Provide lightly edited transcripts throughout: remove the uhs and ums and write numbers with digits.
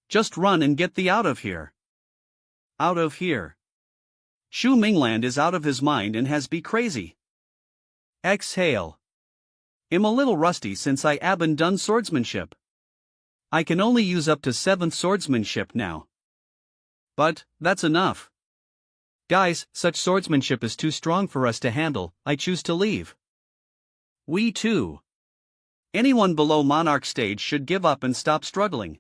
Just run and get thee out of here. Out of here. Shu Mingland is out of his mind and has be crazy. Exhale. I'm a little rusty since I haven't done swordsmanship. I can only use up to 7th swordsmanship now. But, that's enough. Guys, such swordsmanship is too strong for us to handle, I choose to leave. We too. Anyone below Monarch stage should give up and stop struggling.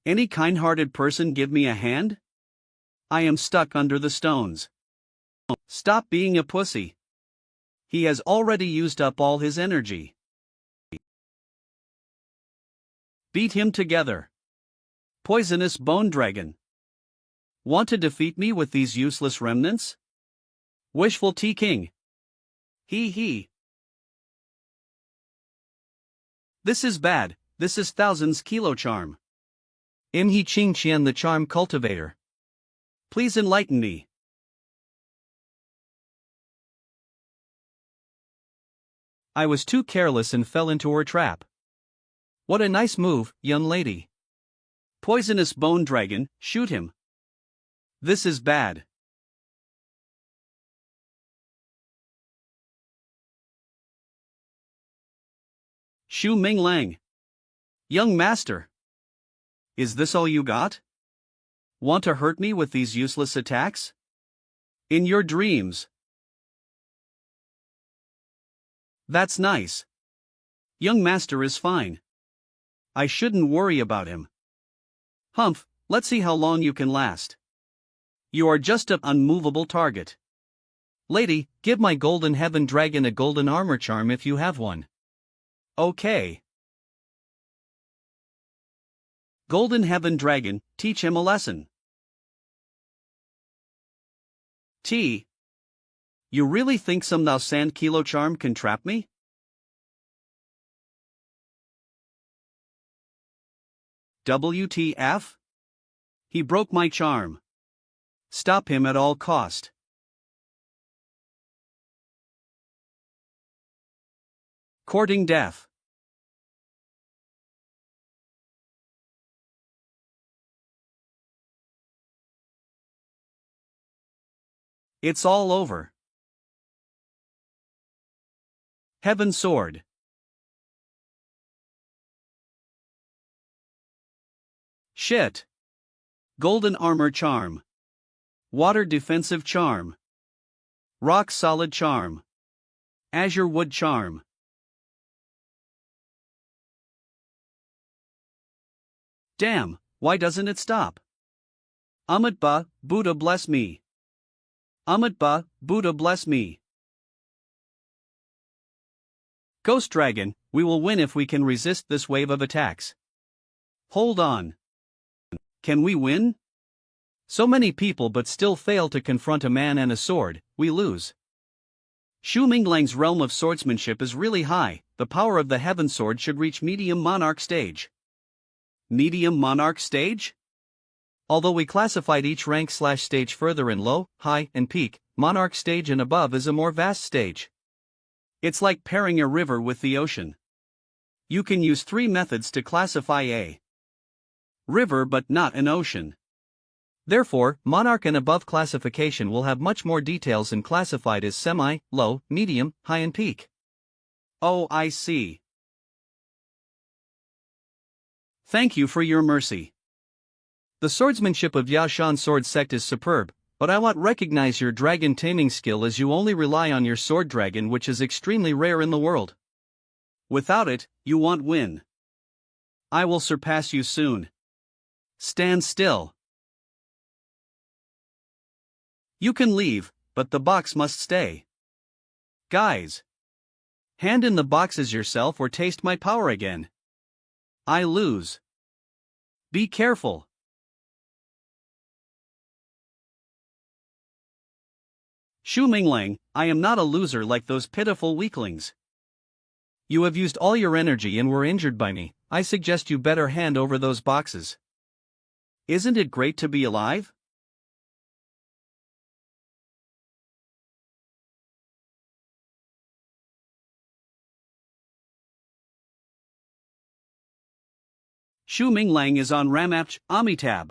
Any kind-hearted person give me a hand? I am stuck under the stones. Stop being a pussy. He has already used up all his energy. Beat him together. Poisonous bone dragon. Want to defeat me with these useless remnants? Wishful King. He. This is bad, this is thousands kilo charm. Im He Ching Qian the charm cultivator. Please enlighten me. I was too careless and fell into her trap. What a nice move, young lady. Poisonous bone dragon, shoot him. This is bad. Shu Minglang. Young master. Is this all you got? Want to hurt me with these useless attacks? In your dreams. That's nice. Young master is fine. I shouldn't worry about him. Humph, let's see how long you can last. You are just an unmovable target. Lady, give my golden heaven dragon a golden armor charm if you have one. Okay. Golden heaven dragon, teach him a lesson. You really think some thou sand kilo charm can trap me? WTF? He broke my charm. Stop him at all cost. Courting death. It's all over. Heaven sword. Shit. Golden armor charm. Water defensive charm. Rock solid charm. Azure wood charm. Damn, why doesn't it stop? Ba, Buddha bless me. Ba, Buddha bless me. Ghost Dragon, we will win if we can resist this wave of attacks. Hold on. Can we win? So many people but still fail to confront a man and a sword, we lose. Shu Minglang's realm of swordsmanship is really high, the power of the heaven sword should reach medium monarch stage. Medium monarch stage? Although we classified each rank/stage further in low, high, and peak, monarch stage and above is a more vast stage. It's like pairing a river with the ocean. You can use 3 methods to classify a river but not an ocean. Therefore, monarch and above classification will have much more details and classified as semi, low, medium, high and peak. Oh, I see. Thank you for your mercy. The swordsmanship of Yaoshan sword sect is superb, but I want recognize your dragon taming skill as you only rely on your sword dragon, which is extremely rare in the world. Without it, you won't win. I will surpass you soon. Stand still. You can leave, but the box must stay. Guys. Hand in the boxes yourself or taste my power again. I lose. Be careful. Shu Minglang, I am not a loser like those pitiful weaklings. You have used all your energy and were injured by me. I suggest you better hand over those boxes. Isn't it great to be alive? Shu Minglang is on Ramapch, Amitabh.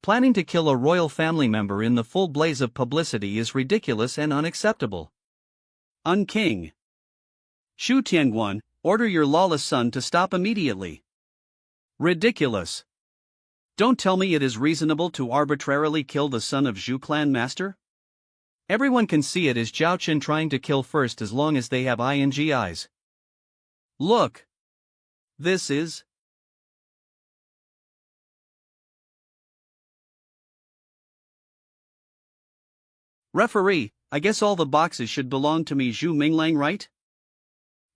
Planning to kill a royal family member in the full blaze of publicity is ridiculous and unacceptable. Unking. Shu Tianguan, order your lawless son to stop immediately. Ridiculous. Don't tell me it is reasonable to arbitrarily kill the son of Zhu clan master? Everyone can see it is Zhao Chen trying to kill first as long as they have ing eyes. Look. This is... Referee, I guess all the boxes should belong to me, Zhu Minglang, right?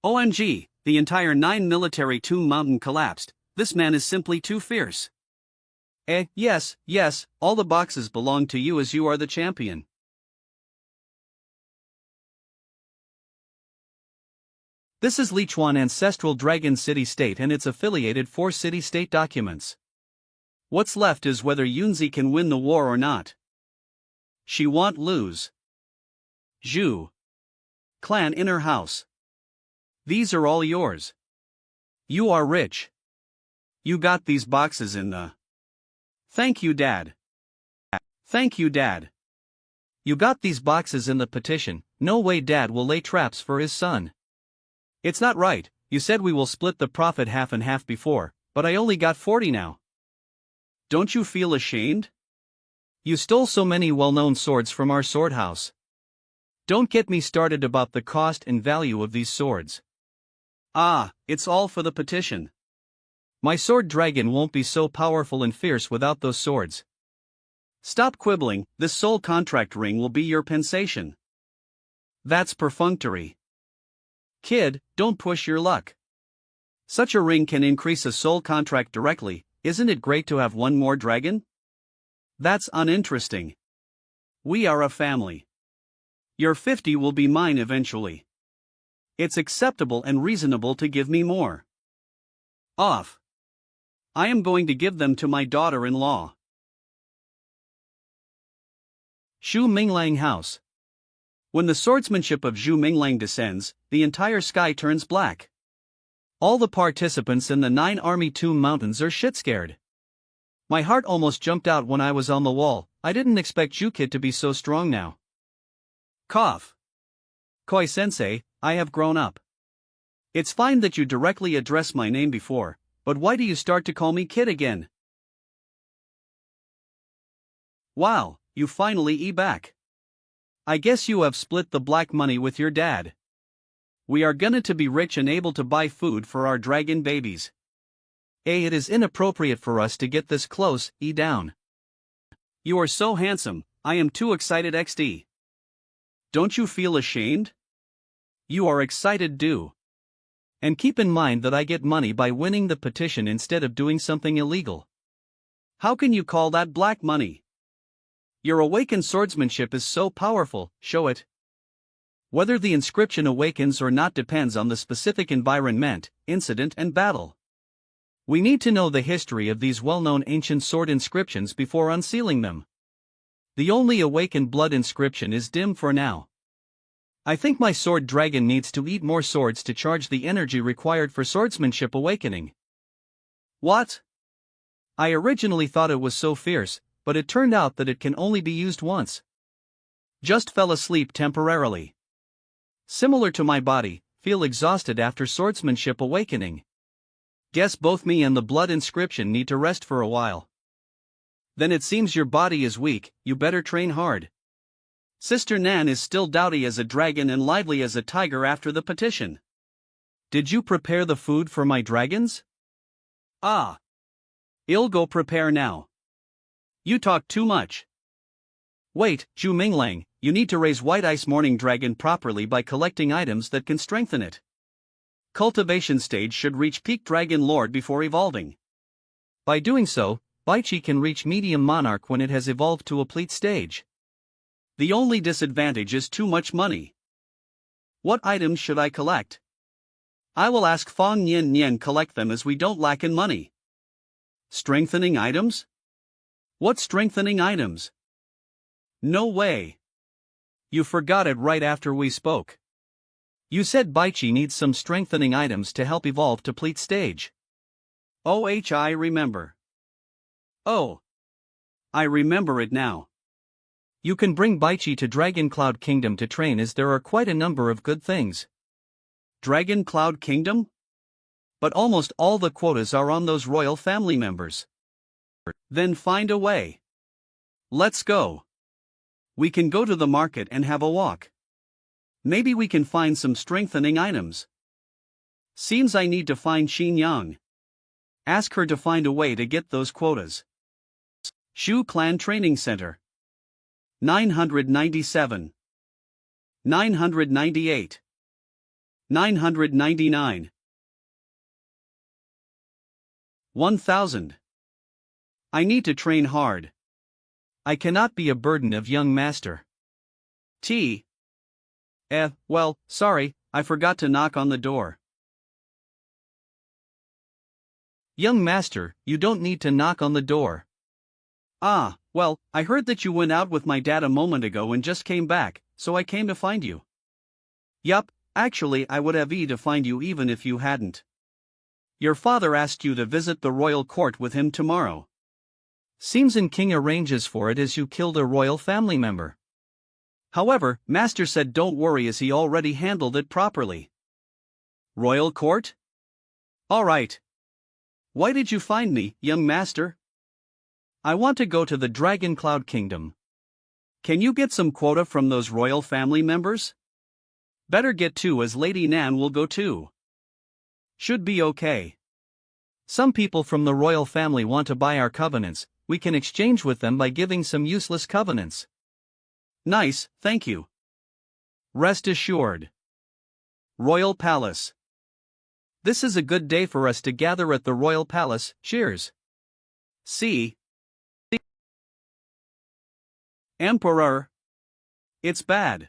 OMG, the entire 9 military tomb mountain collapsed. This man is simply too fierce. Yes, all the boxes belong to you as you are the champion. This is Lichuan Ancestral Dragon City-State and its affiliated 4 city-state documents. What's left is whether Yunzi can win the war or not. She won't lose. Zhu clan inner house. These are all yours. You are rich. You got these boxes in the... Thank you, Dad. Thank you, Dad. You got these boxes in the petition. No way Dad will lay traps for his son. It's not right. You said we will split the profit half and half before, but I only got 40 now. Don't you feel ashamed? You stole so many well-known swords from our sword house. Don't get me started about the cost and value of these swords. Ah, it's all for the petition. My sword dragon won't be so powerful and fierce without those swords. Stop quibbling, this soul contract ring will be your pensation. That's perfunctory. Kid, don't push your luck. Such a ring can increase a soul contract directly. Isn't it great to have one more dragon? That's uninteresting. We are a family. Your 50 will be mine eventually. It's acceptable and reasonable to give me more. Off. I am going to give them to my daughter-in-law. Shu Minglang House. When the swordsmanship of Zhu Minglang descends, the entire sky turns black. All the participants in the 9 Army Tomb Mountains are shit-scared. My heart almost jumped out when I was on the wall. I didn't expect Zhu Kid to be so strong now. Cough. Koi-sensei, I have grown up. It's fine that you directly address my name before, but why do you start to call me kid again? Wow, you finally back. I guess you have split the black money with your dad. We are gonna to be rich and able to buy food for our dragon babies. It is inappropriate for us to get this close, down. You are so handsome, I am too excited XD. Don't you feel ashamed? You are excited do. And keep in mind that I get money by winning the petition instead of doing something illegal. How can you call that black money? Your awakened swordsmanship is so powerful, show it. Whether the inscription awakens or not depends on the specific environment, incident and battle. We need to know the history of these well-known ancient sword inscriptions before unsealing them. The only awakened blood inscription is dim for now. I think my sword dragon needs to eat more swords to charge the energy required for swordsmanship awakening. What? I originally thought it was so fierce, but it turned out that it can only be used once. Just fell asleep temporarily. Similar to my body, feel exhausted after swordsmanship awakening. Guess both me and the blood inscription need to rest for a while. Then it seems your body is weak, you better train hard. Sister Nan is still dowdy as a dragon and lively as a tiger after the petition. Did you prepare the food for my dragons? Ah. I'll go prepare now. You talk too much. Wait, Zhu Minglang, you need to raise White Ice Morning Dragon properly by collecting items that can strengthen it. Cultivation stage should reach peak Dragon Lord before evolving. By doing so, Baichi can reach Medium Monarch when it has evolved to a Pleat stage. The only disadvantage is too much money. What items should I collect? I will ask Fong Nian Nian collect them as we don't lack in money. Strengthening items? What strengthening items? No way. You forgot it right after we spoke. You said Baichi needs some strengthening items to help evolve to Pleat stage. I remember. Oh. I remember it now. You can bring Baichi to Dragon Cloud Kingdom to train, as there are quite a number of good things. Dragon Cloud Kingdom? But almost all the quotas are on those royal family members. Then find a way. Let's go. We can go to the market and have a walk. Maybe we can find some strengthening items. Seems I need to find Xin Yang. Ask her to find a way to get those quotas. Shu Clan Training Center. 997. 998. 999. 1000. I need to train hard. I cannot be a burden of young master. Well, sorry, I forgot to knock on the door. Young master, you don't need to knock on the door. Ah, well, I heard that you went out with my dad a moment ago and just came back, so I came to find you. Yup, actually I would have to find you even if you hadn't. Your father asked you to visit the royal court with him tomorrow. Seems an king arranges for it as you killed a royal family member. However, master said don't worry as he already handled it properly. Royal court? Alright. Why did you find me, young master? I want to go to the Dragon Cloud Kingdom. Can you get some quota from those royal family members? Better get two, as Lady Nan will go too. Should be okay. Some people from the royal family want to buy our covenants. We can exchange with them by giving some useless covenants. Nice, thank you. Rest assured. Royal Palace. This is a good day for us to gather at the Royal Palace. Cheers. See. Emperor. It's bad.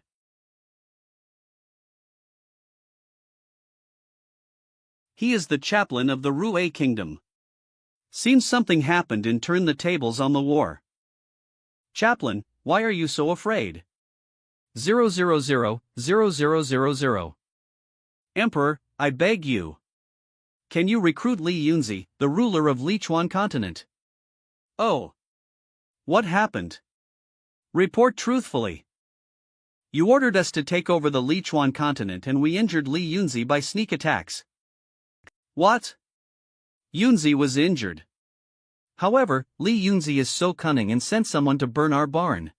He is the chaplain of the Rue Kingdom. Seems something happened and turned the tables on the war. Chaplain, why are you so afraid? 0000000. Emperor, I beg you. Can you recruit Li Yunzi, the ruler of Lichuan continent? Oh. What happened? Report truthfully. You ordered us to take over the Lichuan continent and we injured Li Yunzi by sneak attacks. What? Yunzi was injured. However, Li Yunzi is so cunning and sent someone to burn our barn.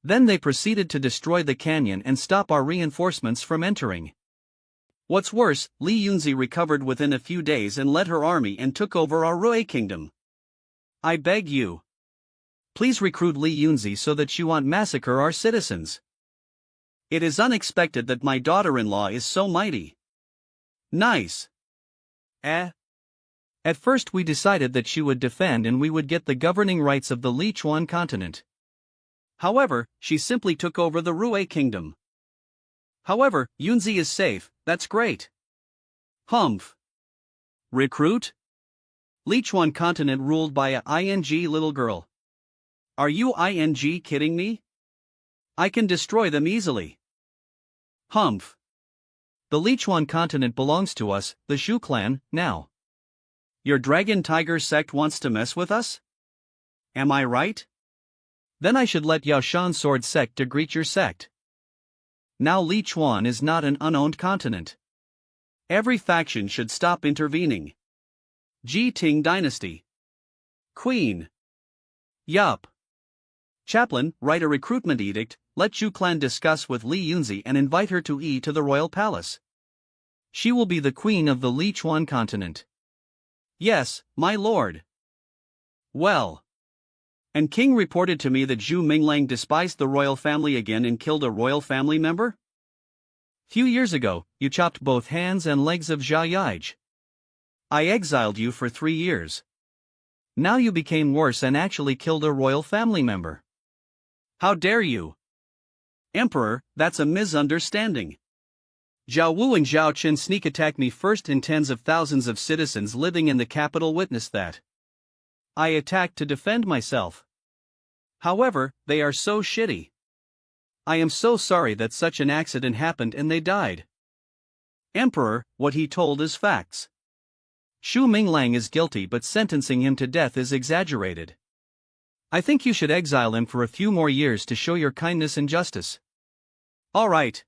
Then they proceeded to destroy the canyon and stop our reinforcements from entering. What's worse, Li Yunzi recovered within a few days and led her army and took over our Rue kingdom. I beg you. Please recruit Li Yunzi so that she won't massacre our citizens. It is unexpected that my daughter-in-law is so mighty. Nice. At first we decided that she would defend and we would get the governing rights of the Lichuan continent. However, she simply took over the Rue kingdom. However, Yunzi is safe, that's great. Humph. Recruit? Lichuan continent ruled by a ING little girl. Are you ING kidding me? I can destroy them easily. Humph. The Lichuan continent belongs to us, the Shu clan, now. Your Dragon Tiger sect wants to mess with us? Am I right? Then I should let Yaoshan Sword sect to greet your sect. Now Lichuan is not an unowned continent. Every faction should stop intervening. Ji Ting Dynasty. Queen. Yup. Chaplain, write a recruitment edict, let Shu clan discuss with Li Yunzi and invite her to the royal palace. She will be the queen of the Lichuan continent. Yes, my lord. Well. And King reported to me that Zhu Minglang despised the royal family again and killed a royal family member? Few years ago, you chopped both hands and legs of Zhao Yaij. I exiled you for 3 years. Now you became worse and actually killed a royal family member. How dare you? Emperor, that's a misunderstanding. Zhao Wu and Zhao Qin sneak attacked me first and tens of thousands of citizens living in the capital witnessed that. I attacked to defend myself. However, they are so shitty. I am so sorry that such an accident happened and they died. Emperor, what he told is facts. Xu Minglang is guilty, but sentencing him to death is exaggerated. I think you should exile him for a few more years to show your kindness and justice. All right.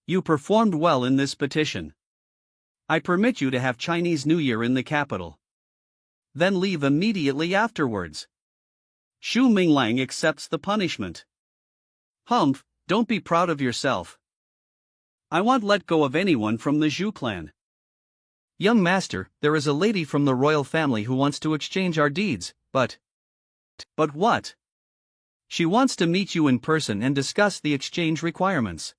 You performed well in this petition. I permit you to have Chinese New Year in the capital. Then leave immediately afterwards. Xu Minglang accepts the punishment. Humph, don't be proud of yourself. I won't let go of anyone from the Zhu clan. Young master, there is a lady from the royal family who wants to exchange our deeds, but what? She wants to meet you in person and discuss the exchange requirements.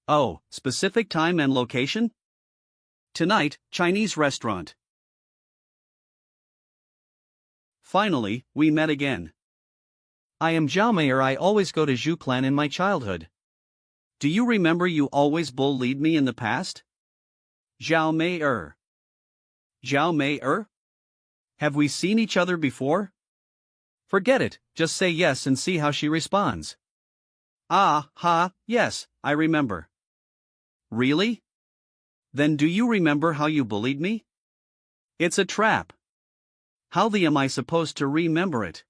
Oh, specific time and location? Tonight, Chinese restaurant. Finally, we met again. I am Zhao Meier. I always go to Zhu clan in my childhood. Do you remember you always bullied me in the past? Zhao Meier. Zhao Meier? Have we seen each other before? Forget it, just say yes and see how she responds. Ah, ha, yes, I remember. Really? Then do you remember how you bullied me? It's a trap. How am I supposed to remember it?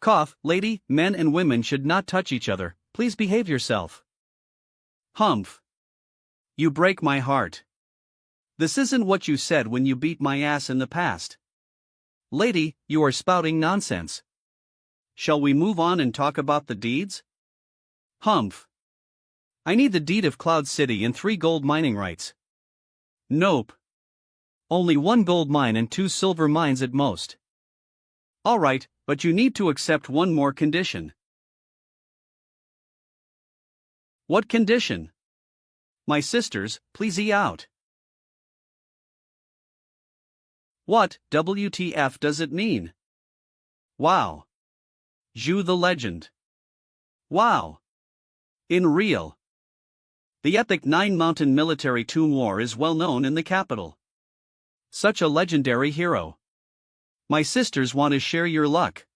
Cough, lady, men and women should not touch each other, please behave yourself. Humph. You break my heart. This isn't what you said when you beat my ass in the past. Lady, you are spouting nonsense. Shall we move on and talk about the deeds? Humph. I need the deed of Cloud City and 3 gold mining rights. Nope. Only 1 gold mine and 2 silver mines at most. Alright, but you need to accept one more condition. What condition? My sisters, please out. What WTF does it mean? Wow. Zhu the legend. Wow. In real. The epic 9-mountain military tomb war is well known in the capital. Such a legendary hero. My sisters want to share your luck.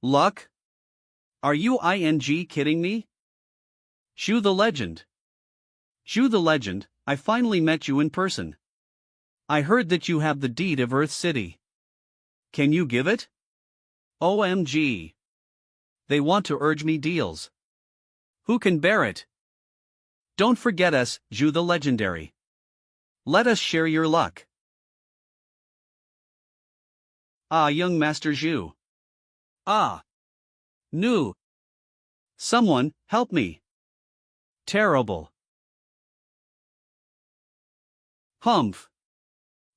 Luck? Are you kidding me? Zhu the legend. Zhu the legend, I finally met you in person. I heard that you have the deed of Earth City. Can you give it? OMG. They want to urge me deals. Who can bear it? Don't forget us, Zhu the legendary. Let us share your luck. Ah, young Master Zhu. Ah. Nu. Someone, help me. Terrible. Humph.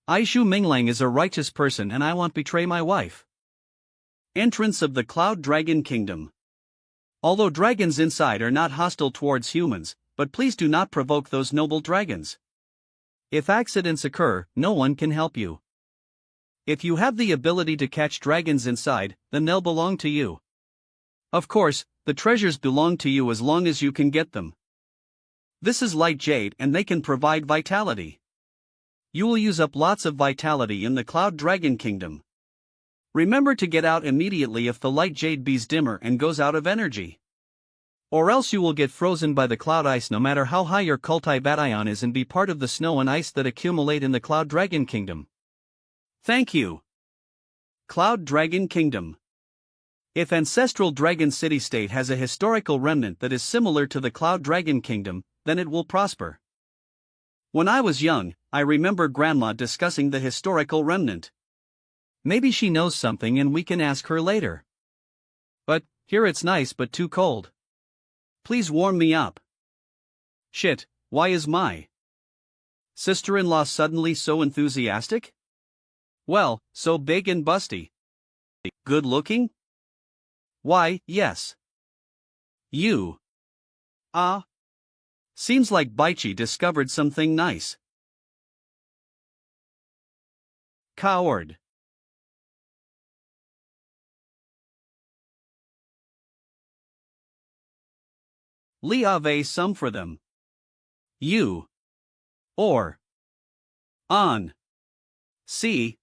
Xu Minglang is a righteous person and I won't betray my wife. Entrance of the Cloud Dragon Kingdom. Although dragons inside are not hostile towards humans, but please do not provoke those noble dragons. If accidents occur, no one can help you. If you have the ability to catch dragons inside, then they'll belong to you. Of course, the treasures belong to you as long as you can get them. This is light jade and they can provide vitality. You will use up lots of vitality in the Cloud Dragon Kingdom. Remember to get out immediately if the light jade bees dimmer and goes out of energy. Or else you will get frozen by the cloud ice no matter how high your culti bation is and be part of the snow and ice that accumulate in the Cloud Dragon Kingdom. Thank you. Cloud Dragon Kingdom. If Ancestral Dragon City State has a historical remnant that is similar to the Cloud Dragon Kingdom, then it will prosper. When I was young, I remember Grandma discussing the historical remnant. Maybe she knows something and we can ask her later. But, here it's nice but too cold. Please warm me up. Shit, why is my sister-in-law suddenly so enthusiastic? Well, so big and busty. Good looking? Why, yes. You. Seems like Baichi discovered something nice. Coward. Leave some for them. You. Or. On. See.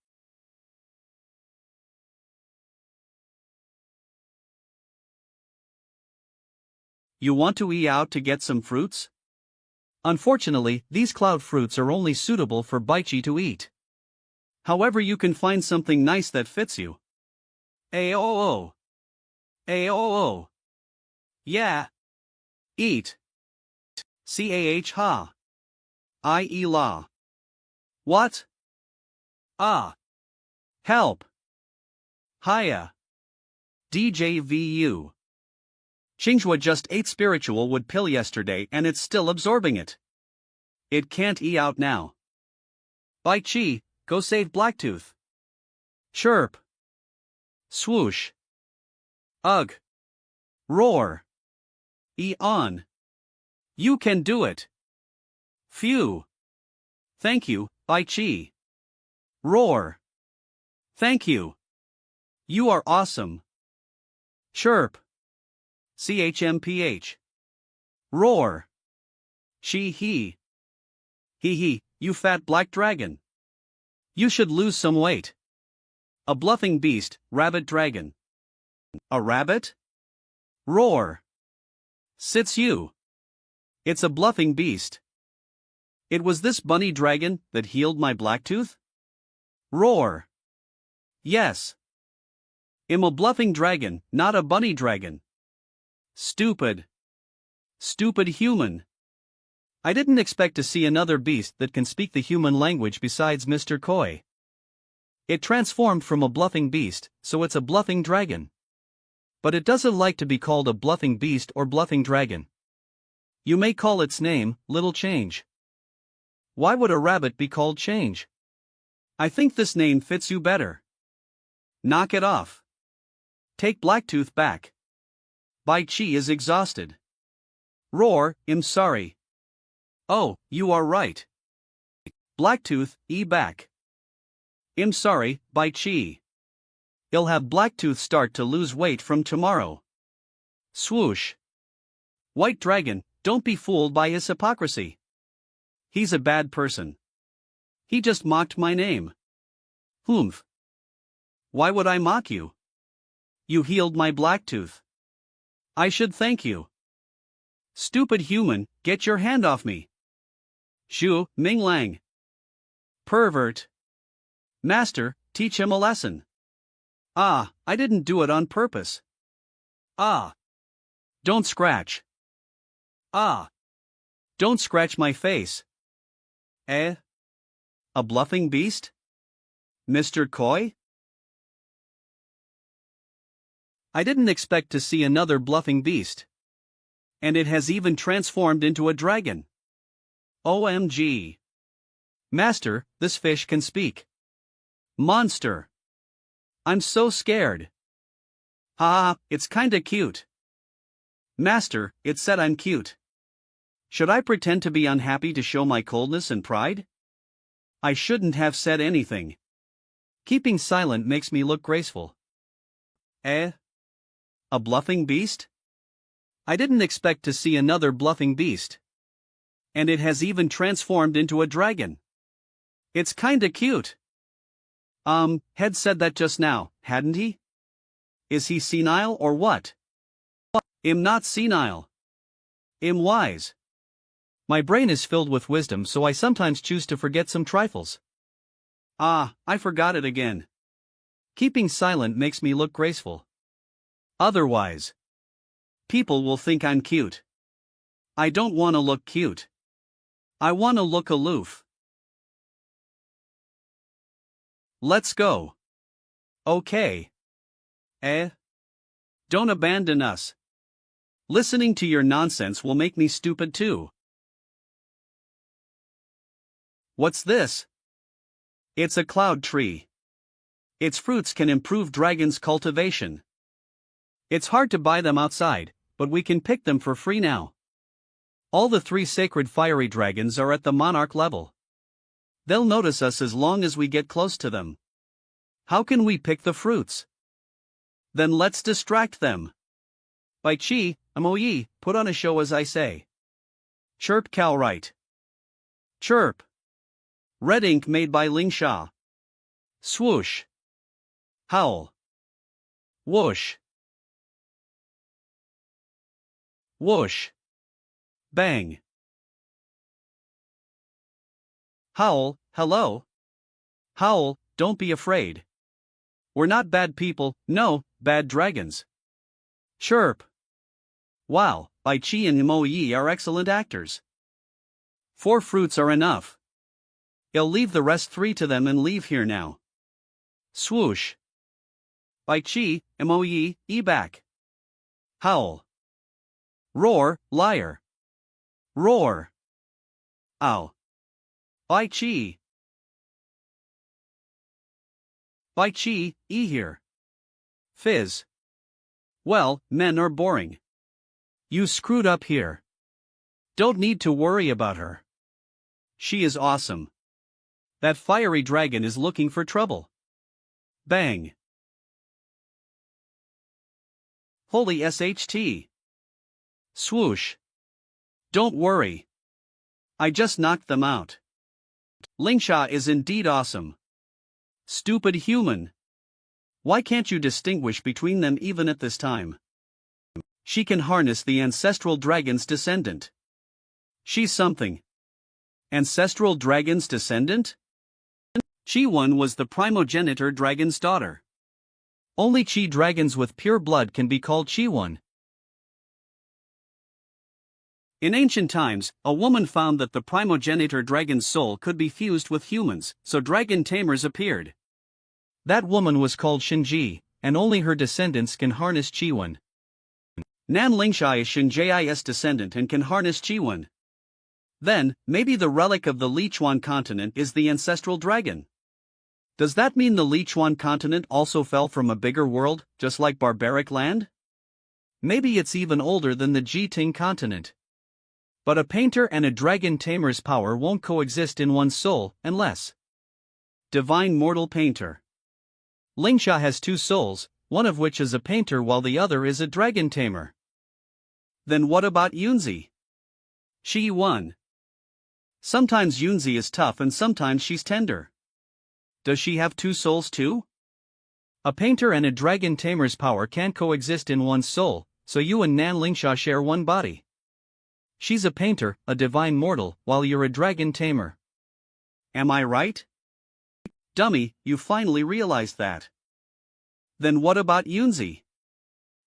You want to eat out to get some fruits? Unfortunately, these cloud fruits are only suitable for Baichi to eat. However, you can find something nice that fits you. Aoo. Aoo. Yeah. Eat. Cah ha. I la. What? Ah. Help. Hiya. DJVU. Qinghua just ate spiritual wood pill yesterday and it's still absorbing it. It can't eat out now. Bai Chi, go save Blacktooth. Chirp. Swoosh. Ugh. Roar. On. You can do it. Phew. Thank you, Bai Chi. Roar. Thank you. You are awesome. Chirp. CHMPH. Roar. He, you fat black dragon. You should lose some weight. A bluffing beast, rabbit dragon. A rabbit? Roar. Sits you. It's a bluffing beast. It was this bunny dragon that healed my blacktooth? Roar. Yes. I'm a bluffing dragon, not a bunny dragon. Stupid. Stupid human. I didn't expect to see another beast that can speak the human language besides Mr. Koi. It transformed from a bluffing beast, so it's a bluffing dragon. But it doesn't like to be called a bluffing beast or bluffing dragon. You may call its name, Little Change. Why would a rabbit be called Change? I think this name fits you better. Knock it off. Take Blacktooth back. Bai Chi is exhausted. Roar, I'm sorry. Oh, you are right. Blacktooth, back. I'm sorry, Bai Chi. He'll have Blacktooth start to lose weight from tomorrow. Swoosh. White Dragon, don't be fooled by his hypocrisy. He's a bad person. He just mocked my name. Humph. Why would I mock you? You healed my Blacktooth. I should thank you. Stupid human, get your hand off me. Shu, Ming Lang. Pervert. Master, teach him a lesson. Ah, I didn't do it on purpose. Ah. Don't scratch. Ah. Don't scratch my face. Eh? A bluffing beast? Mr. Koi? I didn't expect to see another bluffing beast. And it has even transformed into a dragon. OMG. Master, this fish can speak. Monster. I'm so scared. Ha, it's kinda cute. Master, it said I'm cute. Should I pretend to be unhappy to show my coldness and pride? I shouldn't have said anything. Keeping silent makes me look graceful. Eh? A bluffing beast? I didn't expect to see another bluffing beast. And it has even transformed into a dragon. It's kinda cute. Head said that just now, hadn't he? Is he senile or what? I'm not senile. I'm wise. My brain is filled with wisdom, so I sometimes choose to forget some trifles. Ah, I forgot it again. Keeping silent makes me look graceful. Otherwise, people will think I'm cute. I don't want to look cute. I want to look aloof. Let's go. Okay. Eh? Don't abandon us. Listening to your nonsense will make me stupid too. What's this? It's a cloud tree. Its fruits can improve dragons' cultivation. It's hard to buy them outside, but we can pick them for free now. All the 3 sacred fiery dragons are at the monarch level. They'll notice us as long as we get close to them. How can we pick the fruits? Then let's distract them. Bai Chi, Moyi, put on a show as I say. Chirp Cowright. Chirp. Red ink made by Ling Sha. Swoosh. Howl. Whoosh. Whoosh. Bang. Howl, hello. Howl, don't be afraid. We're not bad people, no, bad dragons. Chirp. Wow, Bai Chi and Mo Yi are excellent actors. 4 fruits are enough. I'll leave the rest 3 to them and leave here now. Swoosh. Bai Chi, Mo Yi, back. Howl. Roar, liar. Roar. Ow. Bai Chi. Bai Chi, here. Fizz. Well, men are boring. You screwed up here. Don't need to worry about her. She is awesome. That fiery dragon is looking for trouble. Bang. Holy SHT. Swoosh. Don't worry. I just knocked them out. Lingsha is indeed awesome. Stupid human. Why can't you distinguish between them even at this time? She can harness the ancestral dragon's descendant. She's something. Ancestral dragon's descendant? Chi-1 was the primogenitor dragon's daughter. Only Chi dragons with pure blood can be called Chi-1. In ancient times, a woman found that the primogenitor dragon's soul could be fused with humans, so dragon tamers appeared. That woman was called Shinji, and only her descendants can harness Chi-1. Nan Lingshai is Shinji's descendant and can harness Chi-1. Then, maybe the relic of the Lichuan continent is the ancestral dragon. Does that mean the Lichuan continent also fell from a bigger world, just like barbaric land? Maybe it's even older than the Jiting continent. But a painter and a dragon tamer's power won't coexist in one's soul, unless divine mortal painter. Lingsha has 2 souls, one of which is a painter while the other is a dragon tamer. Then what about Yunzi? Chi-1. Sometimes Yunzi is tough and sometimes she's tender. Does she have 2 souls too? A painter and a dragon tamer's power can't coexist in one's soul, so you and Nan Lingsha share one body. She's a painter, a divine mortal, while you're a dragon tamer. Am I right? Dummy, you finally realized that. Then what about Yunzi?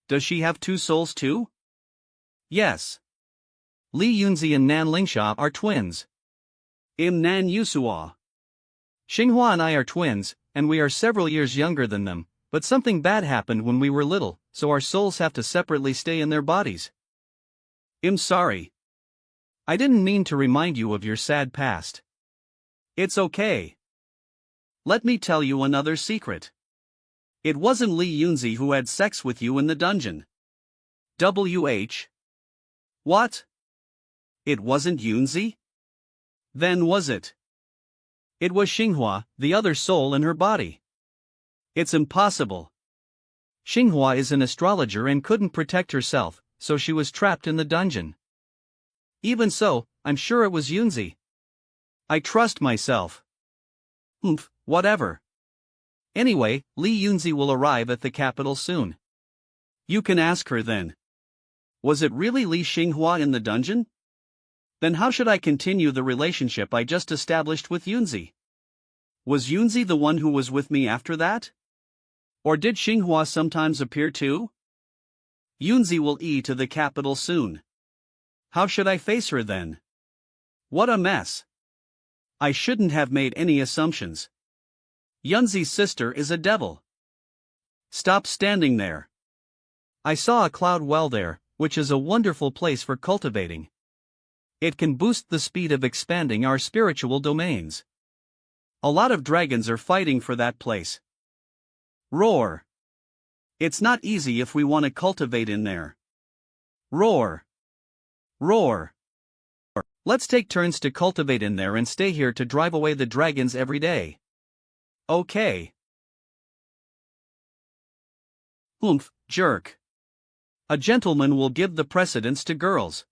Does she have 2 souls too? Yes. Li Yunzi and Nan Lingsha are twins. Nan Yusua. Xinghua and I are twins, and we are several years younger than them, but something bad happened when we were little, so our souls have to separately stay in their bodies. I'm sorry. I didn't mean to remind you of your sad past. It's okay. Let me tell you another secret. It wasn't Li Yunzi who had sex with you in the dungeon. WH. What? It wasn't Yunzi? Then was it? It was Xinghua, the other soul in her body. It's impossible. Xinghua is an astrologer and couldn't protect herself, so she was trapped in the dungeon. Even so, I'm sure it was Yunzi. I trust myself. Whatever. Anyway, Li Yunzi will arrive at the capital soon. You can ask her then. Was it really Li Xinghua in the dungeon? Then how should I continue the relationship I just established with Yunzi? Was Yunzi the one who was with me after that? Or did Xinghua sometimes appear too? Yunzi will to the capital soon. How should I face her then? What a mess. I shouldn't have made any assumptions. Yunzi's sister is a devil. Stop standing there. I saw a cloud well there, which is a wonderful place for cultivating. It can boost the speed of expanding our spiritual domains. A lot of dragons are fighting for that place. Roar. It's not easy if we want to cultivate in there. Roar. Roar. Let's take turns to cultivate in there and stay here to drive away the dragons every day. Okay. Jerk. A gentleman will give the precedence to girls.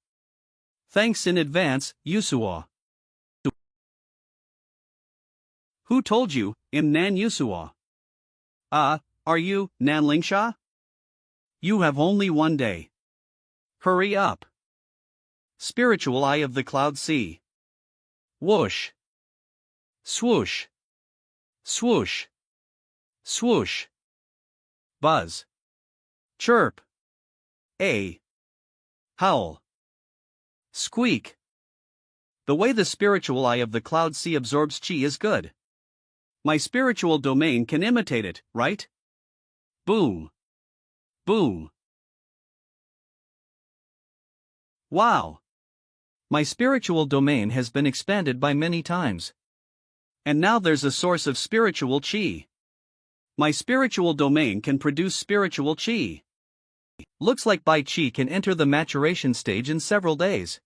Thanks in advance, Yusua. Who told you, Nan Yusua? Are you, Nan Lingsha? You have only one day. Hurry up. Spiritual Eye of the Cloud Sea. Whoosh. Swoosh. Swoosh. Swoosh. Buzz. Chirp. Howl. Squeak. The way the spiritual eye of the cloud sea absorbs chi is good. My spiritual domain can imitate it, right? Boom. Boom. Wow. My spiritual domain has been expanded by many times. And now there's a source of spiritual chi. My spiritual domain can produce spiritual chi. Looks like Bai Chi can enter the maturation stage in several days.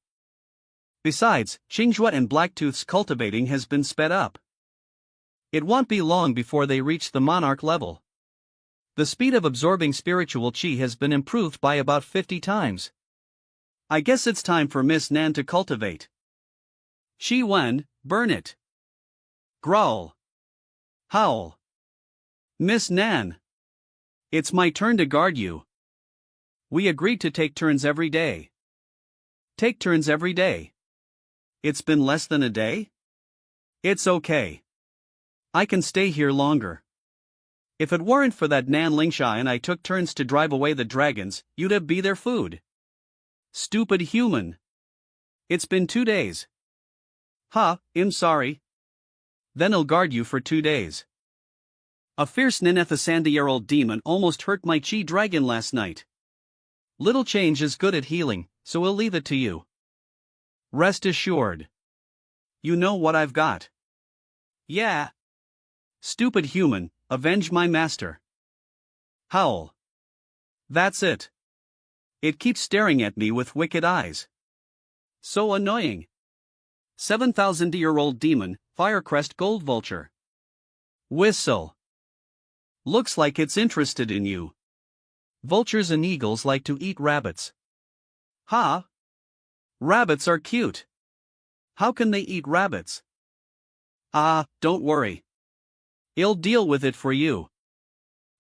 Besides, Qingjue and Blacktooth's cultivating has been sped up. It won't be long before they reach the monarch level. The speed of absorbing spiritual chi has been improved by about 50 times. I guess it's time for Miss Nan to cultivate. Shi Wen, burn it. Growl. Howl. Miss Nan. It's my turn to guard you. We agreed to take turns every day. Take turns every day. It's been less than a day? It's okay. I can stay here longer. If it weren't for that Nan Lingsha and I took turns to drive away the dragons, you'd have be their food. Stupid human. It's been 2 days. Ha, I'm sorry. Then I'll guard you for 2 days. A fierce Ninetha-year-old demon almost hurt my chi dragon last night. Little change is good at healing, so I'll leave it to you. Rest assured. You know what I've got. Yeah. Stupid human, avenge my master. Howl. That's it. It keeps staring at me with wicked eyes. So annoying. 7,000-year-old demon, Firecrest Gold Vulture. Whistle. Looks like it's interested in you. Vultures and eagles like to eat rabbits. Ha! Rabbits are cute. How can they eat rabbits? Ah, don't worry. I'll deal with it for you.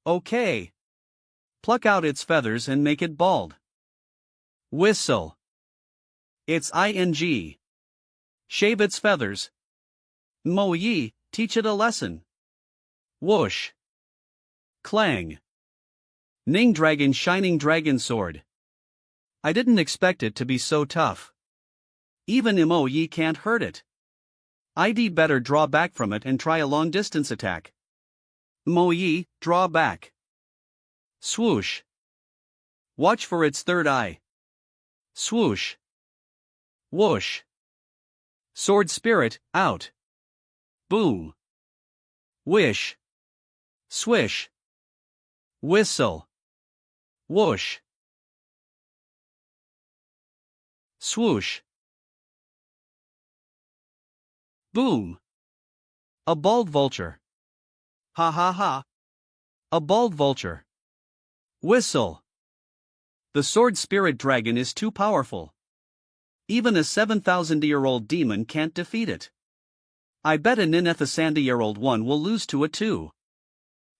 Okay. Pluck out its feathers and make it bald. Whistle. It's ing. Shave its feathers. Mo Yi, teach it a lesson. Whoosh. Clang. Ning Dragon Shining Dragon Sword. I didn't expect it to be so tough. Even Mo Yi can't hurt it. I'd better draw back from it and try a long-distance attack. Mo Yi, draw back. Swoosh. Watch for its third eye. Swoosh. Whoosh. Sword Spirit, out. Boom. Wish. Swish. Whistle. Whoosh. Swoosh. Boom. A bald vulture. Ha ha ha. A bald vulture. Whistle. The sword spirit dragon is too powerful. Even a 7,000-year-old demon can't defeat it. I bet a Ninetha-year-old one will lose to it too.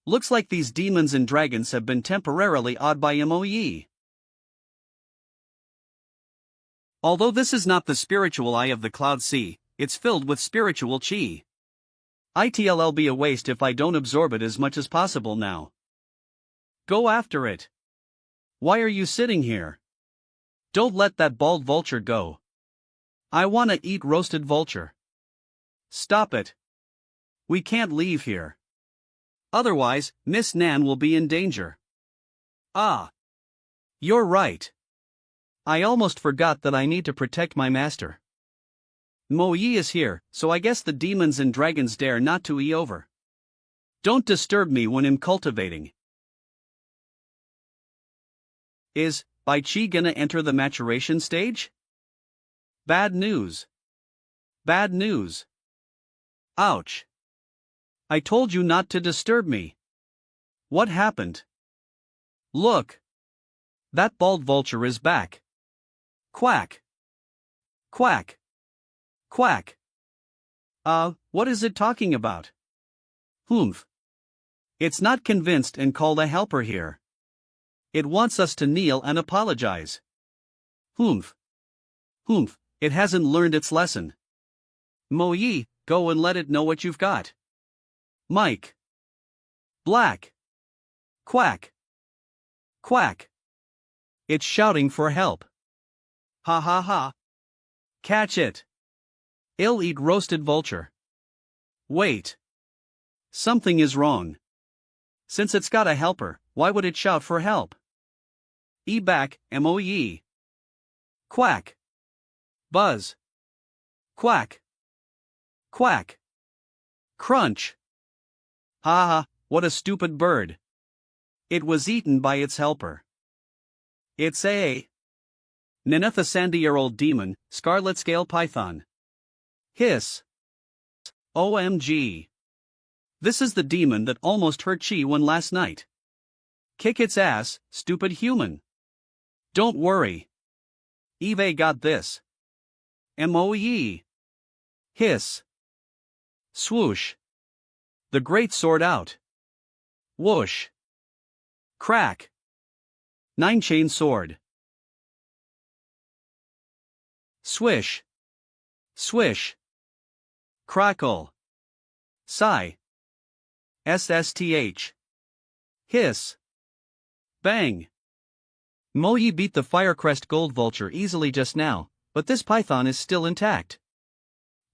Looks like these demons and dragons have been temporarily awed by Mo Yi. Although this is not the spiritual eye of the cloud sea, it's filled with spiritual chi. It'll be a waste if I don't absorb it as much as possible now. Go after it. Why are you sitting here? Don't let that bald vulture go. I wanna eat roasted vulture. Stop it. We can't leave here. Otherwise, Miss Nan will be in danger. Ah. You're right. I almost forgot that I need to protect my master. Mo Yi is here, so I guess the demons and dragons dare not to eat over. Don't disturb me when I'm cultivating. Is Bai Chi gonna enter the maturation stage? Bad news. Bad news. Ouch. I told you not to disturb me. What happened? Look. That bald vulture is back. Quack. Quack. Quack. What is it talking about? Humph. It's not convinced and called a helper here. It wants us to kneel and apologize. Humph. Humph, it hasn't learned its lesson. Mo Yi, Go and let it know what you've got. Mike. Black. Quack. Quack. It's shouting for help. Ha ha ha. Catch it. It'll eat roasted vulture. Wait. Something is wrong. Since it's got a helper, why would it shout for help? Back, moe. Quack. Buzz. Quack. Quack. Crunch. Ha ha, what a stupid bird. It was eaten by its helper. It's a Nineth, a 70-year-old demon, scarlet scale python. Hiss. OMG. This is the demon that almost hurt Chi-1 last night. Kick its ass, stupid human. Don't worry. Eve got this. MOE. Hiss. Swoosh. The great sword out. Whoosh. Crack. 9-chain sword. Swish. Swish. Crackle. Sigh. SSTH. Hiss. Bang. Moe beat the Firecrest Gold Vulture easily just now, but this python is still intact.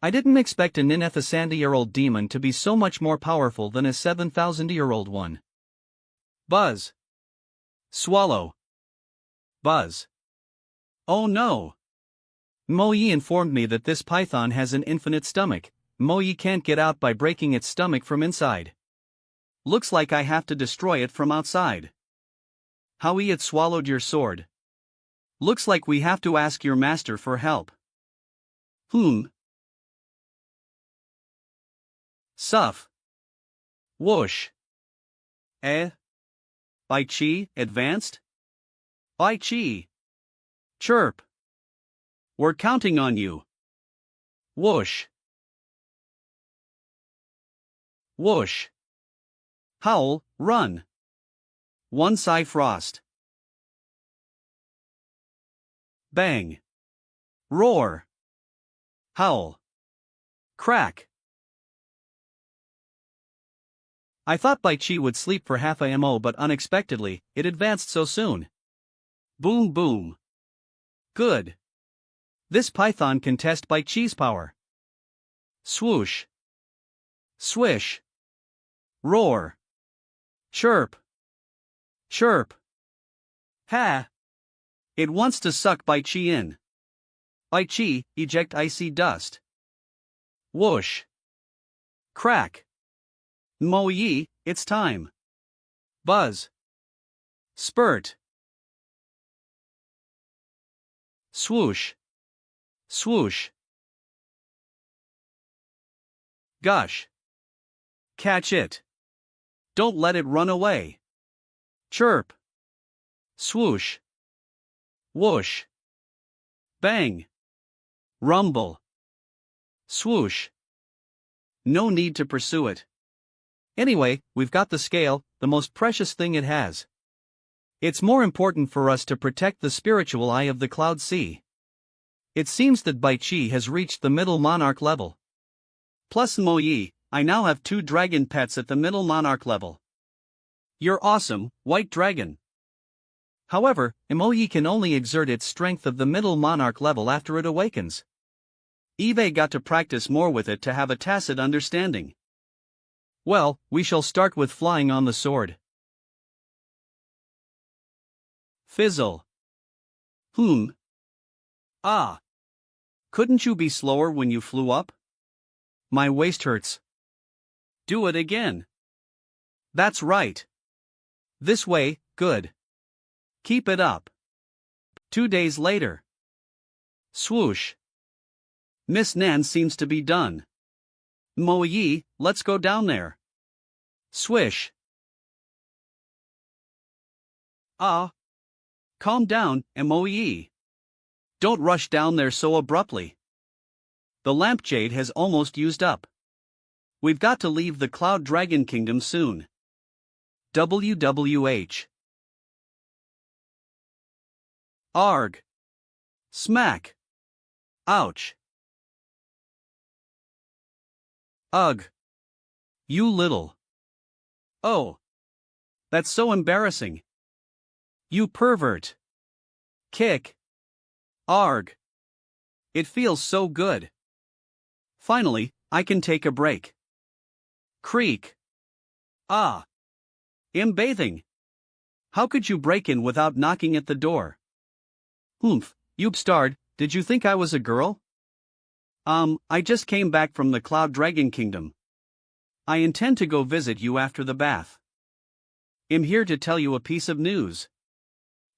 I didn't expect a Nineth, a 70-year-old demon to be so much more powerful than a 7,000-year-old one. Buzz. Swallow. Buzz. Oh no. Moe informed me that this python has an infinite stomach. Moe can't get out by breaking its stomach from inside. Looks like I have to destroy it from outside. How it swallowed your sword. Looks like we have to ask your master for help. Suff. Whoosh. Bai Chi, advanced? Bai Chi. Chirp. We're counting on you. Whoosh. Whoosh. Howl, run. One sigh frost. Bang. Roar. Howl. Crack. I thought Bai Chi would sleep for half a mo, but unexpectedly, it advanced so soon. Boom boom. Good. This python can test Bai Chi's power. Swoosh. Swish. Roar. Chirp. Chirp. Ha. It wants to suck Bai Chi in. Bai Chi, eject icy dust. Whoosh. Crack. Moe, it's time. Buzz. Spurt. Swoosh. Swoosh. Gush. Catch it. Don't let it run away. Chirp. Swoosh. Whoosh. Bang. Rumble. Swoosh. No need to pursue it. Anyway, we've got the scale, the most precious thing it has. It's more important for us to protect the spiritual eye of the Cloud Sea. It seems that Bai Chi has reached the middle monarch level. Plus Moe, I now have 2 dragon pets at the middle monarch level. You're awesome, White Dragon. However, Moe can only exert its strength of the middle monarch level after it awakens. Eve got to practice more with it to have a tacit understanding. Well, we shall start with flying on the sword. Fizzle. Ah. Couldn't you be slower when you flew up? My waist hurts. Do it again. That's right. This way, good. Keep it up. 2 days later. Swoosh. Miss Nan seems to be done. Moe, let's go down there. Swish. Ah. Calm down, Moe. Don't rush down there so abruptly. The lampshade has almost used up. We've got to leave the Cloud Dragon Kingdom soon. WWH. Arg. Smack. Ouch. Ugh. You little. Oh. That's so embarrassing. You pervert. Kick. Arg. It feels so good. Finally, I can take a break. Creak. Ah. I'm bathing. How could you break in without knocking at the door? Oomph, you bastard, did you think I was a girl? I just came back from the Cloud Dragon Kingdom. I intend to go visit you after the bath. I'm here to tell you a piece of news.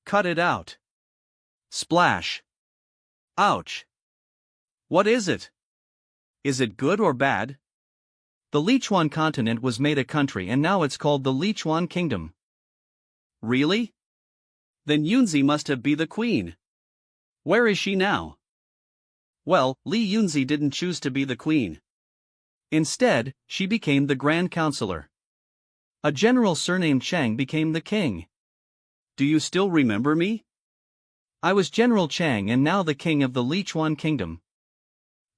Cut it out. Splash. Ouch. What is it? Is it good or bad? The Lichuan continent was made a country and now it's called the Lichuan Kingdom. Really? Then Yunzi must have been the queen. Where is she now? Well, Li Yunzi didn't choose to be the queen. Instead, she became the Grand Counselor. A general surnamed Chang became the king. Do you still remember me? I was General Chang and now the king of the Lichuan Kingdom.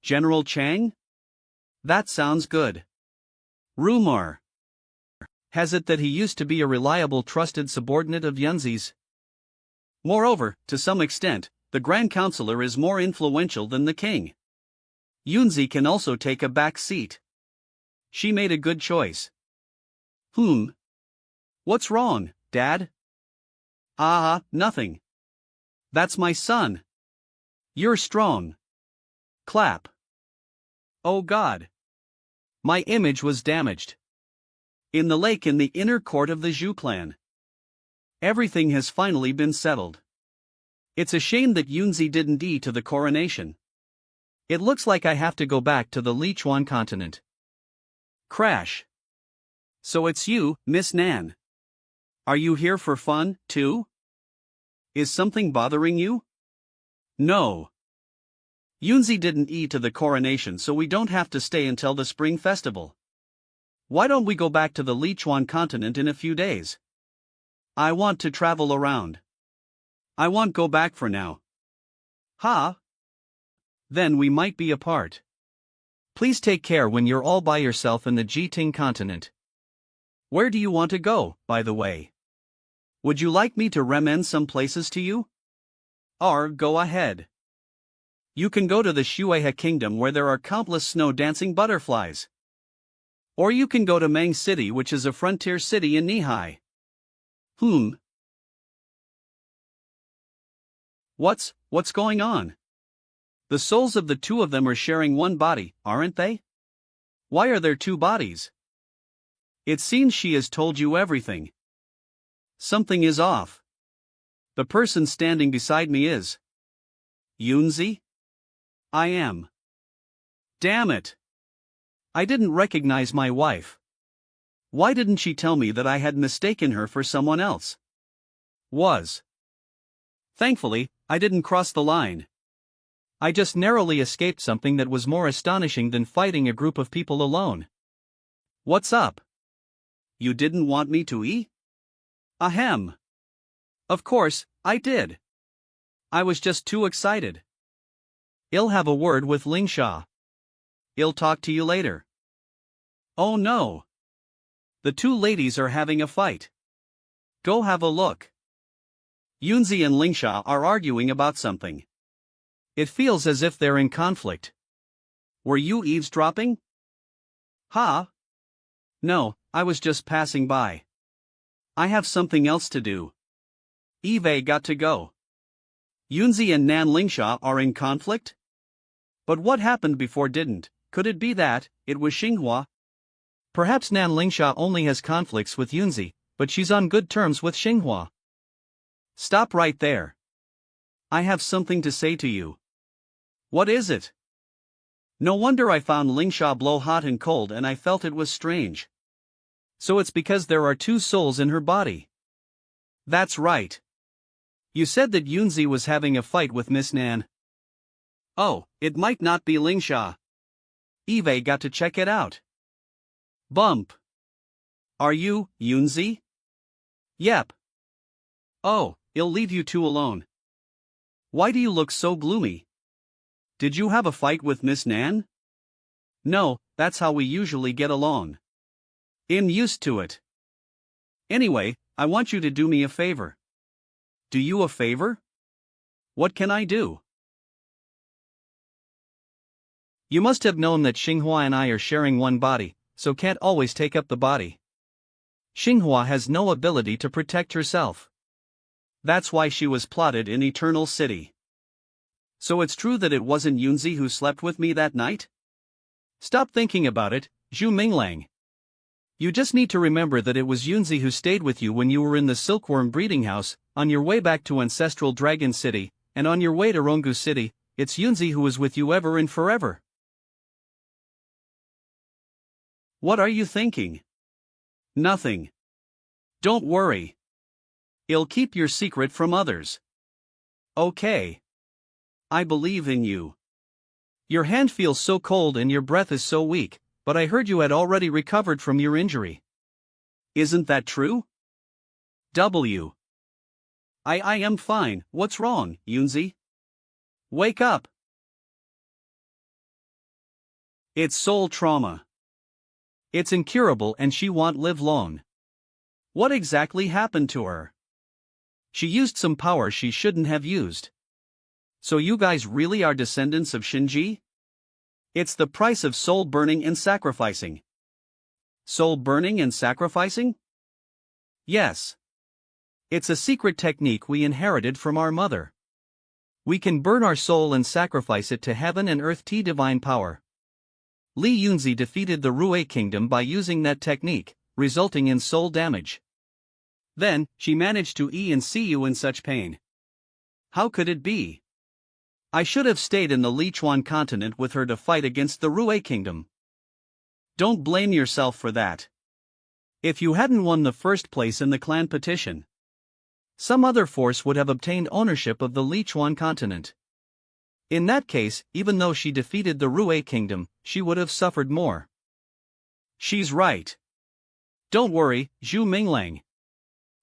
General Chang? That sounds good. Rumor has it that he used to be a reliable trusted subordinate of Yunzi's. Moreover, to some extent, the Grand Counselor is more influential than the king. Yunzi can also take a back seat. She made a good choice. What's wrong, Dad? Nothing. That's my son. You're strong. Clap. Oh God. My image was damaged. In the lake in the inner court of the Zhu clan. Everything has finally been settled. It's a shame that Yunzi didn't die to the coronation. It looks like I have to go back to the Lichuan continent. Crash. So it's you, Miss Nan. Are you here for fun, too? Is something bothering you? No. Yunzi didn't die to the coronation, so we don't have to stay until the spring festival. Why don't we go back to the Lichuan continent in a few days? I want to travel around. I won't go back for now. Then we might be apart. Please take care when you're all by yourself in the Jiting continent. Where do you want to go, by the way? Would you like me to recommend some places to you? Or go ahead. You can go to the Shuehe Kingdom where there are countless snow-dancing butterflies. Or you can go to Mang City, which is a frontier city in Nihai. What's going on? The souls of the two of them are sharing one body, aren't they? Why are there two bodies? It seems she has told you everything. Something is off. The person standing beside me is Yunzi? I am. Damn it. I didn't recognize my wife. Why didn't she tell me that I had mistaken her for someone else? Thankfully, I didn't cross the line. I just narrowly escaped something that was more astonishing than fighting a group of people alone. What's up? You didn't want me to eat? Ahem. Of course, I did. I was just too excited. I'll have a word with Lingsha. I'll talk to you later. Oh no. The two ladies are having a fight. Go have a look. Yunzi and Lingsha are arguing about something. It feels as if they're in conflict. Were you eavesdropping? No, I was just passing by. I have something else to do. Eve got to go. Yunzi and Nan Lingsha are in conflict? But what happened before didn't? Could it be that it was Xinghua? Perhaps Nan Lingsha only has conflicts with Yunzi, but she's on good terms with Xinghua. Stop right there. I have something to say to you. What is it? No wonder I found Lingsha blow hot and cold and I felt it was strange. So it's because there are two souls in her body. That's right. You said that Yunzi was having a fight with Miss Nan. Oh, it might not be Lingsha. Eve got to check it out. Bump. Are you, Yunzi? Yep. Oh, I'll leave you two alone. Why do you look so gloomy? Did you have a fight with Miss Nan? No, that's how we usually get along. I'm used to it. Anyway, I want you to do me a favor. Do you a favor? What can I do? You must have known that Xinghua and I are sharing one body, so can't always take up the body. Xinghua has no ability to protect herself. That's why she was plotted in Eternal City. So it's true that it wasn't Yunzi who slept with me that night? Stop thinking about it, Zhu Minglang. You just need to remember that it was Yunzi who stayed with you when you were in the Silkworm breeding house, on your way back to Ancestral Dragon City, and on your way to Rongu City. It's Yunzi who was with you ever and forever. What are you thinking? Nothing. Don't worry. I'll keep your secret from others. Okay. I believe in you. Your hand feels so cold and your breath is so weak, but I heard you had already recovered from your injury. Isn't that true? I am fine. What's wrong, Yunzi? Wake up. It's soul trauma. It's incurable and she won't live long. What exactly happened to her? She used some power she shouldn't have used. So you guys really are descendants of Shinji? It's the price of soul burning and sacrificing. Soul burning and sacrificing? Yes. It's a secret technique we inherited from our mother. We can burn our soul and sacrifice it to heaven and earth T divine power. Li Yunzi defeated the Rue kingdom by using that technique, resulting in soul damage. Then, she managed to and see you in such pain. How could it be? I should have stayed in the Lichuan continent with her to fight against the Rue kingdom. Don't blame yourself for that. If you hadn't won the first place in the clan petition, some other force would have obtained ownership of the Lichuan continent. In that case, even though she defeated the Rue kingdom, she would have suffered more. She's right. Don't worry, Zhu Minglang.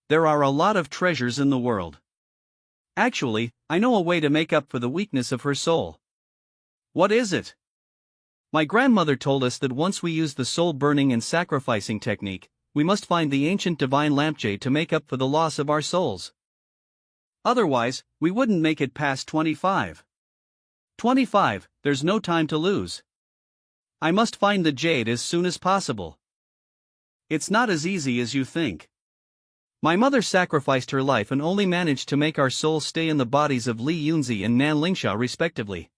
There are a lot of treasures in the world. Actually, I know a way to make up for the weakness of her soul. What is it? My grandmother told us that once we use the soul burning and sacrificing technique, we must find the ancient divine lampjade to make up for the loss of our souls. Otherwise, we wouldn't make it past 25. 25, there's no time to lose. I must find the jade as soon as possible. It's not as easy as you think. My mother sacrificed her life and only managed to make our souls stay in the bodies of Li Yunzi and Nan Lingsha respectively.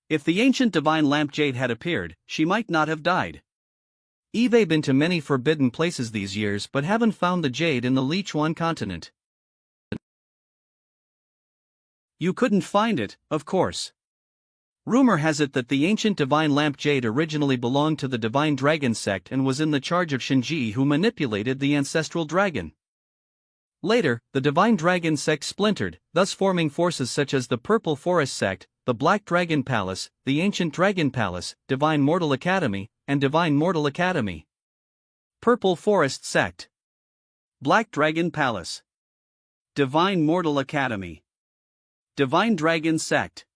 If the ancient divine lamp jade had appeared, she might not have died. I've been to many forbidden places these years but haven't found the jade in the Lichuan continent. You couldn't find it, of course. Rumor has it that the ancient divine lamp jade originally belonged to the divine dragon sect and was in the charge of Shinji, who manipulated the ancestral dragon. Later, the divine dragon sect splintered, thus forming forces such as the Purple Forest sect, the Black Dragon Palace, the Ancient Dragon Palace, Divine Mortal Academy, and Divine Mortal Academy. Purple Forest sect, Black Dragon Palace, Divine Mortal Academy, Divine Dragon sect,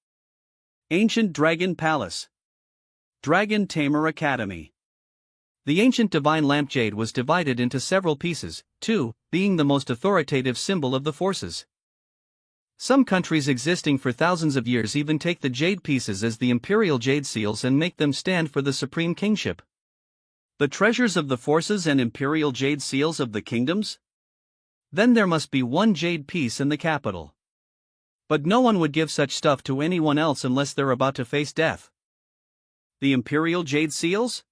Ancient Dragon Palace, Dragon Tamer Academy. The ancient divine lampjade was divided into several pieces, two being the most authoritative symbol of the forces. Some countries existing for thousands of years even take the jade pieces as the imperial jade seals and make them stand for the supreme kingship. The treasures of the forces and imperial jade seals of the kingdoms? Then there must be one jade piece in the capital. But no one would give such stuff to anyone else unless they're about to face death. The imperial jade seals?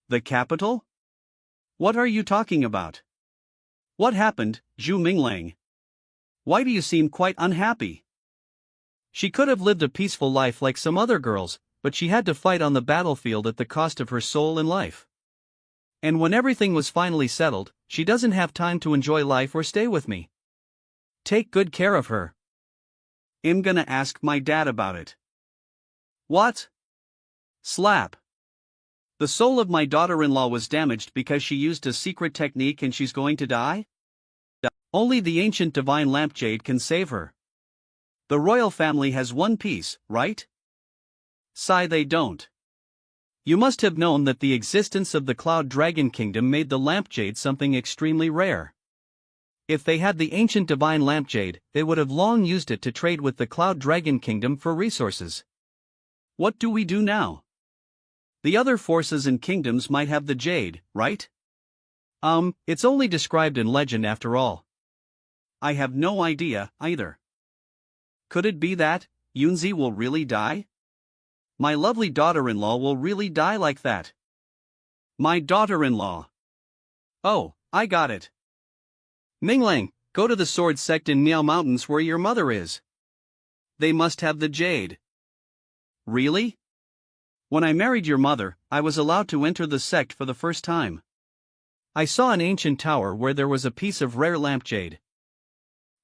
The capital? What are you talking about? What happened, Zhu Minglang? Why do you seem quite unhappy? She could have lived a peaceful life like some other girls, but she had to fight on the battlefield at the cost of her soul and life. And when everything was finally settled, she doesn't have time to enjoy life or stay with me. Take good care of her. I'm gonna ask my dad about it. What? Slap. The soul of my daughter-in-law was damaged because she used a secret technique and she's going to die? Only the ancient divine lampjade can save her. The royal family has one piece, right? Sigh, they don't. You must have known that the existence of the Cloud Dragon Kingdom made the lampjade something extremely rare. If they had the ancient divine lampjade, they would have long used it to trade with the Cloud Dragon Kingdom for resources. What do we do now? The other forces and kingdoms might have the jade, right? It's only described in legend after all. I have no idea, either. Could it be that Yunzi will really die? My lovely daughter-in-law will really die like that. My daughter-in-law. Oh, I got it. Minglang, go to the sword sect in Miao Mountains where your mother is. They must have the jade. Really? When I married your mother, I was allowed to enter the sect for the first time. I saw an ancient tower where there was a piece of rare lampjade.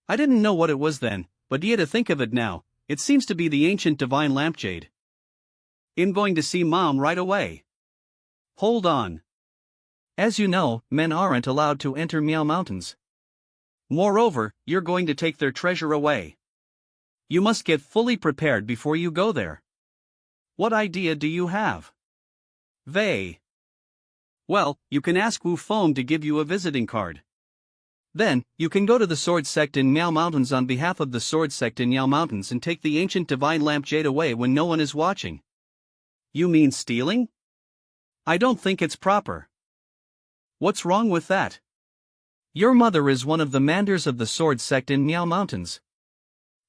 I didn't know what it was then, but to think of it now, it seems to be the ancient divine lampjade. I'm going to see Mom right away. Hold on. As you know, men aren't allowed to enter Miao Mountains. Moreover, you're going to take their treasure away. You must get fully prepared before you go there. What idea do you have? Vey. Well, you can ask Wu Feng to give you a visiting card. Then, you can go to the sword sect in Miao Mountains on behalf of the sword sect in Miao Mountains and take the ancient divine lampjade away when no one is watching. You mean stealing? I don't think it's proper. What's wrong with that? Your mother is one of the manders of the sword sect in Miao Mountains.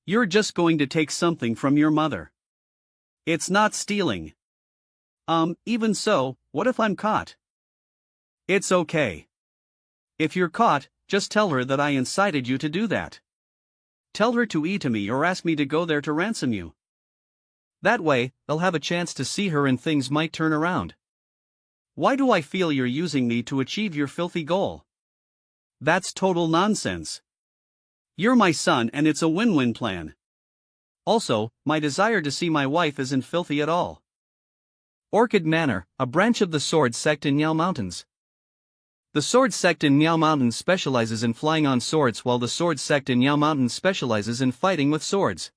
You're just going to take something from your mother. It's not stealing. Even so, what if I'm caught? It's okay. If you're caught, just tell her that I incited you to do that. Tell her to eat me or ask me to go there to ransom you. That way, they'll have a chance to see her and things might turn around. Why do I feel you're using me to achieve your filthy goal? That's total nonsense. You're my son and it's a win-win plan. Also, my desire to see my wife isn't filthy at all. Orchid Manor, a branch of the sword sect in Miao Mountains. The sword sect in Miao Mountains specializes in flying on swords while the sword sect in Miao Mountains specializes in fighting with swords.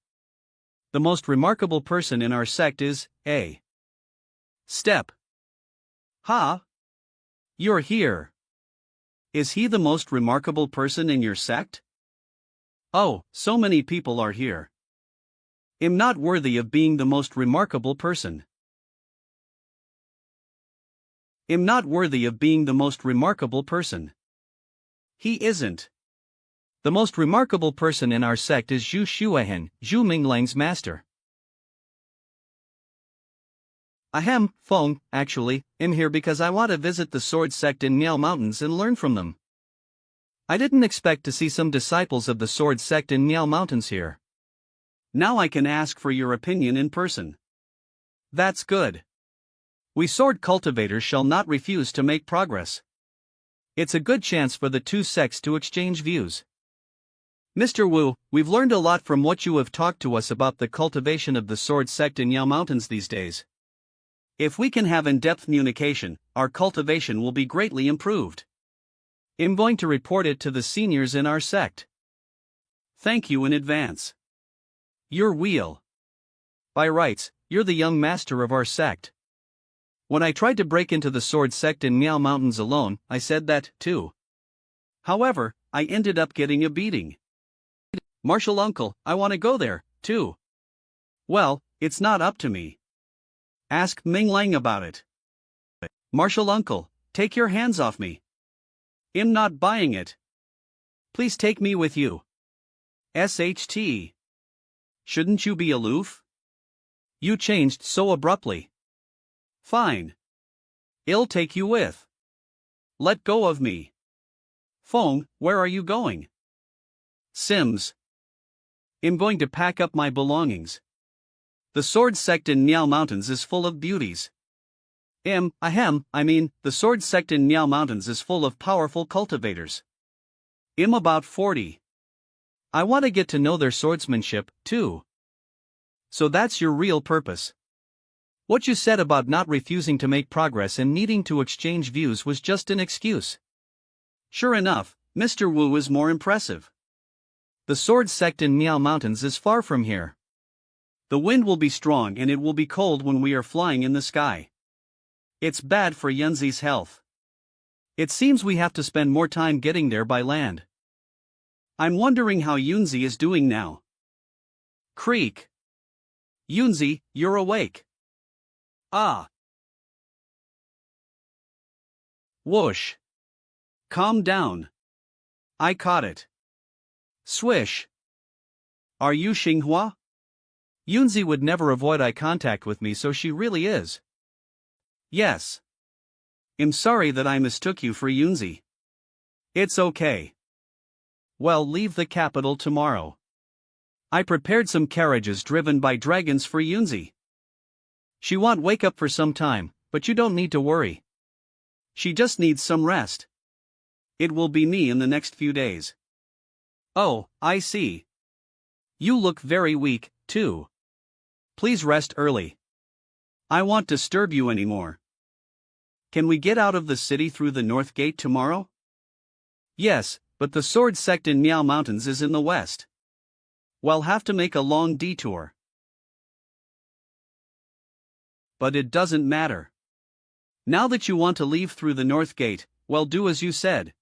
The most remarkable person in our sect is A. Step. Ha? You're here. Is he the most remarkable person in your sect? Oh, so many people are here. I'm not worthy of being the most remarkable person. I'm not worthy of being the most remarkable person. He isn't. The most remarkable person in our sect is Zhu Shuehen, Zhu Minglang's master. Ahem, Feng, actually, I'm here because I want to visit the sword sect in Miao Mountains and learn from them. I didn't expect to see some disciples of the sword sect in Miao Mountains here. Now I can ask for your opinion in person. That's good. We sword cultivators shall not refuse to make progress. It's a good chance for the two sects to exchange views. Mr. Wu, we've learned a lot from what you have talked to us about the cultivation of the sword sect in Miao Mountains these days. If we can have in-depth communication, our cultivation will be greatly improved. I'm going to report it to the seniors in our sect. Thank you in advance. You're Wheel. By rights, you're the young master of our sect. When I tried to break into the sword sect in Miao Mountains alone, I said that, too. However, I ended up getting a beating. Martial uncle, I want to go there, too. Well, it's not up to me. Ask Minglang about it. Martial uncle, take your hands off me. I'm not buying it. Please take me with you. SHT. Shouldn't you be aloof? You changed so abruptly. Fine. I'll take you with. Let go of me. Feng, where are you going? Sims. I'm going to pack up my belongings. The sword sect in Miao Mountains is full of beauties. The sword sect in Miao Mountains is full of powerful cultivators. I'm about 40. I want to get to know their swordsmanship, too. So that's your real purpose. What you said about not refusing to make progress and needing to exchange views was just an excuse. Sure enough, Mr. Wu is more impressive. The sword sect in Miao Mountains is far from here. The wind will be strong and it will be cold when we are flying in the sky. It's bad for Yunzi's health. It seems we have to spend more time getting there by land. I'm wondering how Yunzi is doing now. Creak. Yunzi, you're awake. Ah. Whoosh. Calm down. I caught it. Swish. Are you Xinghua? Yunzi would never avoid eye contact with me, so she really is. Yes. I'm sorry that I mistook you for Yunzi. It's okay. Well, leave the capital tomorrow. I prepared some carriages driven by dragons for Yunzi. She won't wake up for some time, but you don't need to worry. She just needs some rest. It will be me in the next few days. Oh, I see. You look very weak, too. Please rest early. I won't disturb you anymore. Can we get out of the city through the north gate tomorrow? Yes, but the sword sect in Miao Mountains is in the west. We'll have to make a long detour. But it doesn't matter. Now that you want to leave through the north gate, well, do as you said.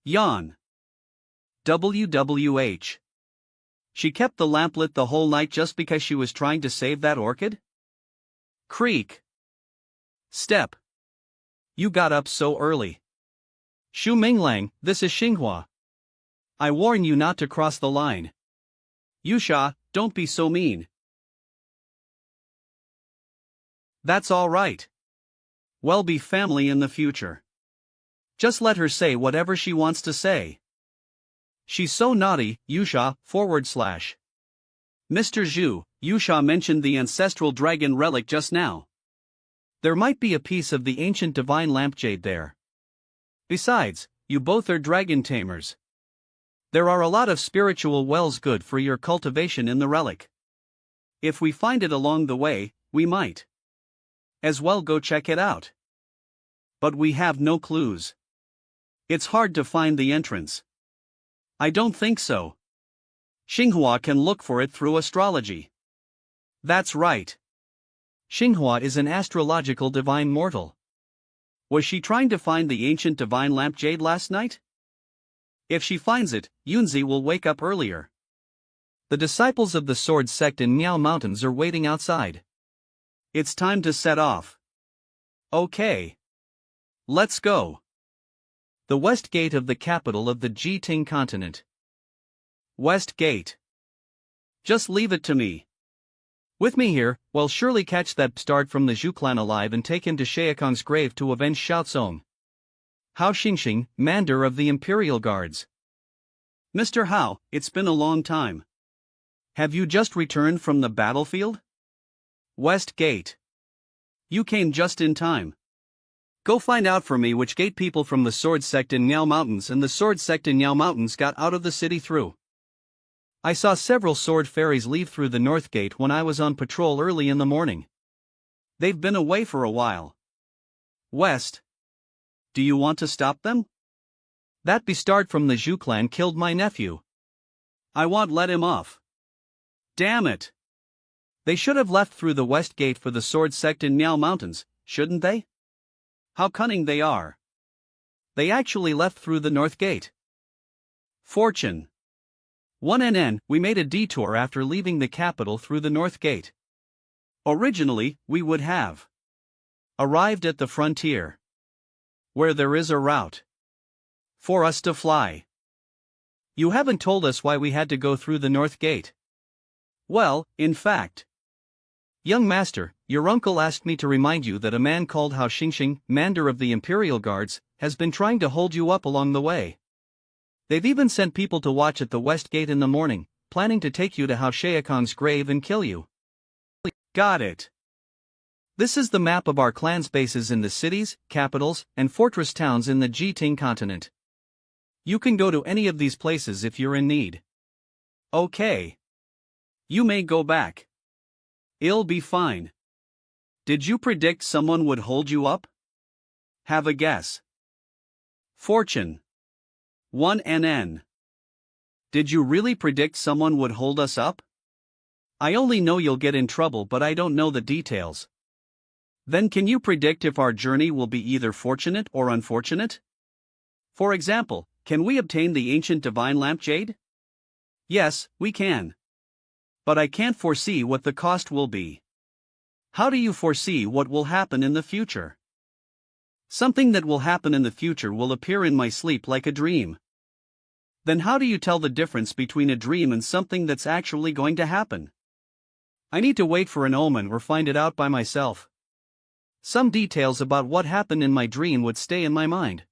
Yawn. WWH. She kept the lamp lit the whole night just because she was trying to save that orchid? Creak. Step. You got up so early. Shu Minglang, this is Xinghua. I warn you not to cross the line. Yusha, don't be so mean. That's all right. We'll be family in the future. Just let her say whatever she wants to say. She's so naughty, Yusha, /. Mr. Zhu, Yusha mentioned the ancestral dragon relic just now. There might be a piece of the ancient divine lampjade there. Besides, you both are dragon tamers. There are a lot of spiritual wells good for your cultivation in the relic. If we find it along the way, we might as well go check it out. But we have no clues. It's hard to find the entrance. I don't think so. Xinghua can look for it through astrology. That's right. Xinghua is an astrological divine mortal. Was she trying to find the ancient divine lampjade last night? If she finds it, Yunzi will wake up earlier. The disciples of the sword sect in Miao Mountains are waiting outside. It's time to set off. Okay. Let's go. The west gate of the capital of the Jiting continent. West gate. Just leave it to me. With me here, we'll surely catch that bastard from the Zhu clan alive and take him to Shaokong's grave to avenge Xiaozong. Hao Xingxing, Commander of the Imperial Guards. Mr. Hao, it's been a long time. Have you just returned from the battlefield? West Gate. You came just in time. Go find out for me which gate people from the sword sect in Miao Mountains and the sword sect in Miao Mountains got out of the city through. I saw several sword fairies leave through the north gate when I was on patrol early in the morning. They've been away for a while. West. Do you want to stop them? That bastard from the Zhu clan killed my nephew. I won't let him off. Damn it. They should have left through the west gate for the sword sect in Miao Mountains, shouldn't they? How cunning they are. They actually left through the north gate. Fortune. 1NN, we made a detour after leaving the capital through the north gate. Originally, we would have arrived at the frontier, where there is a route for us to fly. You haven't told us why we had to go through the north gate. Well, in fact, young master, your uncle asked me to remind you that a man called Hao Xingxing, Commander of the Imperial Guards, has been trying to hold you up along the way. They've even sent people to watch at the west gate in the morning, planning to take you to Hao Shaokong's grave and kill you. Got it. This is the map of our clan's bases in the cities, capitals, and fortress towns in the Jiting continent. You can go to any of these places if you're in need. Okay. You may go back. It'll be fine. Did you predict someone would hold you up? Have a guess. Fortune. 1NN. Did you really predict someone would hold us up? I only know you'll get in trouble, but I don't know the details. Then can you predict if our journey will be either fortunate or unfortunate? For example, can we obtain the ancient divine lamp jade? Yes, we can. But I can't foresee what the cost will be. How do you foresee what will happen in the future? Something that will happen in the future will appear in my sleep like a dream. Then how do you tell the difference between a dream and something that's actually going to happen? I need to wait for an omen or find it out by myself. Some details about what happened in my dream would stay in my mind.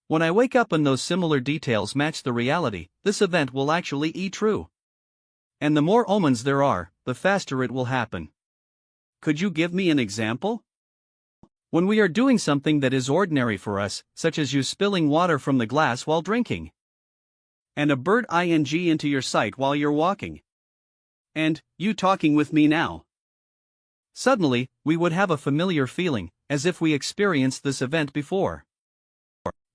When I wake up and those similar details match the reality, this event will actually be true. And the more omens there are, the faster it will happen. Could you give me an example? When we are doing something that is ordinary for us, such as you spilling water from the glass while drinking. And a bird into your sight while you're walking. And you talking with me now. Suddenly, we would have a familiar feeling, as if we experienced this event before.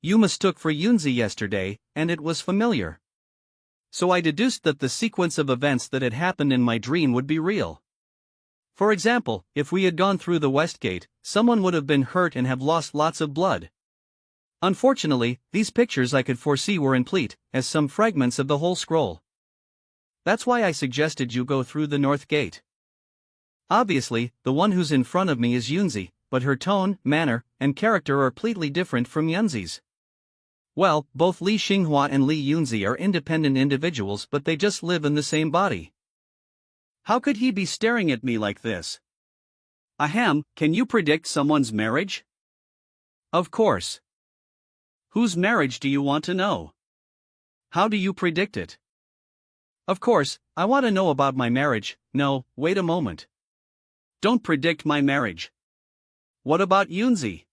You mistook for Yunzi yesterday, and it was familiar. So I deduced that the sequence of events that had happened in my dream would be real. For example, if we had gone through the West Gate, someone would have been hurt and have lost lots of blood. Unfortunately, these pictures I could foresee were incomplete, as some fragments of the whole scroll. That's why I suggested you go through the North Gate. Obviously, the one who's in front of me is Yunzi, but her tone, manner, and character are completely different from Yunzi's. Well, both Li Xinghua and Li Yunzi are independent individuals, but they just live in the same body. How could he be staring at me like this? Ahem, can you predict someone's marriage? Of course. Whose marriage do you want to know? How do you predict it? Of course, I want to know about my marriage. No, wait a moment. Don't predict my marriage. What about Yunzi?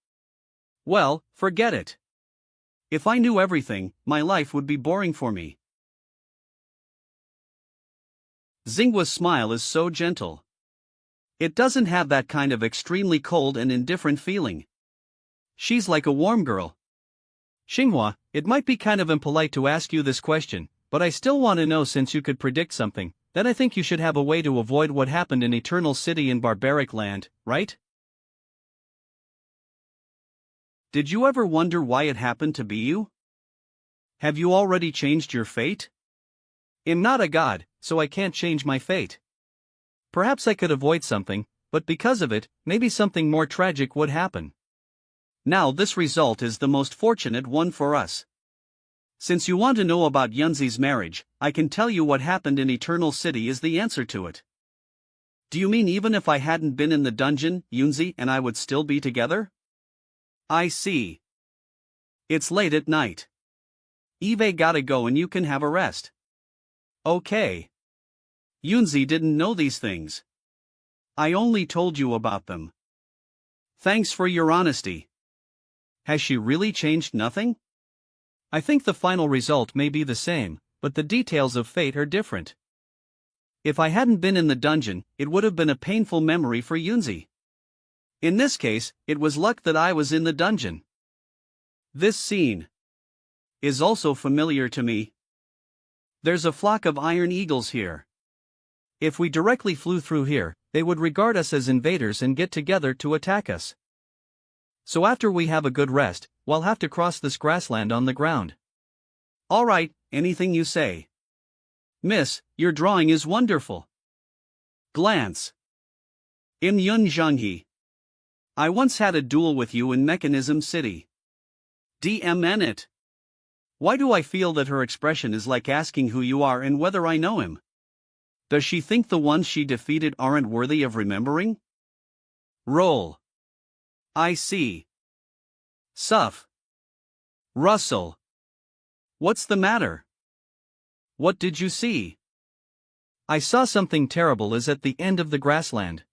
Well, forget it. If I knew everything, my life would be boring for me. Xinghua's smile is so gentle. It doesn't have that kind of extremely cold and indifferent feeling. She's like a warm girl. Xinghua, it might be kind of impolite to ask you this question, but I still want to know, since you could predict something, then I think you should have a way to avoid what happened in Eternal City in Barbaric Land, right? Did you ever wonder why it happened to be you? Have you already changed your fate? I'm not a god, so I can't change my fate. Perhaps I could avoid something, but because of it, maybe something more tragic would happen. Now this result is the most fortunate one for us. Since you want to know about Yunzi's marriage, I can tell you what happened in Eternal City is the answer to it. Do you mean even if I hadn't been in the dungeon, Yunzi and I would still be together? I see. It's late at night. Eve gotta go and you can have a rest. Okay. Yunzi didn't know these things. I only told you about them. Thanks for your honesty. Has she really changed nothing? I think the final result may be the same, but the details of fate are different. If I hadn't been in the dungeon, it would have been a painful memory for Yunzi. In this case, it was luck that I was in the dungeon. This scene is also familiar to me. There's a flock of iron eagles here. If we directly flew through here, they would regard us as invaders and get together to attack us. So after we have a good rest, we'll have to cross this grassland on the ground. All right, anything you say. Miss, your drawing is wonderful. Glance. Im Yun Zhanghe. I once had a duel with you in Mechanism City. DMN it. Why do I feel that her expression is like asking who you are and whether I know him? Does she think the ones she defeated aren't worthy of remembering? Roll. I see. Suff. Russell. What's the matter? What did you see? I saw something terrible is at the end of the grassland.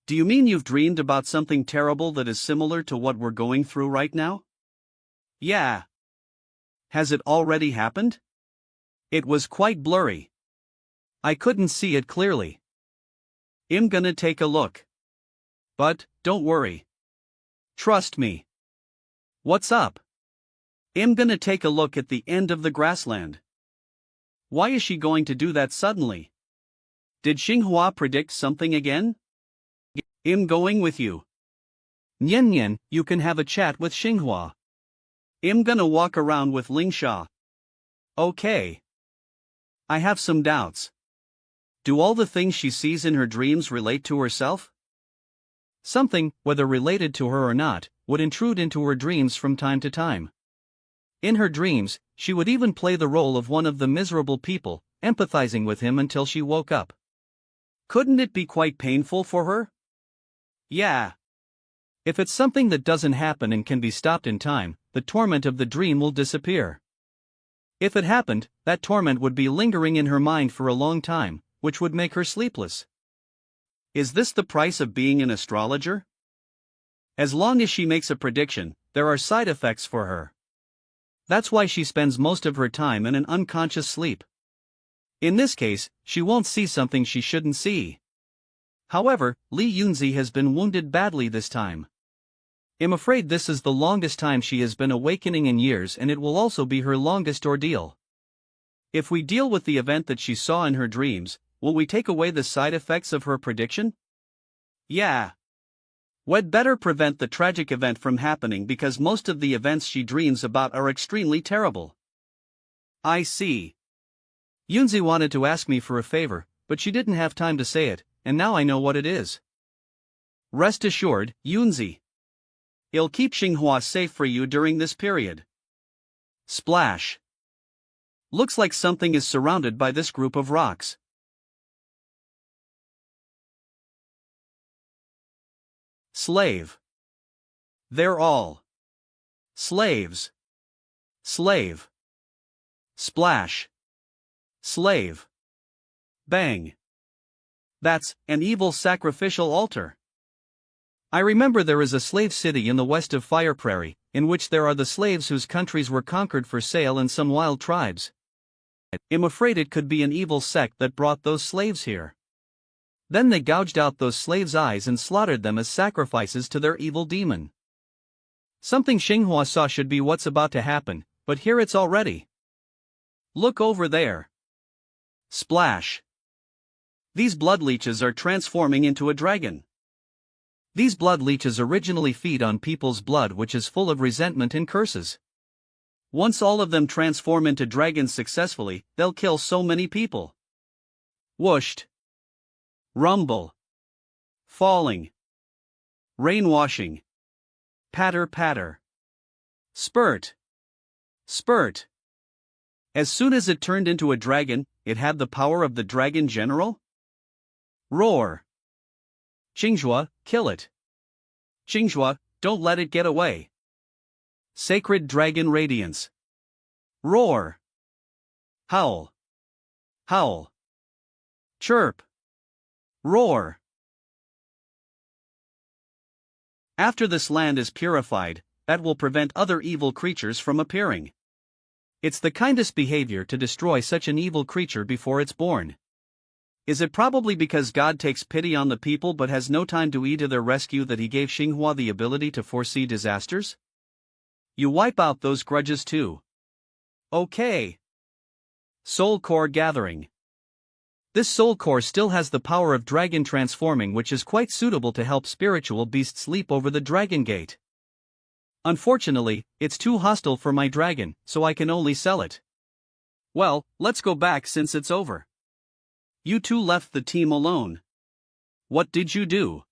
Do you mean you've dreamed about something terrible that is similar to what we're going through right now? Yeah. Has it already happened? It was quite blurry. I couldn't see it clearly. I'm gonna take a look. But, don't worry. Trust me. What's up? I'm gonna take a look at the end of the grassland. Why is she going to do that suddenly? Did Xinghua predict something again? I'm going with you. Nian Nian, you can have a chat with Xinghua. I'm gonna walk around with Lingsha. Okay. I have some doubts. Do all the things she sees in her dreams relate to herself? Something, whether related to her or not, would intrude into her dreams from time to time. In her dreams, she would even play the role of one of the miserable people, empathizing with him until she woke up. Couldn't it be quite painful for her? Yeah. If it's something that doesn't happen and can be stopped in time, the torment of the dream will disappear. If it happened, that torment would be lingering in her mind for a long time, which would make her sleepless. Is this the price of being an astrologer? As long as she makes a prediction, there are side effects for her. That's why she spends most of her time in an unconscious sleep. In this case, she won't see something she shouldn't see. However, Li Yunzi has been wounded badly this time. I'm afraid this is the longest time she has been awakening in years, and it will also be her longest ordeal. If we deal with the event that she saw in her dreams, will we take away the side effects of her prediction? Yeah. We'd better prevent the tragic event from happening because most of the events she dreams about are extremely terrible. I see. Yunzi wanted to ask me for a favor, but she didn't have time to say it, and now I know what it is. Rest assured, Yunzi. I'll keep Xinghua safe for you during this period. Splash. Looks like something is surrounded by this group of rocks. Slave. They're all slaves. Slave. Splash. Slave. Bang. That's an evil sacrificial altar. I remember there is a slave city in the west of Fire Prairie, in which there are the slaves whose countries were conquered for sale and some wild tribes. I'm afraid it could be an evil sect that brought those slaves here. Then they gouged out those slaves' eyes and slaughtered them as sacrifices to their evil demon. Something Xinghua saw should be what's about to happen, but here it's already. Look over there. Splash. These blood leeches are transforming into a dragon. These blood leeches originally feed on people's blood, which is full of resentment and curses. Once all of them transform into dragons successfully, they'll kill so many people. Whooshed. Rumble. Falling. Rainwashing. Patter patter. Spurt. Spurt. As soon as it turned into a dragon, it had the power of the dragon general? Roar. Qingzhua, kill it. Qingzhua, don't let it get away. Sacred dragon radiance. Roar. Howl. Howl. Chirp. Roar. After this land is purified, that will prevent other evil creatures from appearing. It's the kindest behavior to destroy such an evil creature before it's born. Is it probably because God takes pity on the people but has no time to either their rescue that he gave Xinghua the ability to foresee disasters? You wipe out those grudges too. Okay. Soul Core Gathering. This soul core still has the power of dragon transforming, which is quite suitable to help spiritual beasts leap over the dragon gate. Unfortunately, it's too hostile for my dragon, so I can only sell it. Well, let's go back since it's over. You two left the team alone. What did you do?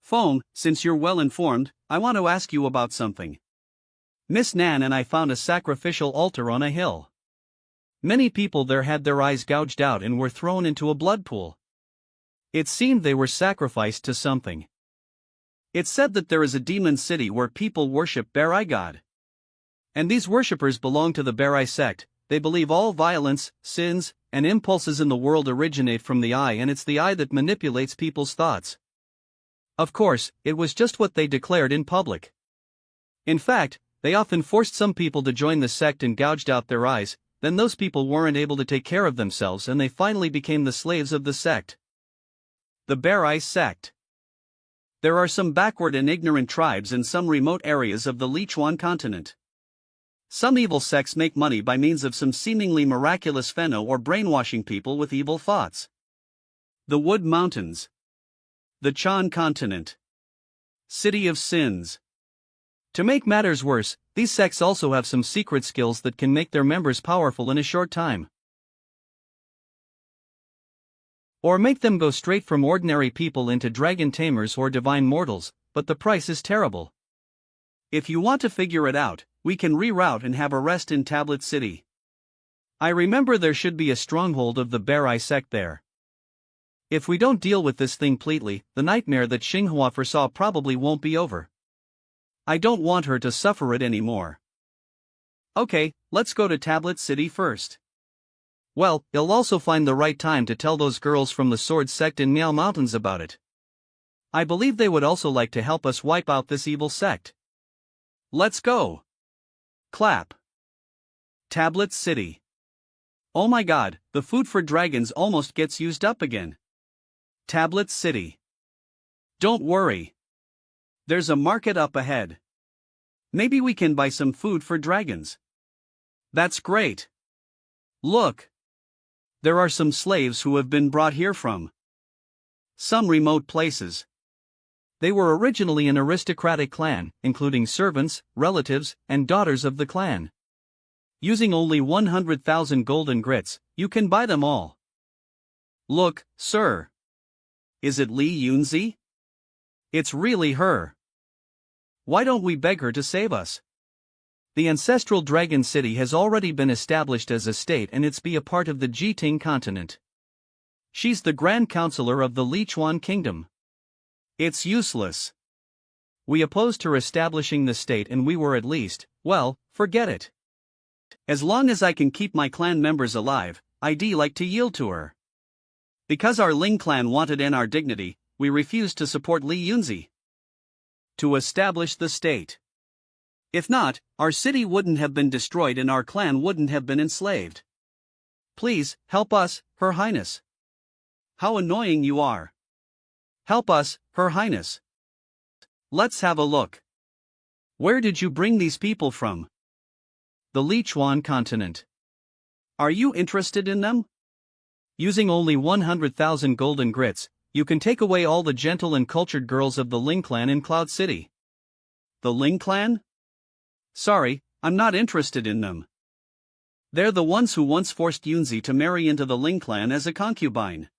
Feng, since you're well informed, I want to ask you about something. Miss Nan and I found a sacrificial altar on a hill. Many people there had their eyes gouged out and were thrown into a blood pool. It seemed they were sacrificed to something. It's said that there is a demon city where people worship Berai God. And these worshippers belong to the Berai sect. They believe all violence, sins, and impulses in the world originate from the eye, and it's the eye that manipulates people's thoughts. Of course, it was just what they declared in public. In fact, they often forced some people to join the sect and gouged out their eyes. Then those people weren't able to take care of themselves and they finally became the slaves of the sect. The Berai sect. There are some backward and ignorant tribes in some remote areas of the Lichuan continent. Some evil sects make money by means of some seemingly miraculous phenol or brainwashing people with evil thoughts. The Wood Mountains. The Chan Continent. City of Sins. To make matters worse, these sects also have some secret skills that can make their members powerful in a short time. Or make them go straight from ordinary people into dragon tamers or divine mortals, but the price is terrible. If you want to figure it out, we can reroute and have a rest in Tablet City. I remember there should be a stronghold of the Beggar sect there. If we don't deal with this thing completely, the nightmare that Xinghua foresaw probably won't be over. I don't want her to suffer it anymore. Okay, let's go to Tablet City first. Well, you'll also find the right time to tell those girls from the Sword sect in Miao Mountains about it. I believe they would also like to help us wipe out this evil sect. Let's go. Clap. Tablet City. Oh my god, the food for dragons almost gets used up again. Tablet City. Don't worry. There's a market up ahead. Maybe we can buy some food for dragons. That's great. Look. There are some slaves who have been brought here from some remote places. They were originally an aristocratic clan, including servants, relatives, and daughters of the clan. Using only 100,000 golden grits, you can buy them all. Look, sir. Is it Li Yunzi? It's really her. Why don't we beg her to save us? The ancestral dragon city has already been established as a state and it's be a part of the Jiting continent. She's the Grand Counselor of the Lichuan Kingdom. It's useless. We opposed her establishing the state and we were at least, well, forget it. As long as I can keep my clan members alive, I'd like to yield to her. Because our Ling clan wanted in our dignity, we refused to support Li Yunzi to establish the state. If not, our city wouldn't have been destroyed and our clan wouldn't have been enslaved. Please, help us, Her Highness. How annoying you are. Help us, Her Highness. Let's have a look. Where did you bring these people from? The Lichuan continent. Are you interested in them? Using only 100,000 golden grits, you can take away all the gentle and cultured girls of the Ling clan in Cloud City. The Ling clan? Sorry, I'm not interested in them. They're the ones who once forced Yunzi to marry into the Ling clan as a concubine.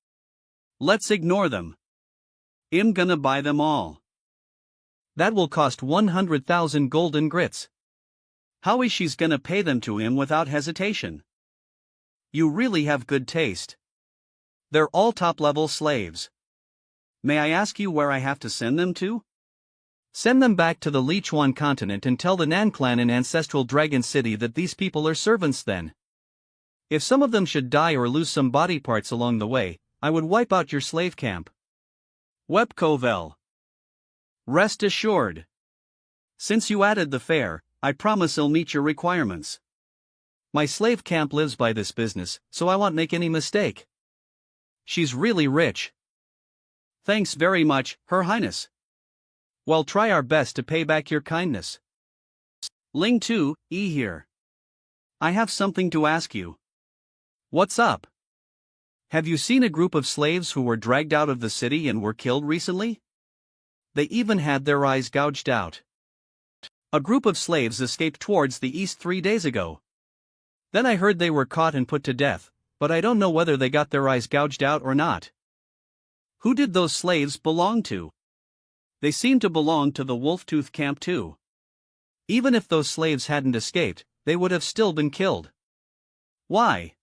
Let's ignore them. I'm gonna buy them all. That will cost 100,000 golden grits. How is she's gonna pay them to him without hesitation? You really have good taste. They're all top-level slaves. May I ask you where I have to send them to? Send them back to the Lichuan continent and tell the Nan clan in Ancestral Dragon City that these people are servants then. If some of them should die or lose some body parts along the way, I would wipe out your slave camp. Webcovel. Rest assured. Since you added the fare, I promise I'll meet your requirements. My slave camp lives by this business, so I won't make any mistake. She's really rich. Thanks very much, Her Highness. We'll try our best to pay back your kindness. Ling 2, E here. I have something to ask you. What's up? Have you seen a group of slaves who were dragged out of the city and were killed recently? They even had their eyes gouged out. A group of slaves escaped towards the east 3 days ago. Then I heard they were caught and put to death, but I don't know whether they got their eyes gouged out or not. Who did those slaves belong to? They seem to belong to the Wolftooth camp too. Even if those slaves hadn't escaped, they would have still been killed. Why?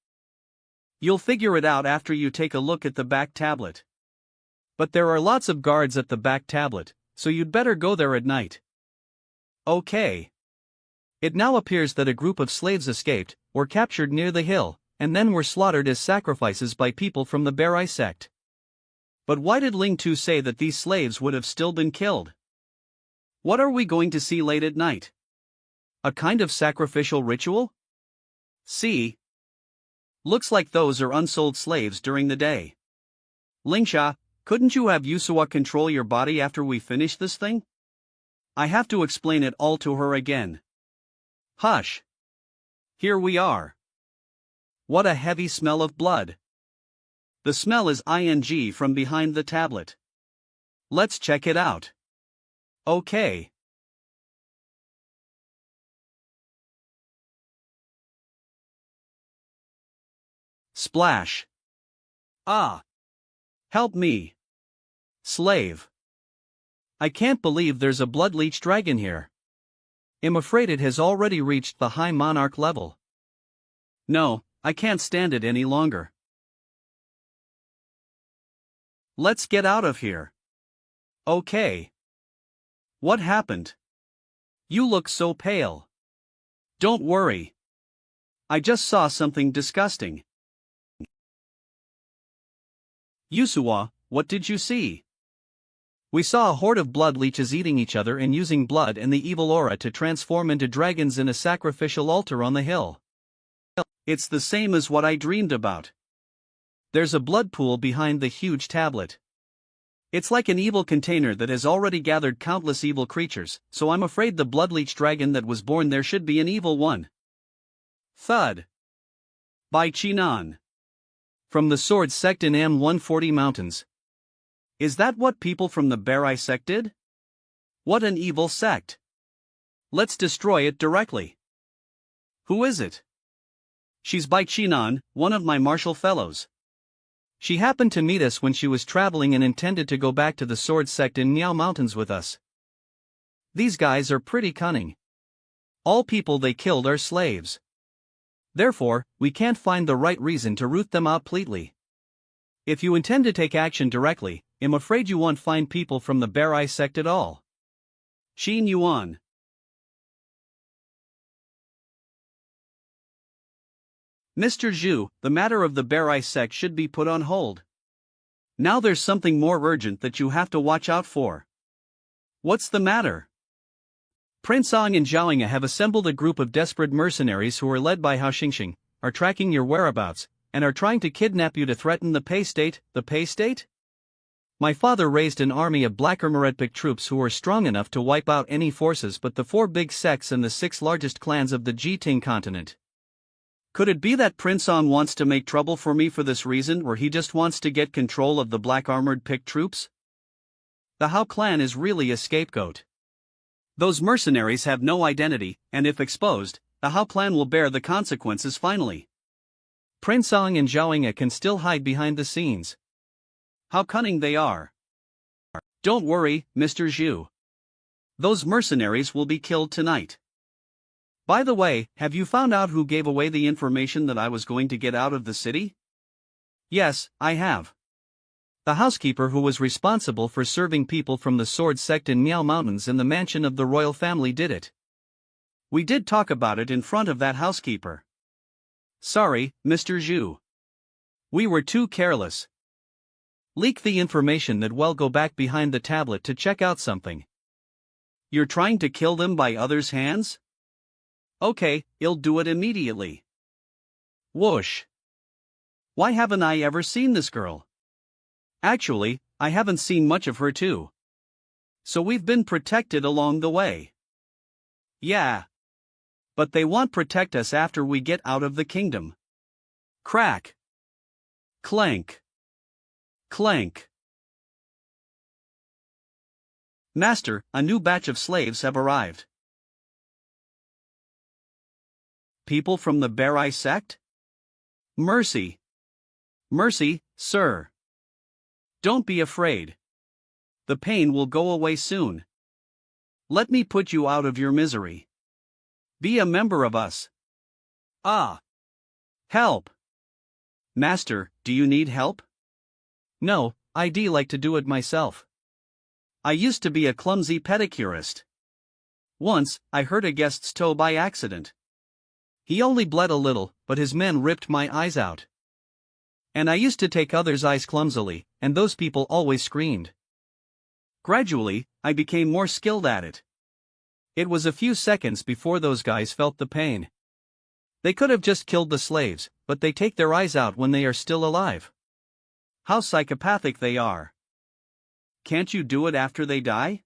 You'll figure it out after you take a look at the back tablet. But there are lots of guards at the back tablet, so you'd better go there at night. Okay. It now appears that a group of slaves escaped, were captured near the hill, and then were slaughtered as sacrifices by people from the Beggar sect. But why did Ling 2 say that these slaves would have still been killed? What are we going to see late at night? A kind of sacrificial ritual? See? Looks like those are unsold slaves during the day. Lingsha, couldn't you have Yusua control your body after we finish this thing? I have to explain it all to her again. Hush. Here we are. What a heavy smell of blood. The smell is ing from behind the tablet. Let's check it out. Okay. Splash. Ah! Help me. Slave. I can't believe there's a blood-leech dragon here. I'm afraid it has already reached the high monarch level. No, I can't stand it any longer. Let's get out of here. Okay. What happened? You look so pale. Don't worry. I just saw something disgusting. Yusuwa, what did you see? We saw a horde of blood leeches eating each other and using blood and the evil aura to transform into dragons in a sacrificial altar on the hill. It's the same as what I dreamed about. There's a blood pool behind the huge tablet. It's like an evil container that has already gathered countless evil creatures, so I'm afraid the bloodleech dragon that was born there should be an evil one. Thud. By Chinan. From the Sword Sect in M140 Mountains. Is that what people from the Berai sect did? What an evil sect. Let's destroy it directly. Who is it? She's Bai Chinan, one of my martial fellows. She happened to meet us when she was traveling and intended to go back to the Sword Sect in Miao Mountains with us. These guys are pretty cunning. All people they killed are slaves. Therefore, we can't find the right reason to root them out completely. If you intend to take action directly, I'm afraid you won't find people from the Berai sect at all. Xin Yuan. Mr. Zhu, the matter of the Berai sect should be put on hold. Now there's something more urgent that you have to watch out for. What's the matter? Prince Ong and Zhaoying have assembled a group of desperate mercenaries who are led by Hao Xingxing, are tracking your whereabouts, and are trying to kidnap you to threaten the Pei State. The Pei State? My father raised an army of Black Meredpic troops who are strong enough to wipe out any forces but the 4 big sects and the 6 largest clans of the Jiting continent. Could it be that Prince Ong wants to make trouble for me for this reason, or he just wants to get control of the Black Armored Pick troops? The Hao clan is really a scapegoat. Those mercenaries have no identity, and if exposed, the Hao clan will bear the consequences finally. Prince Ong and Zhaoying can still hide behind the scenes. How cunning they are. Don't worry, Mr. Zhu. Those mercenaries will be killed tonight. By the way, have you found out who gave away the information that I was going to get out of the city? Yes, I have. The housekeeper who was responsible for serving people from the Sword Sect in Miao Mountains in the mansion of the royal family did it. We did talk about it in front of that housekeeper. Sorry, Mr. Zhu. We were too careless. Leak the information that we'll go back behind the tablet to check out something. You're trying to kill them by others' hands? Okay, I'll do it immediately. Whoosh. Why haven't I ever seen this girl? Actually, I haven't seen much of her too. So we've been protected along the way. Yeah. But they won't protect us after we get out of the kingdom. Crack. Clank. Clank. Master, a new batch of slaves have arrived. People from the Berai sect? Mercy. Mercy, sir. Don't be afraid. The pain will go away soon. Let me put you out of your misery. Be a member of us. Ah. Help. Master, do you need help? No, I'd like to do it myself. I used to be a clumsy pedicurist. Once, I hurt a guest's toe by accident. He only bled a little, but his men ripped my eyes out. And I used to take others' eyes clumsily, and those people always screamed. Gradually, I became more skilled at it. It was a few seconds before those guys felt the pain. They could have just killed the slaves, but they take their eyes out when they are still alive. How psychopathic they are. Can't you do it after they die?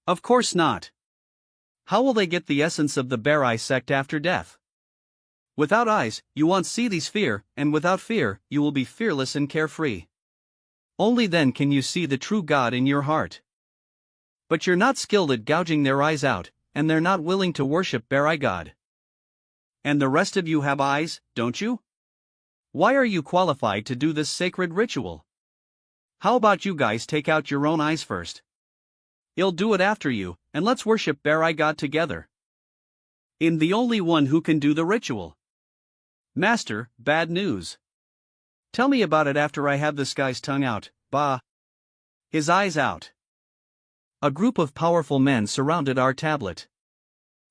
Of course not. How will they get the essence of the Berai sect after death? Without eyes, you won't see these fear, and without fear, you will be fearless and carefree. Only then can you see the true God in your heart. But you're not skilled at gouging their eyes out, and they're not willing to worship Beggar God. And the rest of you have eyes, don't you? Why are you qualified to do this sacred ritual? How about you guys take out your own eyes first? I'll do it after you, and let's worship Beggar God together. I'm the only one who can do the ritual. Master, bad news. Tell me about it after I have this guy's tongue out, his eyes out. A group of powerful men surrounded our tablet.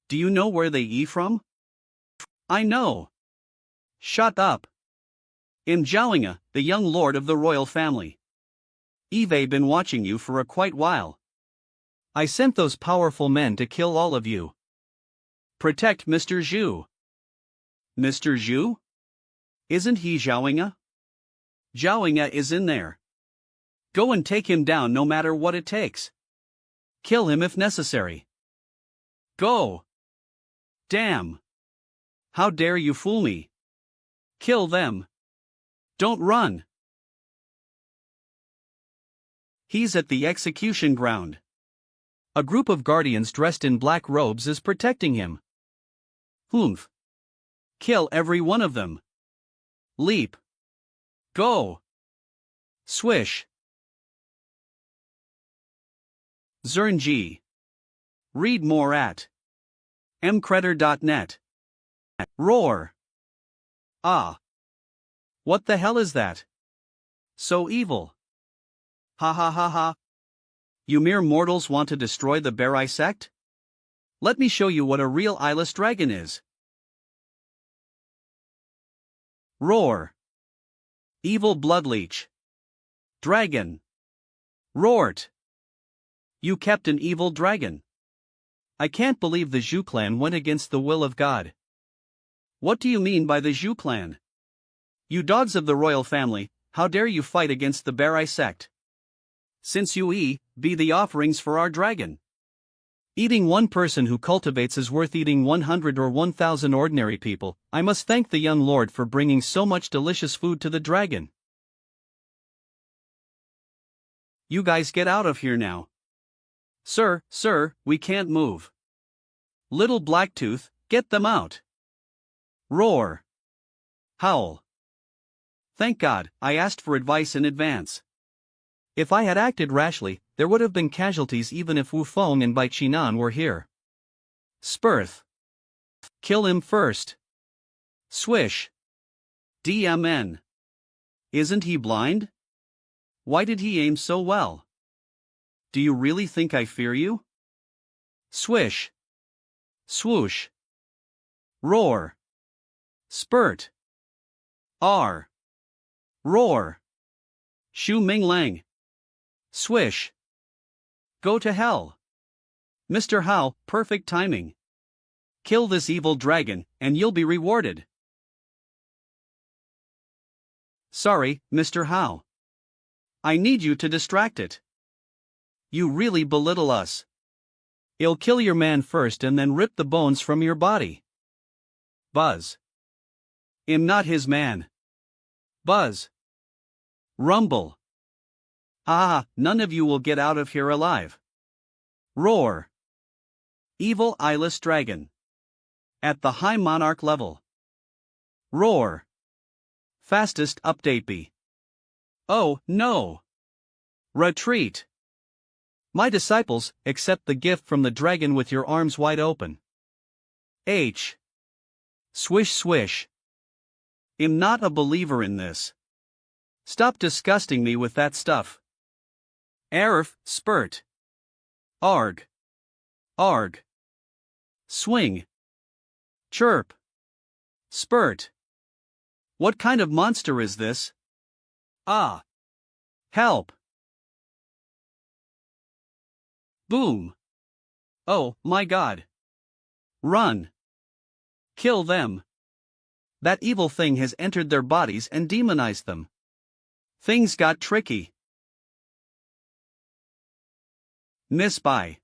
Do you know where they eat from? I know. Shut up. I'm Zhaoinga, the young lord of the royal family. I've been watching you for quite while. I sent those powerful men to kill all of you. Protect Mr. Zhu. Mr. Zhu? Isn't he Zhaoinga? Zhaoinga is in there. Go and take him down no matter what it takes. Kill him if necessary. Go. Damn. How dare you fool me? Kill them. Don't run. He's at the execution ground. A group of guardians dressed in black robes is protecting him. Humph. Kill every one of them. Leap. Go. Swish. Zernji. Read more at mcreditor.net. Roar. Ah. What the hell is that? So evil. Ha ha ha ha. You mere mortals want to destroy the Beggar sect? Let me show you what a real eyeless dragon is. Roar. Evil bloodleech. Dragon. Roart. You kept an evil dragon. I can't believe the Zhu clan went against the will of God. What do you mean by the Zhu clan? You dogs of the royal family, how dare you fight against the Beggar sect? Since you be the offerings for our dragon. Eating one person who cultivates is worth eating 100 or 1,000 ordinary people. I must thank the young lord for bringing so much delicious food to the dragon. You guys get out of here now. Sir, we can't move. Little Blacktooth, get them out. Roar. Howl. Thank God, I asked for advice in advance. If I had acted rashly, there would have been casualties even if Wu Feng and Bai Qinan were here. Spurth. Kill him first. Swish. DMN. Isn't he blind? Why did he aim so well? Do you really think I fear you? Swish. Swoosh. Roar. Spurt. R. Roar. Shu Ming Lang. Swish. Go to hell. Mr. Hao, perfect timing. Kill this evil dragon, and you'll be rewarded. Sorry, Mr. Hao. I need you to distract it. You really belittle us. I'll kill your man first and then rip the bones from your body. Buzz. I'm not his man. Buzz. Rumble. None of you will get out of here alive. Roar. Evil eyeless dragon. At the high monarch level. Roar. Fastest update B. Oh, no. Retreat. My disciples, accept the gift from the dragon with your arms wide open. H. Swish swish. I'm not a believer in this. Stop disgusting me with that stuff. Arf, spurt. Arg. Arg. Swing. Chirp. Spurt. What kind of monster is this? Ah. Help. Boom. Oh, my God. Run. Kill them. That evil thing has entered their bodies and demonized them. Things got tricky. Miss by.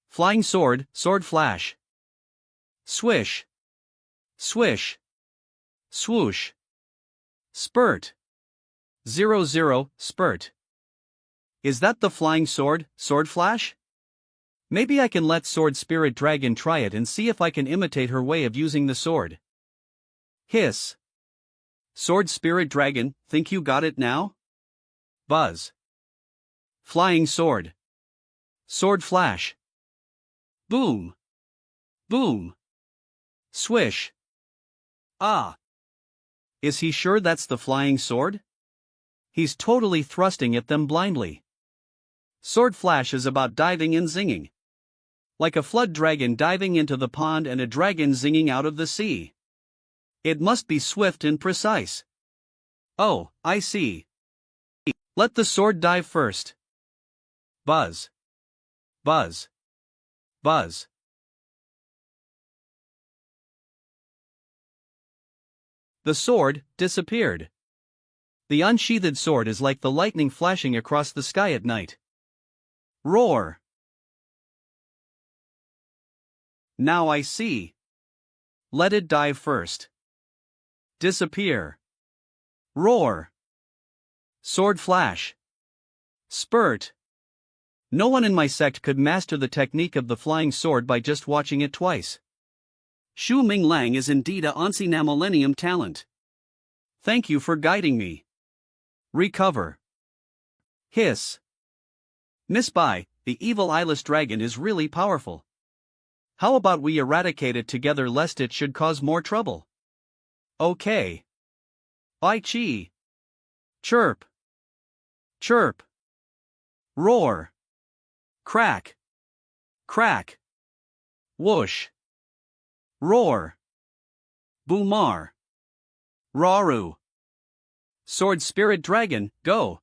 Flying sword, sword flash. Swish. Swish. Swoosh. Spurt. 00, spurt. Is that the flying sword, Sword Flash? Maybe I can let Sword Spirit Dragon try it and see if I can imitate her way of using the sword. Hiss. Sword Spirit Dragon, think you got it now? Buzz. Flying sword. Sword Flash. Boom. Boom. Swish. Ah. Is he sure that's the flying sword? He's totally thrusting at them blindly. Sword Flash is about diving and zinging. Like a flood dragon diving into the pond and a dragon zinging out of the sea. It must be swift and precise. Oh, I see. Let the sword dive first. Buzz. Buzz. Buzz. The sword disappeared. The unsheathed sword is like the lightning flashing across the sky at night. Roar. Now I see. Let it dive first. Disappear. Roar. Sword Flash. Spurt. No one in my sect could master the technique of the flying sword by just watching it twice. Xu Ming Lang is indeed a Ancina Millennium talent. Thank you for guiding me. Recover. Hiss. Miss Bai, the evil eyeless dragon is really powerful. How about we eradicate it together lest it should cause more trouble? Okay. Ai Chi. Chirp. Chirp. Roar. Crack. Crack. Whoosh. Roar. Boomar. Raru. Sword Spirit Dragon, go.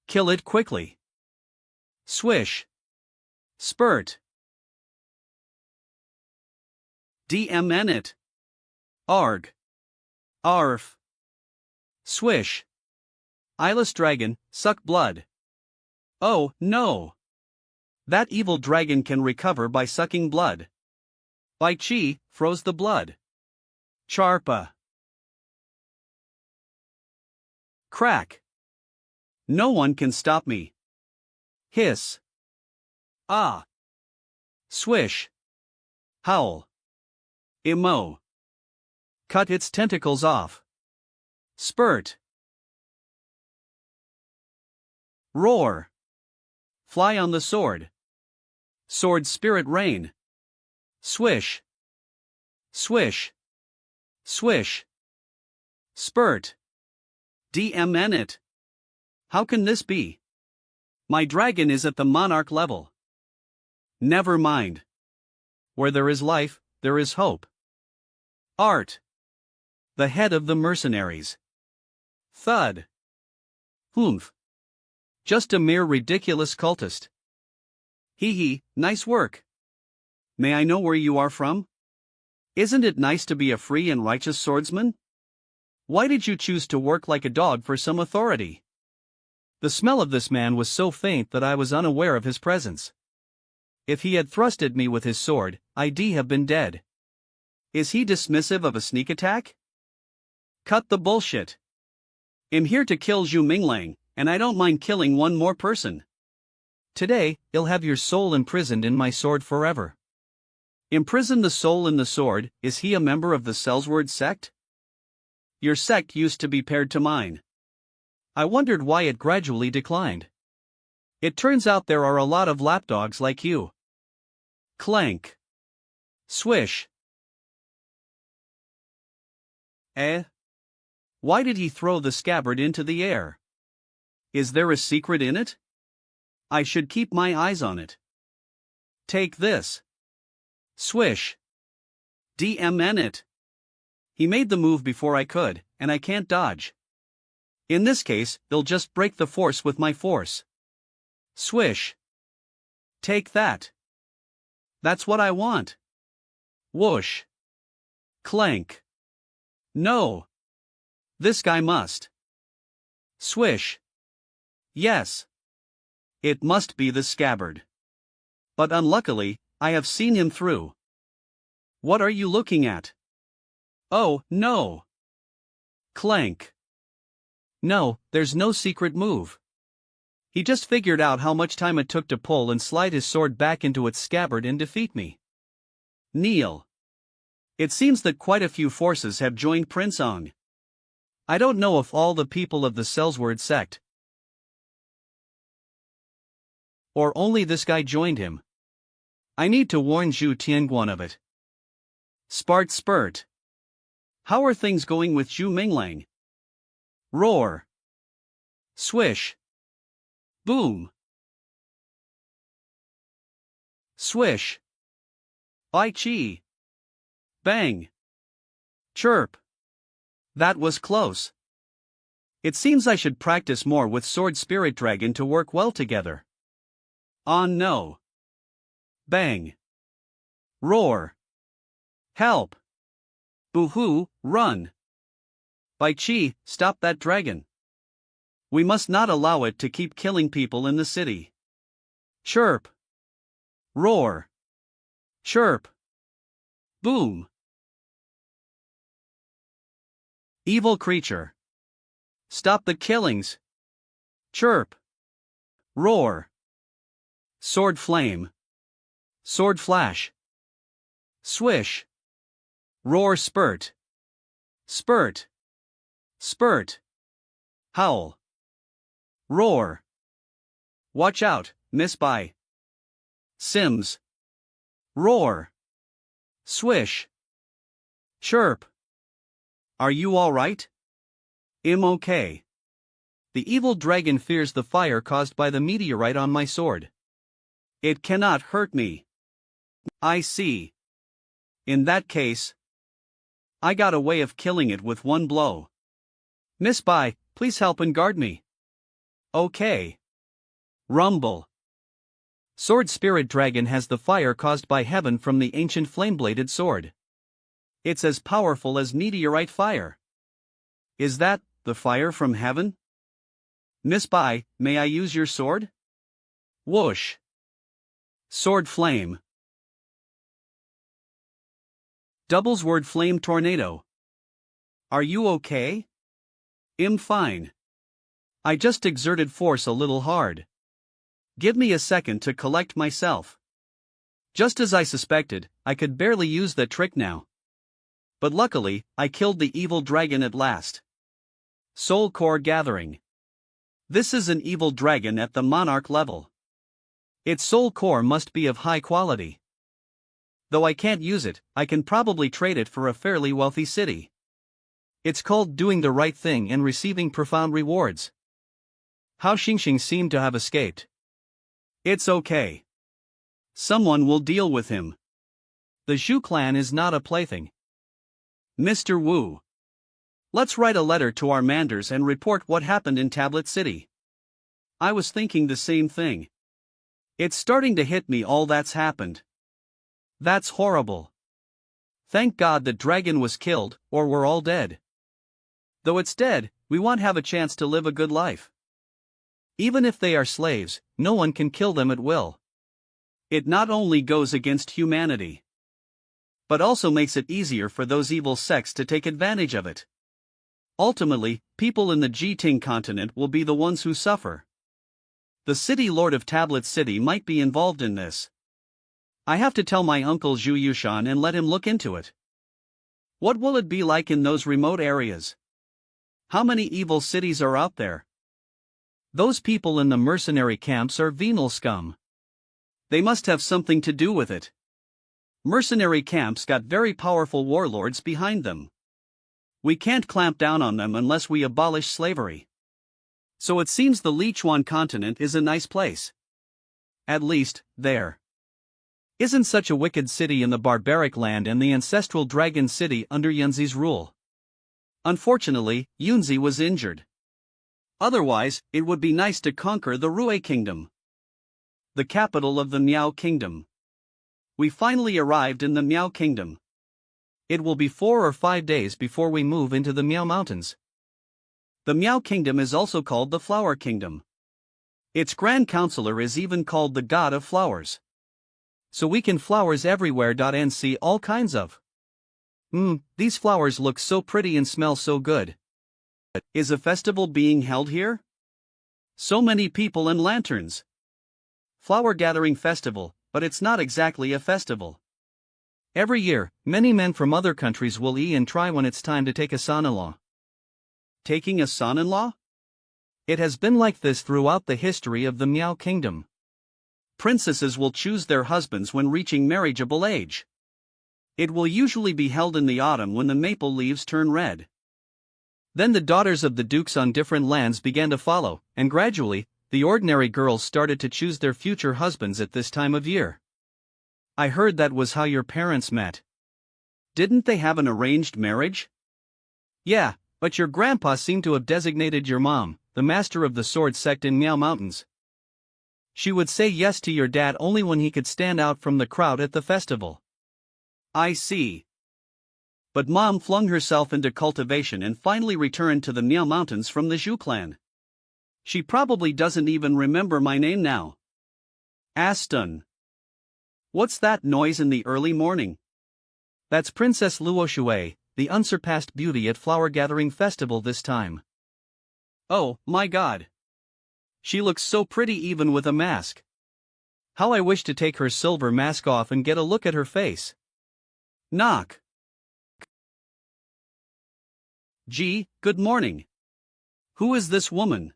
Kill it quickly. Swish. Spurt. DMN it. Arg. Arf. Swish. Eyeless dragon, suck blood. Oh, no. That evil dragon can recover by sucking blood. Bai Chi froze the blood. Charpa. Crack. No one can stop me. Hiss. Ah. Swish. Howl. Emo. Cut its tentacles off. Spurt. Roar. Fly on the sword. Sword Spirit Rain. Swish. Swish. Swish. Spurt. DMN it. How can this be? My dragon is at the monarch level. Never mind. Where there is life, there is hope. Art. The head of the mercenaries. Thud. Humph. Just a mere ridiculous cultist. Hee hee, nice work. May I know where you are from? Isn't it nice to be a free and righteous swordsman? Why did you choose to work like a dog for some authority? The smell of this man was so faint that I was unaware of his presence. If he had thrusted me with his sword, I'd have been dead. Is he dismissive of a sneak attack? Cut the bullshit. I'm here to kill Xu Minglang, and I don't mind killing one more person. Today, you'll have your soul imprisoned in my sword forever. Imprison the soul in the sword, is he a member of the Sellsword sect? Your sect used to be paired to mine. I wondered why it gradually declined. It turns out there are a lot of lapdogs like you. Clank. Swish. Eh? Why did he throw the scabbard into the air? Is there a secret in it? I should keep my eyes on it. Take this. Swish. DMN it. He made the move before I could, and I can't dodge. In this case, they'll just break the force with my force. Swish. Take that. That's what I want. Whoosh. Clank. No. This guy must. Swish. Yes. It must be the scabbard. But unluckily, I have seen him through. What are you looking at? Oh, no. Clank. No, there's no secret move. He just figured out how much time it took to pull and slide his sword back into its scabbard and defeat me. Kneel. It seems that quite a few forces have joined Prince Ong. I don't know if all the people of the Sellsword sect, or only this guy joined him. I need to warn Zhu Tianguan of it. Spurt. How are things going with Zhu Minglang? Roar. Swish. Boom. Swish. Ai chi. Bang. Chirp. That was close. It seems I should practice more with Sword Spirit Dragon to work well together. On no. Bang. Roar. Help. Boo-hoo, run. Bai Chi, stop that dragon. We must not allow it to keep killing people in the city. Chirp. Roar. Chirp. Boom. Evil creature. Stop the killings. Chirp. Roar. Sword flame. Sword flash. Swish. Roar spurt. Spurt. Spurt. Howl. Roar. Watch out, miss by. Sims. Roar. Swish. Chirp. Are you alright? I'm okay. The evil dragon fears the fire caused by the meteorite on my sword. It cannot hurt me. I see. In that case, I got a way of killing it with one blow. Miss Bai, please help and guard me. Okay. Rumble. Sword Spirit Dragon has the fire caused by heaven from the ancient flame-bladed sword. It's as powerful as meteorite fire. Is that the fire from heaven? Miss Bai, may I use your sword? Whoosh. Sword flame. Doubles word flame tornado. Are you okay? I'm fine. I just exerted force a little hard. Give me a second to collect myself. Just as I suspected, I could barely use that trick now. But luckily, I killed the evil dragon at last. Soul Core Gathering. This is an evil dragon at the monarch level. Its soul core must be of high quality. Though I can't use it, I can probably trade it for a fairly wealthy city. It's called doing the right thing and receiving profound rewards. Hao Xingxing seemed to have escaped. It's okay. Someone will deal with him. The Zhu clan is not a plaything. Mr. Wu. Let's write a letter to our manders and report what happened in Tablet City. I was thinking the same thing. It's starting to hit me all that's happened. That's horrible. Thank God the dragon was killed, or we're all dead. Though it's dead, we won't have a chance to live a good life. Even if they are slaves, no one can kill them at will. It not only goes against humanity, but also makes it easier for those evil sects to take advantage of it. Ultimately, people in the Jiting continent will be the ones who suffer. The city lord of Tablet City might be involved in this. I have to tell my uncle Zhu Yushan and let him look into it. What will it be like in those remote areas? How many evil cities are out there? Those people in the mercenary camps are venal scum. They must have something to do with it. Mercenary camps got very powerful warlords behind them. We can't clamp down on them unless we abolish slavery. So it seems the Lichuan continent is a nice place. At least, there isn't such a wicked city in the barbaric land and the ancestral dragon city under Yunzi's rule. Unfortunately, Yunzi was injured. Otherwise, it would be nice to conquer the Rue Kingdom, the capital of the Miao Kingdom. We finally arrived in the Miao Kingdom. It will be 4 or 5 days before we move into the Miao Mountains. The Miao Kingdom is also called the Flower Kingdom. Its Grand Counselor is even called the God of Flowers. So we can flowers everywhere and see all kinds of. These flowers look so pretty and smell so good. Is a festival being held here? So many people and lanterns. Flower gathering festival, but it's not exactly a festival. Every year, many men from other countries will and try when it's time to take a son-in-law. Taking a son-in-law? It has been like this throughout the history of the Miao Kingdom. Princesses will choose their husbands when reaching marriageable age. It will usually be held in the autumn when the maple leaves turn red. Then the daughters of the dukes on different lands began to follow, and gradually, the ordinary girls started to choose their future husbands at this time of year. I heard that was how your parents met. Didn't they have an arranged marriage? Yeah, but your grandpa seemed to have designated your mom, the master of the sword sect in Miao Mountains. She would say yes to your dad only when he could stand out from the crowd at the festival. I see. But Mom flung herself into cultivation and finally returned to the Miao Mountains from the Zhu clan. She probably doesn't even remember my name now. Aston. What's that noise in the early morning? That's Princess Luo Shui, the unsurpassed beauty at flower gathering festival this time. Oh, my God. She looks so pretty even with a mask. How I wish to take her silver mask off and get a look at her face. Knock. Gee, good morning. Who is this woman?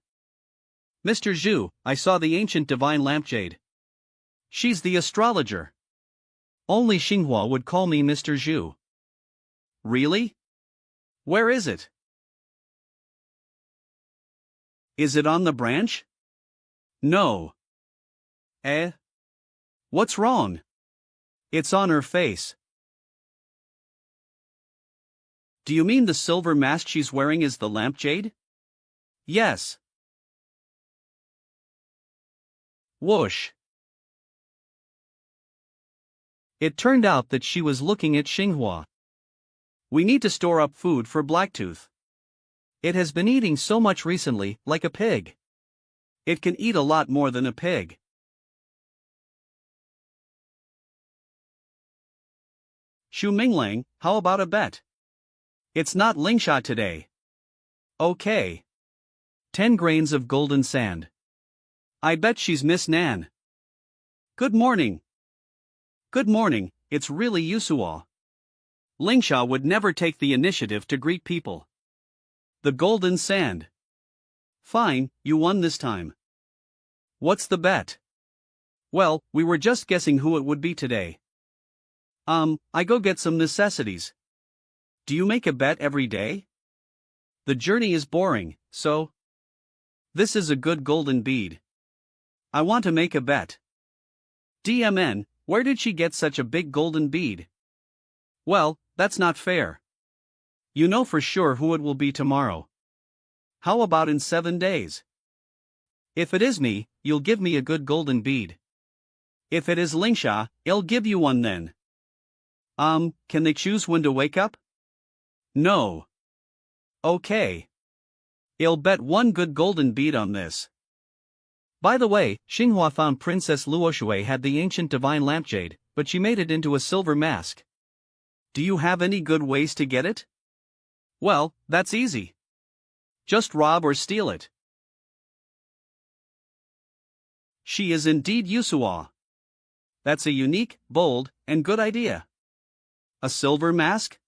Mr. Zhu, I saw the ancient divine lampshade. She's the astrologer. Only Xinhua would call me Mr. Zhu. Really? Where is it? Is it on the branch? No. Eh? What's wrong? It's on her face. Do you mean the silver mask she's wearing is the lampshade? Yes. Whoosh. It turned out that she was looking at Xinhua. We need to store up food for Blacktooth. It has been eating so much recently, like a pig. It can eat a lot more than a pig. Xu Minglang, how about a bet? It's not Lingsha today. Okay. 10 grains of golden sand. I bet she's Miss Nan. Good morning. Good morning, it's really Yusuo. Lingsha would never take the initiative to greet people. The golden sand. Fine, you won this time. What's the bet? Well, we were just guessing who it would be today. I go get some necessities. Do you make a bet every day? The journey is boring, so. This is a good golden bead. I want to make a bet. DMN, where did she get such a big golden bead? Well, that's not fair. You know for sure who it will be tomorrow. How about in 7 days? If it is me, you'll give me a good golden bead. If it is Lingsha, I'll give you one then. Can they choose when to wake up? No. Okay. I'll bet one good golden bead on this. By the way, Xinhua found Princess Luoshui had the ancient divine lampshade, but she made it into a silver mask. Do you have any good ways to get it? Well, that's easy. Just rob or steal it. She is indeed Yusuo. That's a unique, bold, and good idea. A silver mask?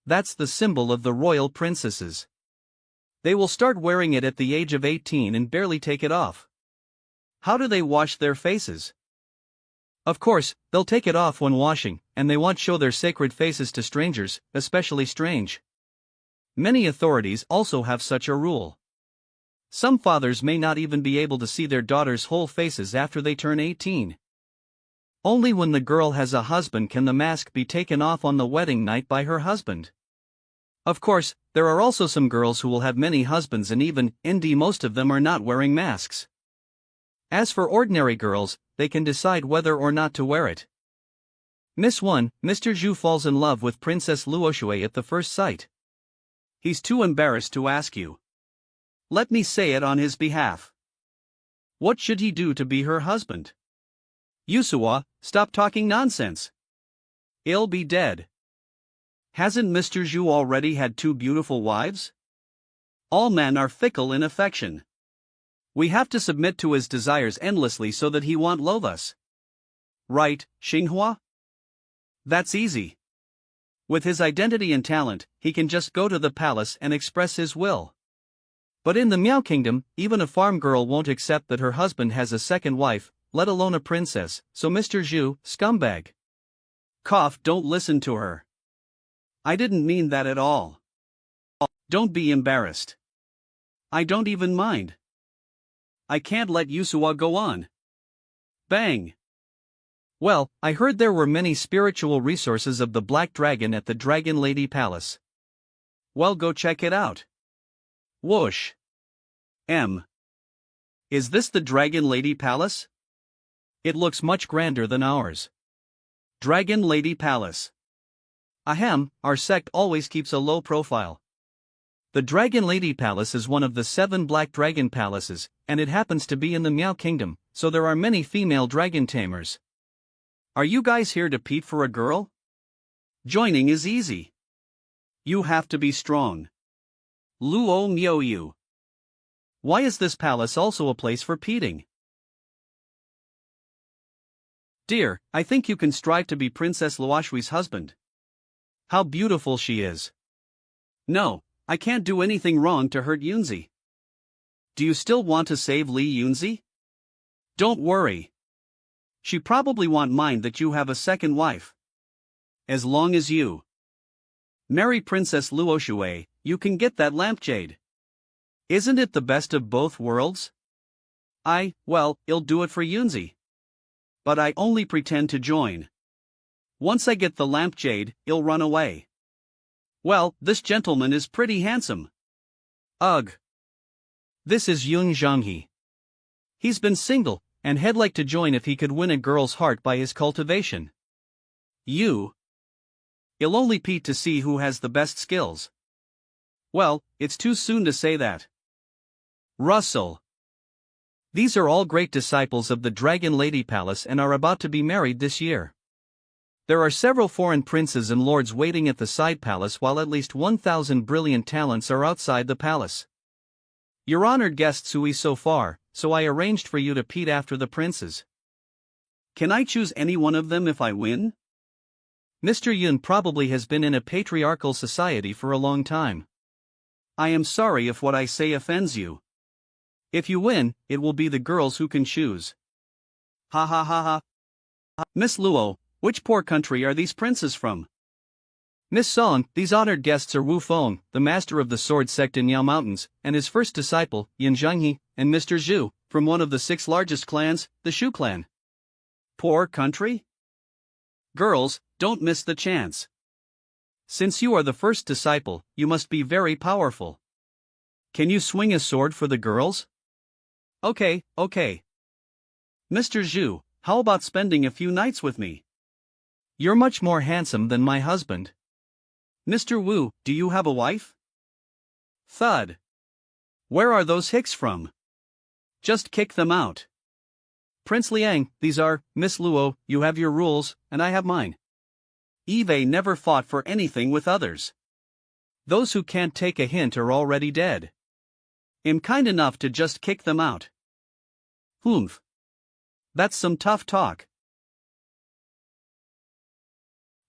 That's the symbol of the royal princesses. They will start wearing it at the age of 18 and barely take it off. How do they wash their faces? Of course, they'll take it off when washing, and they won't show their sacred faces to strangers, especially strange. Many authorities also have such a rule. Some fathers may not even be able to see their daughters' whole faces after they turn 18. Only when the girl has a husband can the mask be taken off on the wedding night by her husband. Of course, there are also some girls who will have many husbands, and even, indeed most of them are not wearing masks. As for ordinary girls, they can decide whether or not to wear it. Miss 1, Mr. Zhu falls in love with Princess Luoshui at the first sight. He's too embarrassed to ask you. Let me say it on his behalf. What should he do to be her husband? Yusua, stop talking nonsense. I'll be dead. Hasn't Mr. Zhu already had 2 beautiful wives? All men are fickle in affection. We have to submit to his desires endlessly so that he won't loathe us. Right, Xinghua? That's easy. With his identity and talent, he can just go to the palace and express his will. But in the Miao Kingdom, even a farm girl won't accept that her husband has a second wife, let alone a princess, so Mr. Zhu, scumbag. Cough, don't listen to her. I didn't mean that at all. Don't be embarrassed. I don't even mind. I can't let Yusua go on. Bang. Well, I heard there were many spiritual resources of the Black Dragon at the Dragon Lady Palace. Well, go check it out. Whoosh. Is this the Dragon Lady Palace? It looks much grander than ours. Dragon Lady Palace. Ahem, our sect always keeps a low profile. The Dragon Lady Palace is one of the 7 Black Dragon Palaces, and it happens to be in the Miao Kingdom, so there are many female dragon tamers. Are you guys here to compete for a girl? Joining is easy. You have to be strong. Luo Miao Yu. Why is this palace also a place for competing? Dear, I think you can strive to be Princess Luoshui's husband. How beautiful she is. No, I can't do anything wrong to hurt Yunzi. Do you still want to save Li Yunzi? Don't worry. She probably won't mind that you have a second wife. As long as you marry Princess Luoshui, you can get that lampshade. Isn't it the best of both worlds? Well, I'll do it for Yunzi. But I only pretend to join. Once I get the lampshade, I'll run away. Well, this gentleman is pretty handsome. Ugh. This is Yun Zhanghe. He's been single, and he'd like to join if he could win a girl's heart by his cultivation. I'll only compete to see who has the best skills. Well, it's too soon to say that. Russell. These are all great disciples of the Dragon Lady Palace and are about to be married this year. There are several foreign princes and lords waiting at the side palace while at least 1,000 brilliant talents are outside the palace. You're honored guests Sui so far, so I arranged for you to compete after the princes. Can I choose any one of them if I win? Mr. Yun probably has been in a patriarchal society for a long time. I am sorry if what I say offends you. If you win, it will be the girls who can choose. Ha ha ha ha. Miss Luo, which poor country are these princes from? Miss Song, these honored guests are Wu Feng, the master of the sword sect in Yao Mountains, and his first disciple, Yin Zhanghe, and Mr. Zhu, from one of the 6 largest clans, the Shu clan. Poor country? Girls, don't miss the chance. Since you are the first disciple, you must be very powerful. Can you swing a sword for the girls? Okay. Mr. Zhu, how about spending a few nights with me? You're much more handsome than my husband. Mr. Wu, do you have a wife? Thud. Where are those hicks from? Just kick them out. Prince Liang, these are, Miss Luo, you have your rules, and I have mine. Eve never fought for anything with others. Those who can't take a hint are already dead. I'm kind enough to just kick them out. Humph. That's some tough talk.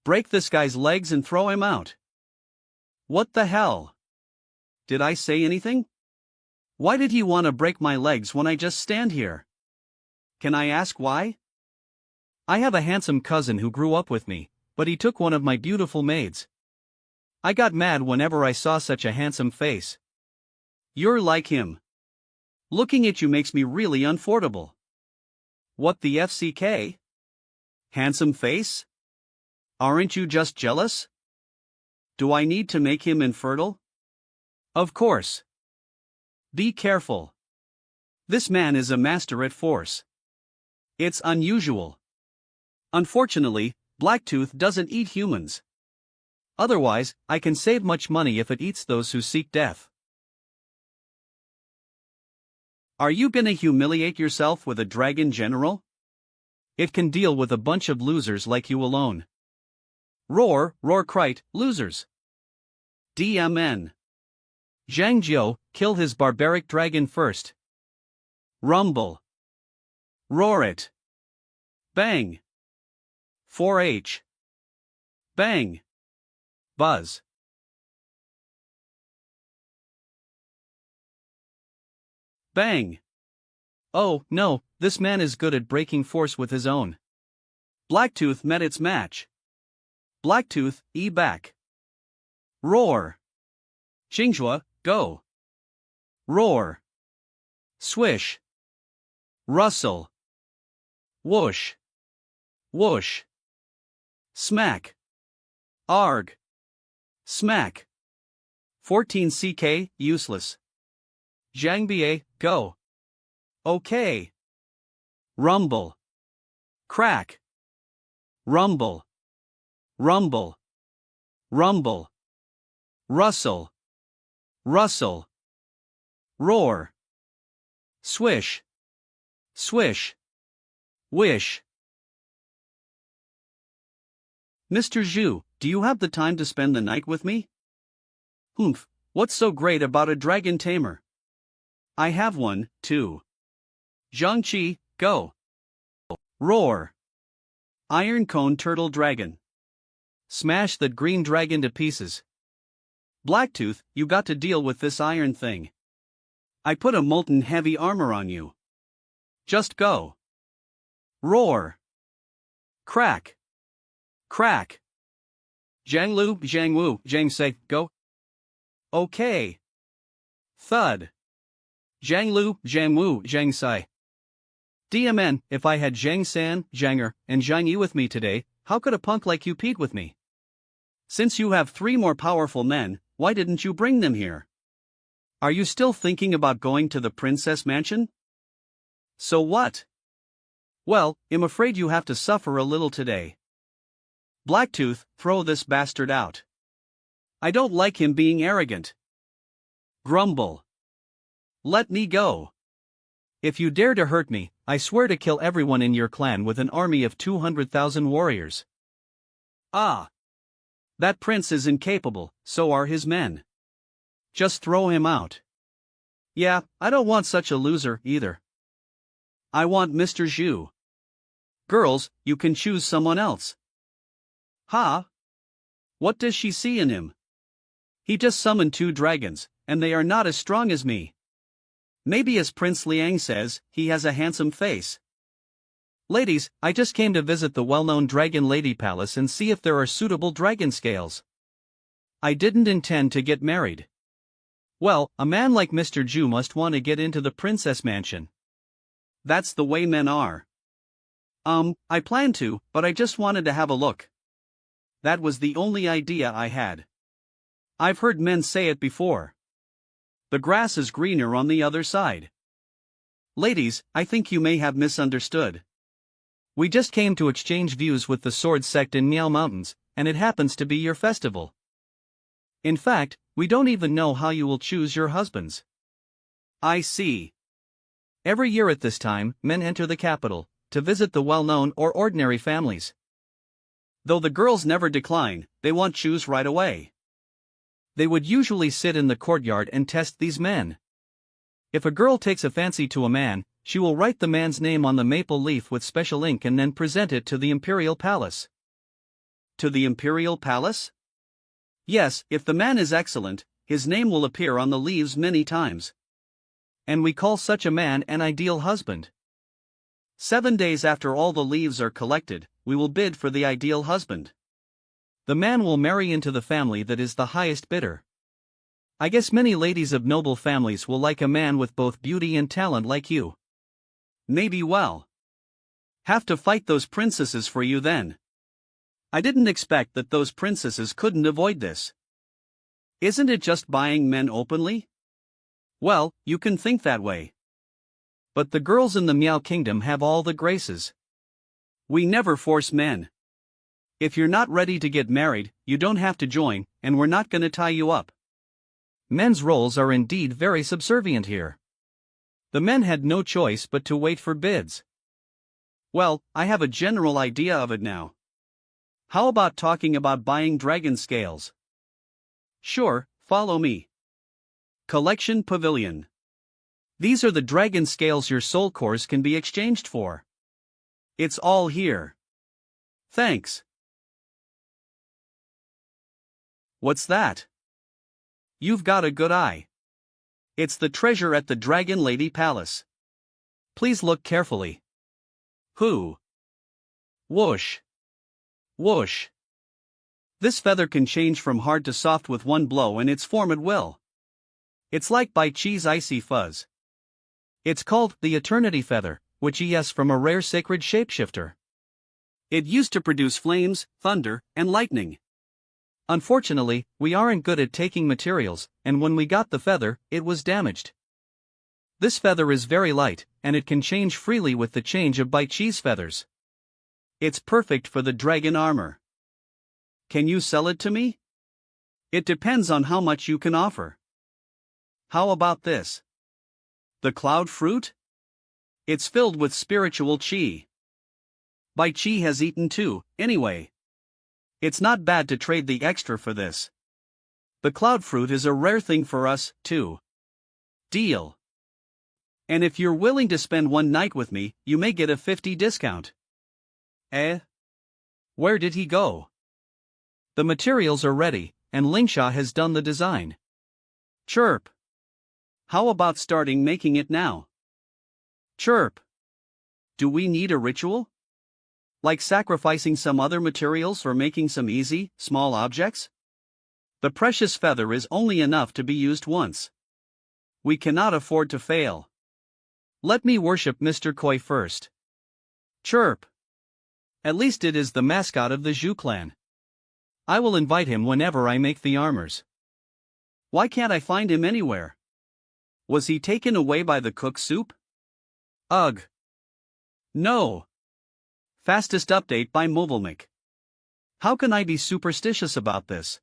Break this guy's legs and throw him out. What the hell? Did I say anything? Why did he want to break my legs when I just stand here? Can I ask why? I have a handsome cousin who grew up with me, but he took one of my beautiful maids. I got mad whenever I saw such a handsome face. You're like him. Looking at you makes me really uncomfortable. What the FCK? Handsome face? Aren't you just jealous? Do I need to make him infertile? Of course. Be careful. This man is a master at force. It's unusual. Unfortunately, Blacktooth doesn't eat humans. Otherwise, I can save much money if it eats those who seek death. Are you gonna humiliate yourself with a dragon general? It can deal with a bunch of losers like you alone. Roar, roar krite, losers. DMN. Zhang Jiao, kill his barbaric dragon first. Rumble. Roar it. Bang. 4H. Bang. Buzz. Bang. Oh, no, this man is good at breaking force with his own. Blacktooth met its match. Blacktooth, back. Roar. Xinghua, go. Roar. Swish. Rustle. Whoosh. Whoosh. Smack. Arg. Smack. 14 CK, useless. Zhangbie, go. Okay. Rumble. Crack. Rumble. Rumble. Rumble. Rustle. Rustle. Roar. Swish. Swish. Wish. Mr. Zhu, do you have the time to spend the night with me? Humph, what's so great about a dragon tamer? I have one, too. Zhangqi, go. Roar. Iron Cone Turtle Dragon. Smash that green dragon to pieces. Blacktooth, you got to deal with this iron thing. I put a molten heavy armor on you. Just go. Roar. Crack. Crack. Zhanglu, Zhangwu, Zhangsei, go. Okay. Thud. Zhanglu, Zhangwu, Zhangsai. DMN, if I had Zhang San, Zhanger, and Zhang Yi with me today, how could a punk like you compete with me? Since you have 3 more powerful men, why didn't you bring them here? Are you still thinking about going to the princess mansion? So what? Well, I'm afraid you have to suffer a little today. Blacktooth, throw this bastard out. I don't like him being arrogant. Grumble. Let me go. If you dare to hurt me, I swear to kill everyone in your clan with an army of 200,000 warriors. Ah. That prince is incapable, so are his men. Just throw him out. Yeah, I don't want such a loser, either. I want Mr. Zhu. Girls, you can choose someone else. Ha? What does she see in him? He just summoned 2 dragons, and they are not as strong as me. Maybe as Prince Liang says, he has a handsome face. Ladies, I just came to visit the well-known Dragon Lady Palace and see if there are suitable dragon scales. I didn't intend to get married. Well, a man like Mr. Zhu must want to get into the princess mansion. That's the way men are. I planned to, but I just wanted to have a look. That was the only idea I had. I've heard men say it before. The grass is greener on the other side. Ladies, I think you may have misunderstood. We just came to exchange views with the sword sect in Miao Mountains, and it happens to be your festival. In fact, we don't even know how you will choose your husbands. I see. Every year at this time, men enter the capital, to visit the well-known or ordinary families. Though the girls never decline, they want choose right away. They would usually sit in the courtyard and test these men. If a girl takes a fancy to a man, she will write the man's name on the maple leaf with special ink and then present it to the imperial palace. To the imperial palace? Yes, if the man is excellent, his name will appear on the leaves many times. And we call such a man an ideal husband. 7 days after all the leaves are collected, we will bid for the ideal husband. The man will marry into the family that is the highest bidder. I guess many ladies of noble families will like a man with both beauty and talent like you. Maybe well. Have to fight those princesses for you then. I didn't expect that those princesses couldn't avoid this. Isn't it just buying men openly? Well, you can think that way. But the girls in the Miao Kingdom have all the graces. We never force men. If you're not ready to get married, you don't have to join, and we're not gonna tie you up. Men's roles are indeed very subservient here. The men had no choice but to wait for bids. Well, I have a general idea of it now. How about talking about buying dragon scales? Sure, follow me. Collection Pavilion. These are the dragon scales your soul cores can be exchanged for. It's all here. Thanks. What's that? You've got a good eye. It's the treasure at the Dragon Lady Palace. Please look carefully. Who? Whoosh. Whoosh. This feather can change from hard to soft with one blow and its form at will. It's like Bai Chi's icy fuzz. It's called the Eternity Feather, which is from a rare sacred shapeshifter. It used to produce flames, thunder, and lightning. Unfortunately, we aren't good at taking materials, and when we got the feather, it was damaged. This feather is very light, and it can change freely with the change of Bai Chi's feathers. It's perfect for the dragon armor. Can you sell it to me? It depends on how much you can offer. How about this? The cloud fruit? It's filled with spiritual chi. Bai Chi has eaten too, anyway. It's not bad to trade the extra for this. The cloud fruit is a rare thing for us, too. Deal. And if you're willing to spend one night with me, you may get a 50 discount. Eh? Where did he go? The materials are ready, and Lingsha has done the design. Chirp. How about starting making it now? Chirp. Do we need a ritual? Like sacrificing some other materials or making some easy, small objects? The precious feather is only enough to be used once. We cannot afford to fail. Let me worship Mr. Koi first. Chirp. At least it is the mascot of the Zhu clan. I will invite him whenever I make the armors. Why can't I find him anywhere? Was he taken away by the cook soup? Ugh. No. Fastest update by Mobilmic. How can I be superstitious about this?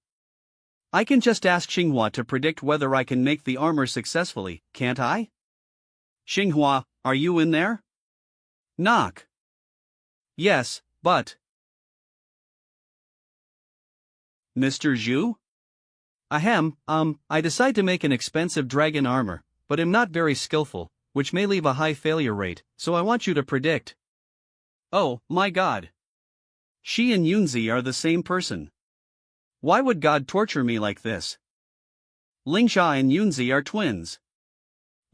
I can just ask Xinghua to predict whether I can make the armor successfully, can't I? Xinghua, are you in there? Knock. Yes, but... Mr. Zhu? Ahem, I decide to make an expensive dragon armor, but am not very skillful, which may leave a high failure rate, so I want you to predict. Oh, my God. She and Yunzi are the same person. Why would God torture me like this? Lingsha and Yunzi are twins.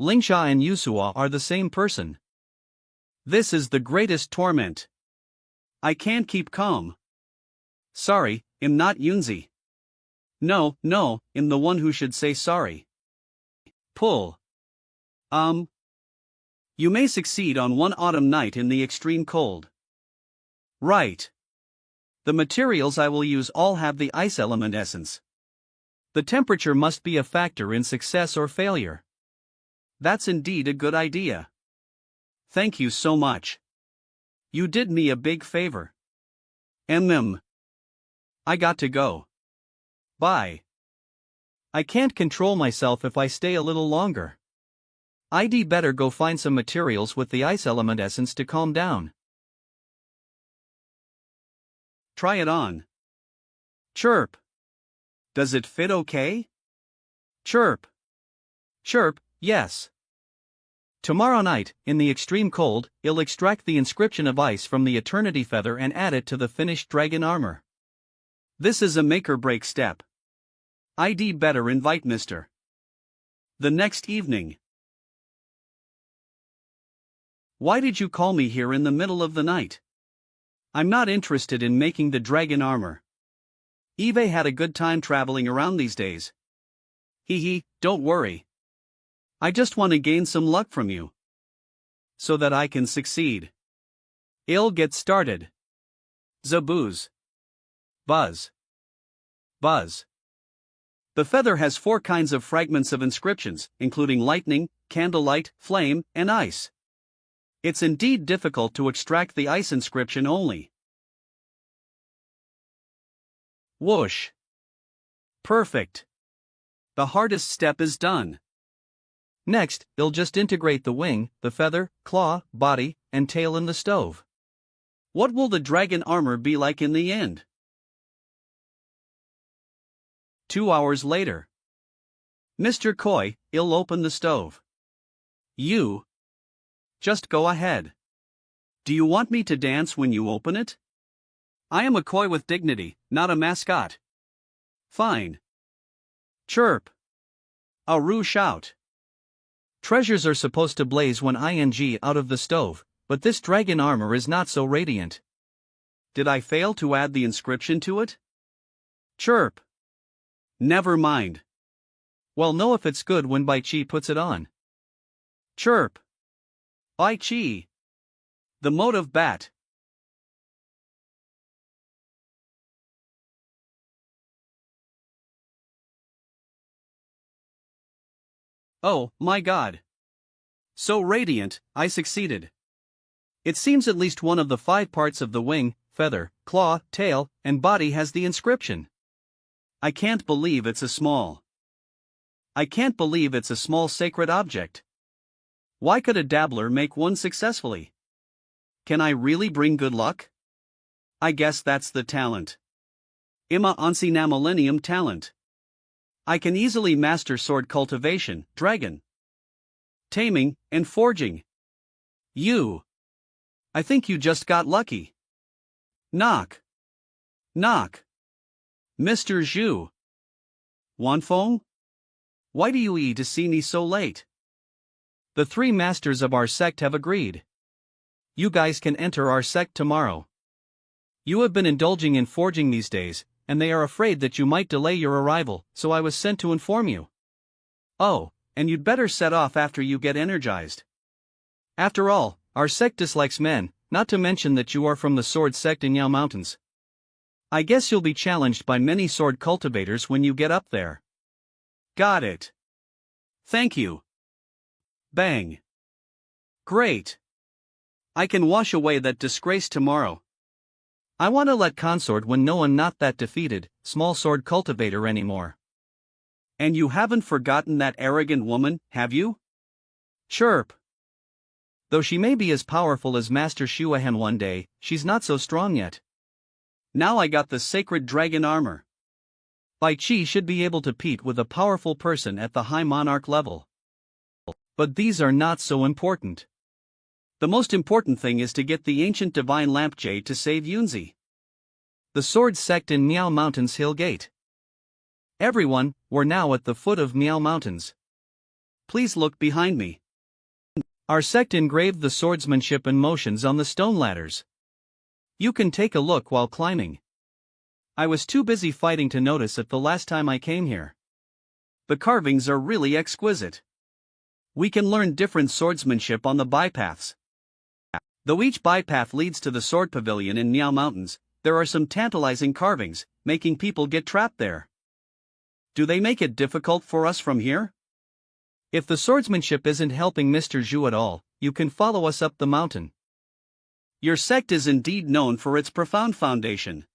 Lingsha and Yusua are the same person. This is the greatest torment. I can't keep calm. Sorry, I'm not Yunzi. No, I'm the one who should say sorry. Pull. You may succeed on one autumn night in the extreme cold. Right. The materials I will use all have the ice element essence. The temperature must be a factor in success or failure. That's indeed a good idea. Thank you so much. You did me a big favor. I got to go. Bye. I can't control myself if I stay a little longer. I'd better go find some materials with the ice element essence to calm down. Try it on. Chirp. Does it fit okay? Chirp. Chirp, yes. Tomorrow night, in the extreme cold, I'll extract the inscription of ice from the Eternity Feather and add it to the finished dragon armor. This is a make-or-break step. I'd better invite Mr. The next evening. Why did you call me here in the middle of the night? I'm not interested in making the dragon armor. Eve had a good time traveling around these days. Don't worry. I just want to gain some luck from you. So that I can succeed. I'll get started. Zabooz. Buzz. Buzz. The feather has 4 kinds of fragments of inscriptions, including lightning, candlelight, flame, and ice. It's indeed difficult to extract the ice inscription only. Whoosh. Perfect. The hardest step is done. Next, I'll just integrate the wing, the feather, claw, body, and tail in the stove. What will the dragon armor be like in the end? 2 hours later. Mr. Koi, I'll open the stove. You. Just go ahead. Do you want me to dance when you open it? I am a koi with dignity, not a mascot. Fine. Chirp. A roo shout. Treasures are supposed to blaze when ing out of the stove, but this dragon armor is not so radiant. Did I fail to add the inscription to it? Chirp. Never mind. Well, know if it's good when Bai Chi puts it on. Chirp. Bai Chi. The motive bat. Oh, my God. So radiant, I succeeded. It seems at least one of the 5 parts of the wing, feather, claw, tail, and body has the inscription. I can't believe it's a small sacred object. Why could a dabbler make one successfully? Can I really bring good luck? I guess that's the talent. Ima onsi na millennium talent. I can easily master sword cultivation, dragon taming, and forging. I think you just got lucky. Knock. Knock. Mr. Zhu. Wanfeng? Why do you to see me so late? The 3 masters of our sect have agreed. You guys can enter our sect tomorrow. You have been indulging in forging these days, and they are afraid that you might delay your arrival, so I was sent to inform you. Oh, and you'd better set off after you get energized. After all, our sect dislikes men, not to mention that you are from the sword sect in Yao Mountains. I guess you'll be challenged by many sword cultivators when you get up there. Got it. Thank you. Bang. Great. I can wash away that disgrace tomorrow. I want to let consort when no one not that defeated, small sword cultivator anymore. And you haven't forgotten that arrogant woman, have you? Chirp. Though she may be as powerful as Master Shuahen one day, she's not so strong yet. Now I got the sacred dragon armor. Bai Chi should be able to compete with a powerful person at the high monarch level. But these are not so important. The most important thing is to get the ancient divine lamp jade to save Yunzi. The sword sect in Miao Mountains Hill Gate. Everyone, we're now at the foot of Miao Mountains. Please look behind me. Our sect engraved the swordsmanship and motions on the stone ladders. You can take a look while climbing. I was too busy fighting to notice it the last time I came here. The carvings are really exquisite. We can learn different swordsmanship on the bypaths. Though each bypath leads to the sword pavilion in Miao Mountains, there are some tantalizing carvings, making people get trapped there. Do they make it difficult for us from here? If the swordsmanship isn't helping Mr. Zhu at all, you can follow us up the mountain. Your sect is indeed known for its profound foundation.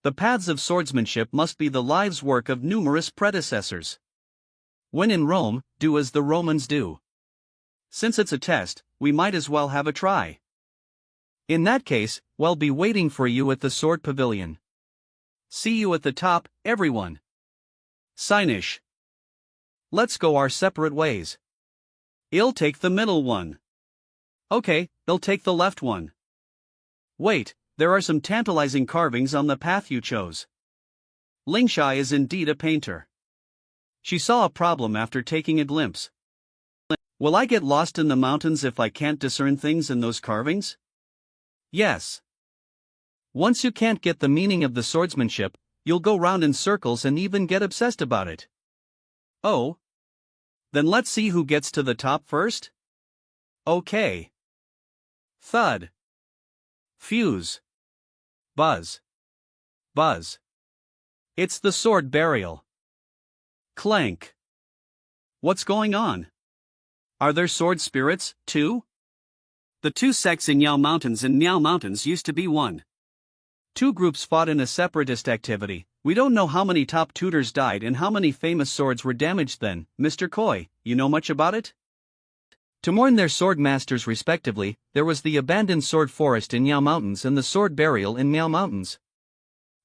The paths of swordsmanship must be the lives' work of numerous predecessors. When in Rome, do as the Romans do. Since it's a test, we might as well have a try. In that case, we'll be waiting for you at the sword pavilion. See you at the top, everyone. Signish. Let's go our separate ways. I'll take the middle one. Okay, they'll take the left one. Wait, there are some tantalizing carvings on the path you chose. Lingshai is indeed a painter. She saw a problem after taking a glimpse. Will I get lost in the mountains if I can't discern things in those carvings? Yes. Once you can't get the meaning of the swordsmanship, you'll go round in circles and even get obsessed about it. Oh? Then let's see who gets to the top first? Okay. Thud. Fuse. Buzz. Buzz. It's the sword burial. Clank. What's going on? Are there sword spirits, too? The 2 sects in Yao Mountains and Miao Mountains used to be one. 2 groups fought in a separatist activity. We don't know how many top tutors died and how many famous swords were damaged then. Mr. Koi, you know much about it? To mourn their sword masters respectively, there was the abandoned sword forest in Miao Mountains and the sword burial in Miao Mountains.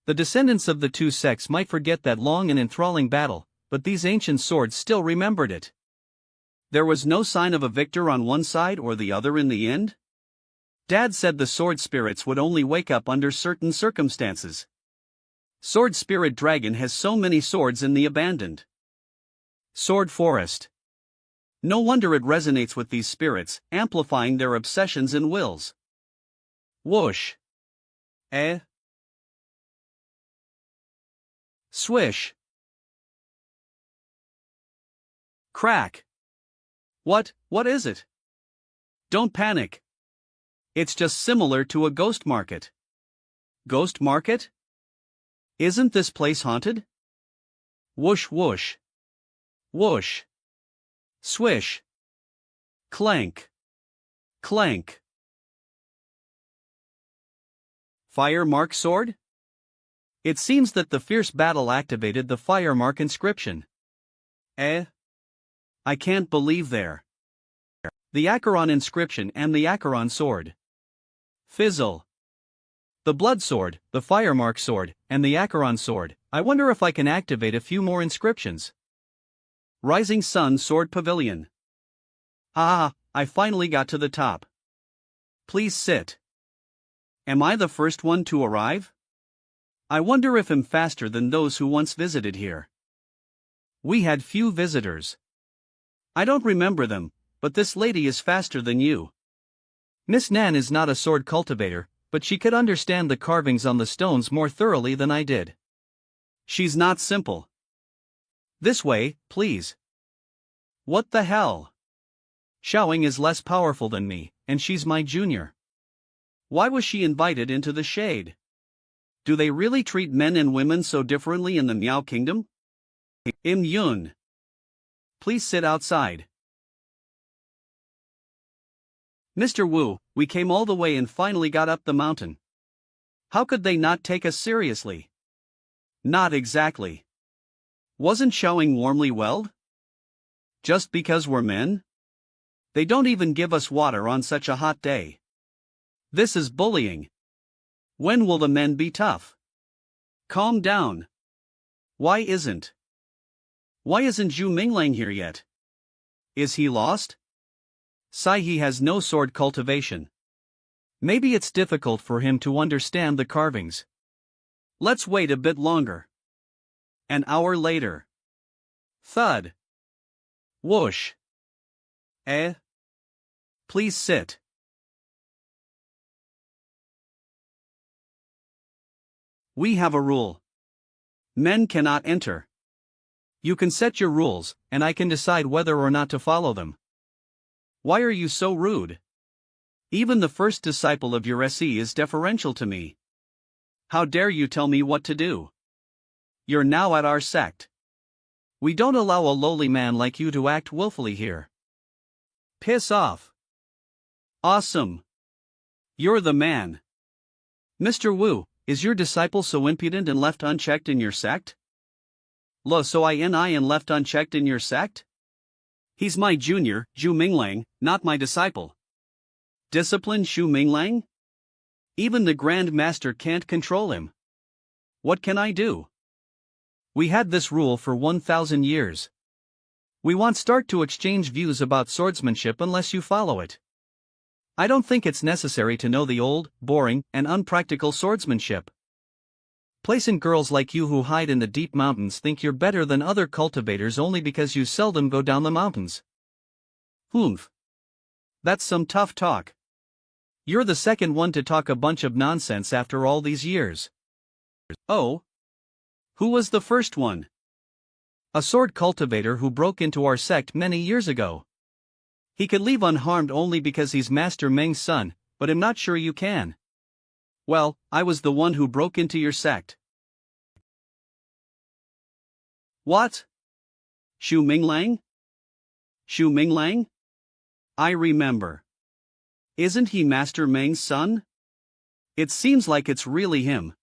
The descendants of the two sects might forget that long and enthralling battle, but these ancient swords still remembered it. There was no sign of a victor on one side or the other in the end? Dad said the sword spirits would only wake up under certain circumstances. Sword Spirit Dragon has so many swords in the abandoned sword forest. No wonder it resonates with these spirits, amplifying their obsessions and wills. Whoosh. Swish. Crack. What is it? Don't panic. It's just similar to a ghost market. Ghost market? Isn't this place haunted? Whoosh whoosh. Whoosh. Swish. Clank. Clank. Fire mark sword? It seems that the fierce battle activated the fire mark inscription. I can't believe there. The Acheron inscription and the Acheron sword. Fizzle. The blood sword, the fire mark sword, and the Acheron sword. I wonder if I can activate a few more inscriptions. Rising Sun Sword Pavilion. Ah, I finally got to the top. Please sit. Am I the first one to arrive? I wonder if I'm faster than those who once visited here. We had few visitors. I don't remember them, but this lady is faster than you. Miss Nan is not a sword cultivator, but she could understand the carvings on the stones more thoroughly than I did. She's not simple. This way, please. What the hell? Xiaoying is less powerful than me, and she's my junior. Why was she invited into the shade? Do they really treat men and women so differently in the Miao Kingdom? Im Yun. Please sit outside. Mr. Wu, we came all the way and finally got up the mountain. How could they not take us seriously? Not exactly. Wasn't Xiaoying warmly welled? Just because we're men? They don't even give us water on such a hot day. This is bullying. When will the men be tough? Calm down. Why isn't Zhu Minglang here yet? Is he lost? He has no sword cultivation. Maybe it's difficult for him to understand the carvings. Let's wait a bit longer. An hour later. Thud. Whoosh. Please sit. We have a rule. Men cannot enter. You can set your rules, and I can decide whether or not to follow them. Why are you so rude? Even the first disciple of your SE is deferential to me. How dare you tell me what to do? You're now at our sect. We don't allow a lowly man like you to act willfully here. Piss off. Awesome. You're the man. Mr. Wu, is your disciple so impudent and left unchecked in your sect? So I and left unchecked in your sect? He's my junior, Zhu Minglang, not my disciple. Discipline Zhu Minglang? Even the Grand Master can't control him. What can I do? We had this rule for 1,000 years. We won't start to exchange views about swordsmanship unless you follow it. I don't think it's necessary to know the old, boring, and unpractical swordsmanship. Placent girls like you who hide in the deep mountains think you're better than other cultivators only because you seldom go down the mountains. Humph. That's some tough talk. You're the second one to talk a bunch of nonsense after all these years. Oh? Who was the first one? A sword cultivator who broke into our sect many years ago. He could leave unharmed only because he's Master Meng's son, but I'm not sure you can. Well, I was the one who broke into your sect. What? Zhu Minglang? Zhu Minglang? I remember. Isn't he Master Meng's son? It seems like it's really him.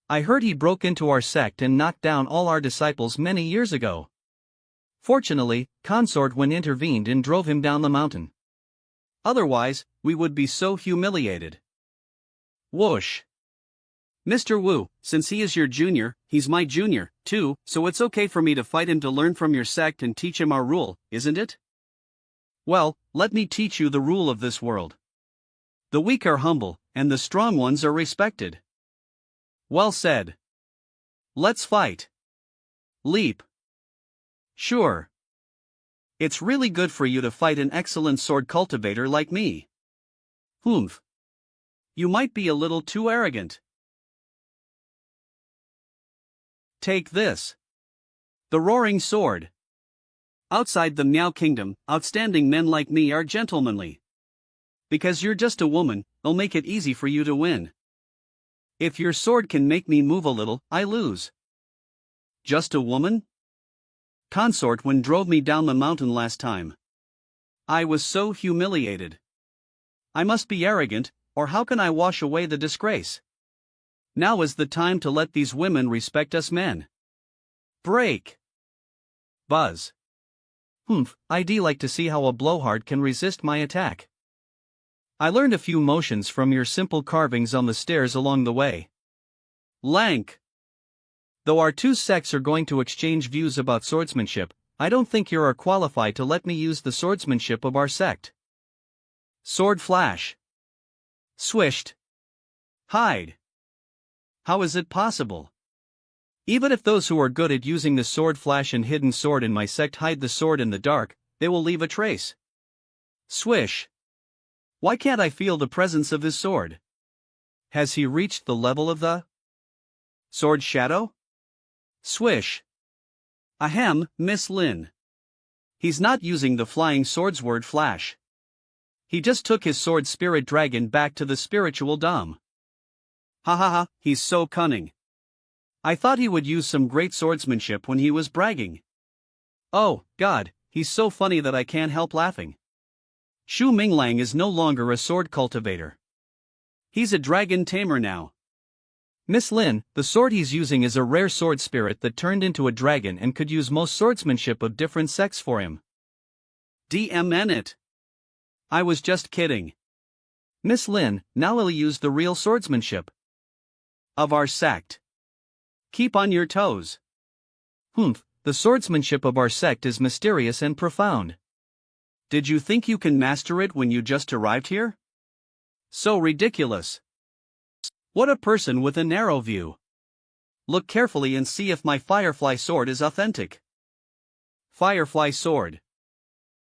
I heard he broke into our sect and knocked down all our disciples many years ago. Fortunately, Consort Wen intervened and drove him down the mountain. Otherwise, we would be so humiliated. Whoosh. Mr. Wu, since he is your junior, he's my junior, too, so it's okay for me to fight him to learn from your sect and teach him our rule, isn't it? Well, let me teach you the rule of this world. The weak are humble, and the strong ones are respected. Well said. Let's fight. Leap. Sure. It's really good for you to fight an excellent sword cultivator like me. Humph. You might be a little too arrogant. Take this. The Roaring Sword. Outside the Miao Kingdom, outstanding men like me are gentlemanly. Because you're just a woman, they'll make it easy for you to win. If your sword can make me move a little, I lose. Just a woman? Consort Wen drove me down the mountain last time. I was so humiliated. I must be arrogant, or how can I wash away the disgrace? Now is the time to let these women respect us men. Break. Buzz. Humph, I'd like to see how a blowhard can resist my attack. I learned a few motions from your simple carvings on the stairs along the way. Lank. Though our two sects are going to exchange views about swordsmanship, I don't think you are qualified to let me use the swordsmanship of our sect. Sword flash. Swished. Hide. How is it possible? Even if those who are good at using the sword flash and hidden sword in my sect hide the sword in the dark, they will leave a trace. Swish. Why can't I feel the presence of his sword? Has he reached the level of the sword shadow? Swish. Ahem, Miss Lin. He's not using the flying sword's word flash. He just took his sword spirit dragon back to the spiritual dome. Ha ha ha, he's so cunning. I thought he would use some great swordsmanship when he was bragging. Oh, God, he's so funny that I can't help laughing. Shu Minglang is no longer a sword cultivator. He's a dragon tamer now. Miss Lin, the sword he's using is a rare sword spirit that turned into a dragon and could use most swordsmanship of different sects for him. DMN it. I was just kidding. Miss Lin, now will use the real swordsmanship of our sect. Keep on your toes. Humph, the swordsmanship of our sect is mysterious and profound. Did you think you can master it when you just arrived here? So ridiculous. What a person with a narrow view. Look carefully and see if my firefly sword is authentic. Firefly sword.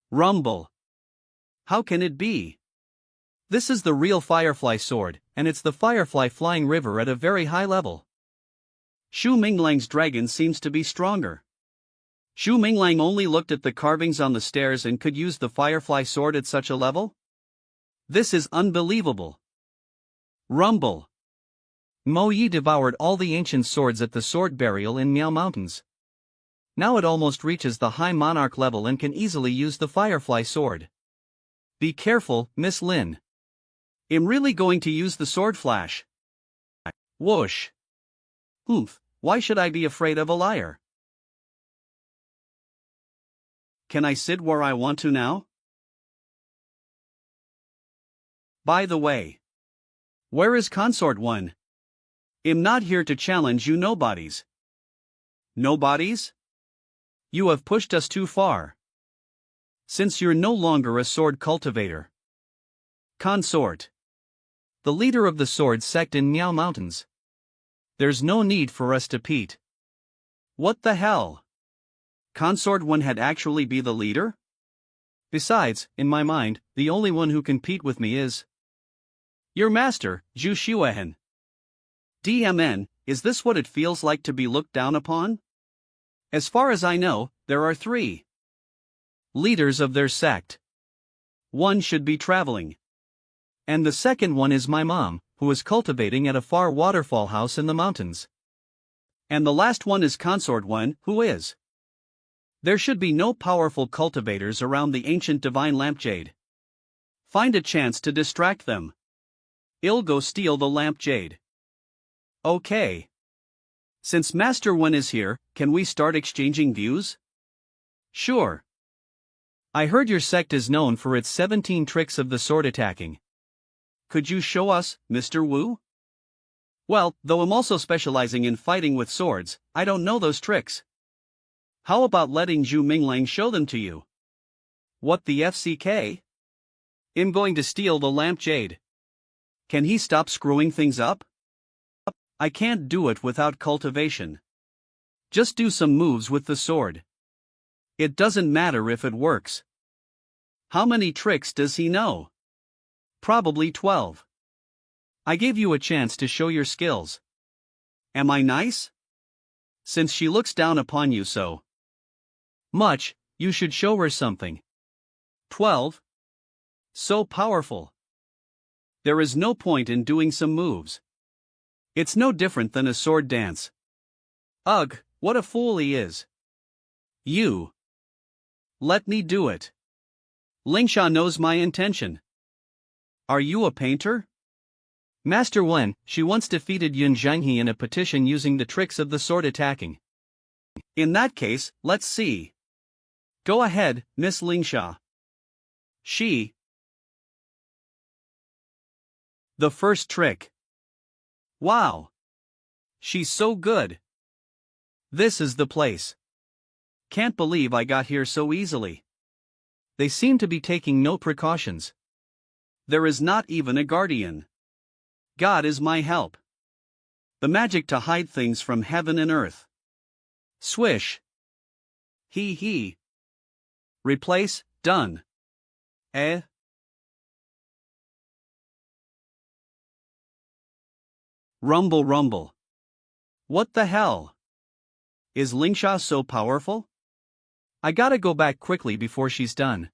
Rumble. How can it be? This is the real firefly sword, and it's the firefly flying river at a very high level. Shu Minglang's dragon seems to be stronger. Shu Minglang only looked at the carvings on the stairs and could use the firefly sword at such a level? This is unbelievable. Rumble. Mo Yi devoured all the ancient swords at the sword burial in Miao Mountains. Now it almost reaches the high monarch level and can easily use the firefly sword. Be careful, Miss Lin. I'm really going to use the sword flash. Whoosh. Humph, why should I be afraid of a liar? Can I sit where I want to now? By the way, where is Consort Wen? I'm not here to challenge you nobodies. Nobodies? You have pushed us too far. Since you're no longer a sword cultivator. Consort. The leader of the sword sect in Miao Mountains. There's no need for us to compete. What the hell? Consort Wen had actually be the leader? Besides, in my mind, the only one who can compete with me is your master, Zhu Xuehen. DMN, is this what it feels like to be looked down upon? As far as I know, there are 3 leaders of their sect. One should be traveling. And the second one is my mom, who is cultivating at a far waterfall house in the mountains. And the last one is Consort Wen, who is. There should be no powerful cultivators around the ancient divine lampjade. Find a chance to distract them. I'll go steal the lampjade. Okay. Since Master Wen is here, can we start exchanging views? Sure. I heard your sect is known for its 17 tricks of the sword attacking. Could you show us, Mr. Wu? Well, though I'm also specializing in fighting with swords, I don't know those tricks. How about letting Zhu Minglang show them to you? What the FCK? I'm going to steal the lampshade. Can he stop screwing things up? I can't do it without cultivation. Just do some moves with the sword. It doesn't matter if it works. How many tricks does he know? Probably 12. I gave you a chance to show your skills. Am I nice? Since she looks down upon you so much, you should show her something. 12? So powerful. There is no point in doing some moves. It's no different than a sword dance. Ugh, what a fool he is. You. Let me do it. Lingsha knows my intention. Are you a painter? Master Wen, she once defeated Yun Zhanghe in a petition using the tricks of the sword attacking. In that case, let's see. Go ahead, Miss Lingsha. She. The first trick. Wow. She's so good. This is the place. Can't believe I got here so easily. They seem to be taking no precautions. There is not even a guardian. God is my help. The magic to hide things from heaven and earth. Swish. He. Replace, done. Rumble. What the hell? Is Lingsha so powerful? I gotta go back quickly before she's done.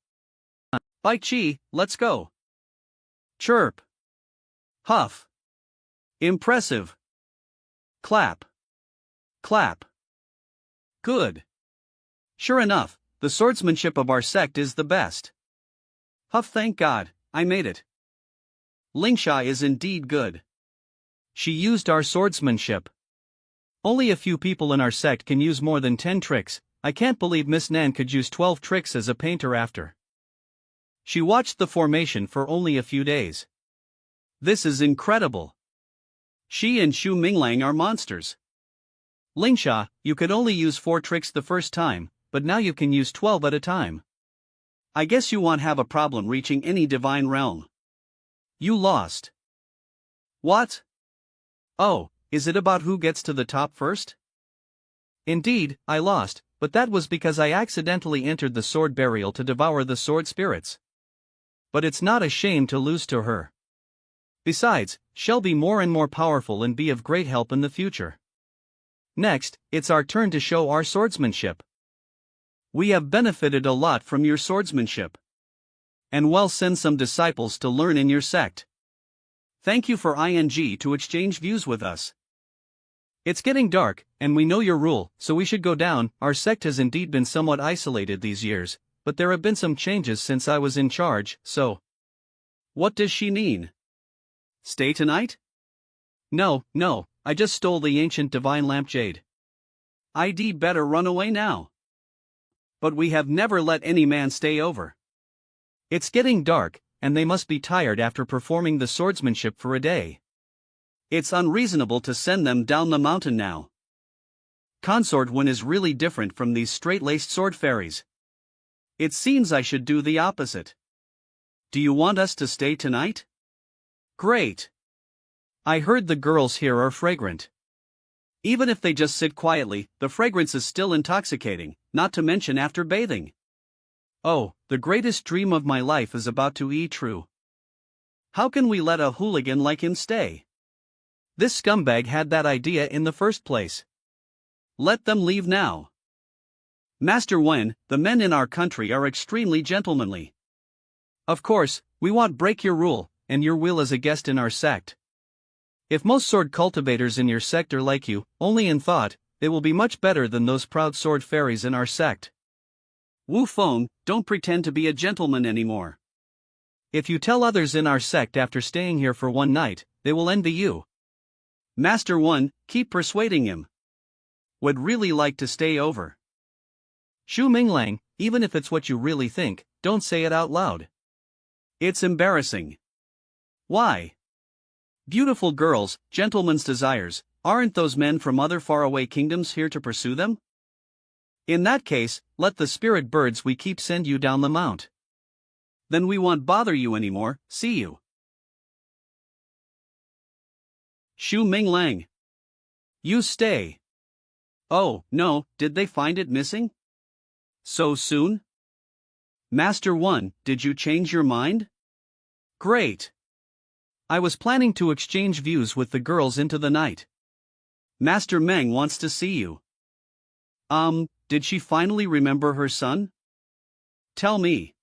Bai Qi, let's go. Chirp. Huff. Impressive. Clap. Good. Sure enough, the swordsmanship of our sect is the best. Huff, thank God, I made it. Lingsha is indeed good. She used our swordsmanship. Only a few people in our sect can use more than 10 tricks. I can't believe Miss Nan could use 12 tricks as a painter after. She watched the formation for only a few days. This is incredible. She and Zhu Minglang are monsters. Lingsha, you could only use 4 tricks the first time, but now you can use 12 at a time. I guess you won't have a problem reaching any divine realm. You lost. What? Oh, is it about who gets to the top first? Indeed, I lost, but that was because I accidentally entered the sword burial to devour the sword spirits. But it's not a shame to lose to her. Besides, she'll be more and more powerful and be of great help in the future. Next, it's our turn to show our swordsmanship. We have benefited a lot from your swordsmanship. And we'll send some disciples to learn in your sect. Thank you for ing to exchange views with us. It's getting dark, and we know your rule, so we should go down. Our sect has indeed been somewhat isolated these years, but there have been some changes since I was in charge, so. What does she mean? Stay tonight? No, I just stole the ancient divine lampshade. I'd better run away now. But we have never let any man stay over. It's getting dark, and they must be tired after performing the swordsmanship for a day. It's unreasonable to send them down the mountain now. Consort Wen is really different from these straight-laced sword fairies. It seems I should do the opposite. Do you want us to stay tonight? Great. I heard the girls here are fragrant. Even if they just sit quietly, the fragrance is still intoxicating, not to mention after bathing. Oh, the greatest dream of my life is about to be true. How can we let a hooligan like him stay? This scumbag had that idea in the first place. Let them leave now. Master Wen, the men in our country are extremely gentlemanly. Of course, we won't break your rule, and your will as a guest in our sect. If most sword cultivators in your sect are like you, only in thought, they will be much better than those proud sword fairies in our sect. Wu Feng, don't pretend to be a gentleman anymore. If you tell others in our sect after staying here for one night, they will envy you. Master Wen, keep persuading him. Would really like to stay over. Zhu Minglang, even if it's what you really think, don't say it out loud. It's embarrassing. Why? Beautiful girls, gentlemen's desires, aren't those men from other faraway kingdoms here to pursue them? In that case, let the spirit birds we keep send you down the mount. Then we won't bother you anymore, see you. Xu Minglang. You stay. Oh, no, did they find it missing? So soon? Master 1, did you change your mind? Great. I was planning to exchange views with the girls into the night. Master Meng wants to see you. Did she finally remember her son? Tell me.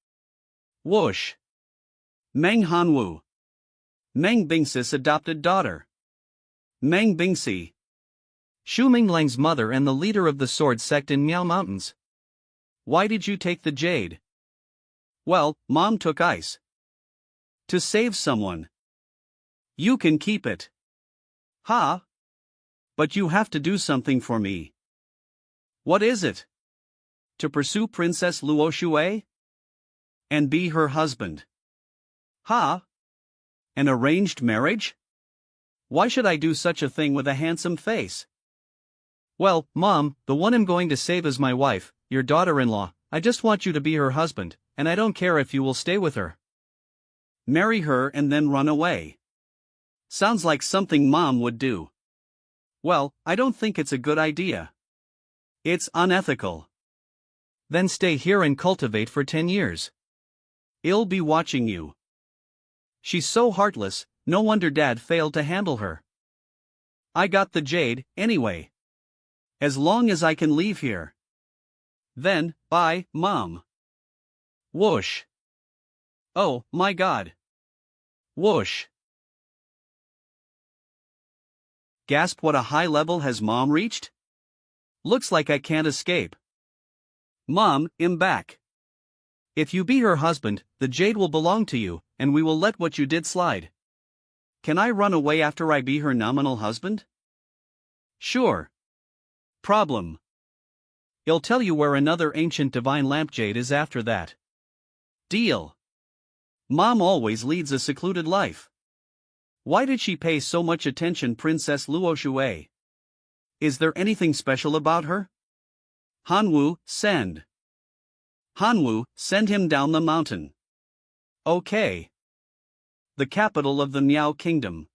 Whoosh. Meng Hanwu. Meng Bingsi's adopted daughter. Meng Bingsi. Xu Minglang's mother and the leader of the sword sect in Miao Mountains. Why did you take the jade? Well, Mom took ice. To save someone. You can keep it. Ha! But you have to do something for me. What is it? To pursue Princess Luo Shui? And be her husband. Ha! An arranged marriage? Why should I do such a thing with a handsome face? Well, Mom, the one I'm going to save is my wife, your daughter-in-law. I just want you to be her husband, and I don't care if you will stay with her. Marry her and then run away. Sounds like something Mom would do. Well, I don't think it's a good idea. It's unethical. Then stay here and cultivate for 10 years. I'll be watching you. She's so heartless, no wonder Dad failed to handle her. I got the jade, anyway. As long as I can leave here. Then, bye, Mom. Whoosh. Oh, my God. Whoosh. Gasp, what a high level has Mom reached? Looks like I can't escape. Mom, I'm back. If you be her husband, the jade will belong to you, and we will let what you did slide. Can I run away after I be her nominal husband? Sure. Problem. I'll tell you where another ancient divine lamp jade is after that. Deal. Mom always leads a secluded life. Why did she pay so much attention Princess Luo Shui? Is there anything special about her? Hanwu, send. Hanwu, send him down the mountain. Okay. The capital of the Miao Kingdom.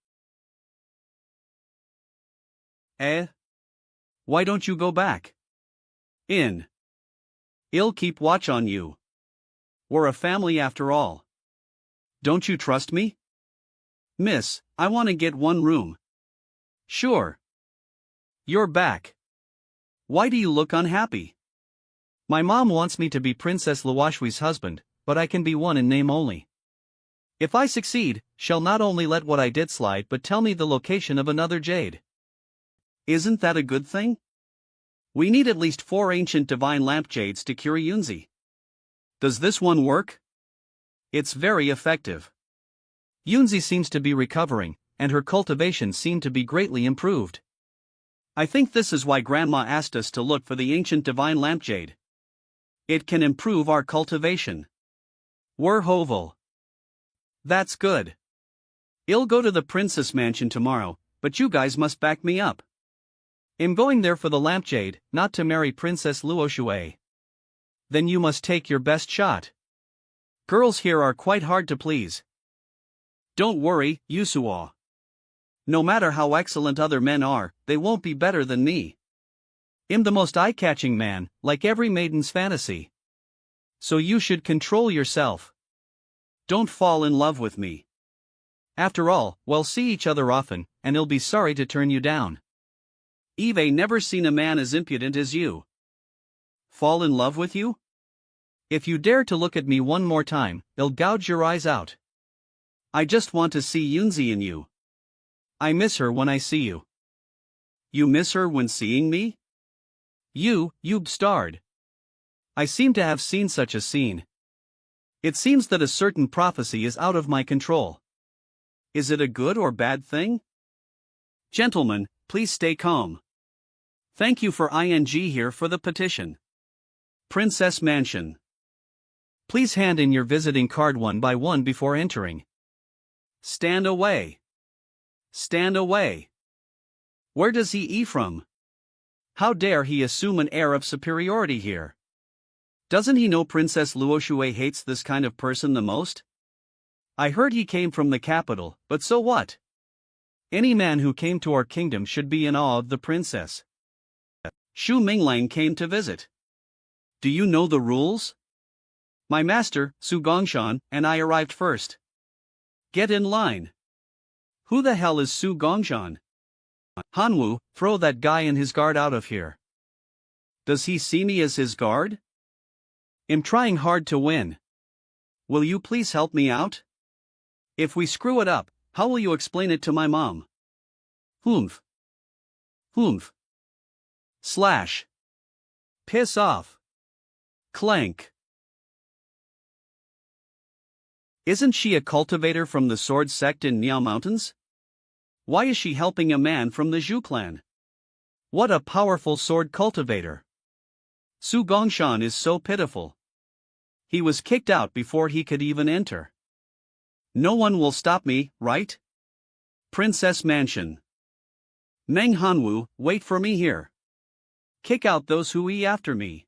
Why don't you go back? In. I'll keep watch on you. We're a family after all. Don't you trust me? Miss, I want to get one room. Sure. You're back. Why do you look unhappy? My mom wants me to be Princess Luoshui's husband, but I can be one in name only. If I succeed, she'll not only let what I did slide but tell me the location of another jade. Isn't that a good thing? We need at least 4 ancient divine lamp jades to cure Yunzi. Does this one work? It's very effective. Yunzi seems to be recovering, and her cultivation seemed to be greatly improved. I think this is why Grandma asked us to look for the ancient divine lamp jade. It can improve our cultivation. We're hovel. That's good. I'll go to the princess mansion tomorrow, but you guys must back me up. I'm going there for the lampjade, not to marry Princess Luo Shui. Then you must take your best shot. Girls here are quite hard to please. Don't worry, Yusuo. No matter how excellent other men are, they won't be better than me. I'm the most eye-catching man, like every maiden's fantasy. So you should control yourself. Don't fall in love with me. After all, we'll see each other often, and I'll be sorry to turn you down. Eve never seen a man as impudent as you. Fall in love with you? If you dare to look at me one more time, I'll gouge your eyes out. I just want to see Yunzi in you. I miss her when I see you. You miss her when seeing me? You've starred. I seem to have seen such a scene. It seems that a certain prophecy is out of my control. Is it a good or bad thing? Gentlemen, please stay calm. Thank you for ING here for the petition. Princess Mansion. Please hand in your visiting card one by one before entering. Stand away. Stand away. Where does he eat from? How dare he assume an air of superiority here? Doesn't he know Princess Luoxue hates this kind of person the most? I heard he came from the capital, but so what? Any man who came to our kingdom should be in awe of the princess. Xu Minglang came to visit. Do you know the rules? My master, Su Gongshan, and I arrived first. Get in line. Who the hell is Su Gongshan? Hanwu, throw that guy and his guard out of here. Does he see me as his guard? I'm trying hard to win. Will you please help me out? If we screw it up, how will you explain it to my mom? Humph. Humph. Slash. Piss off. Clank. Isn't she a cultivator from the sword sect in Miao Mountains? Why is she helping a man from the Zhu clan? What a powerful sword cultivator. Su Gongshan is so pitiful. He was kicked out before he could even enter. No one will stop me, right? Princess Mansion. Meng Hanwu, wait for me here. Kick out those who eat after me.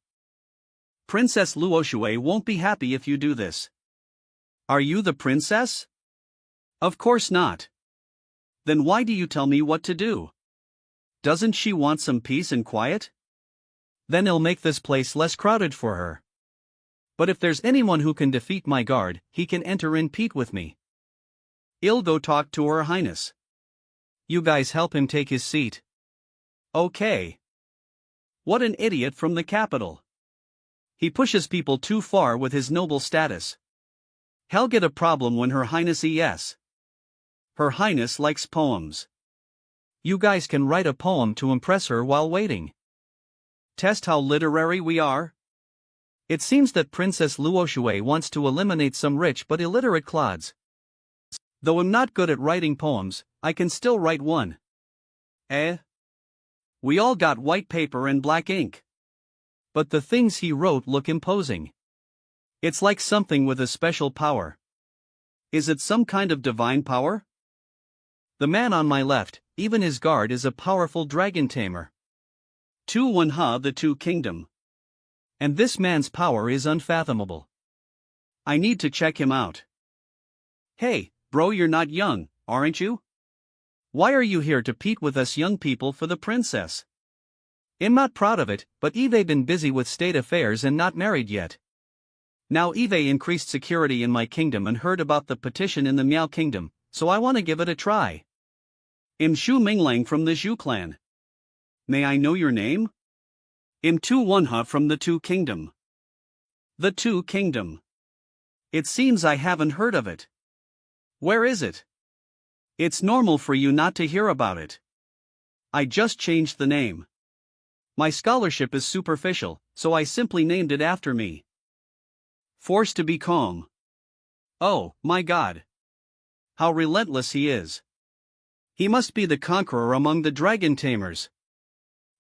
Princess Luoxue won't be happy if you do this. Are you the princess? Of course not. Then why do you tell me what to do? Doesn't she want some peace and quiet? Then I'll make this place less crowded for her. But if there's anyone who can defeat my guard, he can enter in Pete with me. I'll go talk to Her Highness. You guys help him take his seat. Okay. What an idiot from the capital. He pushes people too far with his noble status. He'll get a problem when Her Highness yes. Her Highness likes poems. You guys can write a poem to impress her while waiting. Test how literary we are? It seems that Princess Luoxue wants to eliminate some rich but illiterate clods. Though I'm not good at writing poems, I can still write one. We all got white paper and black ink. But the things he wrote look imposing. It's like something with a special power. Is it some kind of divine power? The man on my left, even his guard is a powerful dragon tamer. Tu Wenha the Two Kingdom. And this man's power is unfathomable. I need to check him out. Hey, bro, you're not young, aren't you? Why are you here to compete with us young people for the princess? I'm not proud of it, but Eve been busy with state affairs and not married yet. Now Eve increased security in my kingdom and heard about the petition in the Miao kingdom, so I want to give it a try. I'm Xu Minglang from the Zhu clan. May I know your name? I'm Tu Wenha from the Two Kingdom. The Two Kingdom. It seems I haven't heard of it. Where is it? It's normal for you not to hear about it. I just changed the name. My scholarship is superficial, so I simply named it after me. Forced to be calm. Oh, my God. How relentless he is. He must be the conqueror among the dragon tamers.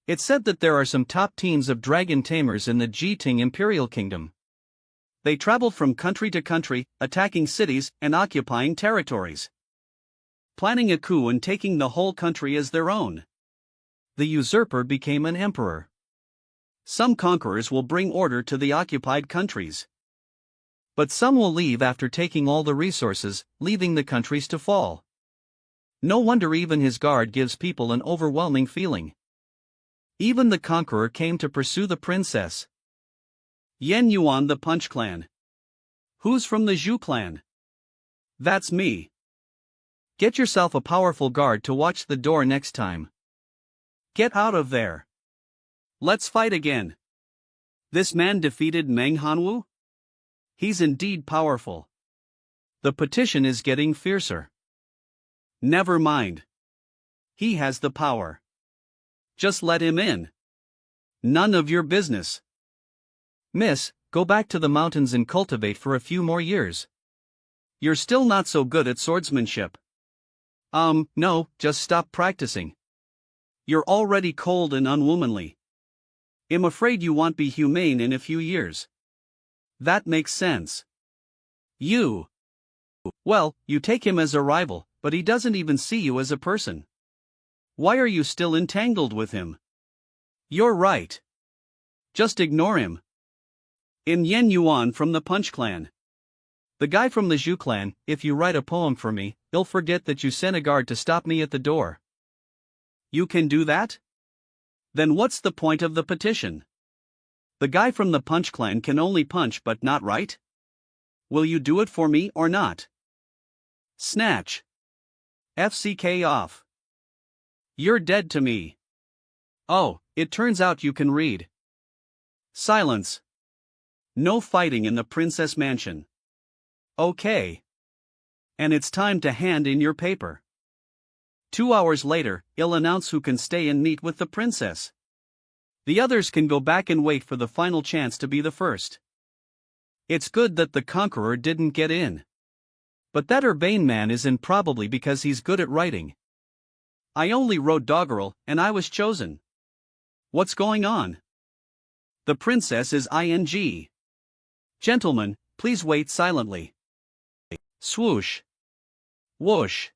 It's said that there are some top teams of dragon tamers in the Jiting Imperial Kingdom. They travel from country to country, attacking cities and occupying territories. Planning a coup and taking the whole country as their own. The usurper became an emperor. Some conquerors will bring order to the occupied countries. But some will leave after taking all the resources, leaving the countries to fall. No wonder even his guard gives people an overwhelming feeling. Even the conqueror came to pursue the princess. Yan Yuan the Punch Clan. Who's from the Zhu clan? That's me. Get yourself a powerful guard to watch the door next time. Get out of there. Let's fight again. This man defeated Meng Hanwu? He's indeed powerful. The petition is getting fiercer. Never mind. He has the power. Just let him in. None of your business. Miss, go back to the mountains and cultivate for a few more years. You're still not so good at swordsmanship. No, just stop practicing. You're already cold and unwomanly. I'm afraid you won't be humane in a few years. That makes sense. You. Well, you take him as a rival, but he doesn't even see you as a person. Why are you still entangled with him? You're right. Just ignore him. I'm Yen Yuan from the Punch Clan. The guy from the Zhu clan. If you write a poem for me, he'll forget that you sent a guard to stop me at the door. You can do that? Then what's the point of the petition? The guy from the Punch Clan can only punch but not write? Will you do it for me or not? Snatch. FCK off. You're dead to me. Oh, it turns out you can read. Silence. No fighting in the princess mansion. Okay. And it's time to hand in your paper. 2 hours later, I'll announce who can stay and meet with the princess. The others can go back and wait for the final chance to be the first. It's good that the conqueror didn't get in. But that urbane man is in probably because he's good at writing. I only wrote doggerel, and I was chosen. What's going on? The princess is ing. Gentlemen, please wait silently. Swoosh. Whoosh.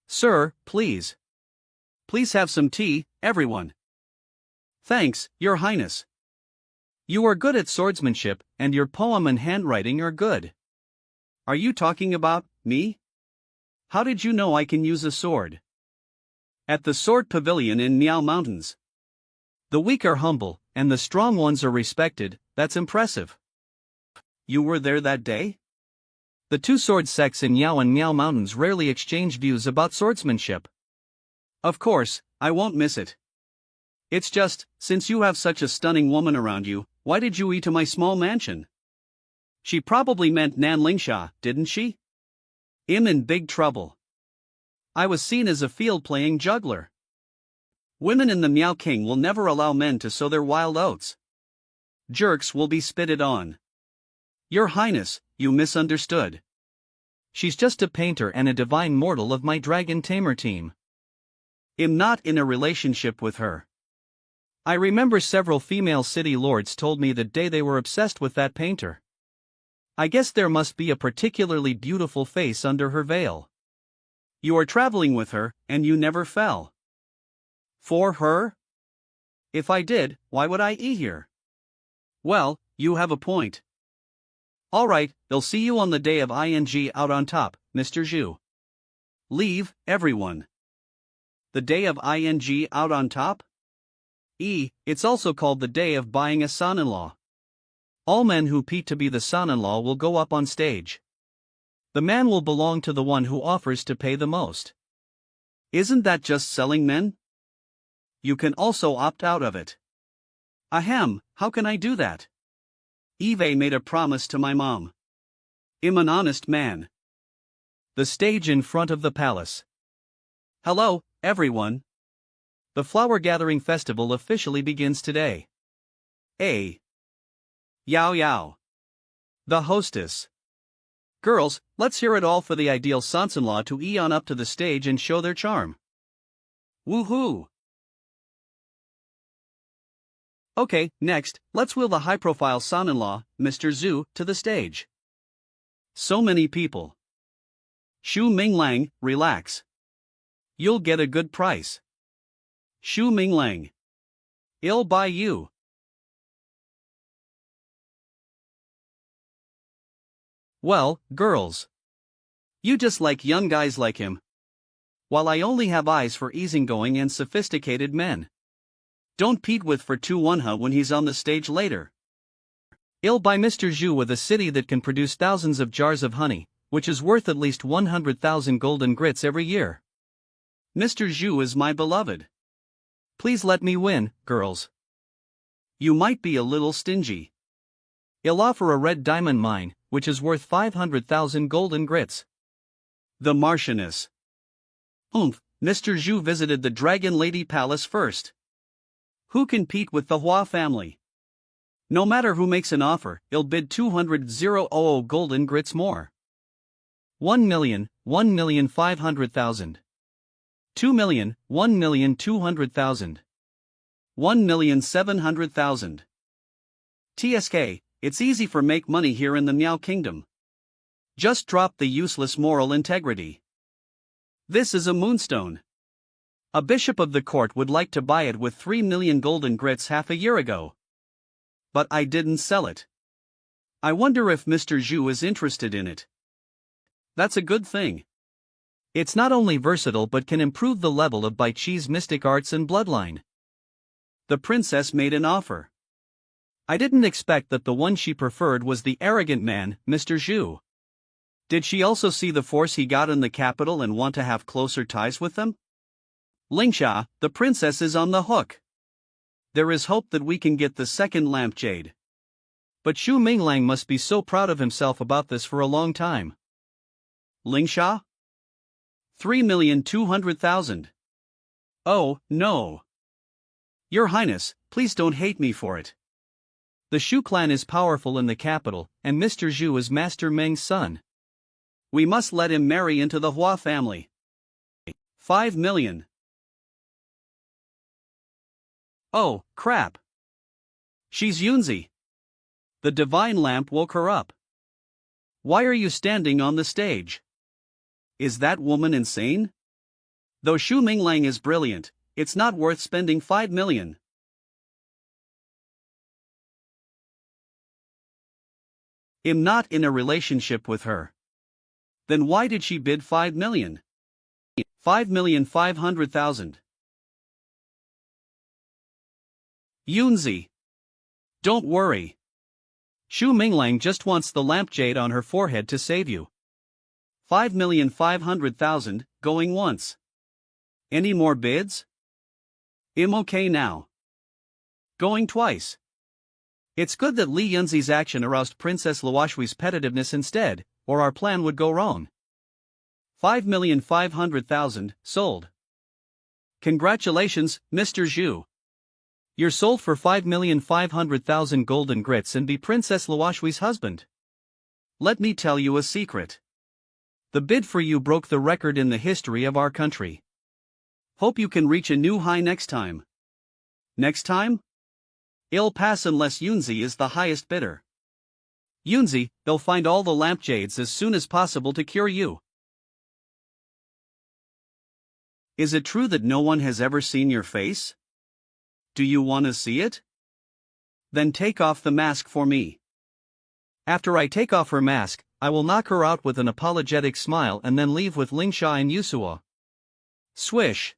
Sir, please. Please have some tea, everyone. Thanks, Your Highness. You are good at swordsmanship, and your poem and handwriting are good. Are you talking about me? How did you know I can use a sword? At the Sword Pavilion in Miao Mountains. The weak are humble, and the strong ones are respected. That's impressive. You were there that day? The two sword sects in Yao and Miao Mountains rarely exchange views about swordsmanship. Of course, I won't miss it. It's just, since you have such a stunning woman around you, why did you eat to my small mansion? She probably meant Nan Lingsha, didn't she? I'm in big trouble. I was seen as a field-playing juggler. Women in the Miao King will never allow men to sow their wild oats. Jerks will be spitted on. Your Highness, you misunderstood. She's just a painter and a divine mortal of my dragon tamer team. I'm not in a relationship with her. I remember several female city lords told me the day they were obsessed with that painter. I guess there must be a particularly beautiful face under her veil. You are traveling with her, and you never fell. For her? If I did, why would I eat here? Well, you have a point. All right, they'll see you on the day of ing out on top, Mr. Zhu. Leave, everyone. The day of ing out on top? It's also called the day of buying a son-in-law. All men who pete to be the son-in-law will go up on stage. The man will belong to the one who offers to pay the most. Isn't that just selling men? You can also opt out of it. Ahem, how can I do that? Eve made a promise to my mom. I'm an honest man. The stage in front of the palace. Hello, everyone. The flower gathering festival officially begins today. A. Yao Yao. The hostess. Girls, let's hear it all for the ideal sons-in-law to eon up to the stage and show their charm. Woohoo! Okay, next, let's wheel the high-profile son-in-law, Mr. Zhu, to the stage. So many people. Shu Minglang, relax. You'll get a good price. Shu Minglang. I'll buy you. Well, girls. You just like young guys like him. While I only have eyes for easygoing and sophisticated men. Don't pete with for 2-1 when he's on the stage later. I'll buy Mr. Zhu with a city that can produce thousands of jars of honey, which is worth at least 100,000 golden grits every year. Mr. Zhu is my beloved. Please let me win, girls. You might be a little stingy. I'll offer a red diamond mine, which is worth 500,000 golden grits. The Marchioness. Mr. Zhu visited the Dragon Lady Palace first. Who can compete with the Hua family? No matter who makes an offer, I'll bid 200,000 golden grits more. 1,500,000. 2,000,000, 1,200,000. 1,700,000. TSK, it's easy for make money here in the Miao Kingdom. Just drop the useless moral integrity. This is a moonstone. A bishop of the court would like to buy it with 3 million golden grits half a year ago. But I didn't sell it. I wonder if Mr. Zhu is interested in it. That's a good thing. It's not only versatile but can improve the level of Bai Chi's mystic arts and bloodline. The princess made an offer. I didn't expect that the one she preferred was the arrogant man, Mr. Zhu. Did she also see the force he got in the capital and want to have closer ties with them? Lingsha, the princess is on the hook. There is hope that we can get the second lampshade. But Xu Minglang must be so proud of himself about this for a long time. Lingsha? 3,200,000. Oh, no. Your Highness, please don't hate me for it. The Xu clan is powerful in the capital, and Mr. Zhu is Master Meng's son. We must let him marry into the Hua family. 5 million. Oh, crap. She's Yunzi. The divine lamp woke her up. Why are you standing on the stage? Is that woman insane? Though Xu Minglang is brilliant, it's not worth spending 5 million. I'm not in a relationship with her. Then why did she bid 5 million? 5,500,000. Yunzi. Don't worry. Xu Minglang just wants the lampshade on her forehead to save you. 5,500,000, going once. Any more bids? I'm okay now. Going twice. It's good that Li Yunzi's action aroused Princess Luoshui's petitiveness instead, or our plan would go wrong. 5,500,000, sold. Congratulations, Mr. Zhu. You're sold for 5,500,000 golden grits and be Princess Luoshui's husband. Let me tell you a secret. The bid for you broke the record in the history of our country. Hope you can reach a new high next time. Next time? It'll pass unless Yunzi is the highest bidder. Yunzi, they'll find all the lampshades as soon as possible to cure you. Is it true that no one has ever seen your face? Do you want to see it? Then take off the mask for me. After I take off her mask, I will knock her out with an apologetic smile and then leave with Lingsha and Yusua. Swish.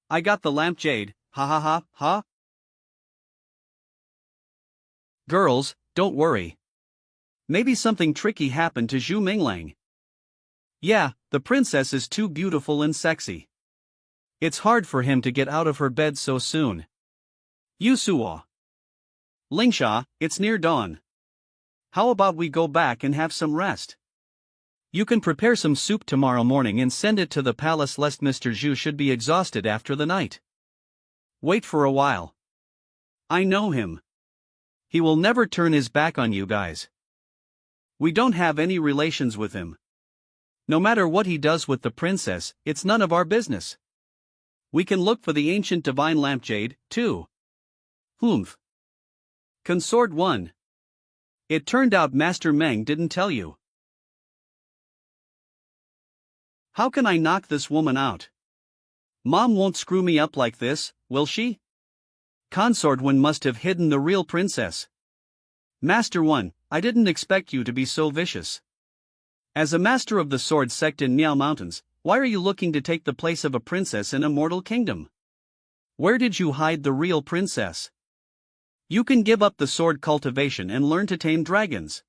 I got the lampshade, ha ha ha, ha. Girls, don't worry. Maybe something tricky happened to Xu Minglang. Yeah, the princess is too beautiful and sexy. It's hard for him to get out of her bed so soon. Yusua. Lingsha, it's near dawn. How about we go back and have some rest? You can prepare some soup tomorrow morning and send it to the palace lest Mr. Zhu should be exhausted after the night. Wait for a while. I know him. He will never turn his back on you guys. We don't have any relations with him. No matter what he does with the princess, it's none of our business. We can look for the ancient divine lampshade, too. Humph. Consort 1. It turned out Master Meng didn't tell you. How can I knock this woman out? Mom won't screw me up like this, will she? Consort 1 must have hidden the real princess. Master 1, I didn't expect you to be so vicious. As a master of the sword sect in Miao Mountains, why are you looking to take the place of a princess in a mortal kingdom? Where did you hide the real princess? You can give up the sword cultivation and learn to tame dragons.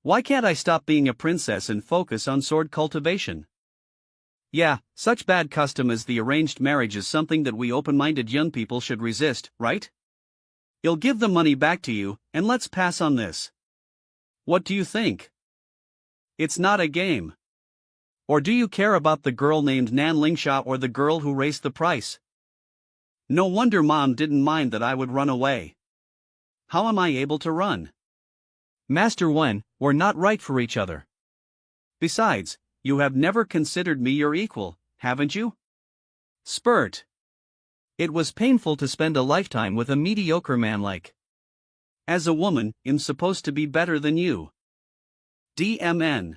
Why can't I stop being a princess and focus on sword cultivation? Yeah, such bad custom as the arranged marriage is something that we open-minded young people should resist, right? I'll give the money back to you, and let's pass on this. What do you think? It's not a game. Or do you care about the girl named Nan Lingsha or the girl who raised the price? No wonder Mom didn't mind that I would run away. How am I able to run? Master Wen, we're not right for each other. Besides, you have never considered me your equal, haven't you? Spurt. It was painful to spend a lifetime with a mediocre man like. As a woman, I'm supposed to be better than you. DMN.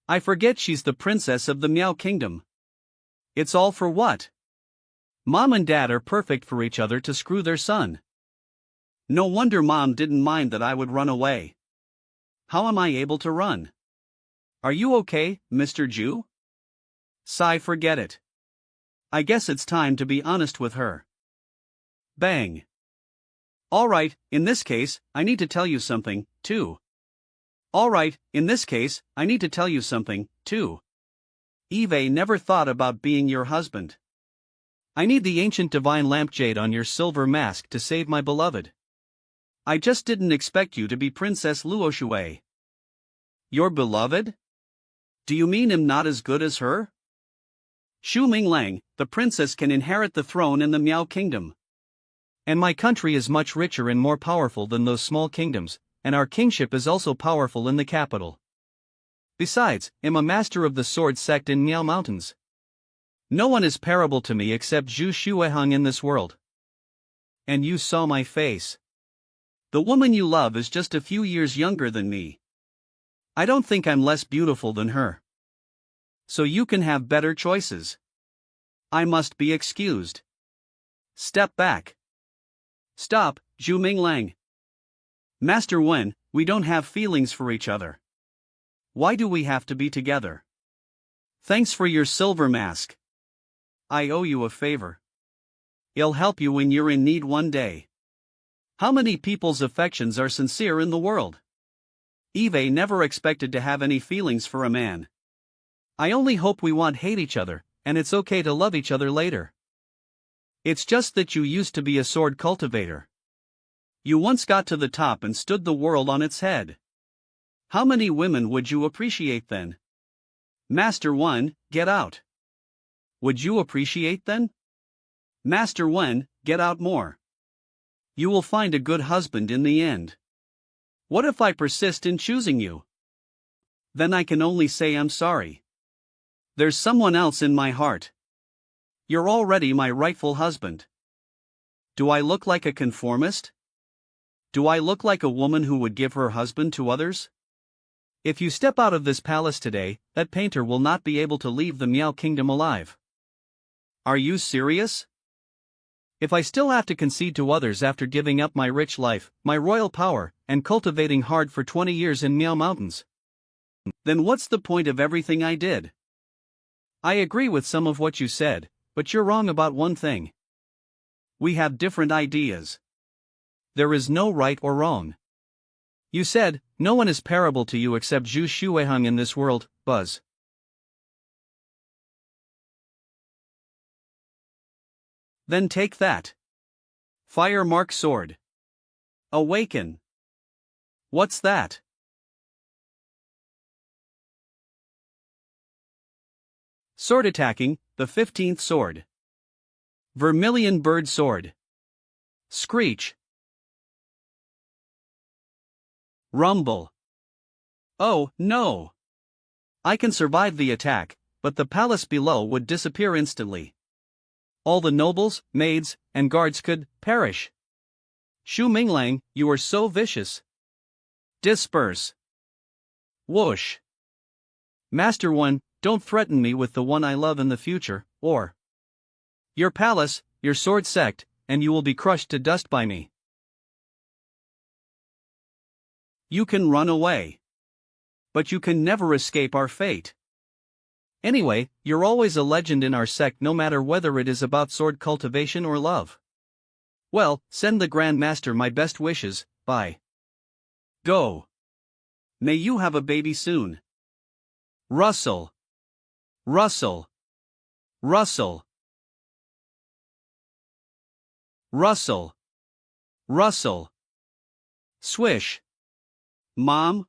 I forget she's the princess of the Meow Kingdom. It's all for what? Mom and Dad are perfect for each other to screw their son. No wonder Mom didn't mind that I would run away. How am I able to run? Are you okay, Mr. Jew? Sigh, forget it. I guess it's time to be honest with her. Bang. Alright, in this case, I need to tell you something, too. Alright, in this case, I need to tell you something, too. Eve never thought about being your husband. I need the ancient divine lampjade on your silver mask to save my beloved. I just didn't expect you to be Princess Luoshui. Your beloved? Do you mean I'm not as good as her? Shu Minglang, the princess can inherit the throne in the Miao Kingdom. And my country is much richer and more powerful than those small kingdoms, and our kingship is also powerful in the capital. Besides, I'm a master of the sword sect in Miao Mountains. No one is parable to me except Zhu Shuehang in this world. And you saw my face. The woman you love is just a few years younger than me. I don't think I'm less beautiful than her. So you can have better choices. I must be excused. Step back. Stop, Zhu Minglang. Master Wen, we don't have feelings for each other. Why do we have to be together? Thanks for your silver mask. I owe you a favor. It'll help you when you're in need one day. How many people's affections are sincere in the world? Eve never expected to have any feelings for a man. I only hope we won't hate each other, and it's okay to love each other later. It's just that you used to be a sword cultivator. You once got to the top and stood the world on its head. How many women would you appreciate then? Master Wen, get out. Would you appreciate then? Master Wen, get out more. You will find a good husband in the end. What if I persist in choosing you? Then I can only say I'm sorry. There's someone else in my heart. You're already my rightful husband. Do I look like a conformist? Do I look like a woman who would give her husband to others? If you step out of this palace today, that painter will not be able to leave the Miao Kingdom alive. Are you serious? If I still have to concede to others after giving up my rich life, my royal power, and cultivating hard for 20 years in Miao Mountains, then what's the point of everything I did? I agree with some of what you said, but you're wrong about one thing. We have different ideas. There is no right or wrong. You said, no one is parable to you except Zhu Shuehang in this world, Buzz. Then take that. Fire mark sword. Awaken. What's that? Sword attacking, the 15th sword. Vermilion bird sword. Screech. Rumble. Oh, no. I can survive the attack, but the palace below would disappear instantly. All the nobles, maids, and guards could perish. Shu Minglang, you are so vicious. Disperse. Whoosh. Master One, don't threaten me with the one I love in the future, or your palace, your sword sect, and you will be crushed to dust by me. You can run away. But you can never escape our fate. Anyway, you're always a legend in our sect no matter whether it is about sword cultivation or love. Well, send the Grand Master my best wishes, bye. Go. May you have a baby soon. Rustle. Rustle. Rustle. Rustle. Rustle. Swish. Mom?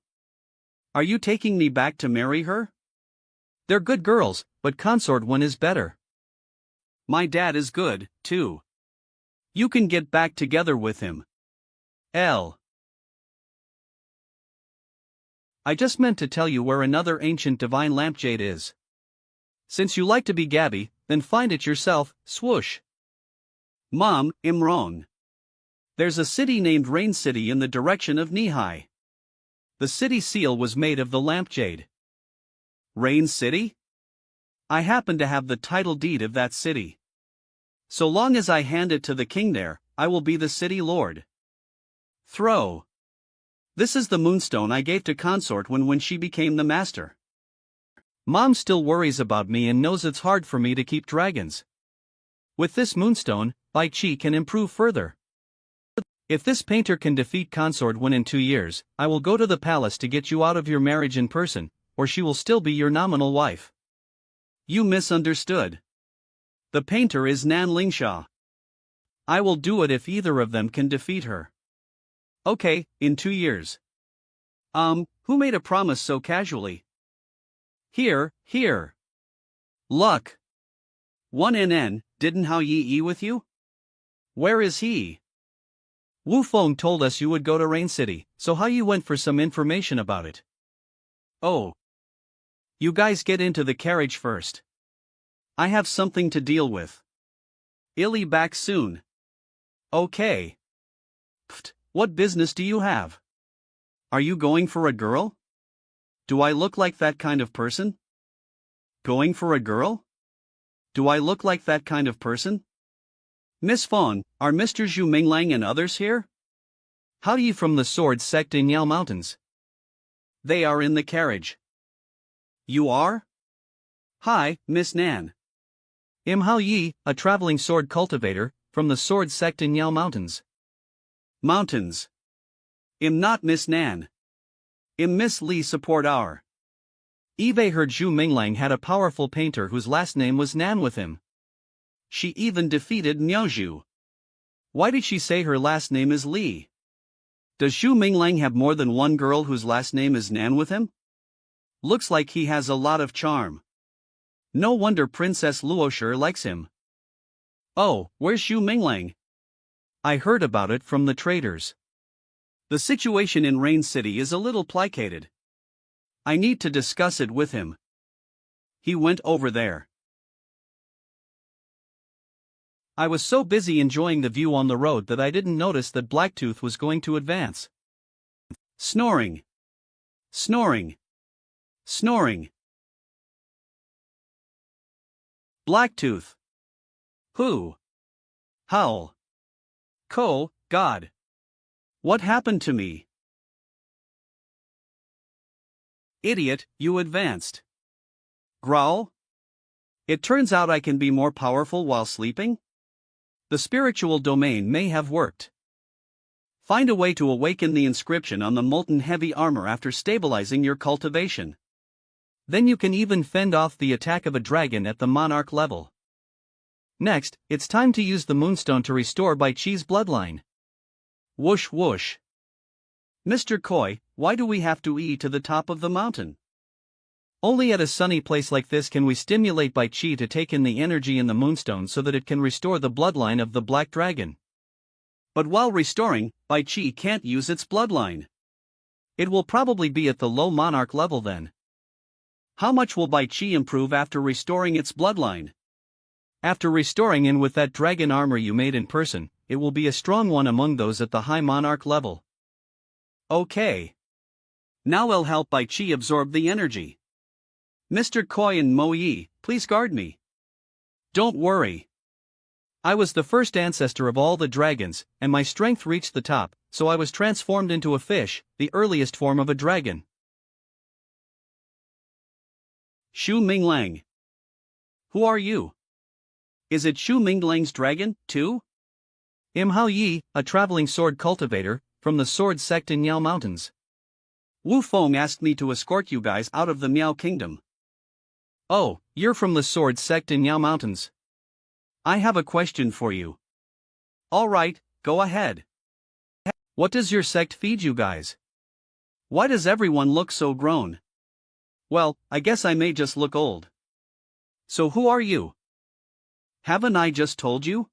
Are you taking me back to marry her? They're good girls, but Consort One is better. My dad is good, too. You can get back together with him. I just meant to tell you where another ancient divine lampjade is. Since you like to be gabby, then find it yourself, swoosh. Mom, I'm wrong. There's a city named Rain City in the direction of Nihai. The city seal was made of the lamp jade. Rain City? I happen to have the title deed of that city. So long as I hand it to the king there, I will be the city lord. Throw. This is the moonstone I gave to consort when she became the master. Mom still worries about me and knows it's hard for me to keep dragons. With this moonstone, Bai Qi can improve further. If this painter can defeat consort in 2 years, I will go to the palace to get you out of your marriage in person, or she will still be your nominal wife. You misunderstood. The painter is Nan Lingsha. I will do it if either of them can defeat her. Okay, in 2 years. Who made a promise so casually? Here. Luck. 1NN, didn't Hao Yi with you? Where is he? Wu Feng told us you would go to Rain City, so Hao Yi went for some information about it. Oh. You guys get into the carriage first. I have something to deal with. Illy back soon. Okay. Pfft, what business do you have? Are you going for a girl? Do I look like that kind of person? Going for a girl? Do I look like that kind of person? Miss Fawn, are Mr. Zhu Minglang and others here? Hao Yi from the Sword Sect in Yao Mountains. They are in the carriage. You are? Hi, Miss Nan. I'm Hao Yi, a traveling sword cultivator, from the Sword Sect in Yao Mountains. Mountains. I'm not Miss Nan. I'm Miss Li support our. Eve heard Zhu Minglang had a powerful painter whose last name was Nan with him. She even defeated Miaozhu. Why did she say her last name is Li? Does Zhu Minglang have more than one girl whose last name is Nan with him? Looks like he has a lot of charm. No wonder Princess Luoshi likes him. Oh, where's Zhu Minglang? I heard about it from the traders. The situation in Rain City is a little plicated. I need to discuss it with him. He went over there. I was so busy enjoying the view on the road that I didn't notice that Blacktooth was going to advance. Snoring. Snoring. Snoring. Blacktooth. Who? Howl. God. What happened to me? Idiot, you advanced. Growl? It turns out I can be more powerful while sleeping? The spiritual domain may have worked. Find a way to awaken the inscription on the molten heavy armor after stabilizing your cultivation. Then you can even fend off the attack of a dragon at the monarch level. Next, it's time to use the moonstone to restore Bai Qi's bloodline. Whoosh whoosh. Mr. Koi, why do we have to to the top of the mountain? Only at a sunny place like this can we stimulate Bai Qi to take in the energy in the moonstone so that it can restore the bloodline of the black dragon. But while restoring, Bai Qi can't use its bloodline. It will probably be at the low monarch level then. How much will Bai Qi improve after restoring its bloodline? After restoring in with that dragon armor you made in person, it will be a strong one among those at the high monarch level. Okay. Now I'll help Bai Qi absorb the energy. Mr. Koi and Mo Yi, please guard me. Don't worry. I was the first ancestor of all the dragons, and my strength reached the top, so I was transformed into a fish, the earliest form of a dragon. Zhu Minglang. Who are you? Is it Zhu Minglang's dragon, too? I'm Hao Yi, a traveling sword cultivator, from the Sword Sect in Yao Mountains. Wu Feng asked me to escort you guys out of the Miao Kingdom. Oh, you're from the Sword Sect in Yao Mountains. I have a question for you. Alright, go ahead. What does your sect feed you guys? Why does everyone look so grown? Well, I guess I may just look old. So who are you? Haven't I just told you?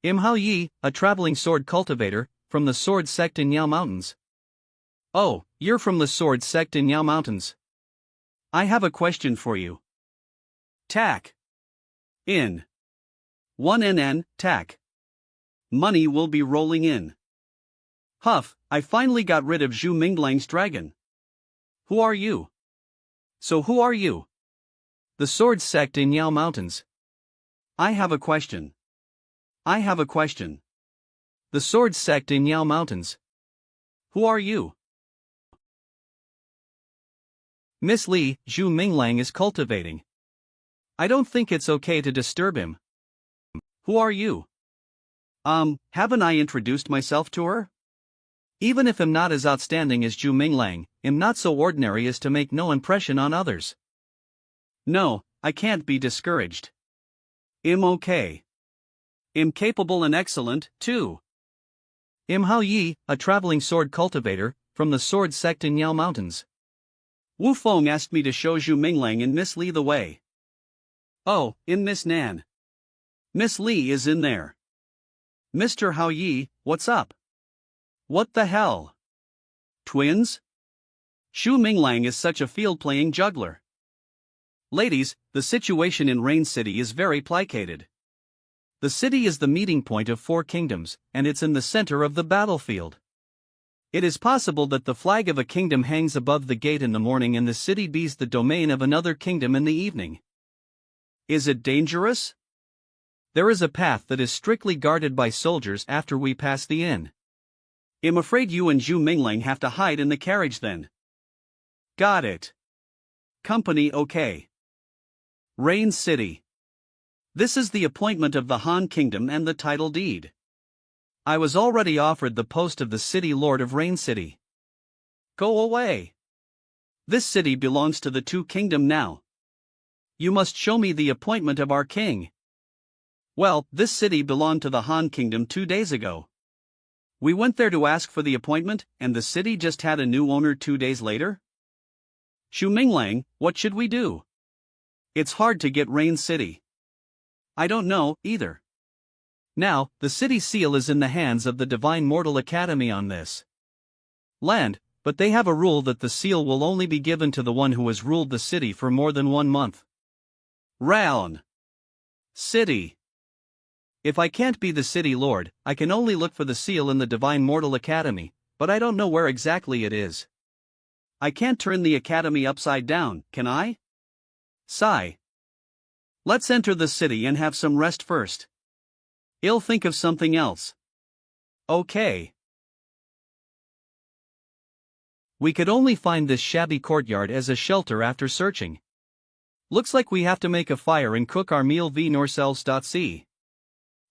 I'm Hao Yi, a traveling sword cultivator, from the Sword Sect in Yao Mountains. Oh, you're from the Sword Sect in Yao Mountains. I have a question for you. Tack. In. 1NN, tack. Money will be rolling in. Huff, I finally got rid of Zhu Minglang's dragon. Who are you? So who are you? The sword sect in Yao Mountains. I have a question. I have a question. The sword sect in Yao Mountains. Who are you? Miss Li, Zhu Minglang is cultivating. I don't think it's okay to disturb him. Who are you? Haven't I introduced myself to her? Even if I'm not as outstanding as Zhu Minglang, I'm not so ordinary as to make no impression on others. No, I can't be discouraged. I'm okay. I'm capable and excellent, too. I'm Hao Yi, a traveling sword cultivator, from the sword sect in Yao Mountains. Wu Feng asked me to show Zhu Minglang and Miss Li the way. Oh, in Miss Nan. Miss Li is in there. Mr. Hao Yi, what's up? What the hell? Twins? Zhu Minglang is such a field-playing juggler. Ladies, the situation in Rain City is very plicated. The city is the meeting point of 4 kingdoms, and it's in the center of the battlefield. It is possible that the flag of a kingdom hangs above the gate in the morning and the city be's the domain of another kingdom in the evening. Is it dangerous? There is a path that is strictly guarded by soldiers after we pass the inn. I'm afraid you and Zhu Minglang have to hide in the carriage then. Got it. Company okay. Rain City. This is the appointment of the Han Kingdom and the title deed. I was already offered the post of the city lord of Rain City. Go away. This city belongs to the 2 kingdom now. You must show me the appointment of our king. Well, this city belonged to the Han Kingdom 2 days ago. We went there to ask for the appointment, and the city just had a new owner 2 days later? Zhu Minglang, what should we do? It's hard to get Rain City. I don't know, either. Now, the city seal is in the hands of the Divine Mortal Academy on this land, but they have a rule that the seal will only be given to the one who has ruled the city for more than 1 month. Raon City. If I can't be the city lord, I can only look for the seal in the Divine Mortal Academy, but I don't know where exactly it is. I can't turn the academy upside down, can I? Sigh. Let's enter the city and have some rest first. I'll think of something else. Okay. We could only find this shabby courtyard as a shelter after searching. Looks like we have to make a fire and cook our meal v-norselves.c.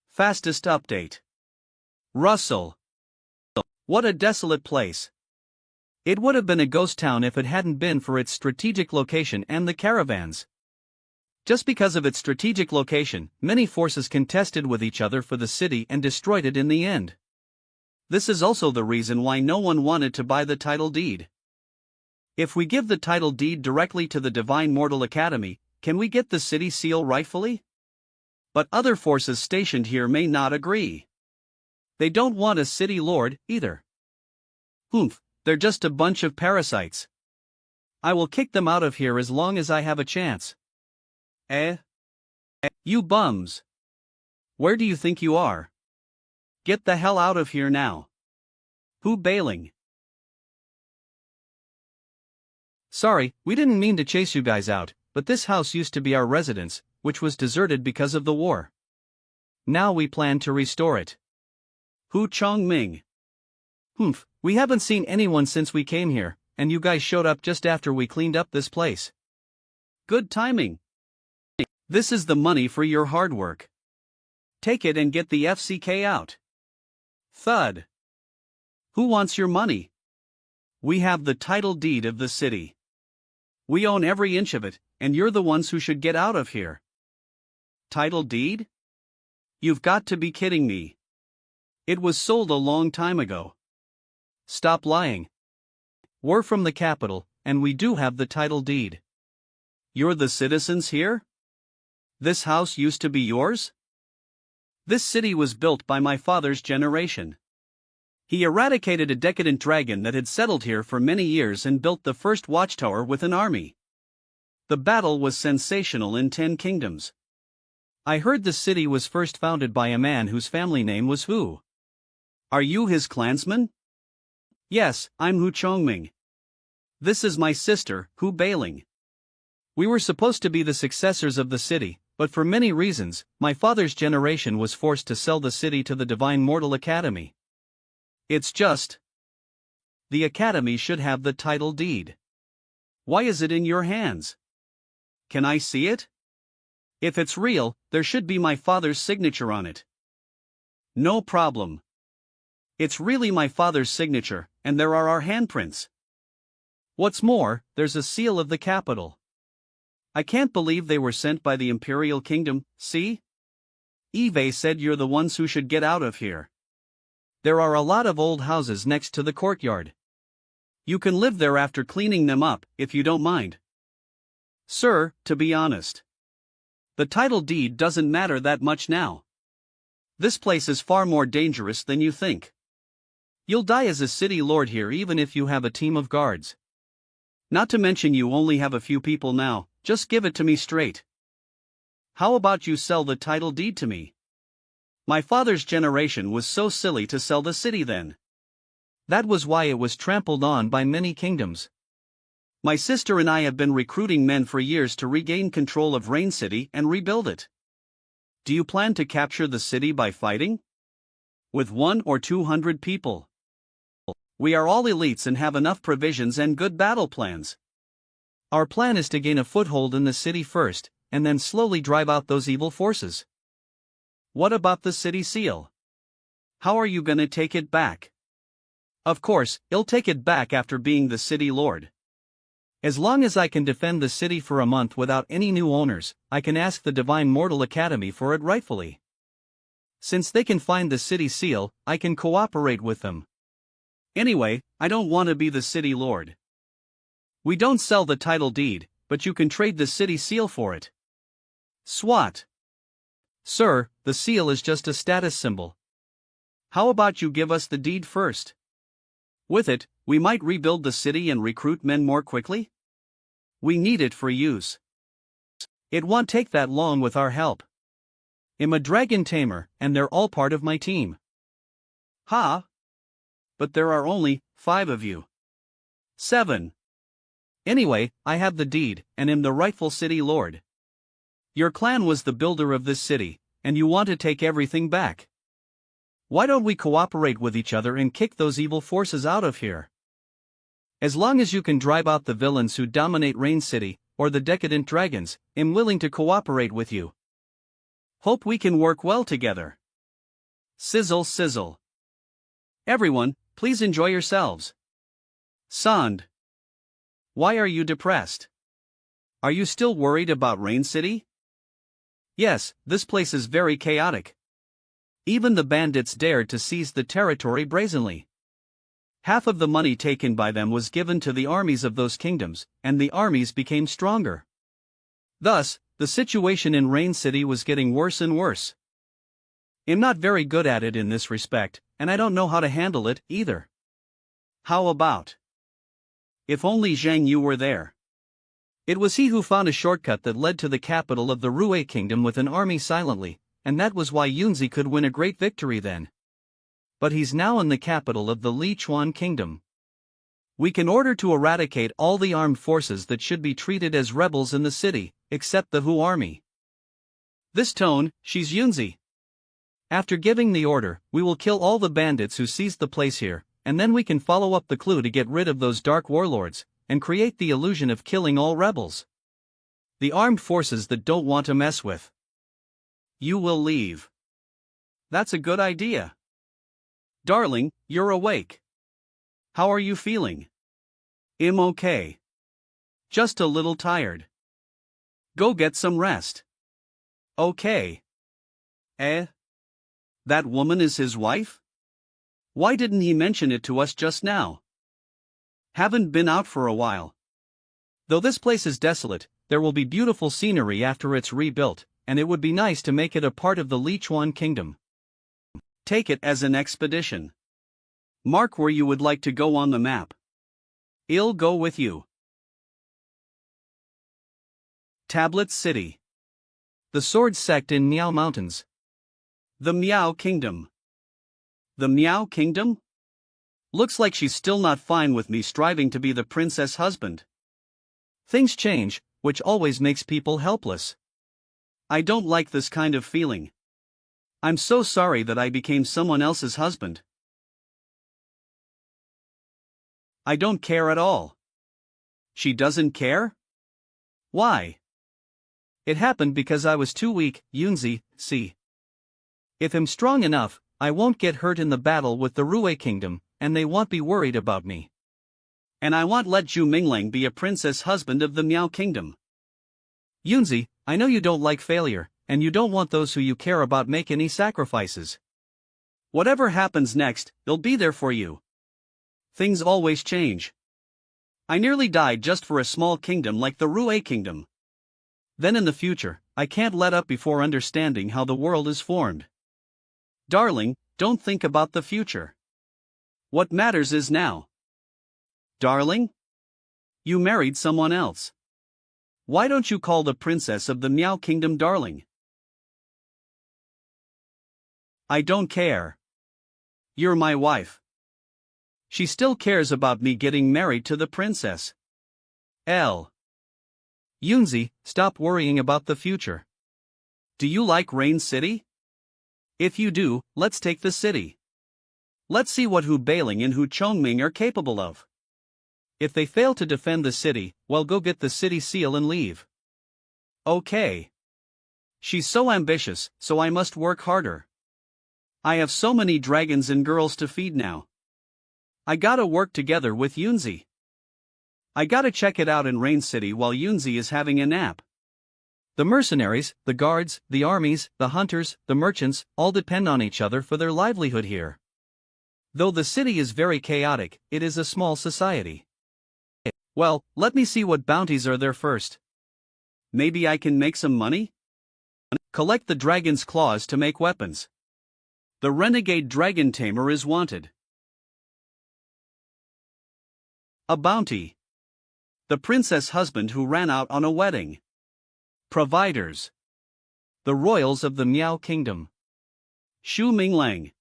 Fastest update. Russell. What a desolate place. It would have been a ghost town if it hadn't been for its strategic location and the caravans. Just because of its strategic location, many forces contested with each other for the city and destroyed it in the end. This is also the reason why no one wanted to buy the title deed. If we give the title deed directly to the Divine Mortal Academy, can we get the city seal rightfully? But other forces stationed here may not agree. They don't want a city lord, either. Humph, they're just a bunch of parasites. I will kick them out of here as long as I have a chance. You bums. Where do you think you are? Get the hell out of here now. Who bailing? Sorry, we didn't mean to chase you guys out, but this house used to be our residence, which was deserted because of the war. Now we plan to restore it. Hu Chongming. Humph, we haven't seen anyone since we came here, and you guys showed up just after we cleaned up this place. Good timing. This is the money for your hard work. Take it and get the FCK out. Thud. Who wants your money? We have the title deed of the city. We own every inch of it, and you're the ones who should get out of here. Title deed? You've got to be kidding me. It was sold a long time ago. Stop lying. We're from the capital, and we do have the title deed. You're the citizens here? This house used to be yours? This city was built by my father's generation. He eradicated a decadent dragon that had settled here for many years and built the first watchtower with an army. The battle was sensational in 10 kingdoms. I heard the city was first founded by a man whose family name was Hu. Are you his clansman? Yes, I'm Hu Chongming. This is my sister, Hu Bailing. We were supposed to be the successors of the city, but for many reasons, my father's generation was forced to sell the city to the Divine Mortal Academy. It's just. The Academy should have the title deed. Why is it in your hands? Can I see it? If it's real, there should be my father's signature on it. No problem. It's really my father's signature, and there are our handprints. What's more, there's a seal of the capital. I can't believe they were sent by the Imperial Kingdom, see? Eve said you're the ones who should get out of here. There are a lot of old houses next to the courtyard. You can live there after cleaning them up, if you don't mind. Sir, to be honest, the title deed doesn't matter that much now. This place is far more dangerous than you think. You'll die as a city lord here even if you have a team of guards. Not to mention you only have a few people now, just give it to me straight. How about you sell the title deed to me? My father's generation was so silly to sell the city then. That was why it was trampled on by many kingdoms. My sister and I have been recruiting men for years to regain control of Rain City and rebuild it. Do you plan to capture the city by fighting? With 100 or 200 people? We are all elites and have enough provisions and good battle plans. Our plan is to gain a foothold in the city first, and then slowly drive out those evil forces. What about the city seal? How are you gonna take it back? Of course, I'll take it back after being the city lord. As long as I can defend the city for a month without any new owners, I can ask the Divine Mortal Academy for it rightfully. Since they can find the city seal, I can cooperate with them. Anyway, I don't want to be the city lord. We don't sell the title deed, but you can trade the city seal for it. Swat. Sir, the seal is just a status symbol. How about you give us the deed first? With it, we might rebuild the city and recruit men more quickly? We need it for use. It won't take that long with our help. I'm a dragon tamer, and they're all part of my team. Ha! But there are only 5 of you. 7. Anyway, I have the deed, and am the rightful city lord. Your clan was the builder of this city, and you want to take everything back. Why don't we cooperate with each other and kick those evil forces out of here? As long as you can drive out the villains who dominate Rain City, or the decadent dragons, I'm willing to cooperate with you. Hope we can work well together. Sizzle sizzle. Everyone, please enjoy yourselves. Sand. Why are you depressed? Are you still worried about Rain City? Yes, this place is very chaotic. Even the bandits dared to seize the territory brazenly. Half of the money taken by them was given to the armies of those kingdoms, and the armies became stronger. Thus, the situation in Rain City was getting worse and worse. I'm not very good at it in this respect, and I don't know how to handle it either. How about? If only Zhang Yu were there. It was he who found a shortcut that led to the capital of the Rue Kingdom with an army silently, and that was why Yunzi could win a great victory then. But he's now in the capital of the Li Chuan Kingdom. We can order to eradicate all the armed forces that should be treated as rebels in the city, except the Hu army. This tone, she's Yunzi. After giving the order, we will kill all the bandits who seized the place here, and then we can follow up the clue to get rid of those dark warlords, and create the illusion of killing all rebels. The armed forces that don't want to mess with. You will leave. That's a good idea. Darling, you're awake. How are you feeling? I'm okay. Just a little tired. Go get some rest. Okay. That woman is his wife? Why didn't he mention it to us just now? Haven't been out for a while. Though this place is desolate, there will be beautiful scenery after it's rebuilt, and it would be nice to make it a part of the Li Chuan Kingdom. Take it as an expedition. Mark where you would like to go on the map. I'll go with you. Tablet City. The Sword Sect in Miao Mountains. The Miao Kingdom. The Miao Kingdom? Looks like she's still not fine with me striving to be the princess husband. Things change, which always makes people helpless. I don't like this kind of feeling. I'm so sorry that I became someone else's husband. I don't care at all. She doesn't care? Why? It happened because I was too weak, Yunzi, see. If I'm strong enough, I won't get hurt in the battle with the Rue Kingdom, and they won't be worried about me. And I won't let Zhu Minglang be a princess husband of the Miao Kingdom. Yunzi, I know you don't like failure, and you don't want those who you care about make any sacrifices. Whatever happens next, they'll be there for you. Things always change. I nearly died just for a small kingdom like the Rue Kingdom. Then in the future, I can't let up before understanding how the world is formed. Darling, don't think about the future. What matters is now. Darling? You married someone else. Why don't you call the princess of the Miao Kingdom darling? I don't care. You're my wife. She still cares about me getting married to the princess. Yunzi, stop worrying about the future. Do you like Rain City? If you do, let's take the city. Let's see what Hu Bailing and Hu Chongming are capable of. If they fail to defend the city, well, go get the city seal and leave. Okay. She's so ambitious, so I must work harder. I have so many dragons and girls to feed now. I gotta work together with Yunzi. I gotta check it out in Rain City while Yunzi is having a nap. The mercenaries, the guards, the armies, the hunters, the merchants, all depend on each other for their livelihood here. Though the city is very chaotic, it is a small society. Well, let me see what bounties are there first. Maybe I can make some money? Collect the dragon's claws to make weapons. The renegade dragon tamer is wanted. A bounty. The princess husband who ran out on a wedding. Providers. The royals of the Miao Kingdom. Zhu Minglang.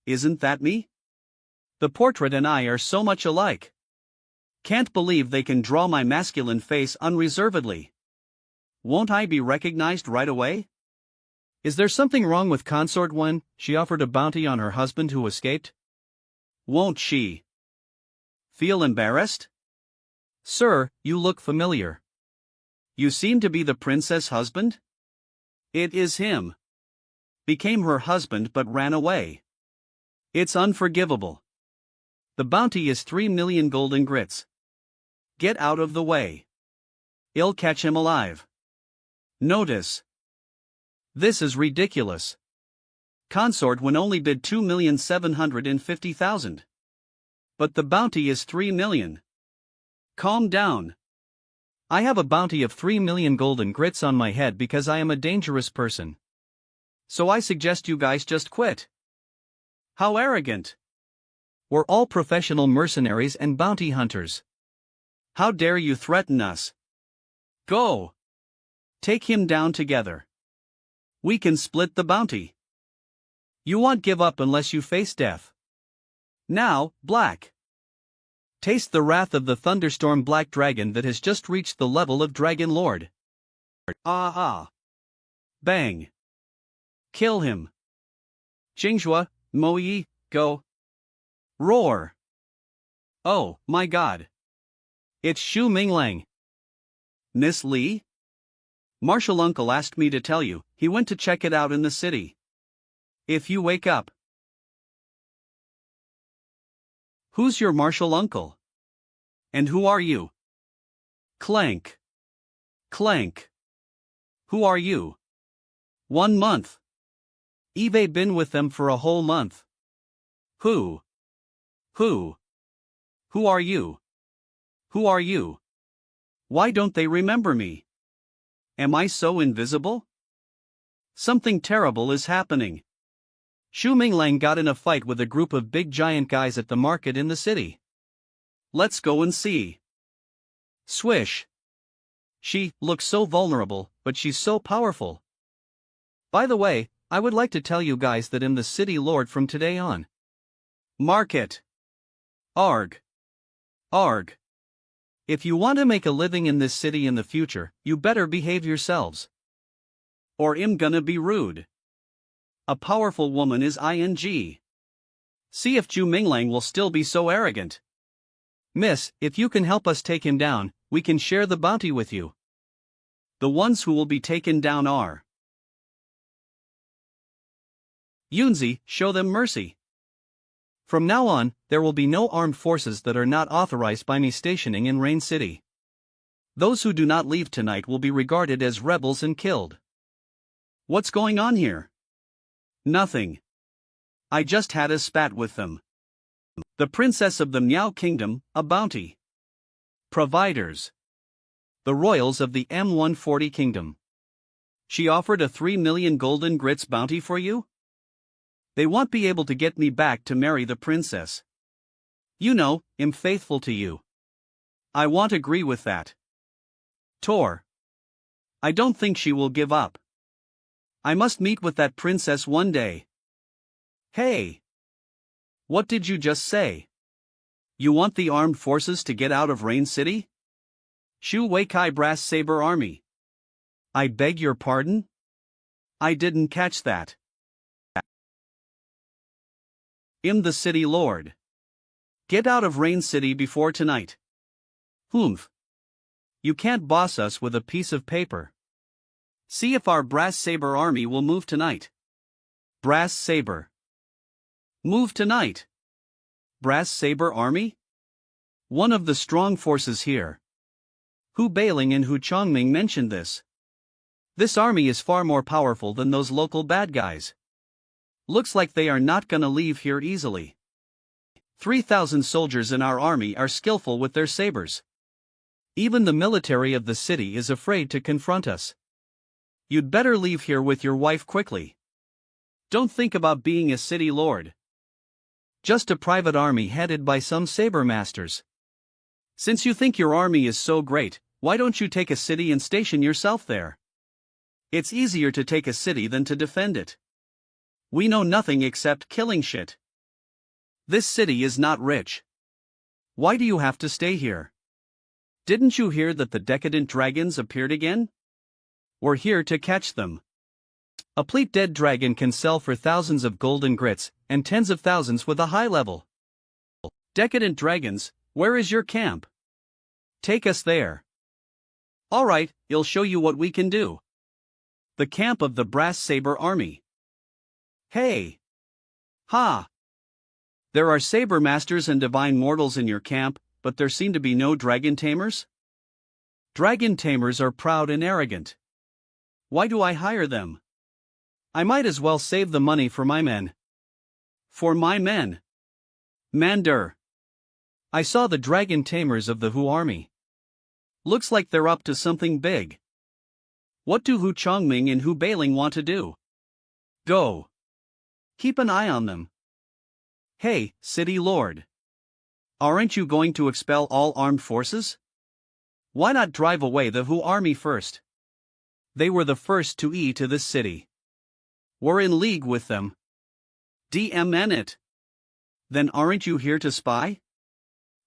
Isn't that me? The portrait and I are so much alike. Can't believe they can draw my masculine face unreservedly. Won't I be recognized right away? Is there something wrong with Consort Wen? She offered a bounty on her husband who escaped. Won't she feel embarrassed? Sir, you look familiar. You seem to be the princess husband? It is him. Became her husband but ran away. It's unforgivable. The bounty is 3 million golden grits. Get out of the way. I'll catch him alive. Notice. This is ridiculous. Consort Wen only bid 2,750,000. But the bounty is 3 million. Calm down. I have a bounty of 3 million golden grits on my head because I am a dangerous person. So I suggest you guys just quit. How arrogant. We're all professional mercenaries and bounty hunters. How dare you threaten us? Go. Take him down together. We can split the bounty. You won't give up unless you face death. Now, Black. Taste the wrath of the thunderstorm black dragon that has just reached the level of Dragon Lord. Bang. Kill him. Jinghua, Moyi, go. Roar. Oh, my God. It's Zhu Minglang. Miss Li? Martial Uncle asked me to tell you, he went to check it out in the city. If you wake up. Who's your martial uncle? And who are you? Clank. Clank. Who are you? 1 month. I've been with them for a whole month. Who? Who? Who are you? Who are you? Why don't they remember me? Am I so invisible? Something terrible is happening. Zhu Minglang got in a fight with a group of big giant guys at the market in the city. Let's go and see. Swish. She looks so vulnerable, but she's so powerful. By the way, I would like to tell you guys that I'm the city lord from today on. Mark it. Arg. Arg. If you want to make a living in this city in the future, you better behave yourselves. Or I'm gonna be rude. A powerful woman is ing. See if Zhu Minglang will still be so arrogant. Miss, if you can help us take him down, we can share the bounty with you. The ones who will be taken down are Yunzi, show them mercy. From now on, there will be no armed forces that are not authorized by me stationing in Rain City. Those who do not leave tonight will be regarded as rebels and killed. What's going on here? Nothing. I just had a spat with them. The princess of the Miao Kingdom, a bounty. Providers. The royals of the M140 Kingdom. She offered a 3 million golden grits bounty for you? They won't be able to get me back to marry the princess. You know, I'm faithful to you. I won't agree with that. Tor. I don't think she will give up. I must meet with that princess one day. Hey! What did you just say? You want the armed forces to get out of Rain City? Shu Weikai Brass Saber Army. I beg your pardon? I didn't catch that. I'm the city lord. Get out of Rain City before tonight. Humph. You can't boss us with a piece of paper. See if our Brass Saber Army will move tonight. Brass Saber. Move tonight. Brass Saber Army? One of the strong forces here. Hu Bailing and Hu Chongming mentioned this. This army is far more powerful than those local bad guys. Looks like they are not gonna leave here easily. 3,000 soldiers in our army are skillful with their sabers. Even the military of the city is afraid to confront us. You'd better leave here with your wife quickly. Don't think about being a city lord. Just a private army headed by some saber masters. Since you think your army is so great, why don't you take a city and station yourself there? It's easier to take a city than to defend it. We know nothing except killing shit. This city is not rich. Why do you have to stay here? Didn't you hear that the decadent dragons appeared again? We're here to catch them. A fleet dead dragon can sell for thousands of golden grits, and tens of thousands with a high level. Decadent dragons, where is your camp? Take us there. Alright, I'll show you what we can do. The camp of the Brass Saber Army. Hey! Ha! There are saber masters and divine mortals in your camp, but there seem to be no dragon tamers? Dragon tamers are proud and arrogant. Why do I hire them? I might as well save the money for my men. For my men. Mander. I saw the dragon tamers of the Hu army. Looks like they're up to something big. What do Hu Chongming and Hu Bailing want to do? Go. Keep an eye on them. Hey, city lord. Aren't you going to expel all armed forces? Why not drive away the Hu army first? They were the first to to this city. We're in league with them. DMN it. Then aren't you here to spy?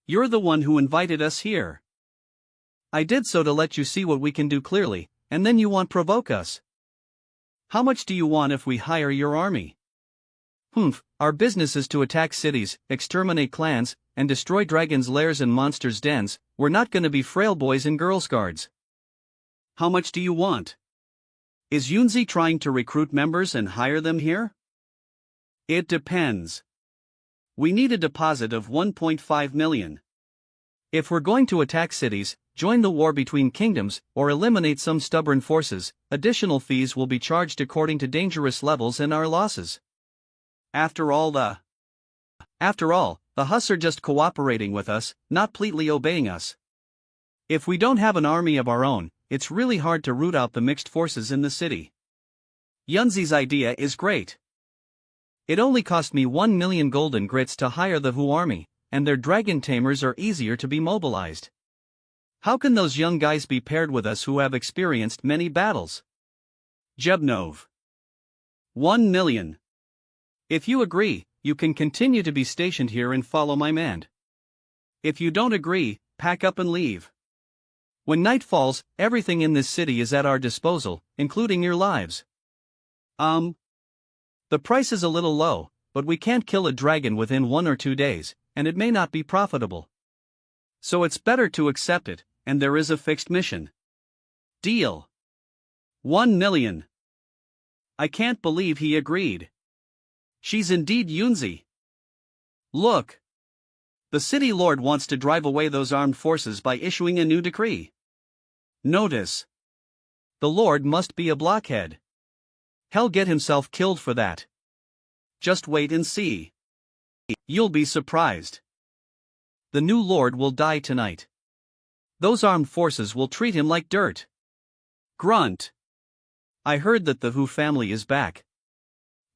You're the one who invited us here. I did so to let you see what we can do clearly, and then you want provoke us. How much do you want if we hire your army? Humph, our business is to attack cities, exterminate clans, and destroy dragons' lairs and monsters' dens. We're not gonna be frail boys and girls guards. How much do you want? Is Yunzi trying to recruit members and hire them here? It depends. We need a deposit of 1.5 million. If we're going to attack cities, join the war between kingdoms, or eliminate some stubborn forces, additional fees will be charged according to dangerous levels and our losses. After all, the Hus are just cooperating with us, not pleatly obeying us. If we don't have an army of our own, it's really hard to root out the mixed forces in the city. Yunzi's idea is great. It only cost me 1 million golden grits to hire the Hu army, and their dragon tamers are easier to be mobilized. How can those young guys be paired with us who have experienced many battles? Jebnov. 1 million. If you agree, you can continue to be stationed here and follow my man. If you don't agree, pack up and leave. When night falls, everything in this city is at our disposal, including your lives. The price is a little low, but we can't kill a dragon within 1 or 2 days, and it may not be profitable. So it's better to accept it, and there is a fixed mission. Deal. 1 million. I can't believe he agreed. She's indeed Yunzi. Look. The city lord wants to drive away those armed forces by issuing a new decree. Notice. The lord must be a blockhead. He'll get himself killed for that. Just wait and see. You'll be surprised. The new lord will die tonight. Those armed forces will treat him like dirt. Grunt. I heard that the Hu family is back.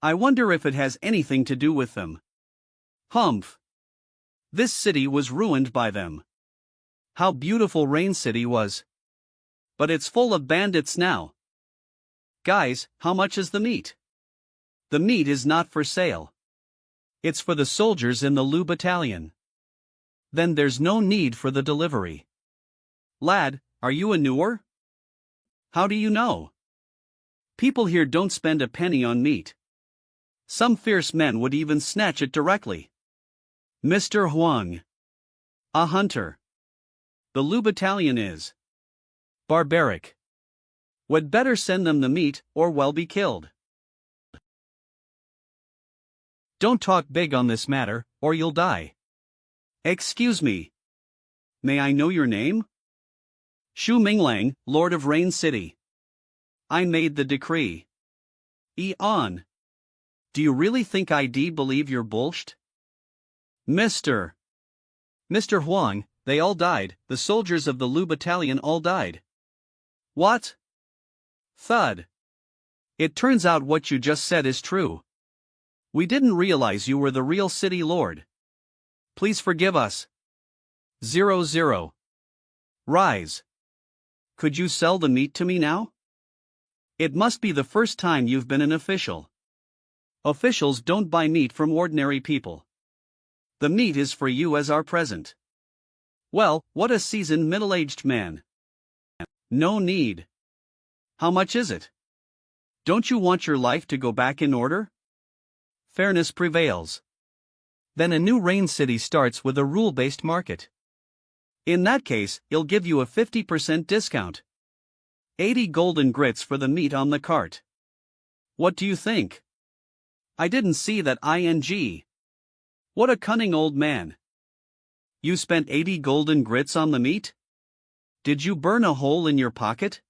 I wonder if it has anything to do with them. Humph. This city was ruined by them. How beautiful Rain City was. But it's full of bandits now. Guys, how much is the meat? The meat is not for sale. It's for the soldiers in the Lu battalion. Then there's no need for the delivery. Lad, are you a newer? How do you know? People here don't spend a penny on meat. Some fierce men would even snatch it directly. Mr. Huang. A hunter. The Lu battalion is barbaric. Would better send them the meat, or well be killed. Don't talk big on this matter, or you'll die. Excuse me. May I know your name? Shu Minglang, Lord of Rain City. I made the decree. On. Do you really think I'd believe your bullshit? Mr. Huang, they all died, the soldiers of the Lu battalion all died. What? Thud. It turns out what you just said is true. We didn't realize you were the real city lord. Please forgive us. 00. Rise. Could you sell the meat to me now? It must be the first time you've been an official. Officials don't buy meat from ordinary people. The meat is for you as our present. Well, what a seasoned middle-aged man. No need. How much is it? Don't you want your life to go back in order? Fairness prevails. Then a new Rain City starts with a rule-based market. In that case, he'll give you a 50% discount. 80 golden grits for the meat on the cart. What do you think? I didn't see that ing. What a cunning old man. You spent 80 golden grits on the meat? Did you burn a hole in your pocket?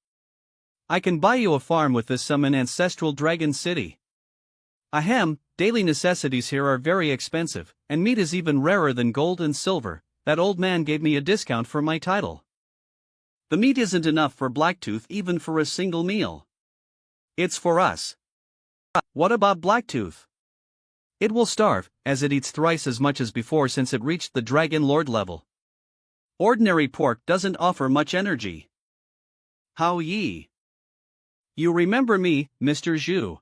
I can buy you a farm with this some in ancestral Dragon City. Ahem, daily necessities here are very expensive, and meat is even rarer than gold and silver. That old man gave me a discount for my title. The meat isn't enough for Blacktooth even for a single meal. It's for us. What about Blacktooth? It will starve, as it eats thrice as much as before since it reached the Dragon Lord level. Ordinary pork doesn't offer much energy. How ye? You remember me, Mr. Zhu.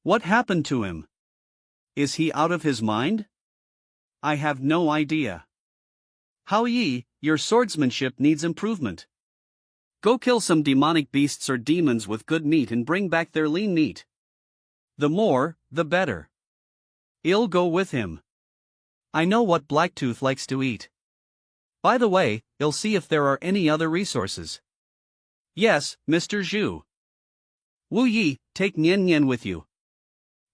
What happened to him? Is he out of his mind? I have no idea. How ye, your swordsmanship needs improvement. Go kill some demonic beasts or demons with good meat and bring back their lean meat. The more, the better. I'll go with him. I know what Blacktooth likes to eat. By the way, I'll see if there are any other resources. Yes, Mr. Zhu. Wu Yi, take Nian Nian with you.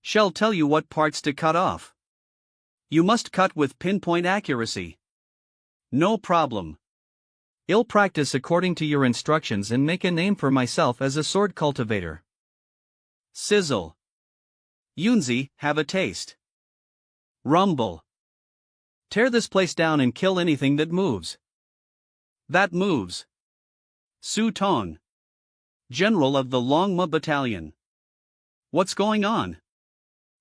She'll tell you what parts to cut off. You must cut with pinpoint accuracy. No problem. I'll practice according to your instructions and make a name for myself as a sword cultivator. Sizzle. Yunzi, have a taste. Rumble. Tear this place down and kill anything that moves. That moves. Su Tong. General of the Longma Battalion. What's going on?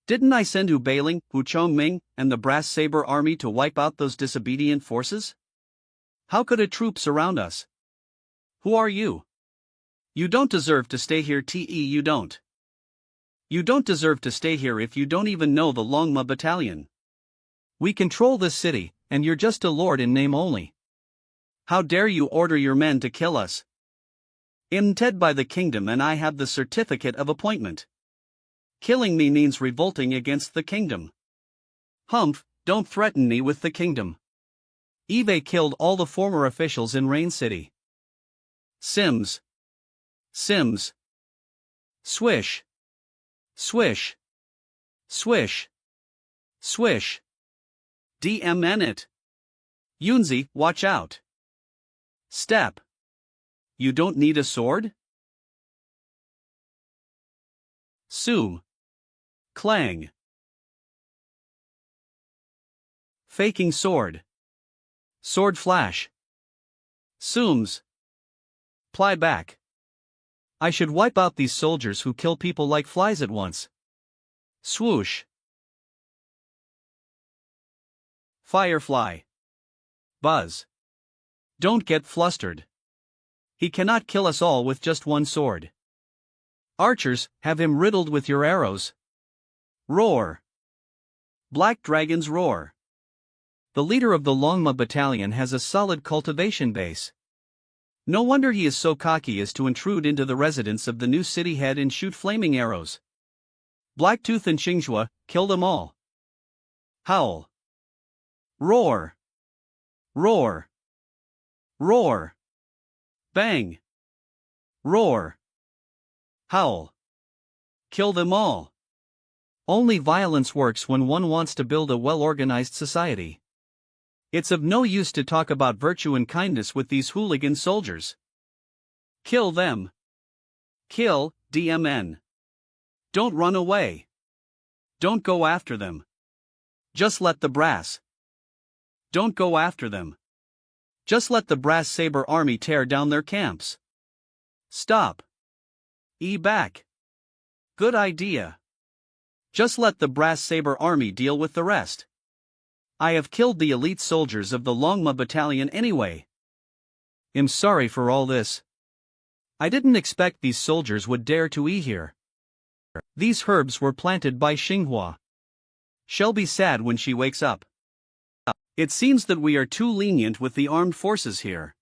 Didn't I send Hu Bailing, Hu Chongming, and the Brass Saber Army to wipe out those disobedient forces? How could a troop surround us? Who are you? You don't deserve to stay here, you don't. You don't deserve to stay here if you don't even know the Longma battalion. We control this city, and you're just a lord in name only. How dare you order your men to kill us? I'm Ted by the kingdom and I have the certificate of appointment. Killing me means revolting against the kingdom. Humph, don't threaten me with the kingdom. Eve killed all the former officials in Rain City. Sims. Sims. Swish. Swish. Swish. Swish. DMN it. Yunzi, watch out. Step. You don't need a sword? Sue. Clang. Faking sword. Sword flash. Sooms. Ply back. I should wipe out these soldiers who kill people like flies at once. Swoosh. Firefly. Buzz. Don't get flustered. He cannot kill us all with just one sword. Archers, have him riddled with your arrows. Roar. Black dragons roar. The leader of the Longma battalion has a solid cultivation base. No wonder he is so cocky as to intrude into the residence of the new city head and shoot flaming arrows. Blacktooth and Xinghua, kill them all. Howl. Roar. Roar. Roar. Bang. Roar. Howl. Kill them all. Only violence works when one wants to build a well-organized society. It's of no use to talk about virtue and kindness with these hooligan soldiers. Kill them. Kill, DMN. Don't run away. Don't go after them. Just let the brass. Don't go after them. Just let the brass saber army tear down their camps. Stop. Back. Good idea. Just let the brass saber army deal with the rest. I have killed the elite soldiers of the Longma battalion anyway. I'm sorry for all this. I didn't expect these soldiers would dare to eat here. These herbs were planted by Xinghua. She'll be sad when she wakes up. It seems that we are too lenient with the armed forces here.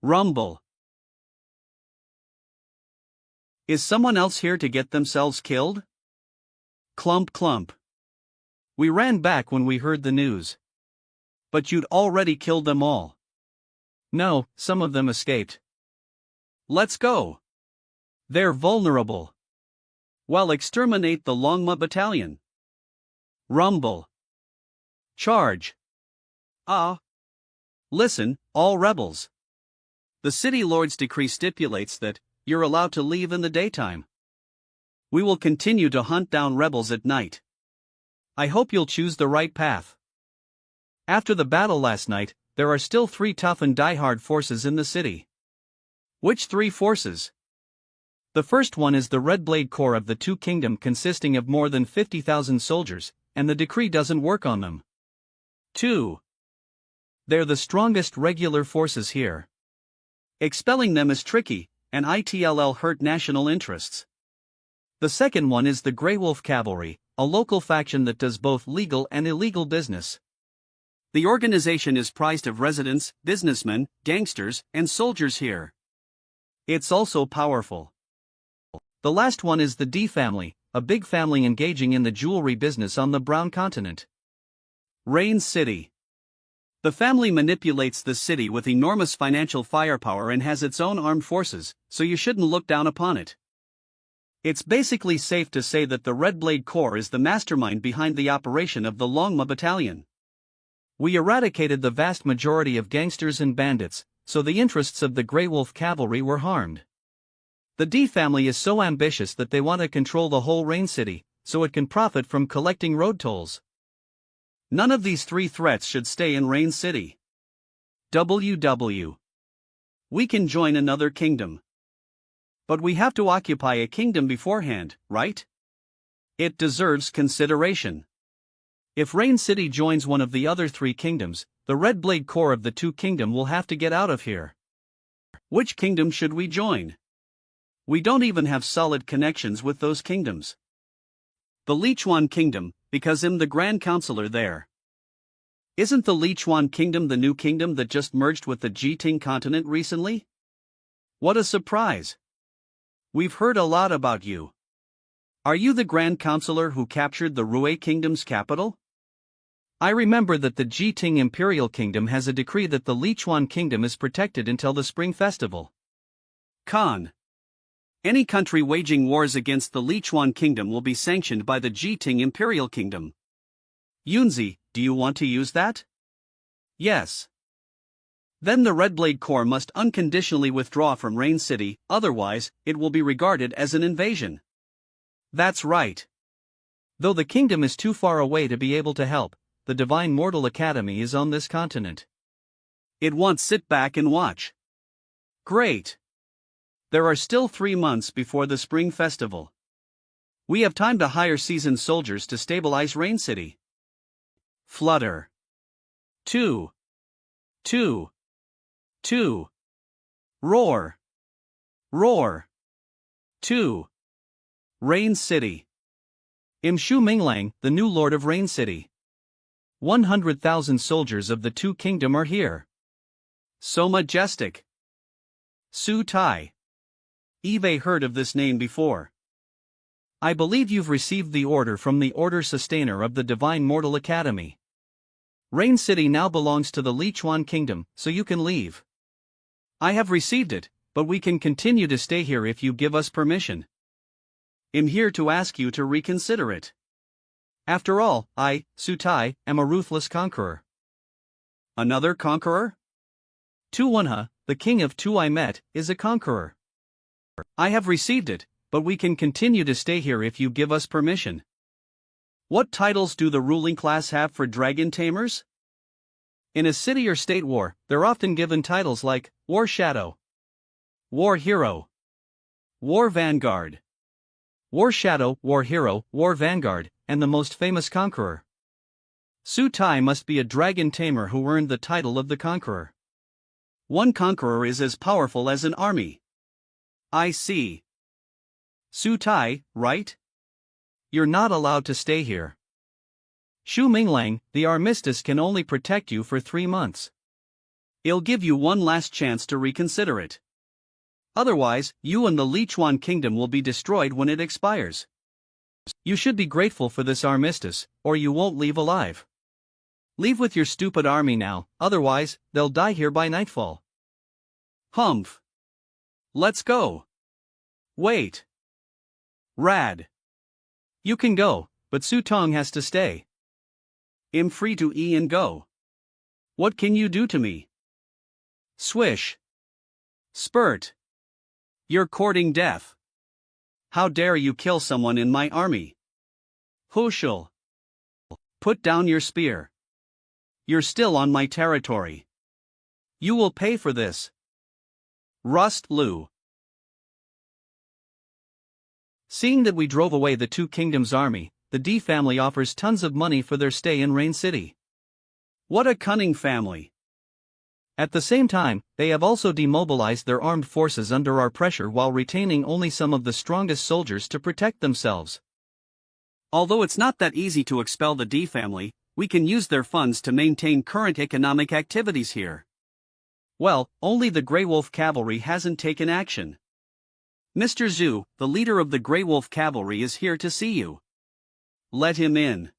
Rumble. Is someone else here to get themselves killed? Clump clump. We ran back when we heard the news. But you'd already killed them all. No, some of them escaped. Let's go. They're vulnerable. Well, exterminate the Longma battalion. Rumble. Charge. Listen, all rebels. The city lord's decree stipulates that you're allowed to leave in the daytime. We will continue to hunt down rebels at night. I hope you'll choose the right path. After the battle last night, there are still 3 tough and diehard forces in the city. Which 3 forces? The first one is the Red Blade Corps of the Two Kingdom, consisting of more than 50,000 soldiers, and the decree doesn't work on them. 2. They're the strongest regular forces here. Expelling them is tricky, and it'll hurt national interests. The second one is the Grey Wolf Cavalry, a local faction that does both legal and illegal business. The organization is prized of residents, businessmen, gangsters, and soldiers here. It's also powerful. The last one is the D family, a big family engaging in the jewelry business on the Brown Continent. Rain City. The family manipulates the city with enormous financial firepower and has its own armed forces, so you shouldn't look down upon it. It's basically safe to say that the Red Blade Corps is the mastermind behind the operation of the Longma battalion. We eradicated the vast majority of gangsters and bandits, so the interests of the Grey Wolf Cavalry were harmed. The D family is so ambitious that they want to control the whole Rain City, so it can profit from collecting road tolls. None of these 3 threats should stay in Rain City. WW. We can join another kingdom. But we have to occupy a kingdom beforehand, right? It deserves consideration. If Rain City joins one of the other 3 kingdoms, The Red Blade Corps of the Two Kingdom will have to get out of here. Which kingdom should we join? We don't even have solid connections with those kingdoms. The Lichuan Kingdom, because I'm the Grand Counselor there. Isn't the Lichuan Kingdom the new kingdom that just merged with the Jiting continent recently? What a surprise! We've heard a lot about you. Are you the Grand Counselor who captured the Rui Kingdom's capital? I remember that the Jiting Imperial Kingdom has a decree that the Lichuan Kingdom is protected until the Spring Festival. Khan. Any country waging wars against the Lichuan Kingdom will be sanctioned by the Jiting Imperial Kingdom. Yunzi, do you want to use that? Yes. Then the Red Blade Corps must unconditionally withdraw from Rain City, otherwise, it will be regarded as an invasion. That's right. Though the kingdom is too far away to be able to help, the Divine Mortal Academy is on this continent. It won't sit back and watch. Great. There are still 3 months before the Spring Festival. We have time to hire seasoned soldiers to stabilize Rain City. Flutter. 2. Roar. Roar. 2. Rain City. I'm Shu Minglang, the new Lord of Rain City. 100,000 soldiers of the Two Kingdom are here. So majestic. Su Tai. Eve heard of this name before. I believe you've received the order from the Order Sustainer of the Divine Mortal Academy. Rain City now belongs to the Lichuan Kingdom, so you can leave. I have received it, but we can continue to stay here if you give us permission. I'm here to ask you to reconsider it. After all, I, Su Tai, am a ruthless conqueror. Another conqueror? Tuwunha, the king of Tu I met, is a conqueror. I have received it, but we can continue to stay here if you give us permission. What titles do the ruling class have for dragon tamers? In a city or state war, they're often given titles like War Shadow, War Hero, War Vanguard. War Shadow, War Hero, War Vanguard, and the most famous conqueror. Su Tai must be a dragon tamer who earned the title of the conqueror. One conqueror is as powerful as an army. I see. Su Tai, right? You're not allowed to stay here. Shu Minglang, the armistice can only protect you for 3 months. I'll give you one last chance to reconsider it. Otherwise, you and the Lichuan Kingdom will be destroyed when it expires. You should be grateful for this armistice, or you won't leave alive. Leave with your stupid army now, otherwise, they'll die here by nightfall. Humph. Let's go. Wait. Rad. You can go, but Su Tong has to stay. I'm free to and go. What can you do to me? Swish. Spurt. You're courting death. How dare you kill someone in my army? Hushul. Put down your spear. You're still on my territory. You will pay for this. Rust Lu. Seeing that we drove away the Two Kingdoms army, the D family offers tons of money for their stay in Rain City. What a cunning family. At the same time, they have also demobilized their armed forces under our pressure while retaining only some of the strongest soldiers to protect themselves. Although it's not that easy to expel the D family, we can use their funds to maintain current economic activities here. Well, only the Grey Wolf Cavalry hasn't taken action. Mr. Zhu, the leader of the Grey Wolf Cavalry, is here to see you. Let him in.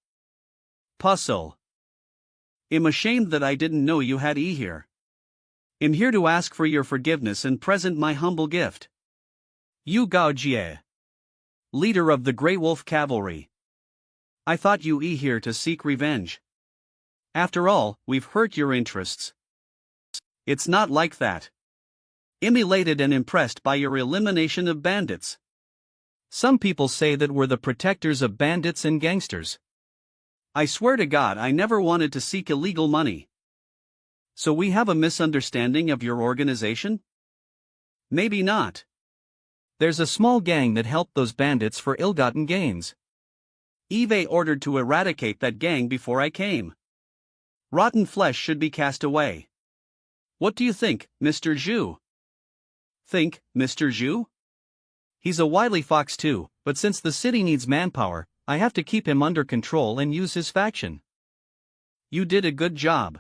Puzzle. I'm ashamed that I didn't know you had here. I'm here to ask for your forgiveness and present my humble gift. Yu Gao Jie, leader of the Grey Wolf Cavalry. I thought you here to seek revenge. After all, we've hurt your interests. It's not like that. I'm elated and impressed by your elimination of bandits. Some people say that we're the protectors of bandits and gangsters. I swear to God I never wanted to seek illegal money. So we have a misunderstanding of your organization? Maybe not. There's a small gang that helped those bandits for ill-gotten gains. Eve ordered to eradicate that gang before I came. Rotten flesh should be cast away. What do you think, Mr. Zhu? Think, Mr. Zhu? He's a wily fox too, but since the city needs manpower, I have to keep him under control and use his faction. You did a good job.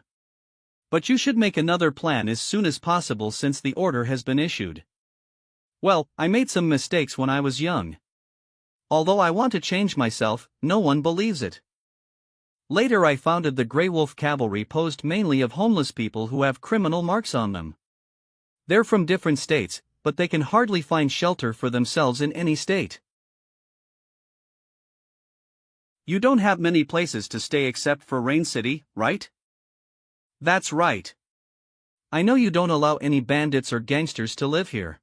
But you should make another plan as soon as possible since the order has been issued. Well, I made some mistakes when I was young. Although I want to change myself, no one believes it. Later I founded the Grey Wolf Cavalry post mainly of homeless people who have criminal marks on them. They're from different states, but they can hardly find shelter for themselves in any state. You don't have many places to stay except for Rain City, right? That's right. I know you don't allow any bandits or gangsters to live here.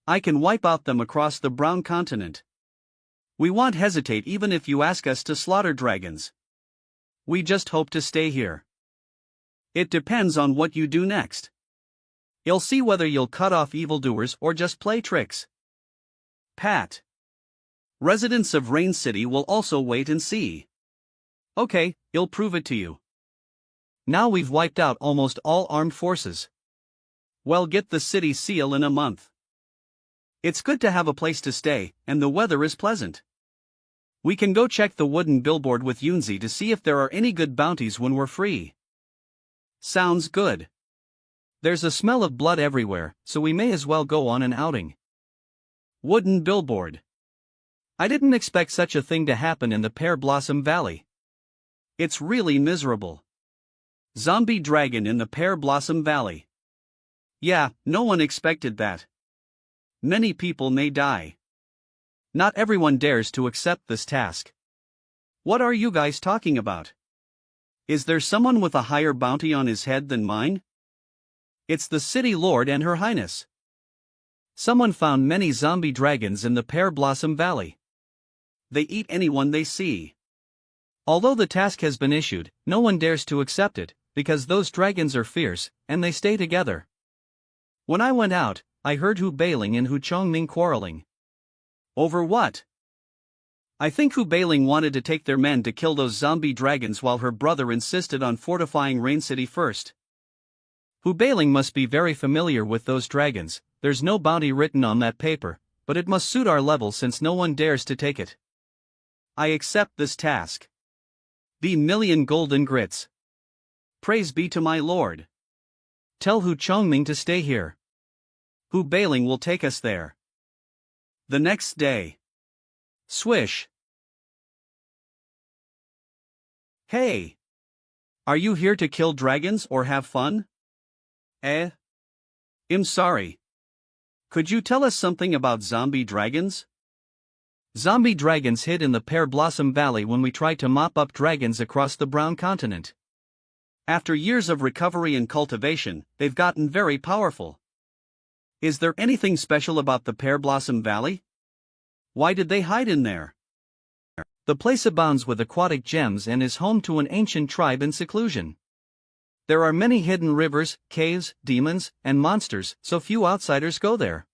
I can wipe out them across the Brown Continent. We won't hesitate even if you ask us to slaughter dragons. We just hope to stay here. It depends on what you do next. You'll see whether you'll cut off evildoers or just play tricks. Pat. Residents of Rain City will also wait and see. Okay, you'll prove it to you. Now we've wiped out almost all armed forces. Well, get the city seal in a month. It's good to have a place to stay, and the weather is pleasant. We can go check the wooden billboard with Yunzi to see if there are any good bounties when we're free. Sounds good. There's a smell of blood everywhere, so we may as well go on an outing. Wooden billboard. I didn't expect such a thing to happen in the Pear Blossom Valley. It's really miserable. Zombie dragon in the Pear Blossom Valley. Yeah, no one expected that. Many people may die. Not everyone dares to accept this task. What are you guys talking about? Is there someone with a higher bounty on his head than mine? It's the city lord and her highness. Someone found many zombie dragons in the Pear Blossom Valley. They eat anyone they see. Although the task has been issued, no one dares to accept it, because those dragons are fierce, and they stay together. When I went out, I heard Hu Bailing and Hu Chongming quarreling. Over what? I think Hu Bailing wanted to take their men to kill those zombie dragons while her brother insisted on fortifying Rain City first. Hu Bailing must be very familiar with those dragons. There's no bounty written on that paper, but it must suit our level since no one dares to take it. I accept this task. Be million golden grits. Praise be to my lord. Tell Hu Chongming to stay here. Hu Bailing will take us there. The next day. Swish. Hey! Are you here to kill dragons or have fun? I'm sorry. Could you tell us something about zombie dragons? Zombie dragons hid in the Pear Blossom Valley when we tried to mop up dragons across the Brown Continent. After years of recovery and cultivation, they've gotten very powerful. Is there anything special about the Pear Blossom Valley? Why did they hide in there? The place abounds with aquatic gems and is home to an ancient tribe in seclusion. There are many hidden rivers, caves, demons, and monsters, so few outsiders go there.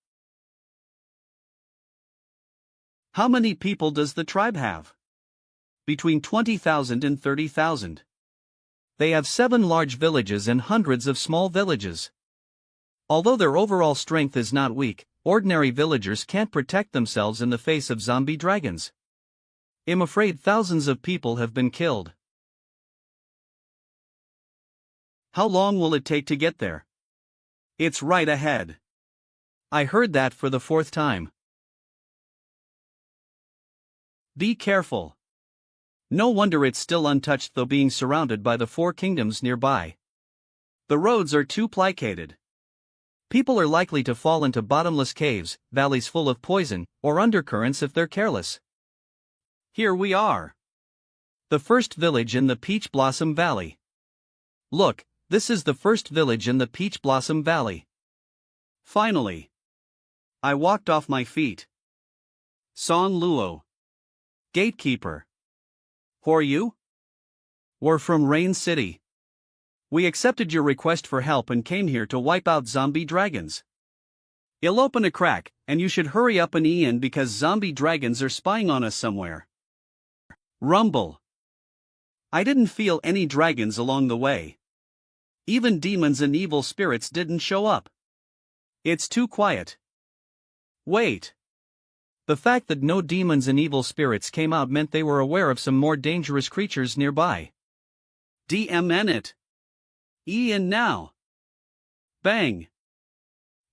How many people does the tribe have? Between 20,000 and 30,000. They have 7 large villages and hundreds of small villages. Although their overall strength is not weak, ordinary villagers can't protect themselves in the face of zombie dragons. I'm afraid thousands of people have been killed. How long will it take to get there? It's right ahead. I heard that for the 4th time. Be careful. No wonder it's still untouched though being surrounded by the 4 kingdoms nearby. The roads are too plicated. People are likely to fall into bottomless caves, valleys full of poison, or undercurrents if they're careless. Here we are. The first village in the Peach Blossom Valley. Look, this is the first village in the Peach Blossom Valley. Finally. I walked off my feet. Son Luo. Gatekeeper. Who are you? We're from Rain City. We accepted your request for help and came here to wipe out zombie dragons. You'll open a crack, and you should hurry up and in because zombie dragons are spying on us somewhere. Rumble. I didn't feel any dragons along the way. Even demons and evil spirits didn't show up. It's too quiet. Wait. The fact that no demons and evil spirits came out meant they were aware of some more dangerous creatures nearby. DMN it. In now. Bang.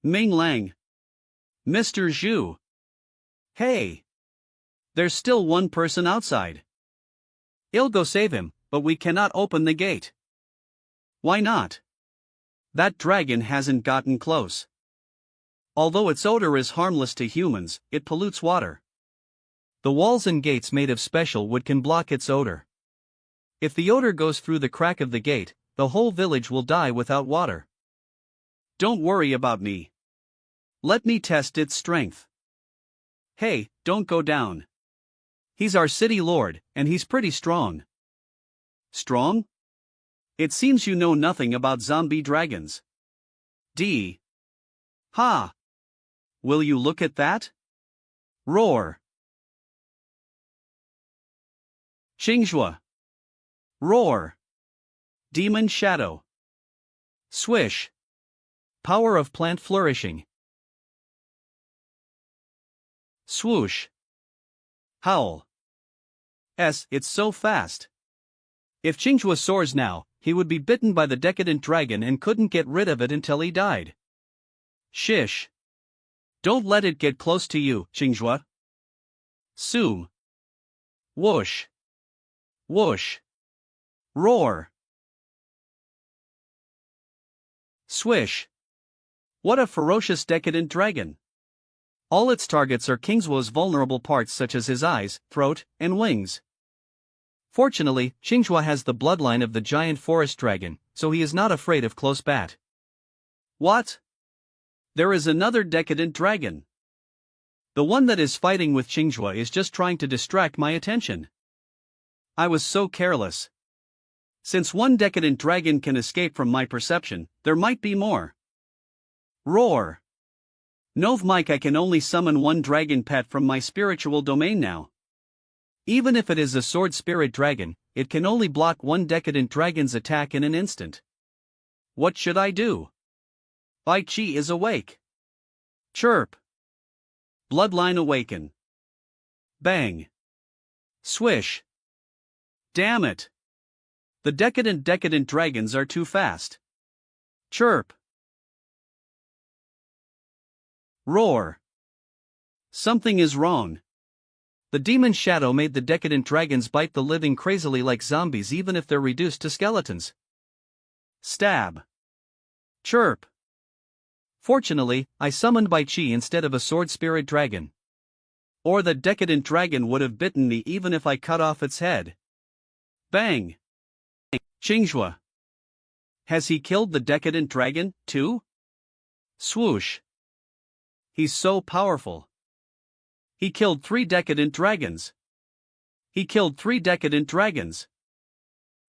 Ming Lang. Mr. Zhu. Hey. There's still one person outside. I'll go save him, but we cannot open the gate. Why not? That dragon hasn't gotten close. Although its odor is harmless to humans, it pollutes water. The walls and gates made of special wood can block its odor. If the odor goes through the crack of the gate, the whole village will die without water. Don't worry about me. Let me test its strength. Hey, don't go down. He's our city lord, and he's pretty strong. Strong? It seems you know nothing about zombie dragons. Ha! Will you look at that? Roar. Qingzhua. Roar. Demon shadow. Swish. Power of plant flourishing. Swoosh. Howl. It's so fast. If Qingzhua soars now, he would be bitten by the decadent dragon and couldn't get rid of it until he died. Shish. Don't let it get close to you, Qingzhua. Zoom. Whoosh. Whoosh. Roar. Swish. What a ferocious decadent dragon. All its targets are Qingzhua's vulnerable parts such as his eyes, throat, and wings. Fortunately, Qingzhua has the bloodline of the giant forest dragon, so he is not afraid of close bat. What? There is another decadent dragon. The one that is fighting with Qingzhua is just trying to distract my attention. I was so careless. Since one decadent dragon can escape from my perception, there might be more. Roar. Nov Mike, I can only summon one dragon pet from my spiritual domain now. Even if it is a sword spirit dragon, it can only block one decadent dragon's attack in an instant. What should I do? Bai Chi is awake. Chirp. Bloodline awaken. Bang. Swish. Damn it. The decadent dragons are too fast. Chirp. Roar. Something is wrong. The demon shadow made the decadent dragons bite the living crazily like zombies even if they're reduced to skeletons. Stab. Chirp. Fortunately, I summoned Bai Chi instead of a sword spirit dragon. Or the decadent dragon would have bitten me even if I cut off its head. Bang. Qingzhua. Has he killed the decadent dragon, too? Swoosh. He's so powerful. He killed 3 decadent dragons. He killed 3 decadent dragons.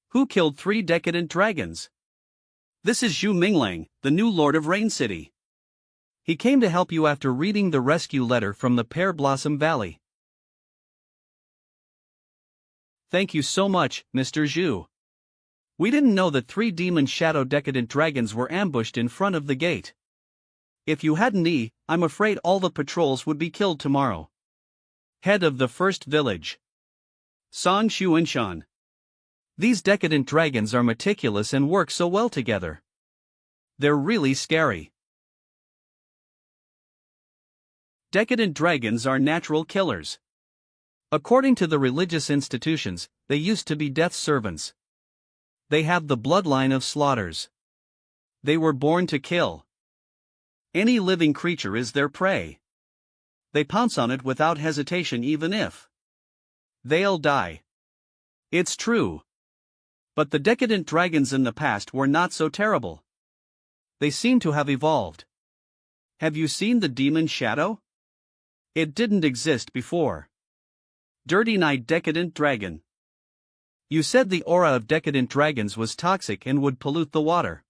Who killed 3 decadent dragons? This is Zhu Minglang, the new Lord of Rain City. He came to help you after reading the rescue letter from the Pear Blossom Valley. Thank you so much, Mr. Zhu. We didn't know that 3 demon shadow decadent dragons were ambushed in front of the gate. If you hadn't, I'm afraid all the patrols would be killed tomorrow. Head of the first village. Song Xuanshan. These decadent dragons are meticulous and work so well together. They're really scary. Decadent dragons are natural killers. According to the religious institutions, they used to be death servants. They have the bloodline of slaughters. They were born to kill. Any living creature is their prey. They pounce on it without hesitation even if they'll die. It's true. But the decadent dragons in the past were not so terrible. They seem to have evolved. Have you seen the demon shadow? It didn't exist before. Dirty Night Decadent Dragon. You said the aura of decadent dragons was toxic and would pollute the water.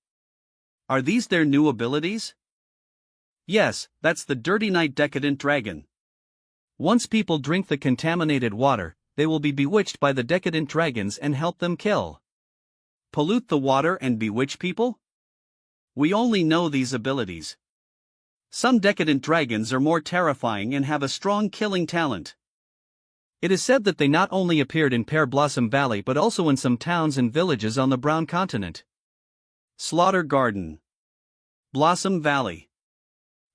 Are these their new abilities? Yes, that's the Dirty Night Decadent Dragon. Once people drink the contaminated water, they will be bewitched by the decadent dragons and help them kill. Pollute the water and bewitch people? We only know these abilities. Some decadent dragons are more terrifying and have a strong killing talent. It is said that they not only appeared in Pear Blossom Valley but also in some towns and villages on the Brown Continent. Slaughter Garden, Blossom Valley,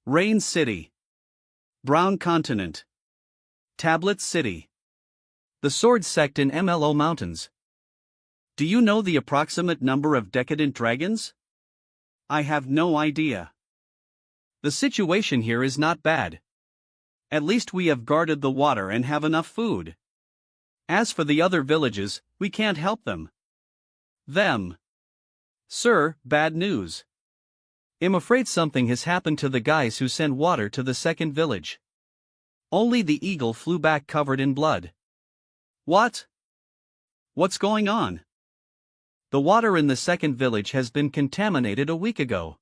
Rain City, Brown Continent, Tablet City, the Sword Sect in MLO Mountains. Do you know the approximate number of decadent dragons? I have no idea. The situation here is not bad. At least we have guarded the water and have enough food. As for the other villages, we can't help them. Sir, bad news. I'm afraid something has happened to the guys who sent water to the second village. Only the eagle flew back covered in blood. What? What's going on? The water in the second village has been contaminated a week ago.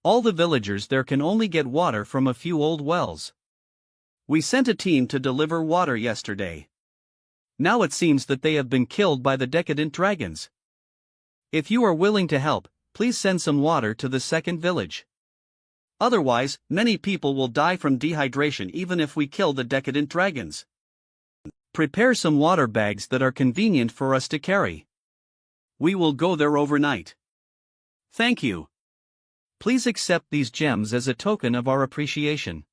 All the villagers there can only get water from a few old wells. We sent a team to deliver water yesterday. Now it seems that they have been killed by the decadent dragons. If you are willing to help, please send some water to the second village. Otherwise, many people will die from dehydration even if we kill the decadent dragons. Prepare some water bags that are convenient for us to carry. We will go there overnight. Thank you. Please accept these gems as a token of our appreciation.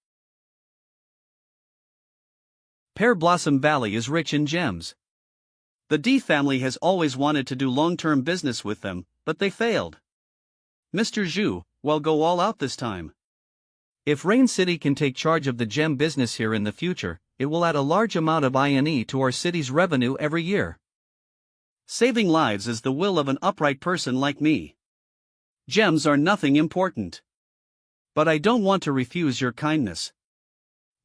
Pear Blossom Valley is rich in gems. The D family has always wanted to do long-term business with them, but they failed. Mr. Zhu, will go all out this time. If Rain City can take charge of the gem business here in the future, it will add a large amount of INE to our city's revenue every year. Saving lives is the will of an upright person like me. Gems are nothing important. But I don't want to refuse your kindness.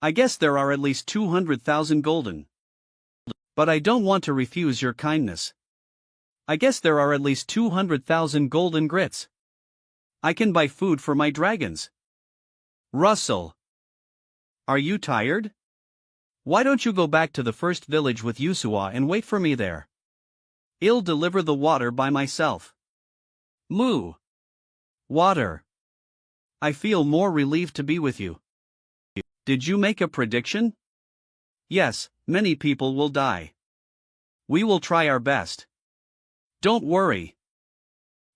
I guess there are at least 200,000 golden. But I don't want to refuse your kindness. I guess there are at least 200,000 golden grits. I can buy food for my dragons. Russell. Are you tired? Why don't you go back to the first village with Yusua and wait for me there? I'll deliver the water by myself. Moo. Water. I feel more relieved to be with you. Did you make a prediction? Yes, many people will die. We will try our best. Don't worry.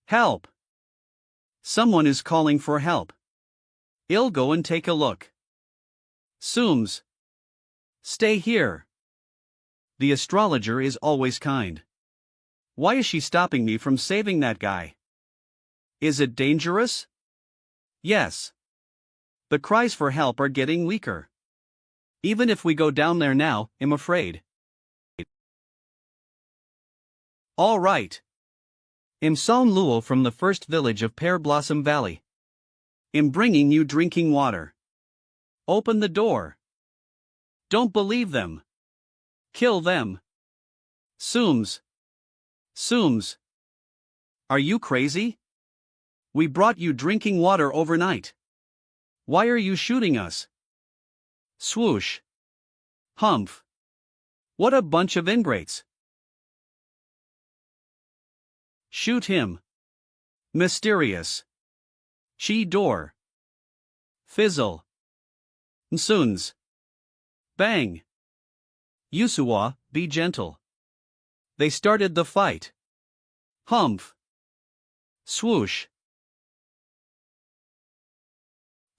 Help! Someone is calling for help. I'll go and take a look. Sooms. Stay here. The astrologer is always kind. Why is she stopping me from saving that guy? Is it dangerous? Yes. The cries for help are getting weaker. Even if we go down there now, I'm afraid. All right. I'm Song Luo from the first village of Pear Blossom Valley. I'm bringing you drinking water. Open the door. Don't believe them. Kill them. Sooms. Sooms. Are you crazy? We brought you drinking water overnight. Why are you shooting us? Swoosh. Humph. What a bunch of ingrates. Shoot him. Mysterious. Chi door. Fizzle. Nsuns. Bang. Yusua, be gentle. They started the fight. Humph. Swoosh.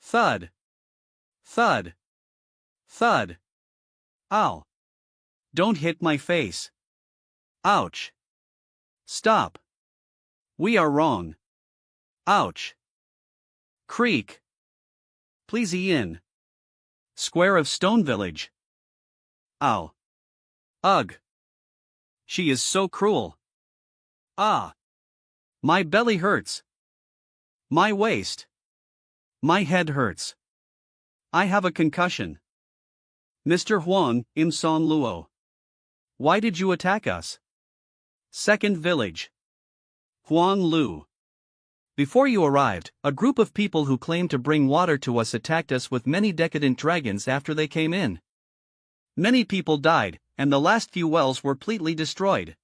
Thud. Thud. Thud. Ow. Don't hit my face. Ouch. Stop. We are wrong. Ouch. Creek. Please in. Square of Stone Village. Ow. Ugh. She is so cruel. Ah. My belly hurts. My waist. My head hurts. I have a concussion. Mr. Huang, Im Son Luo. Why did you attack us? Second village. Huang Lu. Before you arrived, a group of people who claimed to bring water to us attacked us with many decadent dragons after they came in. Many people died, and the last few wells were completely destroyed.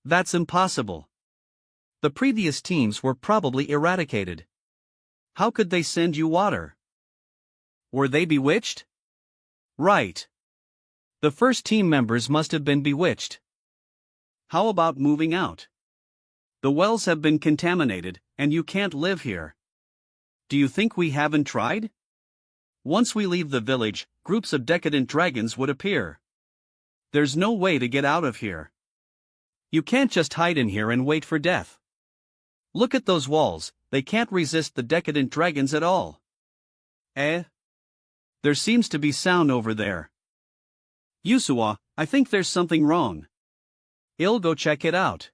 That's impossible. The previous teams were probably eradicated. How could they send you water? Were they bewitched? Right. The first team members must have been bewitched. How about moving out? The wells have been contaminated, and you can't live here. Do you think we haven't tried? Once we leave the village, groups of decadent dragons would appear. There's no way to get out of here. You can't just hide in here and wait for death. Look at those walls, they can't resist the decadent dragons at all. Eh? There seems to be sound over there. Yusua, I think there's something wrong. I'll go check it out.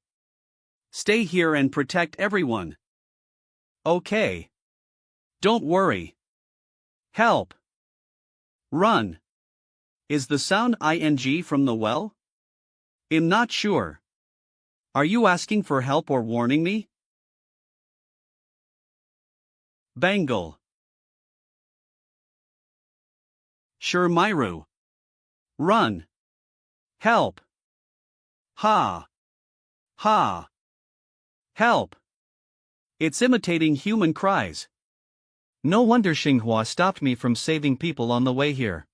Stay here and protect everyone. Okay. Don't worry. Help. Run. Is the sound ing from the well? I'm not sure. Are you asking for help or warning me? Bangle. Sure, Myru. Run. Help. Ha. Ha. Help. It's imitating human cries. No wonder Xinhua stopped me from saving people on the way here.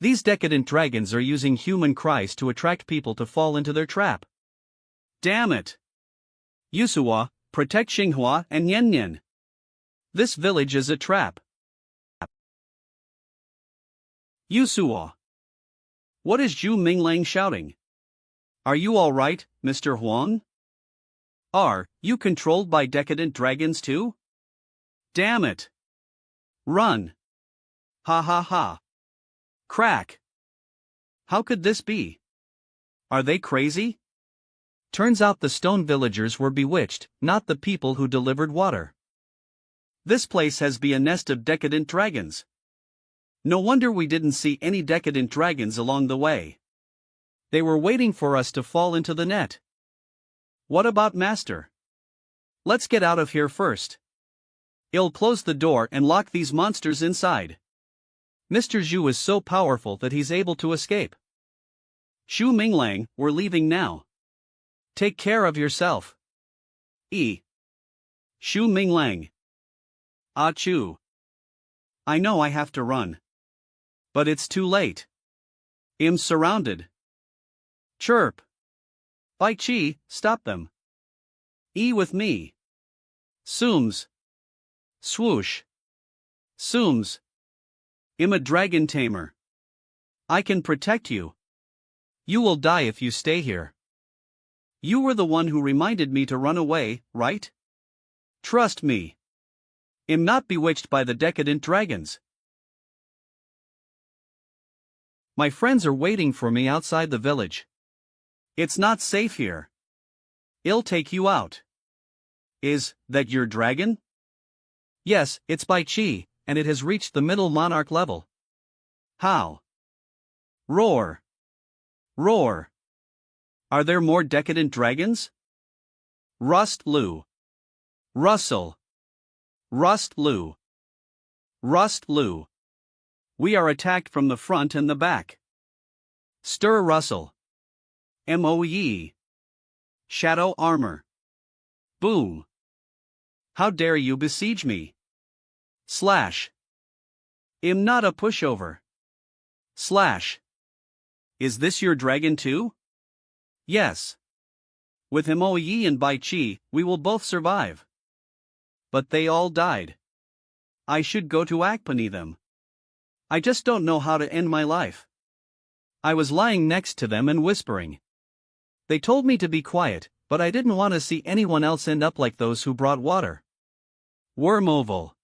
These decadent dragons are using human cries to attract people to fall into their trap. Damn it! Yusua, protect Xinhua and Yanyan. This village is a trap. Yusua. What is Zhu Minglang shouting? Are you alright, Mr. Huang? Are you controlled by decadent dragons too? Damn it! Run! Ha ha ha! Crack! How could this be? Are they crazy? Turns out the stone villagers were bewitched, not the people who delivered water. This place has been a nest of decadent dragons. No wonder we didn't see any decadent dragons along the way. They were waiting for us to fall into the net. What about Master? Let's get out of here first. I'll close the door and lock these monsters inside. Mr. Zhu is so powerful that he's able to escape. Xu Minglang, we're leaving now. Take care of yourself. Xu Minglang. Chu. I know I have to run. But it's too late. I'm surrounded. Chirp. Bai Chi, stop them. With me. Sooms. Swoosh. Sooms. I'm a dragon tamer. I can protect you. You will die if you stay here. You were the one who reminded me to run away, right? Trust me. I'm not bewitched by the decadent dragons. My friends are waiting for me outside the village. It's not safe here. I'll take you out. Is that your dragon? Yes, it's Bai Chi, and it has reached the middle monarch level. How? Roar. Roar. Are there more decadent dragons? Rust Lu. Rustle. Rust Lu. Rust Lu. We are attacked from the front and the back. Stir Rustle. Moe. Shadow armor. Boom. How dare you besiege me? Slash. I'm not a pushover. Slash. Is this your dragon too? Yes. With Moe and Bai Chi, we will both survive. But they all died. I should go to accompany them. I just don't know how to end my life. I was lying next to them and whispering. They told me to be quiet, but I didn't want to see anyone else end up like those who brought water. Worm oval.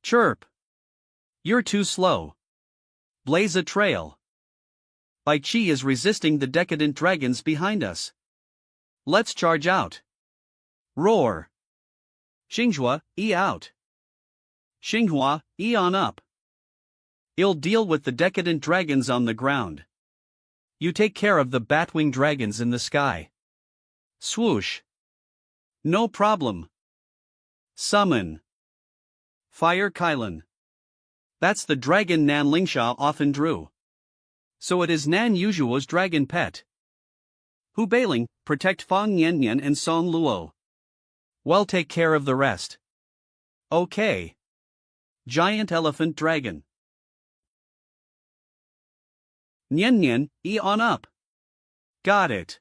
Chirp. You're too slow. Blaze a trail. Bai Chi is resisting the decadent dragons behind us. Let's charge out. Roar. Xinghua, out. Xinghua, on up. I'll deal with the decadent dragons on the ground. You take care of the batwing dragons in the sky. Swoosh. No problem. Summon. Fire Kylan. That's the dragon Nan Lingsha often drew. So it is Nan Yuzuo's dragon pet. Hu Bailing, protect Fang Nian and Song Luo. Well, take care of the rest. Okay. Giant elephant dragon. Nian, on up. Got it.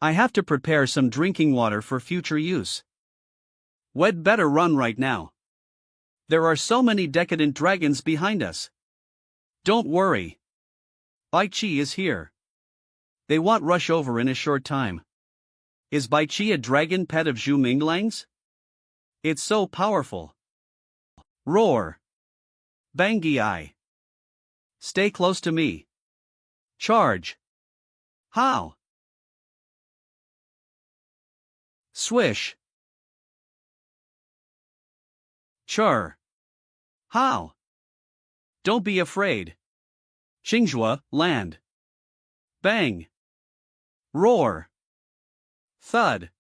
I have to prepare some drinking water for future use. We'd better run right now. There are so many decadent dragons behind us. Don't worry. Bai Qi is here. They won't rush over in a short time. Is Bai Qi a dragon pet of Zhu Minglang's? It's so powerful. Roar. Bangi. Stay close to me. Charge. How? Swish. Chur. How? Don't be afraid. Qinghua, land. Bang. Roar. Thud.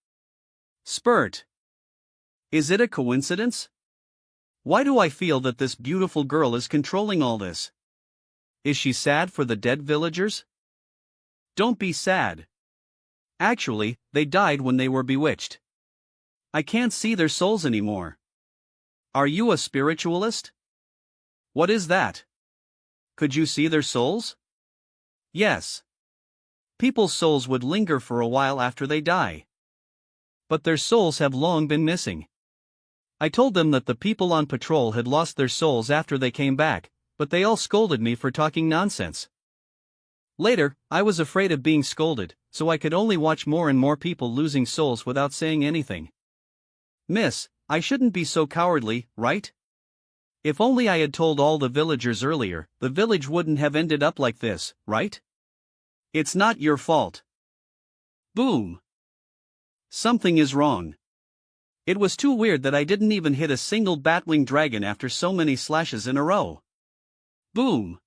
Spurt. Is it a coincidence? Why do I feel that this beautiful girl is controlling all this? Is she sad for the dead villagers? Don't be sad. Actually, they died when they were bewitched. I can't see their souls anymore. Are you a spiritualist? What is that? Could you see their souls? Yes. People's souls would linger for a while after they die. But their souls have long been missing. I told them that the people on patrol had lost their souls after they came back, but they all scolded me for talking nonsense. Later, I was afraid of being scolded, so I could only watch more and more people losing souls without saying anything. Miss, I shouldn't be so cowardly, right? If only I had told all the villagers earlier, the village wouldn't have ended up like this, right? It's not your fault. Boom. Something is wrong. It was too weird that I didn't even hit a single batwing dragon after so many slashes in a row. Boom.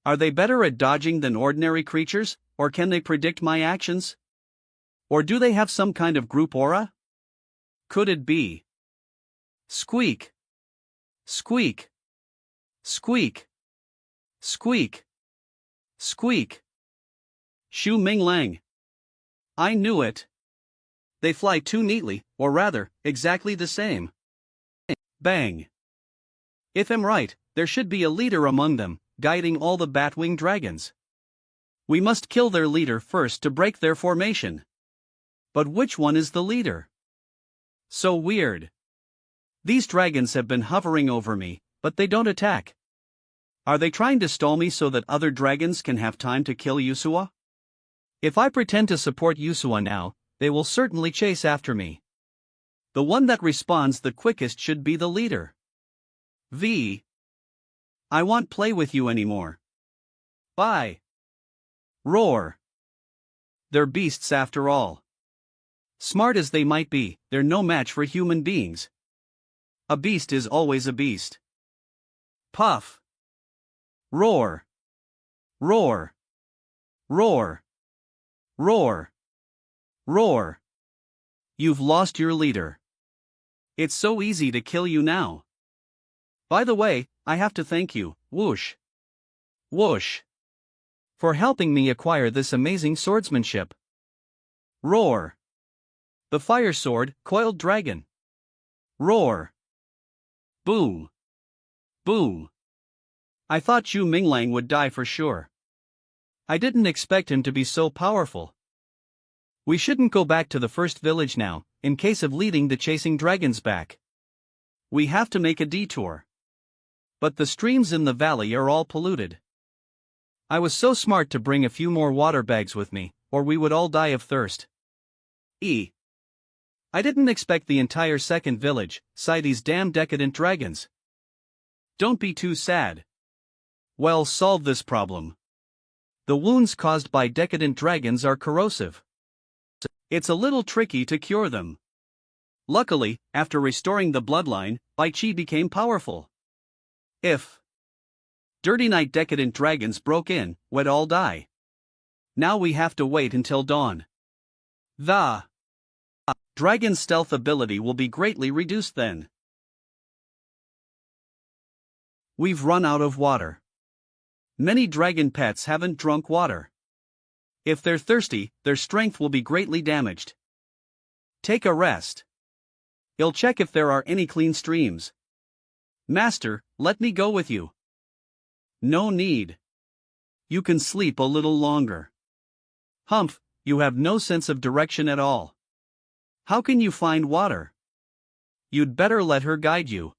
Are they better at dodging than ordinary creatures, or can they predict my actions? Or do they have some kind of group aura? Could it be? Squeak. Squeak. Squeak. Squeak. Squeak. Zhu Minglang. I knew it. They fly too neatly, or rather, exactly the same. Bang. If I'm right, there should be a leader among them, guiding all the batwing dragons. We must kill their leader first to break their formation. But which one is the leader? So weird. These dragons have been hovering over me, but they don't attack. Are they trying to stall me so that other dragons can have time to kill Yusua? If I pretend to support Yusua now, they will certainly chase after me. The one that responds the quickest should be the leader. I won't play with you anymore. Bye. Roar. They're beasts after all. Smart as they might be, they're no match for human beings. A beast is always a beast. Puff. Roar. Roar. Roar. Roar. Roar. You've lost your leader. It's so easy to kill you now. By the way, I have to thank you, whoosh. Whoosh. For helping me acquire this amazing swordsmanship. Roar. The fire sword, coiled dragon. Roar. Boom. Boom. I thought Zhu Minglang would die for sure. I didn't expect him to be so powerful. We shouldn't go back to the first village now, in case of leading the chasing dragons back. We have to make a detour. But the streams in the valley are all polluted. I was so smart to bring a few more water bags with me, or we would all die of thirst. I didn't expect the entire second village, sigh these damn decadent dragons. Don't be too sad. Well, solve this problem. The wounds caused by decadent dragons are corrosive. It's a little tricky to cure them. Luckily, after restoring the bloodline, Bai Qi became powerful. If Dirty Night decadent dragons broke in, we'd all die. Now we have to wait until dawn. The dragon's stealth ability will be greatly reduced then. We've run out of water. Many dragon pets haven't drunk water. If they're thirsty, their strength will be greatly damaged. Take a rest. I'll check if there are any clean streams. Master, let me go with you. No need. You can sleep a little longer. Humph, you have no sense of direction at all. How can you find water? You'd better let her guide you.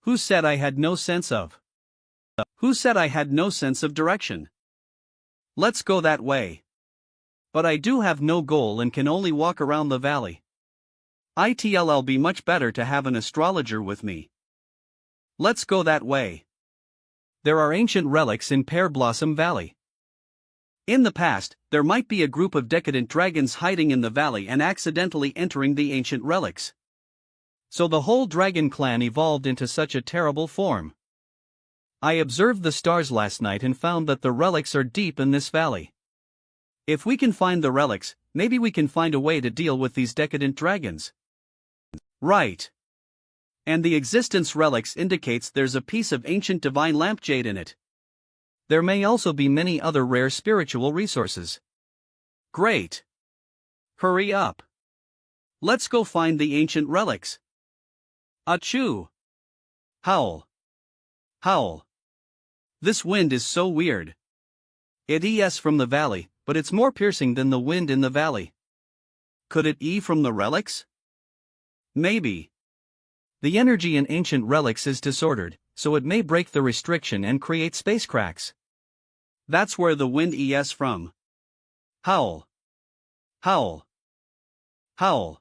Who said I had no sense of? Who said I had no sense of direction? Let's go that way. But I do have no goal and can only walk around the valley. It'll be much better to have an astrologer with me. Let's go that way. There are ancient relics in Pear Blossom Valley. In the past, there might be a group of decadent dragons hiding in the valley and accidentally entering the ancient relics. So the whole dragon clan evolved into such a terrible form. I observed the stars last night and found that the relics are deep in this valley. If we can find the relics, maybe we can find a way to deal with these decadent dragons. Right. And the existence relics indicates there's a piece of ancient divine lampjade in it. There may also be many other rare spiritual resources. Great. Hurry up. Let's go find the ancient relics. Achoo! Howl. Howl. This wind is so weird. It is from the valley, but it's more piercing than the wind in the valley. Could it be from the relics? Maybe. The energy in ancient relics is disordered, so it may break the restriction and create space cracks. That's where the wind is from. Howl. Howl. Howl.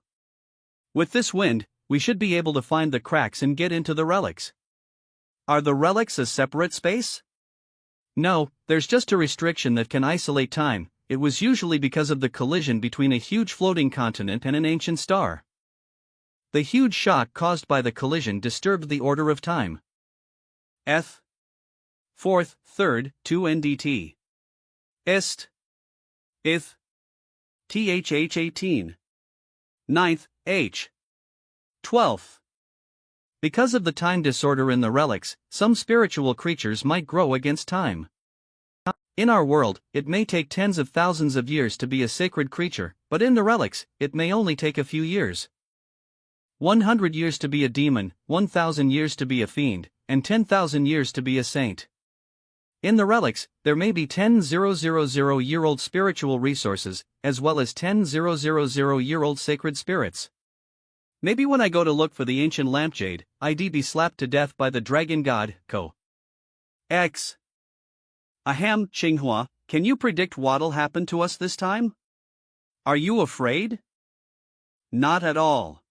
With this wind, we should be able to find the cracks and get into the relics. Are the relics a separate space? No, there's just a restriction that can isolate time. It was usually because of the collision between a huge floating continent and an ancient star. The huge shock caused by the collision disturbed the order of time. Eth. Fourth, third, 2 NDT. Ist. Ith. THH 18. Ninth, H. 12th. Because of the time disorder in the relics, some spiritual creatures might grow against time. In our world, it may take tens of thousands of years to be a sacred creature, but in the relics, it may only take a few years. 100 years to be a demon, 1,000 years to be a fiend, and 10,000 years to be a saint. In the relics, there may be 10,000-year-old spiritual resources, as well as 10,000-year-old sacred spirits. Maybe when I go to look for the ancient lampjade, I'd be slapped to death by the dragon god, Ko. X. Ahem, Manhua, can you predict what'll happen to us this time? Are you afraid? Not at all.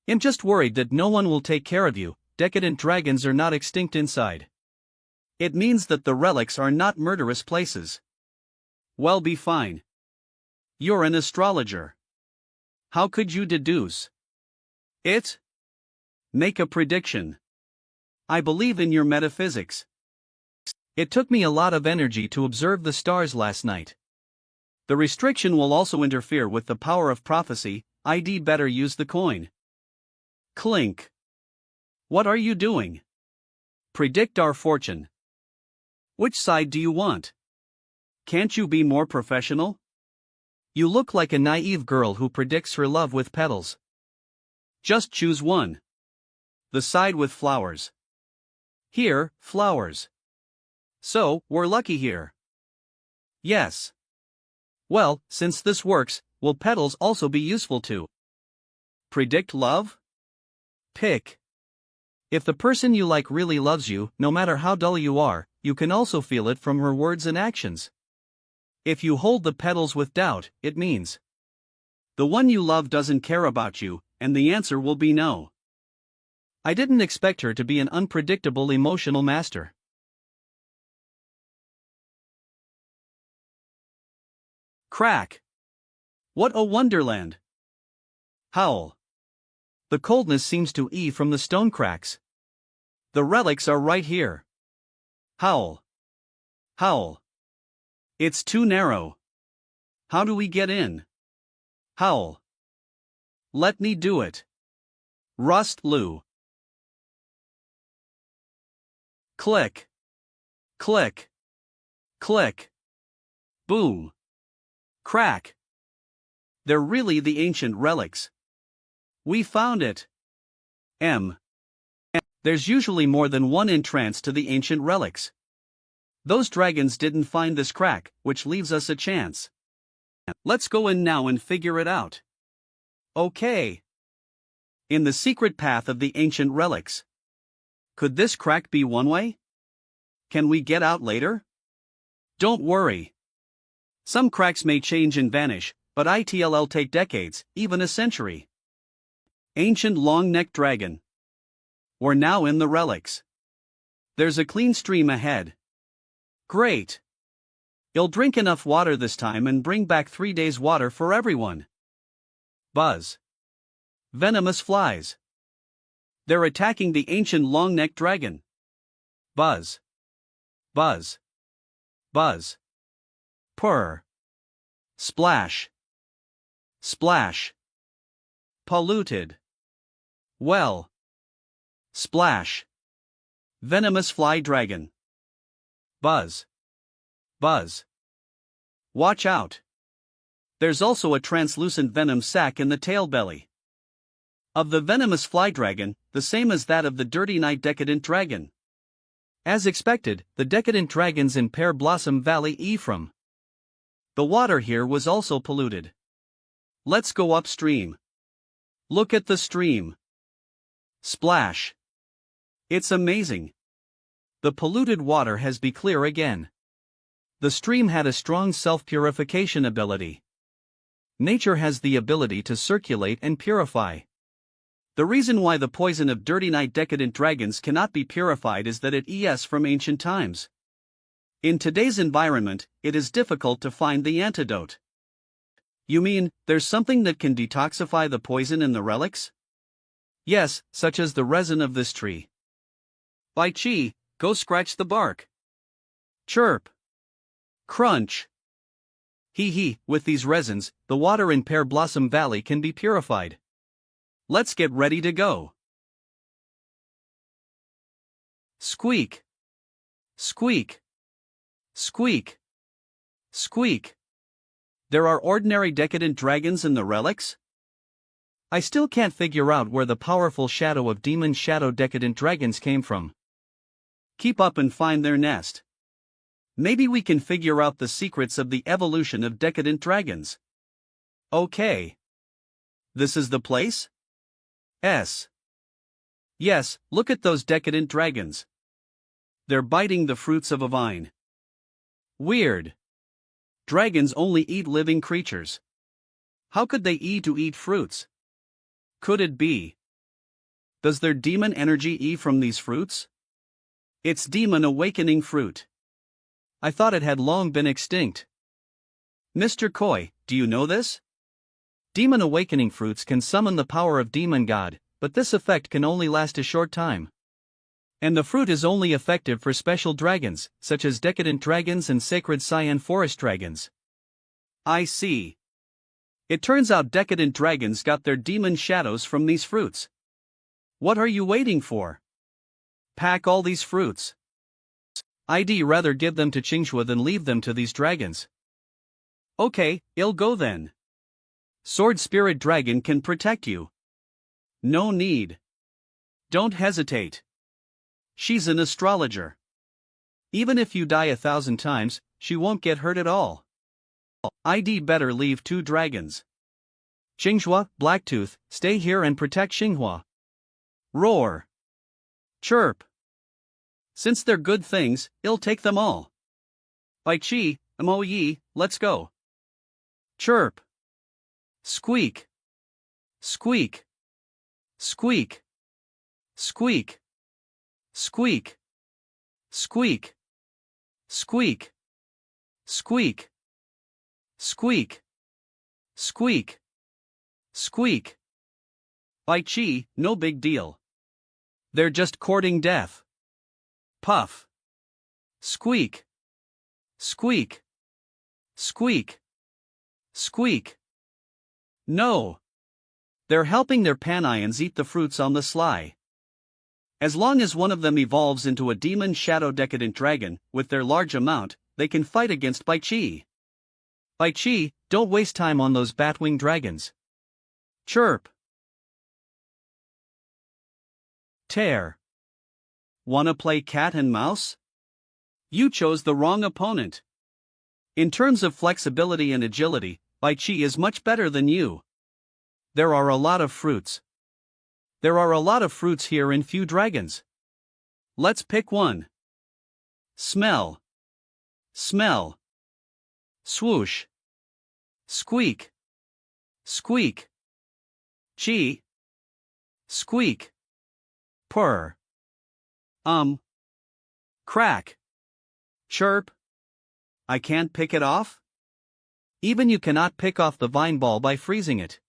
I'm just worried that no one will take care of you. Decadent dragons are not extinct inside. It means that the relics are not murderous places. Well, be fine. You're an astrologer. How could you deduce it? Make a prediction. I believe in your metaphysics. It took me a lot of energy to observe the stars last night. The restriction will also interfere with the power of prophecy. I'd better use the coin. Clink. What are you doing? Predict our fortune. Which side do you want? Can't you be more professional? You look like a naive girl who predicts her love with petals. Just choose one. The side with flowers. Here, flowers. So, we're lucky here. Yes. Well, since this works, will petals also be useful to predict love? Pick. If the person you like really loves you, no matter how dull you are, you can also feel it from her words and actions. If you hold the petals with doubt, it means the one you love doesn't care about you, and the answer will be no. I didn't expect her to be an unpredictable emotional master. Crack. What a wonderland. Howl. The coldness seems to ease from the stone cracks. The relics are right here. Howl. Howl. It's too narrow. How do we get in? Howl. Let me do it. Rust Lou. Click. Click. Click. Boom. Crack. They're really the ancient relics. We found it. There's usually more than one entrance to the ancient relics. Those dragons didn't find this crack, which leaves us a chance. Let's go in now and figure it out. Okay. In the secret path of the ancient relics. Could this crack be one way? Can we get out later? Don't worry. Some cracks may change and vanish, but it'll take decades, even a century. Ancient long-necked dragon. We're now in the relics. There's a clean stream ahead. Great. You'll drink enough water this time and bring back 3 days' water for everyone. Buzz. Venomous flies. They're attacking the ancient long-necked dragon. Buzz. Buzz. Buzz. Purr. Splash. Splash. Polluted. Well. Splash. Venomous fly dragon. Buzz. Buzz. Watch out. There's also a translucent venom sac in the tail belly of the venomous fly dragon, the same as that of the dirty night decadent dragon. As expected, the decadent dragons in Pear Blossom Valley from the water here was also polluted. Let's go upstream. Look at the stream. Splash. It's amazing. The polluted water has become clear again. The stream had a strong self-purification ability. Nature has the ability to circulate and purify. The reason why the poison of dirty night decadent dragons cannot be purified is that it is from ancient times. In today's environment, it is difficult to find the antidote. You mean, there's something that can detoxify the poison in the relics? Yes, such as the resin of this tree. By Chi, go scratch the bark. Chirp. Crunch. Hee, with these resins, the water in Pear Blossom Valley can be purified. Let's get ready to go. Squeak. Squeak. Squeak. Squeak. There are ordinary decadent dragons in the relics? I still can't figure out where the powerful shadow of demon shadow decadent dragons came from. Keep up and find their nest. Maybe we can figure out the secrets of the evolution of decadent dragons. Okay. This is the place? Yes, look at those decadent dragons. They're biting the fruits of a vine. Weird. Dragons only eat living creatures. How could they eat fruits? Could it be? Does their demon energy eat from these fruits? It's demon awakening fruit. I thought it had long been extinct. Mr. Koi, do you know this? Demon awakening fruits can summon the power of demon god, but this effect can only last a short time. And the fruit is only effective for special dragons, such as decadent dragons and sacred cyan forest dragons. I see. It turns out decadent dragons got their demon shadows from these fruits. What are you waiting for? Pack all these fruits. I'd rather give them to Qinghua than leave them to these dragons. Okay, I'll go then. Sword Spirit Dragon can protect you. No need. Don't hesitate. She's an astrologer. Even if you die 1,000 times, she won't get hurt at all. I'd better leave 2 dragons. Qinghua, Blacktooth, stay here and protect Xinghua. Roar. Chirp. Since they're good things, I'll take them all. By Chi, Moyi, let's go. Chirp. Squeak. Squeak. Squeak. Squeak. Squeak. Squeak. Squeak. Squeak. Squeak. Squeak. Squeak. By Chi, no big deal. They're just courting death. Puff. Squeak. Squeak. Squeak. Squeak. No. They're helping their panions eat the fruits on the sly. As long as one of them evolves into a demon shadow decadent dragon, with their large amount, they can fight against Bai Qi. Bai Qi, don't waste time on those bat-winged dragons. Chirp. Tear. Wanna play cat and mouse? You chose the wrong opponent. In terms of flexibility and agility, Bai Qi is much better than you. There are a lot of fruits. There are a lot of fruits here and few dragons. Let's pick one. Smell. Smell. Swoosh. Squeak. Squeak. Chi. Squeak. Purr. Crack. Chirp. I can't pick it off? Even you cannot pick off the vine ball by freezing it.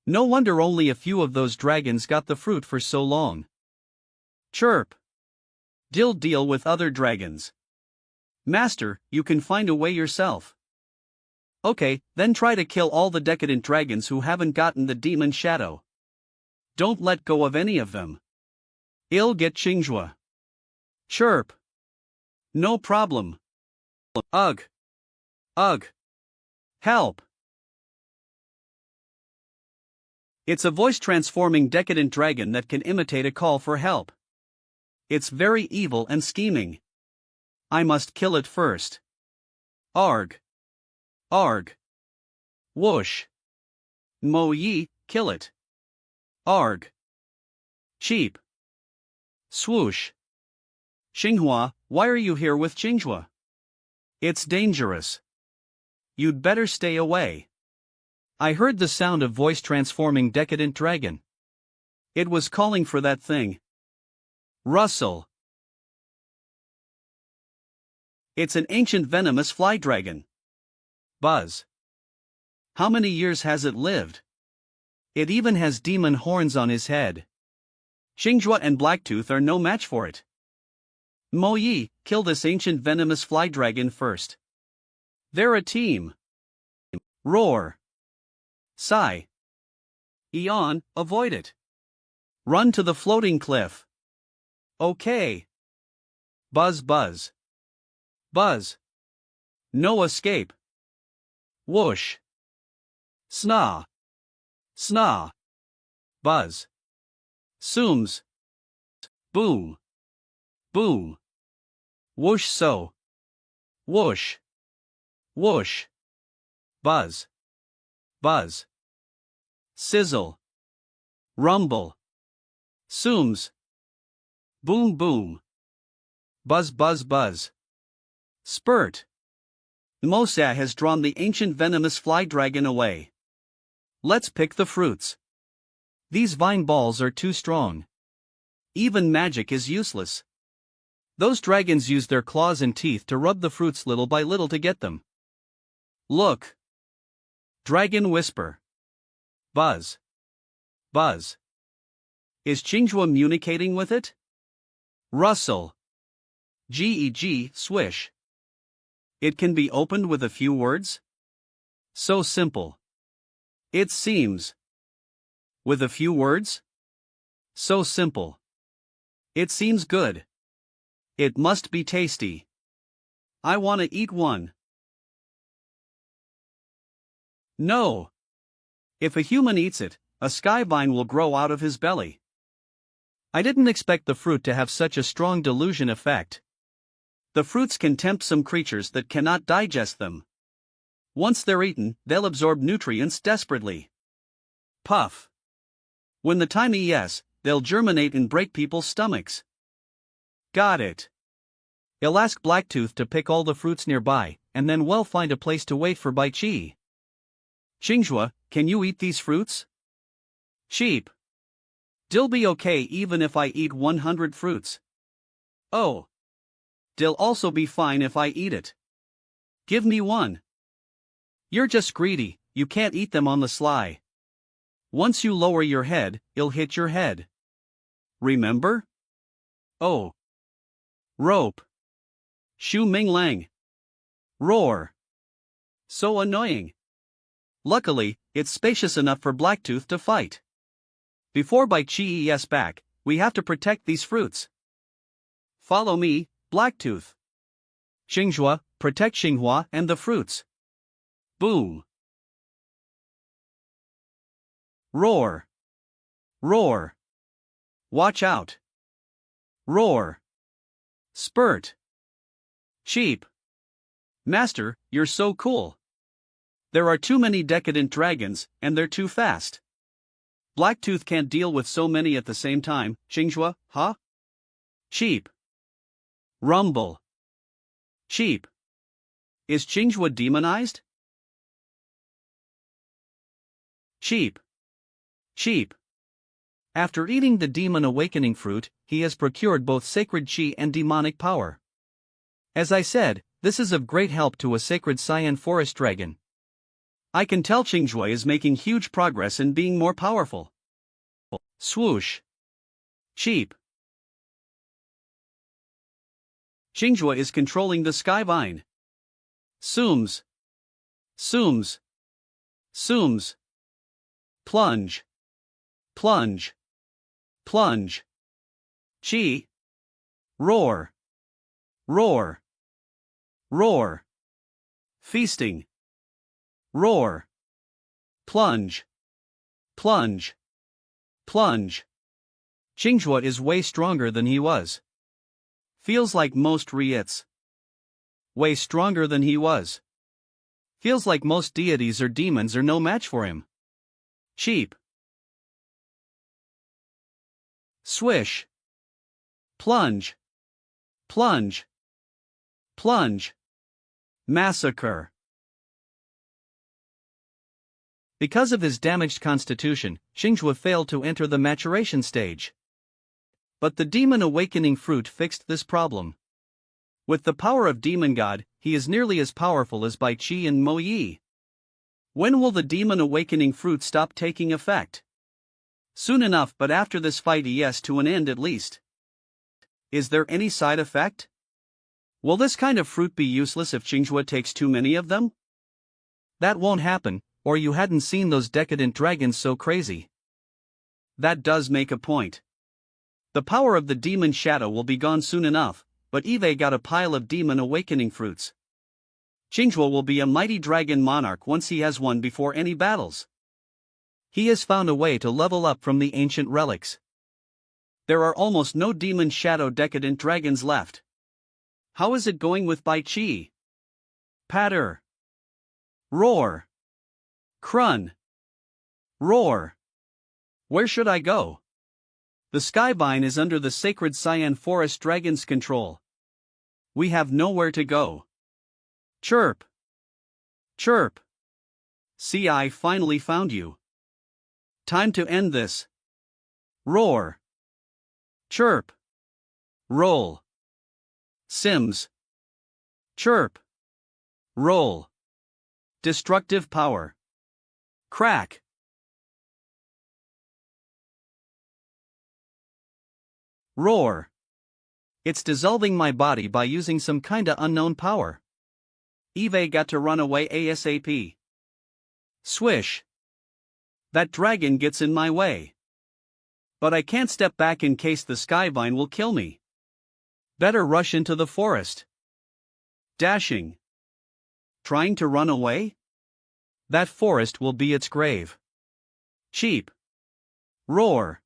No wonder only a few of those dragons got the fruit for so long. Chirp. Deal with other dragons. Master, you can find a way yourself. Okay, then try to kill all the decadent dragons who haven't gotten the demon shadow. Don't let go of any of them. I'll get Qingjue. Chirp. No problem. Ugh. Ugh. Help. It's a voice-transforming decadent dragon that can imitate a call for help. It's very evil and scheming. I must kill it first. Arg. Arg. Whoosh. Mo Yi, kill it. Arg. Cheap. Swoosh. Xinghua, why are you here with Qingjue? It's dangerous. You'd better stay away. I heard the sound of voice-transforming decadent dragon. It was calling for that thing. Rustle. It's an ancient venomous fly dragon. Buzz. How many years has it lived? It even has demon horns on his head. Qingjue and Blacktooth are no match for it. Mo Yi, kill this ancient venomous fly dragon first. They're a team. Roar. Sigh. Eon, avoid it. Run to the floating cliff. Okay. Buzz buzz. Buzz. No escape. Whoosh. Snaw. Snaw. Buzz. Sooms. Boom. Boom. Whoosh so. Whoosh. Whoosh. Buzz. Buzz. Sizzle. Rumble. Sooms. Boom boom. Buzz buzz buzz. Spurt. Mosa has drawn the ancient venomous fly dragon away. Let's pick the fruits. These vine balls are too strong. Even magic is useless. Those dragons use their claws and teeth to rub the fruits little by little to get them. Look. Dragon whisper. Buzz. Buzz. Is Qingjue communicating with it? Rustle. Geg, swish. It can be opened with a few words? So simple. It seems. With a few words? So simple. It seems good. It must be tasty. I want to eat one. No. If a human eats it, a sky vine will grow out of his belly. I didn't expect the fruit to have such a strong delusion effect. The fruits can tempt some creatures that cannot digest them. Once they're eaten, they'll absorb nutrients desperately. Puff. When the time is, they'll germinate and break people's stomachs. Got it. I'll ask Blacktooth to pick all the fruits nearby, and then we'll find a place to wait for Bai Qi. Qingjue, can you eat these fruits? Sheep. They'll be okay even if I eat 100 fruits. Oh. They'll also be fine if I eat it. Give me one. You're just greedy, you can't eat them on the sly. Once you lower your head, it'll hit your head. Remember? Oh. Rope. Shu Ming Lang. Roar. So annoying. Luckily, it's spacious enough for Blacktooth to fight. Before Bai Qi is back, we have to protect these fruits. Follow me, Blacktooth. Qingjue, Protect Xinghua and the fruits. Boom. Roar. Roar. Watch out. Roar. Spurt. Cheap. Master, you're so cool. There are too many decadent dragons, and they're too fast. Blacktooth can't deal with so many at the same time. Xinghua, huh? Cheap. Rumble. Cheap. Is Xinghua demonized? Cheap. Cheap. After eating the demon awakening fruit, he has procured both sacred chi and demonic power. As I said, this is of great help to a sacred cyan forest dragon. I can tell Xinghua is making huge progress in being more powerful. Swoosh. Cheap. Xinghua is controlling the skyvine. Zooms. Zooms. Zooms. Plunge. Plunge. Plunge. Chi. Roar. Roar. Roar. Feasting. Roar. Plunge. Plunge. Plunge. Xinghua is way stronger than he was. Feels like most Riets. Way stronger than he was. Feels like most deities or demons are no match for him. Cheap. Swish. Plunge. Plunge. Plunge. Massacre. Because of his damaged constitution, Xinghua failed to enter the maturation stage. But the demon awakening fruit fixed this problem. With the power of Demon God, he is nearly as powerful as Bai Qi and Mo Yi. When will the demon awakening fruit stop taking effect? Soon enough, but after this fight yes to an end at least. Is there any side effect? Will this kind of fruit be useless if Xinghua takes too many of them? That won't happen, or you hadn't seen those decadent dragons so crazy. That does make a point. The power of the demon shadow will be gone soon enough, but Eve got a pile of demon awakening fruits. Xinghua will be a mighty dragon monarch once he has one before any battles. He has found a way to level up from the ancient relics. There are almost no demon shadow decadent dragons left. How is it going with Bai Qi? Patter. Roar. Crun. Roar. Where should I go? The skyvine is under the sacred cyan forest dragon's control. We have nowhere to go. Chirp. Chirp. See, I finally found you. Time to end this. Roar. Chirp. Roll. Sims. Chirp. Roll. Destructive power. Crack. Roar. It's dissolving my body by using some kinda unknown power. Eve got to run away ASAP. Swish. That dragon gets in my way. But I can't step back in case the skyvine will kill me. Better rush into the forest. Dashing. Trying to run away? That forest will be its grave. Cheap. Roar.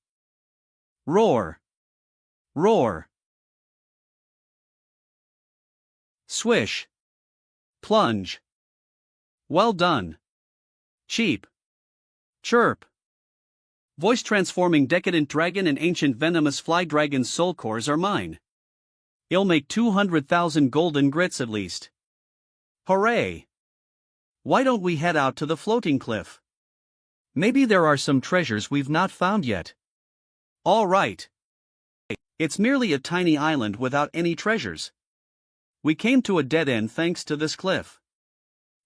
Roar. Roar. Swish. Plunge. Well done. Cheap. Chirp. Voice transforming decadent dragon and ancient venomous fly dragon's soul cores are mine. I'll make 200,000 golden grits at least. Hooray! Why don't we head out to the floating cliff? Maybe there are some treasures we've not found yet. All right. It's merely a tiny island without any treasures. We came to a dead end thanks to this cliff.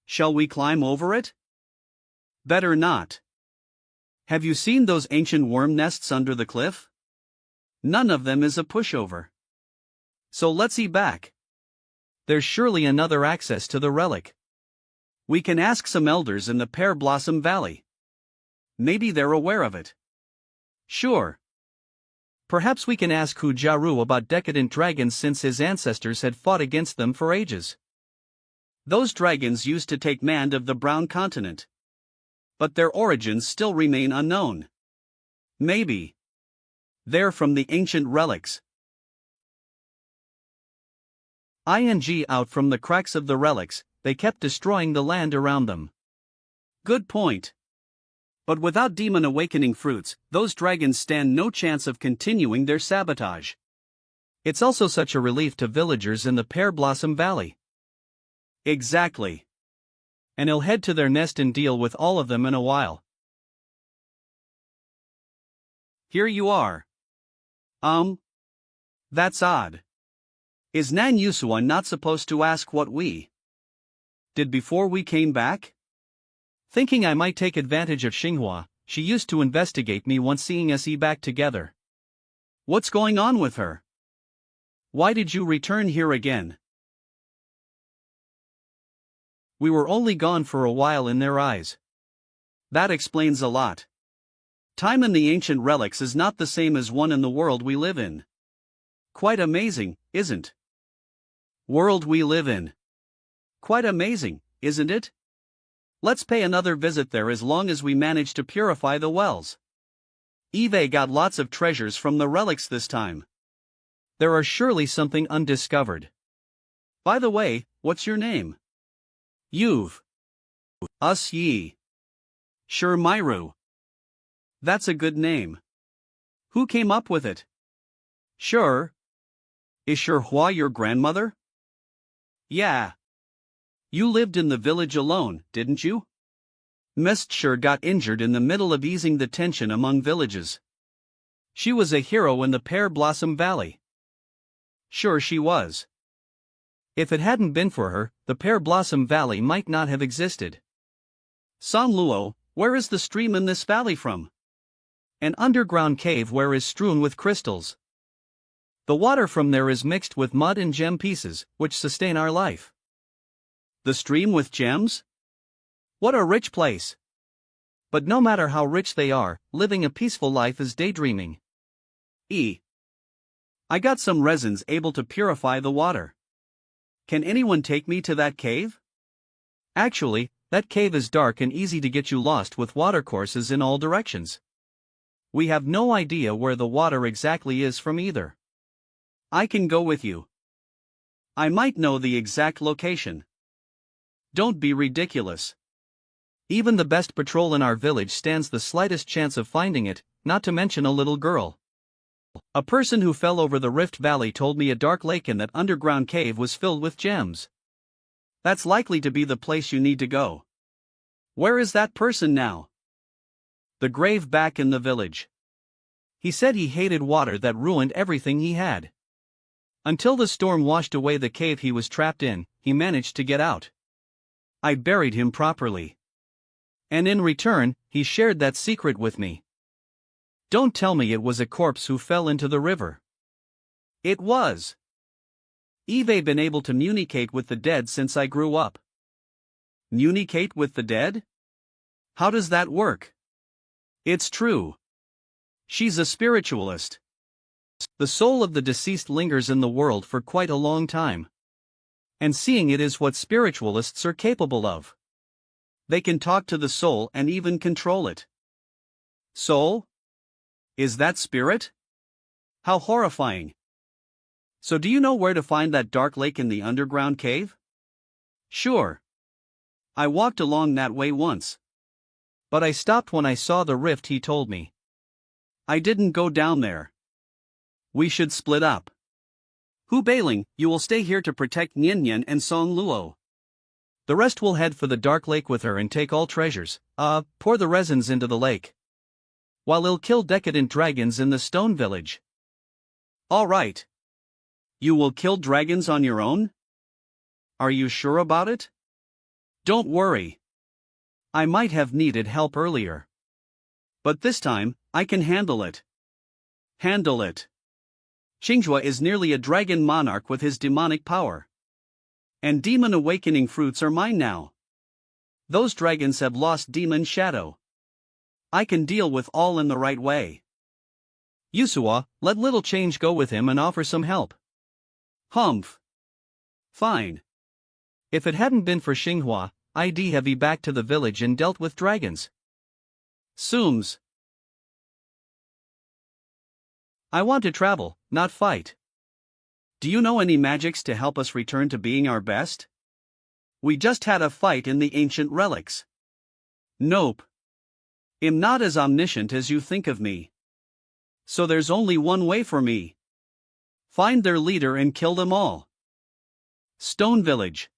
Shall we climb over it? Better not. Have you seen those ancient worm nests under the cliff? None of them is a pushover. So let's see back. There's surely another access to the relic. We can ask some elders in the Pear Blossom Valley. Maybe they're aware of it. Sure. Perhaps we can ask Hu Jiaru about decadent dragons since his ancestors had fought against them for ages. Those dragons used to take command of the Brown Continent. But their origins still remain unknown. Maybe they're from the ancient relics. Out from the cracks of the relics, they kept destroying the land around them. Good point. But without demon awakening fruits, those dragons stand no chance of continuing their sabotage. It's also such a relief to villagers in the Pear Blossom Valley. Exactly. And he'll head to their nest and deal with all of them in a while. Here you are. That's odd. Is Nan Yusua not supposed to ask what we did before we came back? Thinking I might take advantage of Xinghua, she used to investigate me once seeing us back together. What's going on with her? Why did you return here again? We were only gone for a while in their eyes. That explains a lot. Time in the ancient relics is not the same as one in the world we live in. Quite amazing, isn't? World we live in. Quite amazing, isn't it? Let's pay another visit there as long as we manage to purify the wells. Eve got lots of treasures from the relics this time. There are surely something undiscovered. By the way, what's your name? You've. Us ye. Sure Myru. That's a good name. Who came up with it? Sure. Is Sure Hua your grandmother? Yeah. You lived in the village alone, didn't you? Miss Sure got injured in the middle of easing the tension among villages. She was a hero in the Pear Blossom Valley. Sure she was. If it hadn't been for her, the Pear Blossom Valley might not have existed. San Luo, where is the stream in this valley from? An underground cave where is strewn with crystals. The water from there is mixed with mud and gem pieces, which sustain our life. The stream with gems? What a rich place! But no matter how rich they are, living a peaceful life is daydreaming. I got some resins able to purify the water. Can anyone take me to that cave? Actually, that cave is dark and easy to get you lost with watercourses in all directions. We have no idea where the water exactly is from either. I can go with you. I might know the exact location. Don't be ridiculous. Even the best patrol in our village stands the slightest chance of finding it, not to mention a little girl. A person who fell over the Rift Valley told me a dark lake in that underground cave was filled with gems. That's likely to be the place you need to go. Where is that person now? The grave back in the village. He said he hated water that ruined everything he had. Until the storm washed away the cave he was trapped in, he managed to get out. I buried him properly. And in return, he shared that secret with me. Don't tell me it was a corpse who fell into the river. It was. Eve been able to communicate with the dead since I grew up. Communicate with the dead? How does that work? It's true. She's a spiritualist. The soul of the deceased lingers in the world for quite a long time. And seeing it is what spiritualists are capable of. They can talk to the soul and even control it. Soul? Is that spirit? How horrifying. So do you know where to find that dark lake in the underground cave? Sure. I walked along that way once. But I stopped when I saw the rift he told me. I didn't go down there. We should split up. Hu Beiling, you will stay here to protect Nian Nian and Song Luo. The rest will head for the dark lake with her and take all treasures, pour the resins into the lake. While he'll kill decadent dragons in the stone village. All right. You will kill dragons on your own? Are you sure about it? Don't worry. I might have needed help earlier. But this time, I can handle it. Handle it. Xinghua is nearly a dragon monarch with his demonic power. And demon awakening fruits are mine now. Those dragons have lost demon shadow. I can deal with all in the right way. Yusua, let little change go with him and offer some help. Humph. Fine. If it hadn't been for Xinghua, I'd have you back to the village and dealt with dragons. Sooms. I want to travel, not fight. Do you know any magics to help us return to being our best? We just had a fight in the ancient relics. Nope. I'm not as omniscient as you think of me. So there's only one way for me. Find their leader and kill them all. Stone Village.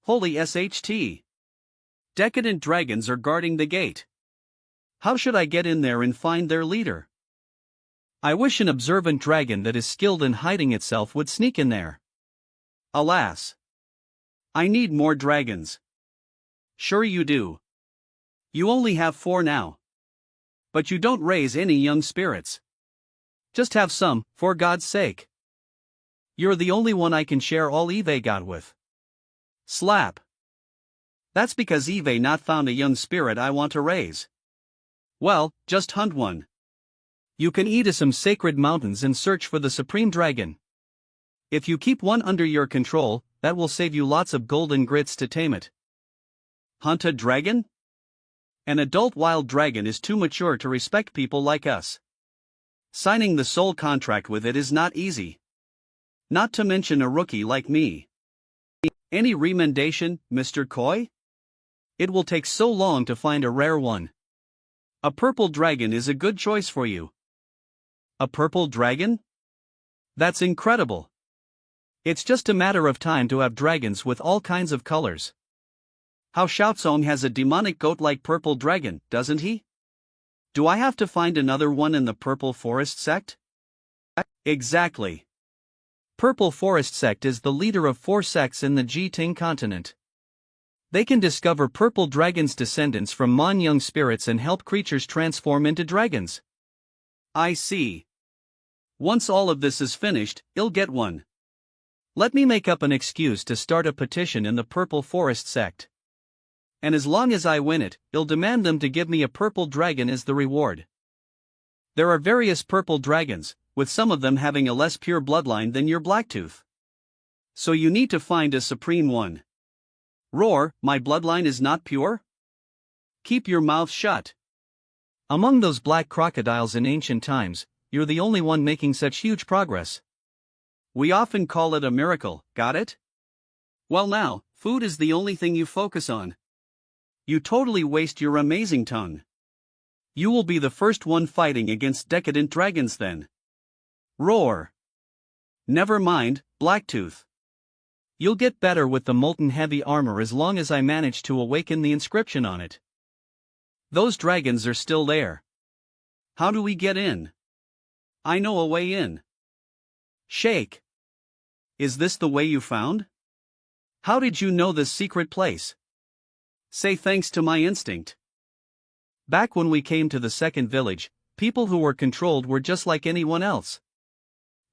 Holy SHT. Decadent dragons are guarding the gate. How should I get in there and find their leader? I wish an observant dragon that is skilled in hiding itself would sneak in there. Alas. I need more dragons. Sure you do. You only have 4 now. But you don't raise any young spirits. Just have some, for God's sake. You're the only one I can share all Eve got with. Slap. That's because Eve not found a young spirit I want to raise. Well, just hunt one. You can eat some sacred mountains and search for the supreme dragon. If you keep one under your control, that will save you lots of golden grits to tame it. Hunt a dragon? An adult wild dragon is too mature to respect people like us. Signing the soul contract with it is not easy. Not to mention a rookie like me. Any recommendation, Mr. Koi? It will take so long to find a rare one. A purple dragon is a good choice for you. A purple dragon? That's incredible. It's just a matter of time to have dragons with all kinds of colors. How Xiaozong has a demonic goat-like purple dragon, doesn't he? Do I have to find another one in the Purple Forest sect? Exactly. Purple Forest sect is the leader of 4 sects in the Jiting continent. They can discover purple dragons' descendants from Mon young spirits and help creatures transform into dragons. I see. Once all of this is finished, you'll get one. Let me make up an excuse to start a petition in the Purple Forest sect. And as long as I win it, you'll demand them to give me a purple dragon as the reward. There are various purple dragons, with some of them having a less pure bloodline than your Blacktooth. So you need to find a supreme one. Roar, my bloodline is not pure? Keep your mouth shut. Among those black crocodiles in ancient times, you're the only one making such huge progress. We often call it a miracle, got it? Well now, food is the only thing you focus on. You totally waste your amazing tongue. You will be the first one fighting against decadent dragons then. Roar. Never mind, Blacktooth. You'll get better with the molten heavy armor as long as I manage to awaken the inscription on it. Those dragons are still there. How do we get in? I know a way in. Shake. Is this the way you found? How did you know this secret place? Say thanks to my instinct. Back when we came to the second village, people who were controlled were just like anyone else.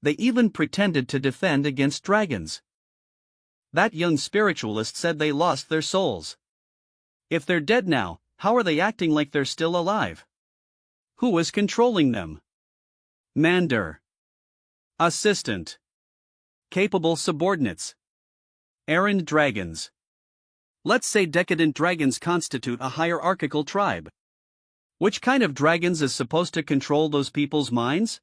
They even pretended to defend against dragons. That young spiritualist said they lost their souls. If they're dead now, how are they acting like they're still alive? Who is controlling them? Mander. Assistant. Capable subordinates. Errand dragons. Let's say decadent dragons constitute a hierarchical tribe. Which kind of dragons is supposed to control those people's minds?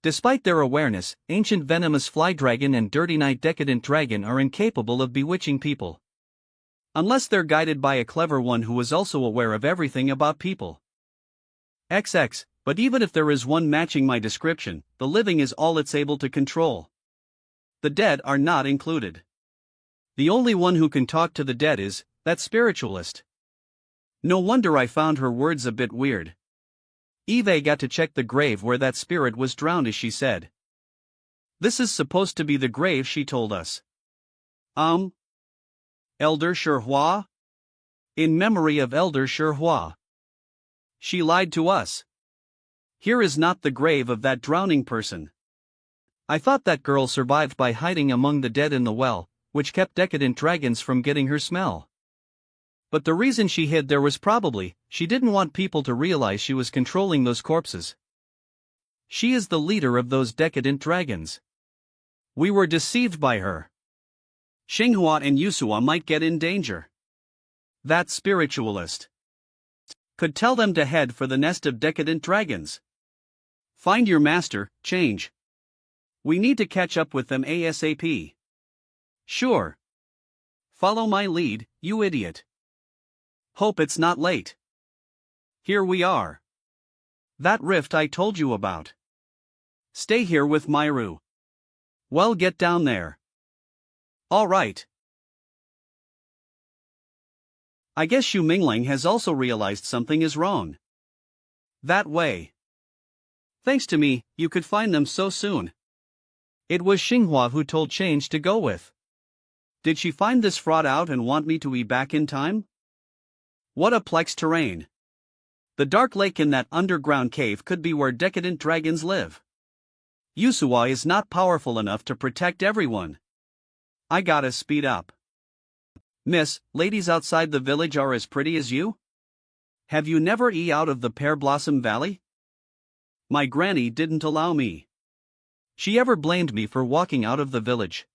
Despite their awareness, ancient venomous fly dragon and dirty night decadent dragon are incapable of bewitching people. Unless they're guided by a clever one who is also aware of everything about people. XX, but even if there is one matching my description, the living is all it's able to control. The dead are not included. The only one who can talk to the dead is that spiritualist. No wonder I found her words a bit weird. Eve got to check the grave where that spirit was drowned, as she said. This is supposed to be the grave she told us. Elder Shihua? In memory of Elder Shihua. She lied to us. Here is not the grave of that drowning person. I thought that girl survived by hiding among the dead in the well, which kept decadent dragons from getting her smell. But the reason she hid there was probably, she didn't want people to realize she was controlling those corpses. She is the leader of those decadent dragons. We were deceived by her. Xinghua and Yusua might get in danger. That spiritualist could tell them to head for the nest of decadent dragons. Find your master, change. We need to catch up with them ASAP. Sure. Follow my lead, you idiot. Hope it's not late. Here we are. That rift I told you about. Stay here with Myru. Well, get down there. All right. I guess Xu Mingling has also realized something is wrong. That way. Thanks to me, you could find them so soon. It was Xinghua who told Change to go with. Did she find this fraud out and want me to be back in time? What a plex terrain. The dark lake in that underground cave could be where decadent dragons live. Yusua is not powerful enough to protect everyone. I gotta speed up. Miss, ladies outside the village are as pretty as you? Have you never out of the Pear Blossom Valley? My granny didn't allow me. She ever blamed me for walking out of the village.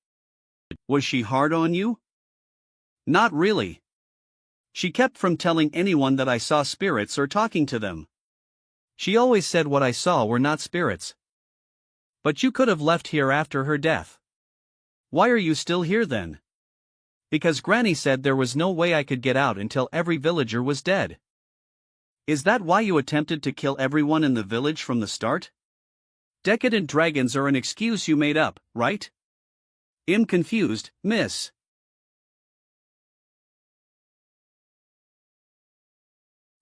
Was she hard on you? Not really. She kept from telling anyone that I saw spirits or talking to them. She always said what I saw were not spirits. But you could have left here after her death. Why are you still here then? Because Granny said there was no way I could get out until every villager was dead. Is that why you attempted to kill everyone in the village from the start? Decadent dragons are an excuse you made up, right? I'm confused, miss.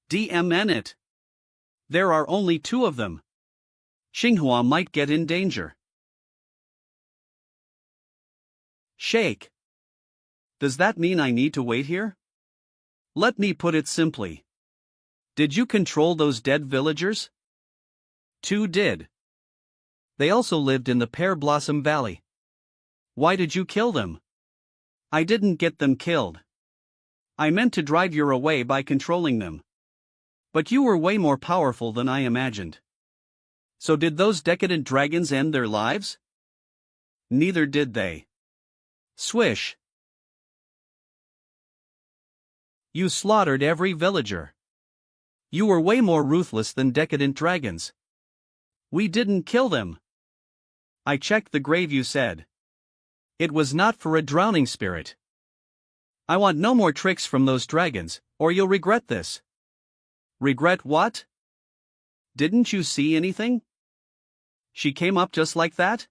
DMN it. There are only 2 of them. Xinghua might get in danger. Shake. Does that mean I need to wait here? Let me put it simply. Did you control those dead villagers? 2 did. They also lived in the Pear Blossom Valley. Why did you kill them? I didn't get them killed. I meant to drive you away by controlling them. But you were way more powerful than I imagined. So did those decadent dragons end their lives? Neither did they. Swish. You slaughtered every villager. You were way more ruthless than decadent dragons. We didn't kill them. I checked the grave you said. It was not for a drowning spirit. I want no more tricks from those dragons, or you'll regret this. Regret what? Didn't you see anything? She came up just like that?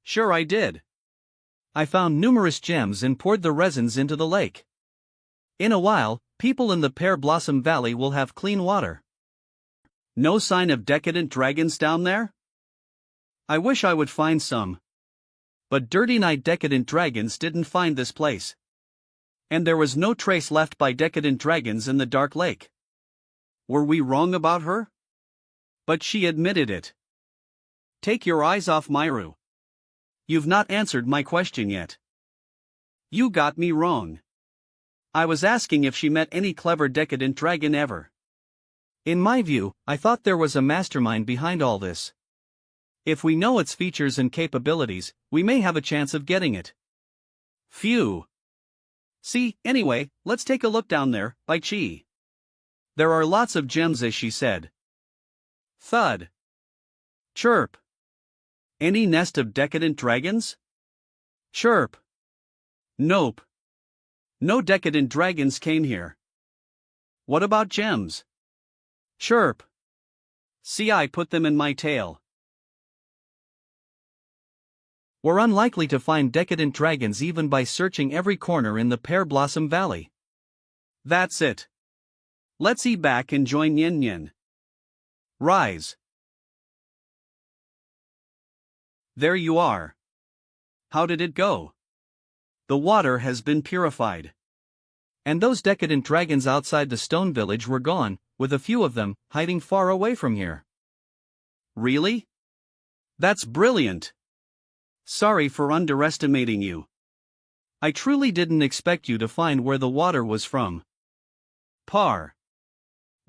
Sure I did. I found numerous gems and poured the resins into the lake. In a while, people in the Pear Blossom Valley will have clean water. No sign of decadent dragons down there? I wish I would find some. But Dirty Night decadent dragons didn't find this place. And there was no trace left by decadent dragons in the dark lake. Were we wrong about her? But she admitted it. Take your eyes off Myru. You've not answered my question yet. You got me wrong. I was asking if she met any clever decadent dragon ever. In my view, I thought there was a mastermind behind all this. If we know its features and capabilities, we may have a chance of getting it. Phew. See, anyway, let's take a look down there, by Chi. There are lots of gems as she said. Thud. Chirp. Any nest of decadent dragons? Chirp. Nope. No decadent dragons came here. What about gems? Chirp. See, I put them in my tail. We're unlikely to find decadent dragons even by searching every corner in the Pear Blossom Valley. That's it. Let's back and join Yin Yin. Rise. There you are. How did it go? The water has been purified. And those decadent dragons outside the stone village were gone, with a few of them hiding far away from here. Really? That's brilliant. Sorry for underestimating you. I truly didn't expect you to find where the water was from. Par.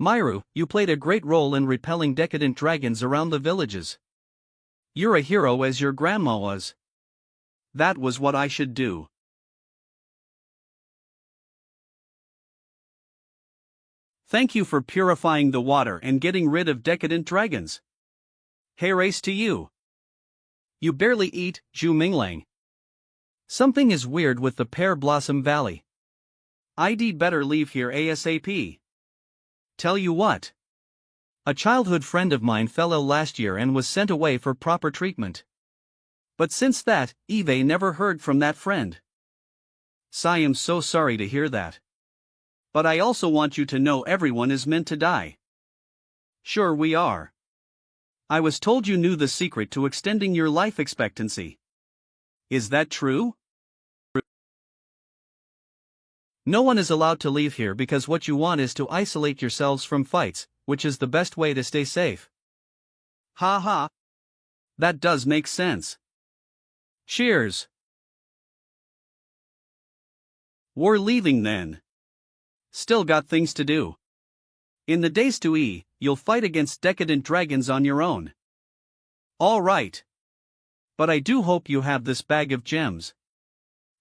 Myru, you played a great role in repelling decadent dragons around the villages. You're a hero as your grandma was. That was what I should do. Thank you for purifying the water and getting rid of decadent dragons. Hey, race to you. You barely eat, Zhu Minglang. Something is weird with the Pear Blossom Valley. I'd better leave here ASAP. Tell you what. A childhood friend of mine fell ill last year and was sent away for proper treatment. But since that, Eve never heard from that friend. I am so sorry to hear that. But I also want you to know everyone is meant to die. Sure we are. I was told you knew the secret to extending your life expectancy. Is that true? No one is allowed to leave here because what you want is to isolate yourselves from fights, which is the best way to stay safe. Ha ha. That does make sense. Cheers. We're leaving then. Still got things to do. In the days to E, you'll fight against decadent dragons on your own. All right. But I do hope you have this bag of gems.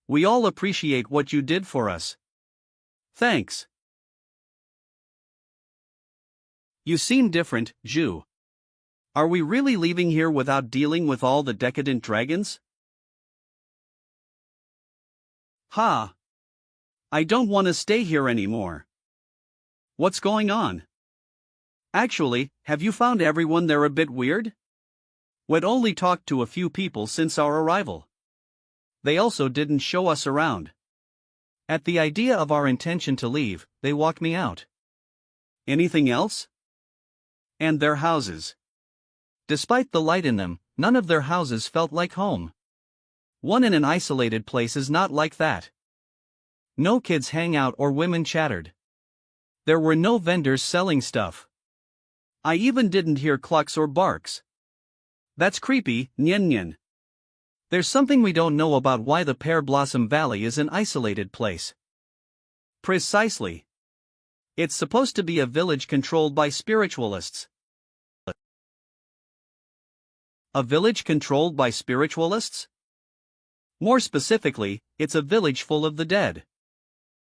We all appreciate what you did for us. Thanks. You seem different, Zhu. Are we really leaving here without dealing with all the decadent dragons? Ha! I don't want to stay here anymore. What's going on? Actually, have you found everyone there a bit weird? We'd only talked to a few people since our arrival. They also didn't show us around. At the idea of our intention to leave, they walked me out. Anything else? And their houses. Despite the light in them, none of their houses felt like home. One in an isolated place is not like that. No kids hang out or women chattered. There were no vendors selling stuff. I even didn't hear clucks or barks. That's creepy, Nyen Nyen. There's something we don't know about why the Pear Blossom Valley is an isolated place. Precisely. It's supposed to be a village controlled by spiritualists. A village controlled by spiritualists? More specifically, it's a village full of the dead.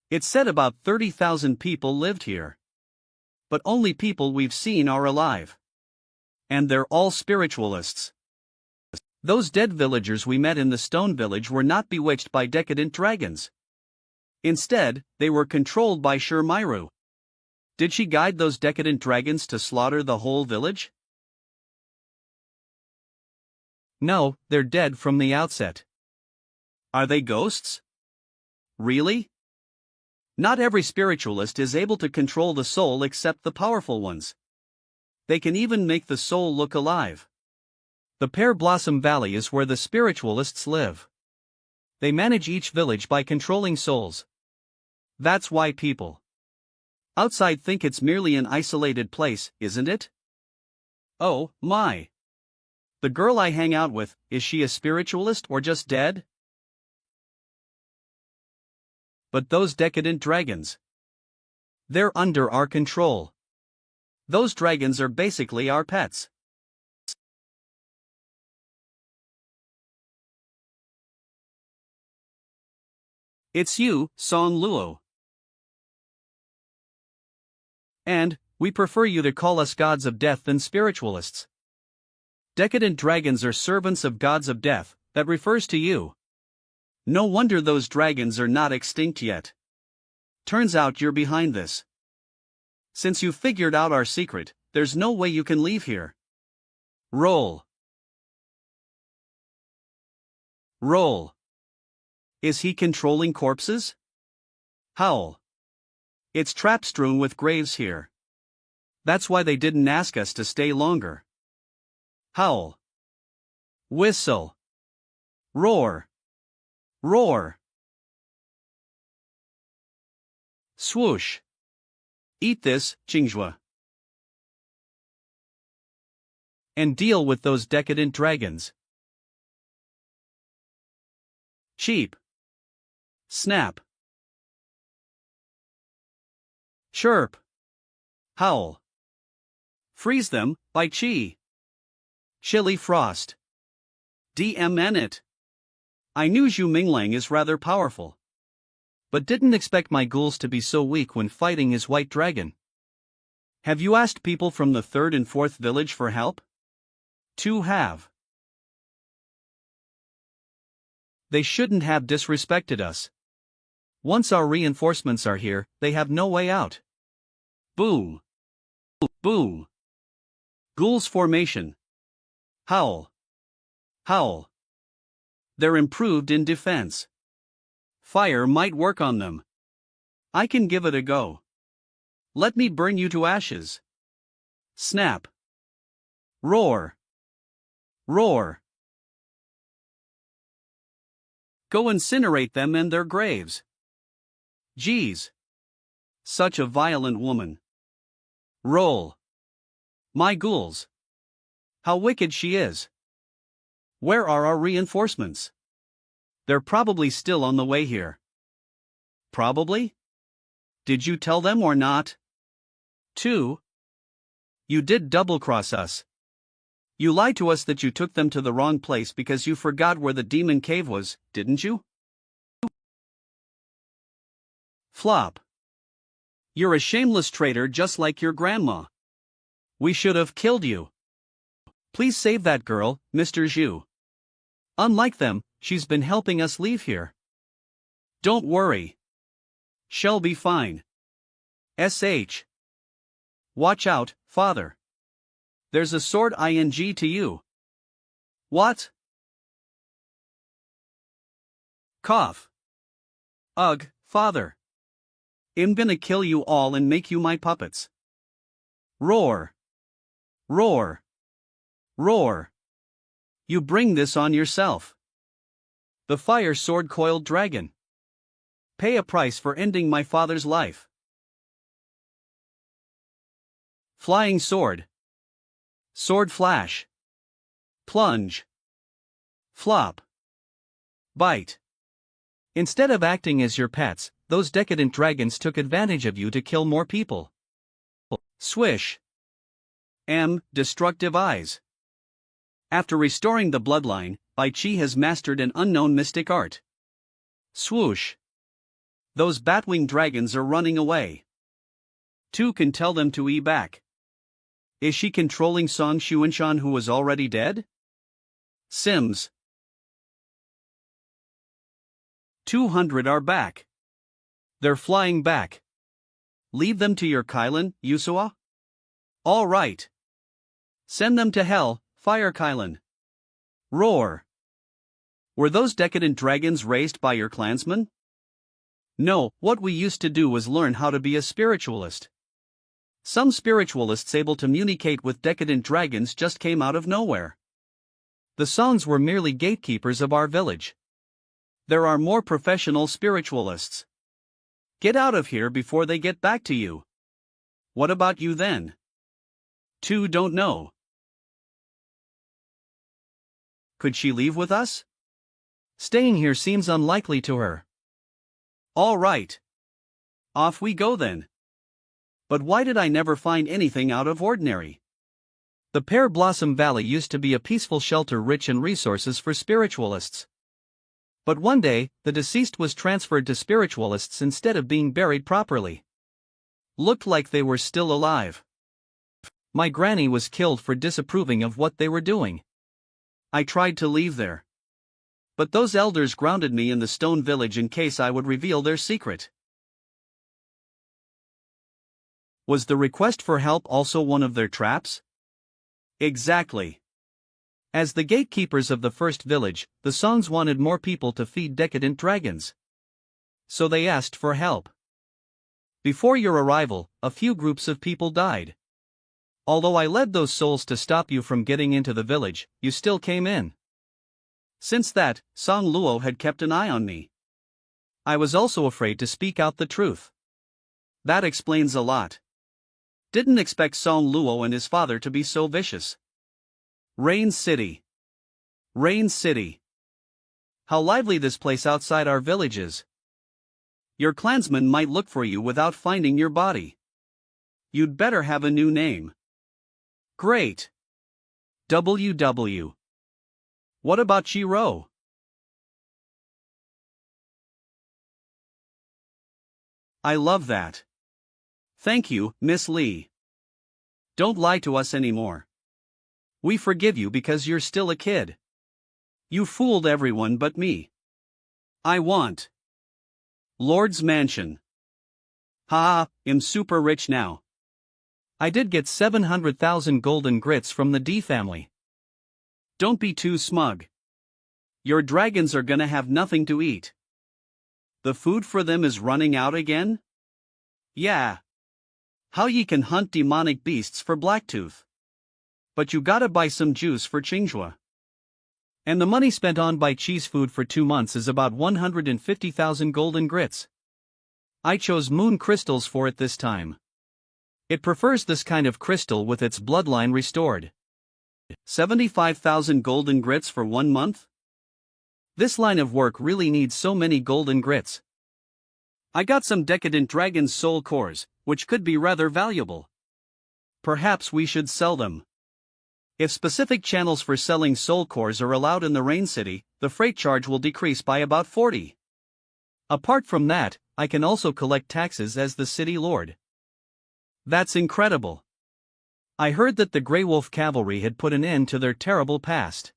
It's said about 30,000 people lived here. But only people we've seen are alive. And they're all spiritualists. Those dead villagers we met in the stone village were not bewitched by decadent dragons. Instead, they were controlled by Shurmairu. Did she guide those decadent dragons to slaughter the whole village? No, they're dead from the outset. Are they ghosts? Really? Not every spiritualist is able to control the soul except the powerful ones. They can even make the soul look alive. The Pear Blossom Valley is where the spiritualists live. They manage each village by controlling souls. That's why people outside think it's merely an isolated place, isn't it? Oh, my. The girl I hang out with, is she a spiritualist or just dead? But those decadent dragons. They're under our control. Those dragons are basically our pets. It's you, Song Luo. And, we prefer you to call us gods of death than spiritualists. Decadent dragons are servants of gods of death, that refers to you. No wonder those dragons are not extinct yet. Turns out you're behind this. Since you figured out our secret, there's no way you can leave here. Roll. Roll. Is he controlling corpses? Howl. It's trap-strewn with graves here. That's why they didn't ask us to stay longer. Howl. Whistle. Roar. Roar. Swoosh. Eat this, Qingjue. And deal with those decadent dragons. Cheap. Snap. Chirp. Howl. Freeze them, by Chi. Chili frost. DMN it. I knew Zhu Minglang is rather powerful. But didn't expect my ghouls to be so weak when fighting his white dragon. Have you asked people from the third and fourth village for help? 2 have. They shouldn't have disrespected us. Once our reinforcements are here, they have no way out. Boom. Boom. Ghouls formation. Howl. Howl. They're improved in defense. Fire might work on them. I can give it a go. Let me burn you to ashes. Snap. Roar. Roar. Go incinerate them and their graves. Geez. Such a violent woman. Roll. My ghouls. How wicked she is. Where are our reinforcements? They're probably still on the way here. Probably? Did you tell them or not? 2. You did double-cross us. You lied to us that you took them to the wrong place because you forgot where the demon cave was, didn't you? Flop. You're a shameless traitor just like your grandma. We should have killed you. Please save that girl, Mr. Zhu. Unlike them, she's been helping us leave here. Don't worry. She'll be fine. SH. Watch out, father. There's a sword ing to you. What? Cough. Ugh, father. I'm gonna kill you all and make you my puppets. Roar. Roar. Roar. You bring this on yourself. The fire sword-coiled dragon. Pay a price for ending my father's life. Flying sword. Sword flash. Plunge. Flop. Bite. Instead of acting as your pets, those decadent dragons took advantage of you to kill more people. Swish. Destructive eyes. After restoring the bloodline, Bai Qi has mastered an unknown mystic art. Swoosh. Those batwing dragons are running away. 2 can tell them to back. Is she controlling Song Xuanshan who was already dead? Sims. 200 are back. They're flying back. Leave them to your Kylan, Yusua? All right. Send them to hell, Fire Kylan. Roar. Were those decadent dragons raised by your clansmen? No, what we used to do was learn how to be a spiritualist. Some spiritualists able to communicate with decadent dragons just came out of nowhere. The Songs were merely gatekeepers of our village. There are more professional spiritualists. Get out of here before they get back to you. What about you then? 2 don't know. Could she leave with us? Staying here seems unlikely to her. All right. Off we go then. But why did I never find anything out of ordinary? The Pear Blossom Valley used to be a peaceful shelter rich in resources for spiritualists. But one day, the deceased was transferred to spiritualists instead of being buried properly. Looked like they were still alive. My granny was killed for disapproving of what they were doing. I tried to leave there. But those elders grounded me in the stone village in case I would reveal their secret. Was the request for help also one of their traps? Exactly. As the gatekeepers of the first village, the Songs wanted more people to feed decadent dragons. So they asked for help. Before your arrival, a few groups of people died. Although I led those souls to stop you from getting into the village, you still came in. Since that, Song Luo had kept an eye on me. I was also afraid to speak out the truth. That explains a lot. Didn't expect Song Luo and his father to be so vicious. Rain City. Rain City. How lively this place outside our village is. Your clansmen might look for you without finding your body. You'd better have a new name. Great. WW. What about Shiro? I love that. Thank you, Miss Lee. Don't lie to us anymore. We forgive you because you're still a kid. You fooled everyone but me. I want Lord's mansion. Ha, I'm super rich now. I did get 700,000 golden grits from the D family. Don't be too smug. Your dragons are gonna have nothing to eat. The food for them is running out again? Yeah. How ye can hunt demonic beasts for Blacktooth? But you gotta buy some juice for Qinghua. And the money spent on buy cheese food for 2 months is about 150,000 golden grits. I chose moon crystals for it this time. It prefers this kind of crystal with its bloodline restored. 75,000 golden grits for 1 month? This line of work really needs so many golden grits. I got some decadent dragon's soul cores, which could be rather valuable. Perhaps we should sell them. If specific channels for selling soul cores are allowed in the Rain City, the freight charge will decrease by about 40. Apart from that, I can also collect taxes as the city lord. That's incredible. I heard that the Grey Wolf Cavalry had put an end to their terrible past.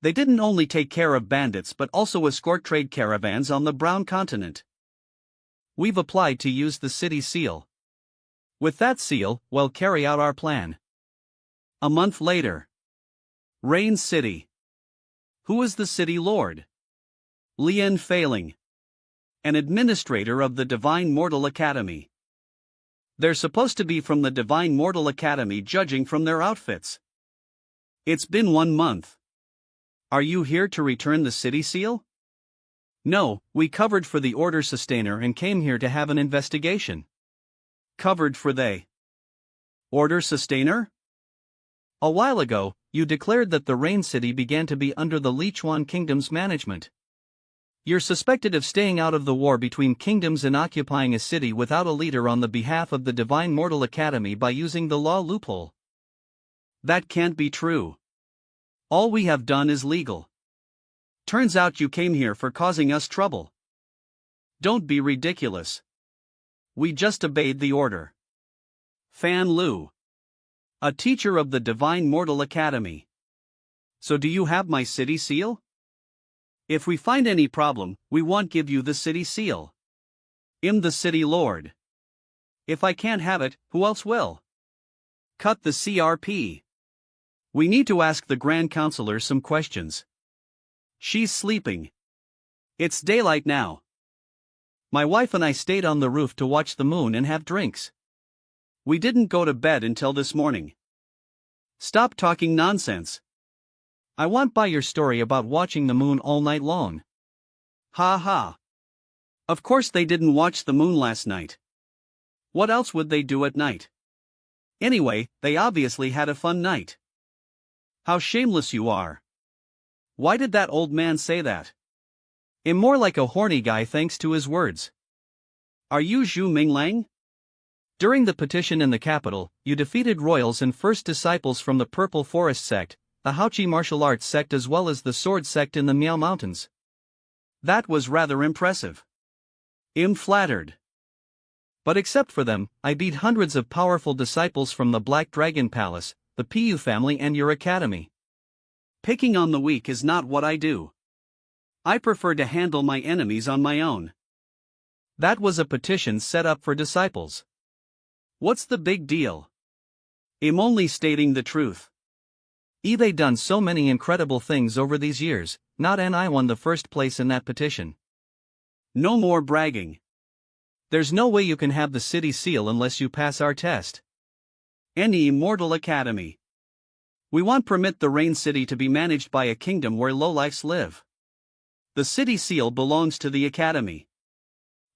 They didn't only take care of bandits but also escort trade caravans on the Brown Continent. We've applied to use the city seal. With that seal, we'll carry out our plan. A month later. Rain City. Who is the city lord? Lien Failing. An administrator of the Divine Mortal Academy. They're supposed to be from the Divine Mortal Academy judging from their outfits. It's been 1 month. Are you here to return the city seal? No, we covered for the Order Sustainer and came here to have an investigation. Covered for the Order Sustainer? A while ago, you declared that the Rain City began to be under the Lichuan Kingdom's management. You're suspected of staying out of the war between kingdoms and occupying a city without a leader on the behalf of the Divine Mortal Academy by using the law loophole. That can't be true. All we have done is legal. Turns out you came here for causing us trouble. Don't be ridiculous. We just obeyed the order. Fan Lu. A teacher of the Divine Mortal Academy. So do you have my city seal? If we find any problem, we won't give you the city seal. I'm the city lord. If I can't have it, who else will? Cut the CRP. We need to ask the Grand Counselor some questions. She's sleeping. It's daylight now. My wife and I stayed on the roof to watch the moon and have drinks. We didn't go to bed until this morning. Stop talking nonsense. I want buy your story about watching the moon all night long. Ha ha. Of course they didn't watch the moon last night. What else would they do at night? Anyway, they obviously had a fun night. How shameless you are. Why did that old man say that? I'm more like a horny guy thanks to his words. Are you Zhu Minglang? During the petition in the capital, you defeated royals and first disciples from the Purple Forest sect, the Haoqi martial arts sect as well as the sword sect in the Miao Mountains. That was rather impressive. I'm flattered. But except for them, I beat hundreds of powerful disciples from the Black Dragon Palace, the Pu family and your academy. Picking on the weak is not what I do. I prefer to handle my enemies on my own. That was a petition set up for disciples. What's the big deal? I'm only stating the truth. They done so many incredible things over these years, not and I won the first place in that petition. No more bragging. There's no way you can have the city seal unless you pass our test. Any Immortal Academy. We won't permit the Rain City to be managed by a kingdom where lowlifes live. The city seal belongs to the academy.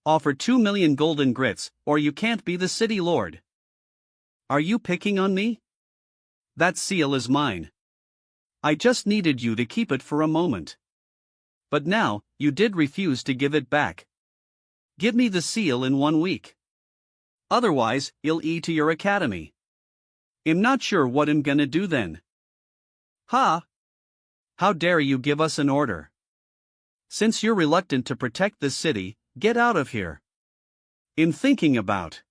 Offer 2 million golden grits, or you can't be the city lord. Are you picking on me? That seal is mine. I just needed you to keep it for a moment. But now, you did refuse to give it back. Give me the seal in 1 week. Otherwise, I'll to your academy. I'm not sure what I'm gonna do then. Ha! How dare you give us an order? Since you're reluctant to protect this city, get out of here. I'm thinking about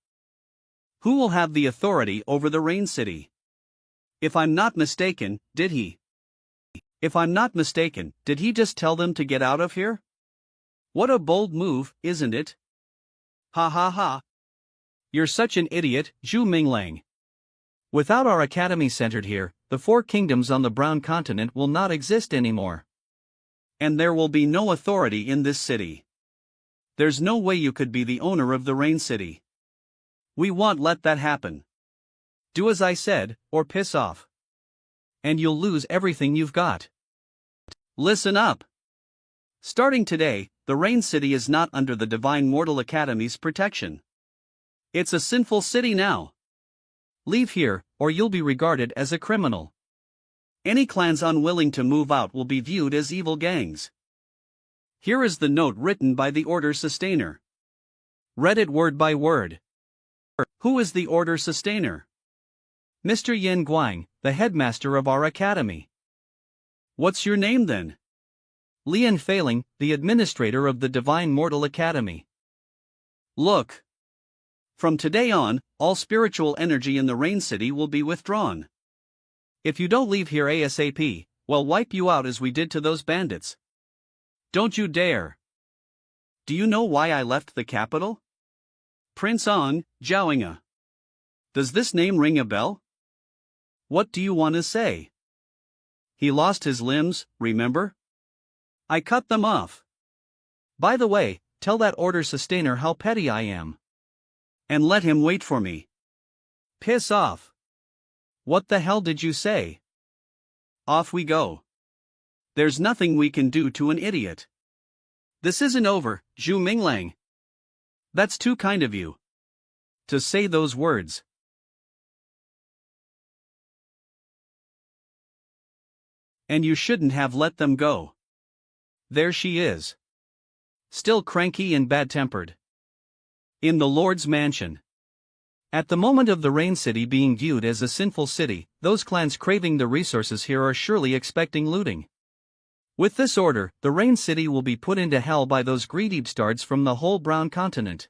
Who will have the authority over the Rain City? If I'm not mistaken, did he? If I'm not mistaken, did he just tell them to get out of here? What a bold move, isn't it? Ha ha ha. You're such an idiot, Zhu Minglang. Without our academy centered here, the 4 kingdoms on the Brown Continent will not exist anymore. And there will be no authority in this city. There's no way you could be the owner of the Rain City. We won't let that happen. Do as I said, or piss off. And you'll lose everything you've got. Listen up. Starting today, the Rain City is not under the Divine Mortal Academy's protection. It's a sinful city now. Leave here, or you'll be regarded as a criminal. Any clans unwilling to move out will be viewed as evil gangs. Here is the note written by the Order Sustainer. Read it word by word. Who is the Order Sustainer? Mr. Yin Guang, the headmaster of our academy. What's your name then? Lian Failing, the administrator of the Divine Mortal Academy. Look. From today on, all spiritual energy in the Rain City will be withdrawn. If you don't leave here ASAP, we'll wipe you out as we did to those bandits. Don't you dare. Do you know why I left the capital? Prince Ong, Zhaoinga. Does this name ring a bell? What do you want to say? He lost his limbs, remember? I cut them off. By the way, tell that Order Sustainer how petty I am. And let him wait for me. Piss off. What the hell did you say? Off we go. There's nothing we can do to an idiot. This isn't over, Zhu Minglang. That's too kind of you. To say those words. And you shouldn't have let them go. There she is. Still cranky and bad-tempered. In the Lord's mansion. At the moment of the Rain City being viewed as a sinful city, those clans craving the resources here are surely expecting looting. With this order, the Rain City will be put into hell by those greedy bastards from the whole Brown Continent.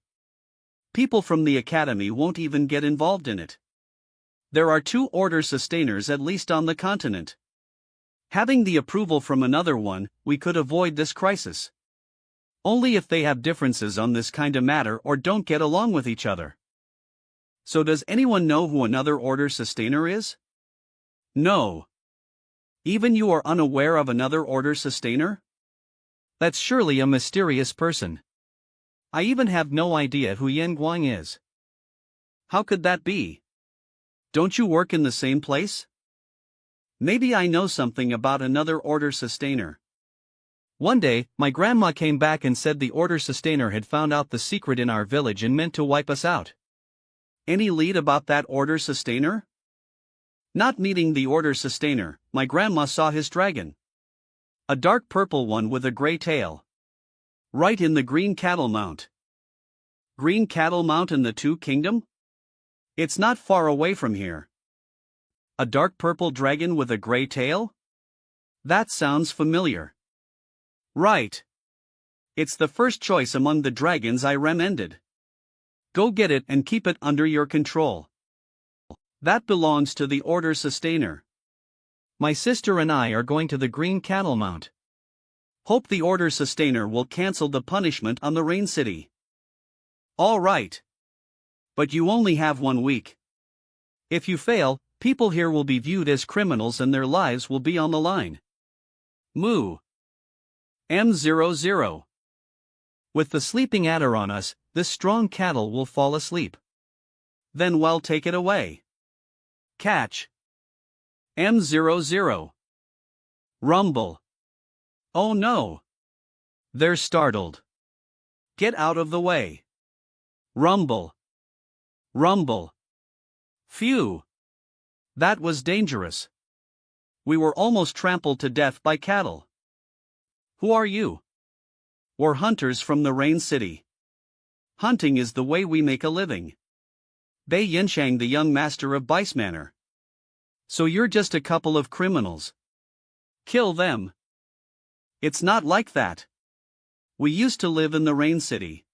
People from the academy won't even get involved in it. There are 2 Order Sustainers at least on the continent. Having the approval from another one, we could avoid this crisis. Only if they have differences on this kind of matter or don't get along with each other. So does anyone know who another Order Sustainer is? No. Even you are unaware of another Order Sustainer? That's surely a mysterious person. I even have no idea who Yin Guang is. How could that be? Don't you work in the same place? Maybe I know something about another Order Sustainer. One day, my grandma came back and said the Order Sustainer had found out the secret in our village and meant to wipe us out. Any lead about that Order Sustainer? Not meeting the Order Sustainer, my grandma saw his dragon. A dark purple one with a gray tail. Right in the Green Cattle Mount. Green Cattle Mount in the 2 Kingdom? It's not far away from here. A dark purple dragon with a gray tail? That sounds familiar. Right. It's the first choice among the dragons I recommended. Go get it and keep it under your control. That belongs to the Order Sustainer. My sister and I are going to the Green Cattle Mount. Hope the Order Sustainer will cancel the punishment on the Rain City. All right. But you only have 1 week. If you fail, people here will be viewed as criminals and their lives will be on the line. Moo. M00. With the sleeping adder on us, this strong cattle will fall asleep. Then well, take it away. Catch. M00. Rumble. Oh no. They're startled. Get out of the way. Rumble. Rumble. Phew. That was dangerous. We were almost trampled to death by cattle. Who are you? We're hunters from the Rain City. Hunting is the way we make a living. Bei Yinshang, the young master of Bice Manor. So you're just a couple of criminals. Kill them. It's not like that. We used to live in the Rain City.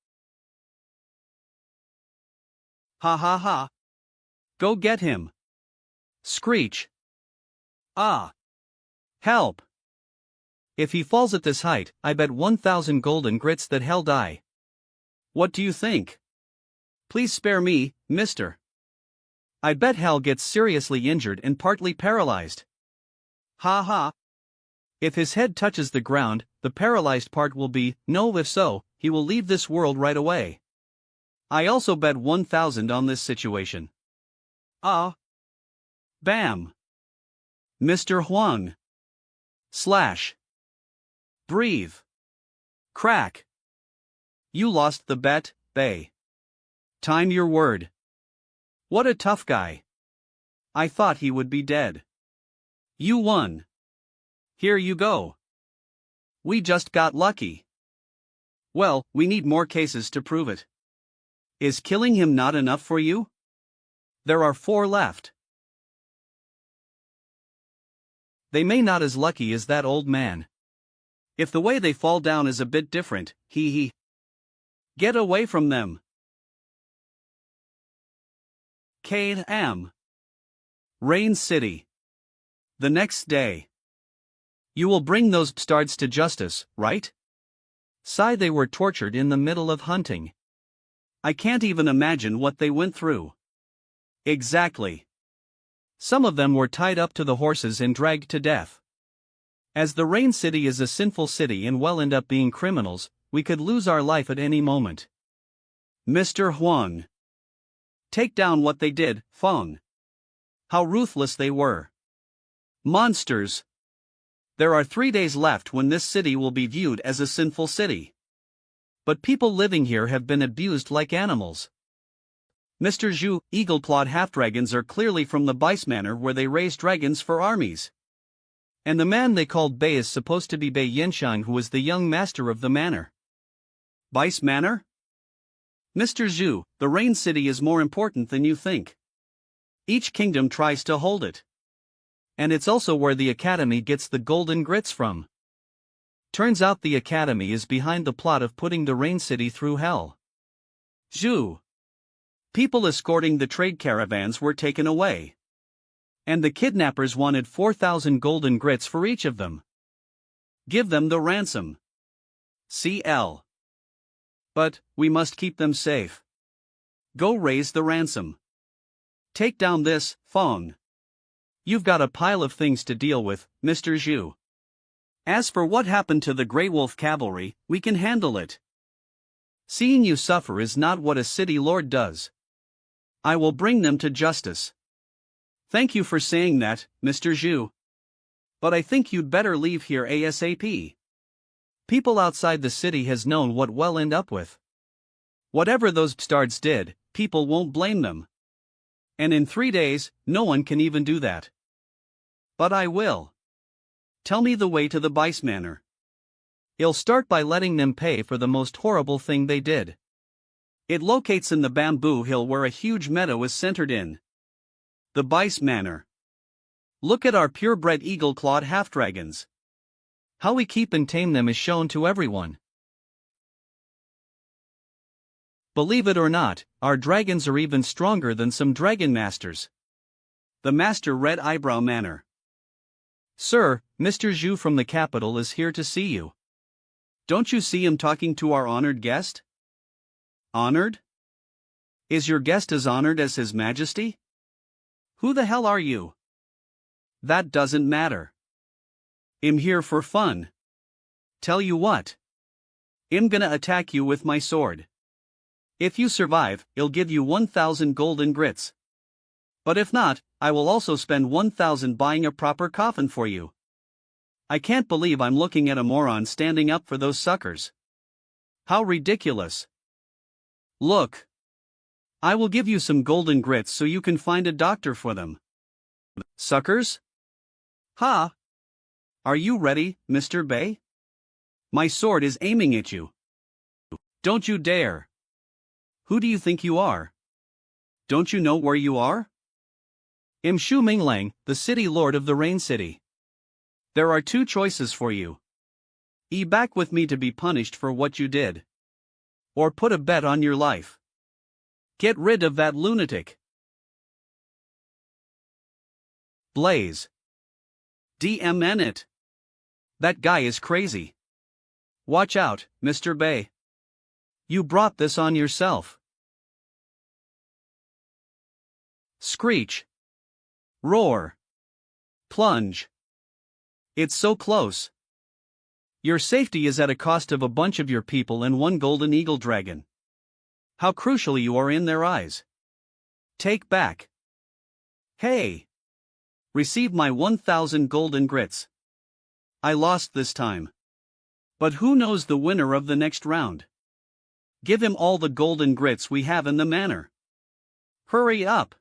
Ha ha ha. Go get him. Screech. Ah! Help! If he falls at this height, I bet 1,000 golden grits that he'll die. What do you think? Please spare me, mister. I bet Hal gets seriously injured and partly paralyzed. Ha ha. If his head touches the ground, the paralyzed part will be, no, if so, he will leave this world right away. I also bet 1,000 on this situation. Ah. Bam. Mr. Huang. Slash. Breathe. Crack. You lost the bet, Bay. Time your word. What a tough guy. I thought he would be dead. You won. Here you go. We just got lucky. Well, we need more cases to prove it. Is killing him not enough for you? There are 4 left. They may not as lucky as that old man. If the way they fall down is a bit different, hee. Get away from them. K.M. Rain City. The next day. You will bring those bastards to justice, right? Sigh, they were tortured in the middle of hunting. I can't even imagine what they went through. Exactly. Some of them were tied up to the horses and dragged to death. As the Rain City is a sinful city and will end up being criminals, we could lose our life at any moment. Mr. Huang. Take down what they did, Feng. How ruthless they were. Monsters. There are 3 days left when this city will be viewed as a sinful city. But people living here have been abused like animals. Mr. Zhu, eagle-clawed half-dragons are clearly from the Bice Manor where they raise dragons for armies. And the man they called Bei is supposed to be Bei Yinshang, who is the young master of the manor. Bice Manor? Mr. Zhu, the Rain City is more important than you think. Each kingdom tries to hold it. And it's also where the Academy gets the golden grits from. Turns out the Academy is behind the plot of putting the Rain City through hell. Zhu. People escorting the trade caravans were taken away. And the kidnappers wanted 4,000 golden grits for each of them. Give them the ransom. CL. But, we must keep them safe. Go raise the ransom. Take down this, Feng. You've got a pile of things to deal with, Mr. Zhu. As for what happened to the Grey Wolf cavalry, we can handle it. Seeing you suffer is not what a city lord does. I will bring them to justice. Thank you for saying that, Mr. Zhu. But I think you'd better leave here ASAP. People outside the city has known what we'll end up with. Whatever those bastards did, people won't blame them. And in 3 days, no one can even do that. But I will. Tell me the way to the Bice Manor. I'll start by letting them pay for the most horrible thing they did. It locates in the bamboo hill where a huge meadow is centered in. The Bice Manor. Look at our purebred eagle-clawed half-dragons. How we keep and tame them is shown to everyone. Believe it or not, our dragons are even stronger than some dragon masters. The Master Red Eyebrow Manor. Sir, Mr. Zhu from the capital is here to see you. Don't you see him talking to our honored guest? Honored? Is your guest as honored as His Majesty? Who the hell are you? That doesn't matter. I'm here for fun. Tell you what. I'm gonna attack you with my sword. If you survive, I'll give you 1,000 golden grits. But if not, I will also spend 1,000 buying a proper coffin for you. I can't believe I'm looking at a moron standing up for those suckers. How ridiculous. Look. I will give you some golden grits so you can find a doctor for them. Suckers? Ha! Are you ready, Mr. Bei? My sword is aiming at you. Don't you dare. Who do you think you are? Don't you know where you are? I'm Shu Minglang, the city lord of the Rain City. There are 2 choices for you. Back with me to be punished for what you did. Or put a bet on your life. Get rid of that lunatic. Blaze. DMN it. That guy is crazy. Watch out, Mr. Bay. You brought this on yourself. Screech. Roar. Plunge. It's so close. Your safety is at a cost of a bunch of your people and one golden eagle dragon. How crucially you are in their eyes. Take back. Hey! Receive my 1,000 golden grits. I lost this time. But who knows the winner of the next round? Give him all the golden grits we have in the manor. Hurry up!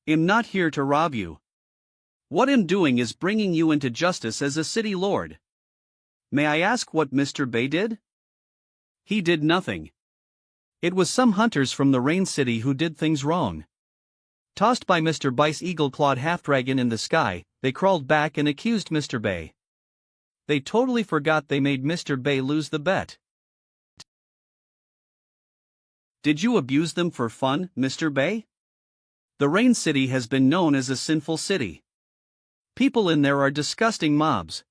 I'm not here to rob you. What I'm doing is bringing you into justice as a city lord. May I ask what Mr. Bay did? He did nothing. It was some hunters from the Rain City who did things wrong. Tossed by Mr. Bice Eagle-clawed half-dragon in the sky, they crawled back and accused Mr. Bay. They totally forgot they made Mr. Bay lose the bet. Did you abuse them for fun, Mr. Bay? The Rain City has been known as a sinful city. People in there are disgusting mobs.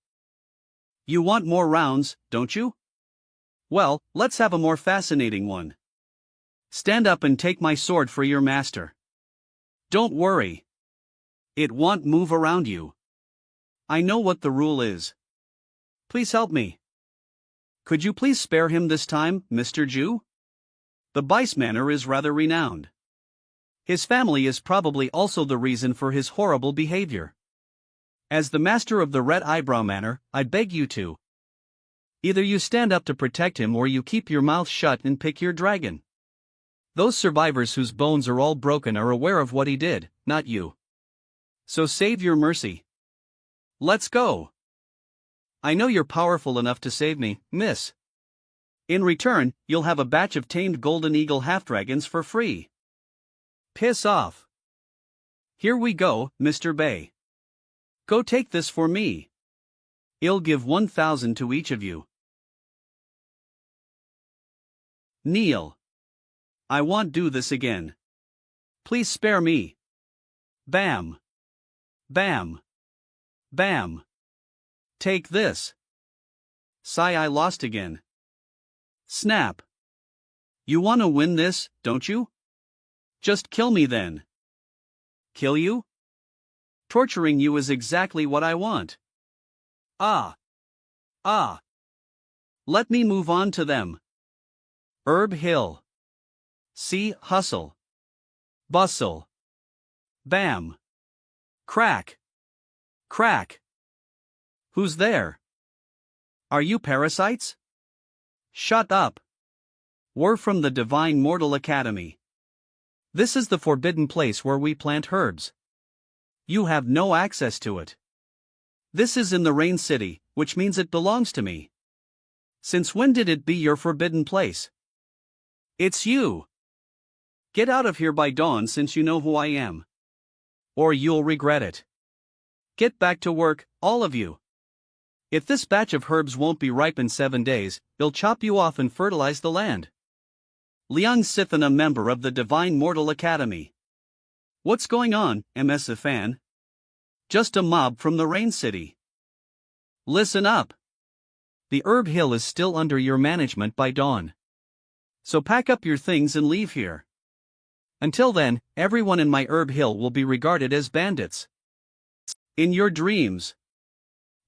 You want more rounds, don't you? Well, let's have a more fascinating one. Stand up and take my sword for your master. Don't worry. It won't move around you. I know what the rule is. Please help me. Could you please spare him this time, Mr. Jew? The Bice Manor is rather renowned. His family is probably also the reason for his horrible behavior. As the master of the Red Eyebrow Manor, I beg you to. Either you stand up to protect him or you keep your mouth shut and pick your dragon. Those survivors whose bones are all broken are aware of what he did, not you. So save your mercy. Let's go. I know you're powerful enough to save me, miss. In return, you'll have a batch of tamed golden eagle half-dragons for free. Piss off. Here we go, Mr. Bay. Go take this for me. I'll give 1,000 to each of you. Kneel. I won't do this again. Please spare me. Bam. Bam. Bam. Take this. Sigh, I lost again. Snap. You want to win this, don't you? Just kill me then. Kill you? Torturing you is exactly what I want. Ah. Ah. Let me move on to them. Herb Hill. See, hustle. Bustle. Bam. Crack. Crack. Who's there? Are you parasites? Shut up. We're from the Divine Mortal Academy. This is the forbidden place where we plant herbs. You have no access to it. This is in the Rain City, which means it belongs to me. Since when did it be your forbidden place? It's you. Get out of here by dawn since you know who I am. Or you'll regret it. Get back to work, all of you. If this batch of herbs won't be ripe in 7 days, they'll chop you off and fertilize the land. Liang Sithan, a member of the Divine Mortal Academy. What's going on, MS Fan? Just a mob from the Rain City. Listen up. The Herb Hill is still under your management by dawn. So pack up your things and leave here. Until then, everyone in my Herb Hill will be regarded as bandits. In your dreams.